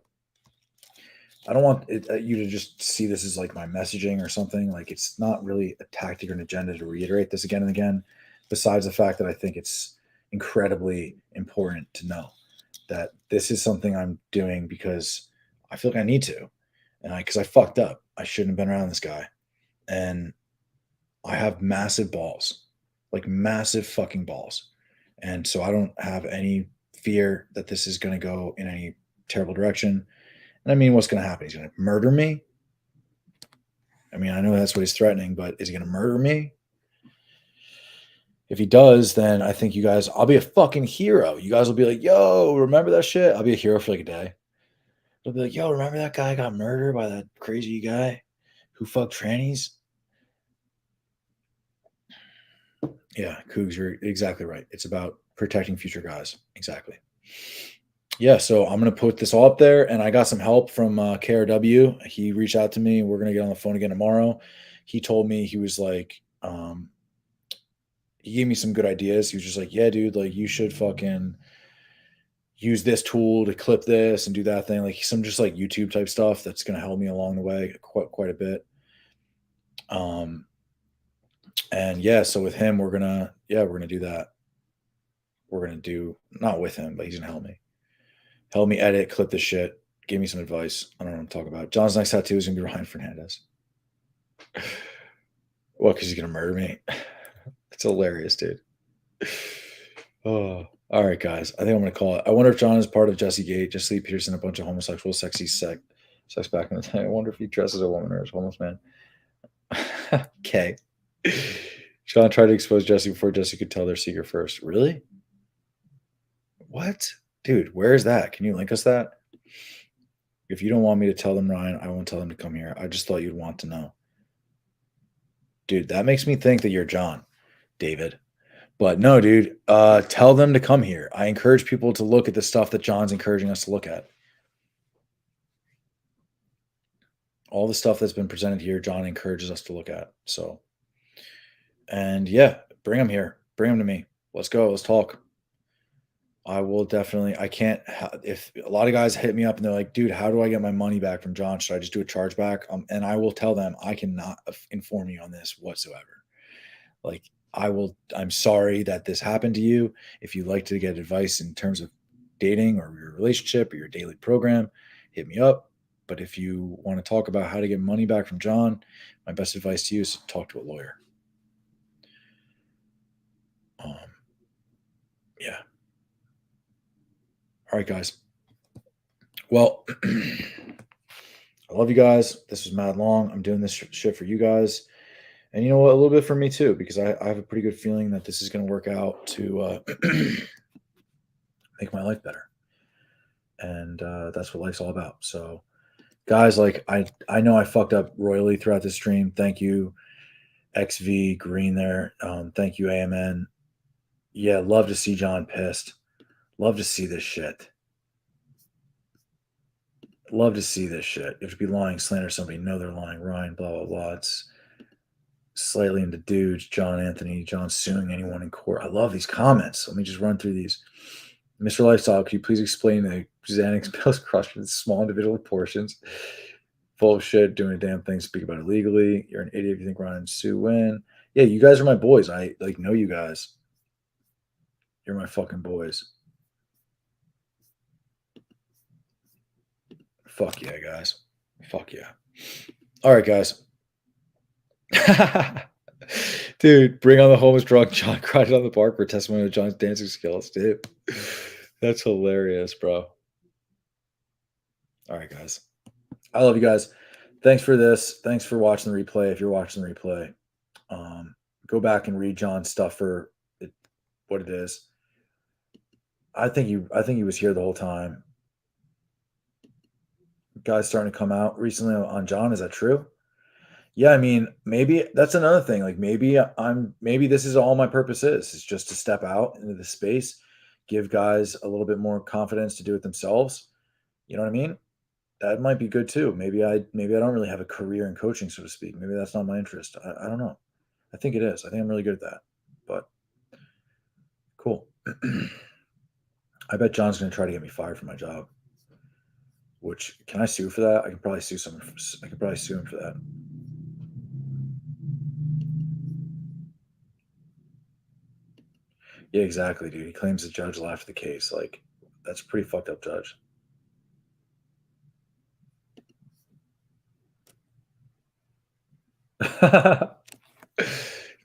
I don't want you to just see this as like my messaging or something. Like it's not really a tactic or an agenda to reiterate this again and again, besides the fact that I think it's incredibly important to know that this is something I'm doing because I feel like I need to. And because I fucked up. I shouldn't have been around this guy. And I have massive balls, like massive fucking balls. And so I don't have any fear that this is going to go in any terrible direction. And I mean, what's going to happen? He's going to murder me. I mean, I know that's what he's threatening, but is he going to murder me? If he does, then I think you guys, I'll be a fucking hero. You guys will be like, yo, remember that shit? I'll be a hero for like a day. They'll be like, yo, remember that guy got murdered by that crazy guy who fucked trannies? Yeah, Cougs, you're exactly right. It's about protecting future guys. Exactly. Yeah, so I'm gonna put this all up there, and I got some help from KRW. He reached out to me. We're gonna get on the phone again tomorrow. He told me he was like, he gave me some good ideas. He was just like, yeah, dude, like you should fucking use this tool to clip this and do that thing, like some just like YouTube type stuff that's gonna help me along the way quite a bit. And yeah, so with him, we're gonna do that. We're gonna do not with him, but he's gonna help me edit, clip this shit, give me some advice. I don't know what I'm talking about. John's next tattoo is gonna be Ryan Fernandez. What? Because he's gonna murder me? It's hilarious, dude. Oh, all right, guys. I think I'm gonna call it. I wonder if John is part of Jesse Gate. Jesse Peterson, a bunch of homosexual, sexy sex back in the day. I wonder if he dresses a woman or is a homeless man. Okay. John tried to expose Jesse before Jesse could tell their secret first. Really? What? Dude, where is that? Can you link us that? If you don't want me to tell them, Ryan, I won't tell them to come here. I just thought you'd want to know. Dude, that makes me think that you're John, David. But no, dude, tell them to come here. I encourage people to look at the stuff that John's encouraging us to look at. All the stuff that's been presented here, John encourages us to look at. So, and yeah, bring them here. Bring them to me. Let's go. Let's talk. I will definitely, I can't, if a lot of guys hit me up and they're like, dude, how do I get my money back from John? Should I just do a chargeback? And I will tell them, I cannot inform you on this whatsoever. Like, I'm sorry that this happened to you. If you'd like to get advice in terms of dating or your relationship or your daily program, hit me up. But if you want to talk about how to get money back from John, my best advice to you is to talk to a lawyer. Yeah. All right, guys. Well, I love you guys. This was mad long. I'm doing this shit for you guys. And you know what? A little bit for me too, because I have a pretty good feeling that this is going to work out to make my life better. And that's what life's all about. So, guys, like I know I fucked up royally throughout the stream. Thank you, XV Green there. Thank you, AMN. Yeah, love to see John pissed. Love to see this shit. Love to see this shit. You have to be lying, slander somebody, know they're lying, Ryan, blah, blah, blah. It's slightly into dudes, John Anthony, John suing anyone in court. I love these comments. Let me just run through these. Mr. Lifestyle, could you please explain the Xanax pills crushed into small individual portions? Full of shit, doing a damn thing, speak about it legally. You're an idiot if you think Ryan and Sue win. Yeah, you guys are my boys. I like know you guys. You're my fucking boys. Fuck yeah, guys. Fuck yeah. All right, guys. Dude, bring on the homeless drunk. John cried on the park for testimony of John's dancing skills, dude. That's hilarious, bro. All right, guys. I love you guys. Thanks for this. Thanks for watching the replay. If you're watching the replay, go back and read John's stuff for what it is. I think he was here the whole time. Guys starting to come out recently on John. Is that true? Yeah, I mean, maybe that's another thing. Like maybe this is all my purpose is just to step out into the space, give guys a little bit more confidence to do it themselves. You know what I mean? That might be good too. Maybe I don't really have a career in coaching, so to speak. Maybe that's not my interest. I don't know. I think it is. I think I'm really good at that. But cool. I bet John's gonna try to get me fired from my job. Which can I sue for that? I can probably sue someone. I could probably sue him for that. Yeah, exactly, dude. He claims the judge laughed at the case. Like, that's a pretty fucked up judge.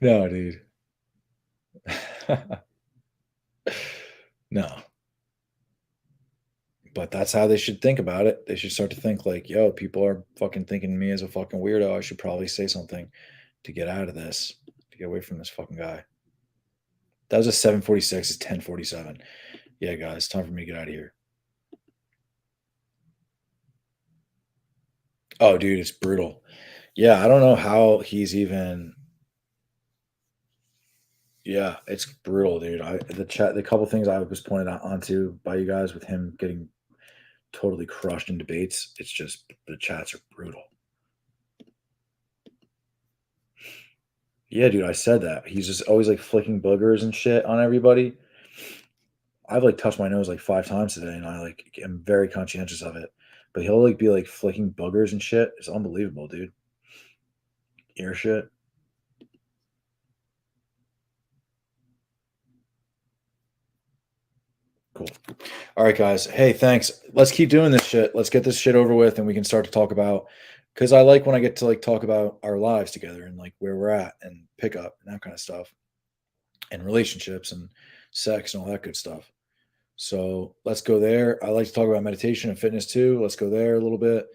No, dude. No. But that's how they should think about it. They should start to think like, yo, people are fucking thinking me as a fucking weirdo. I should probably say something to get out of this, to get away from this fucking guy. That was a 7:46. It's 10:47. Yeah, guys, time for me to get out of here. Oh, dude, it's brutal. Yeah, I don't know how he's even. Yeah, it's brutal, dude. The couple things I was pointed out onto by you guys with him getting totally crushed in debates. It's just the chats are brutal. Yeah, dude, I said that. He's just always like flicking boogers and shit on everybody. I've like touched my nose like 5 times today, and I like am very conscientious of it. But he'll like be like flicking boogers and shit. It's unbelievable, dude. Ear shit. Cool. All right, guys. Hey, thanks. Let's keep doing this shit. Let's get this shit over with, and we can start to talk about. Because I like when I get to like talk about our lives together and like where we're at and pick up and that kind of stuff, and relationships and sex and all that good stuff. So let's go there. I like to talk about meditation and fitness too. Let's go there a little bit.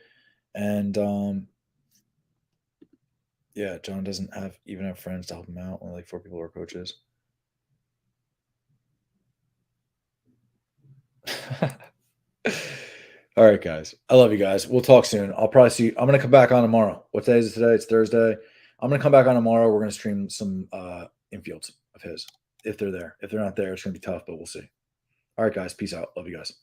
And yeah, John doesn't even have friends to help him out. Only like 4 people are coaches. All right, guys. I love you guys. We'll talk soon. I'll probably see you. I'm gonna come back on tomorrow. What day is it today? It's Thursday. I'm gonna come back on tomorrow. We're gonna stream some infields of his if they're there. If they're not there, it's gonna be tough, but we'll see. All right, guys. Peace out. Love you guys.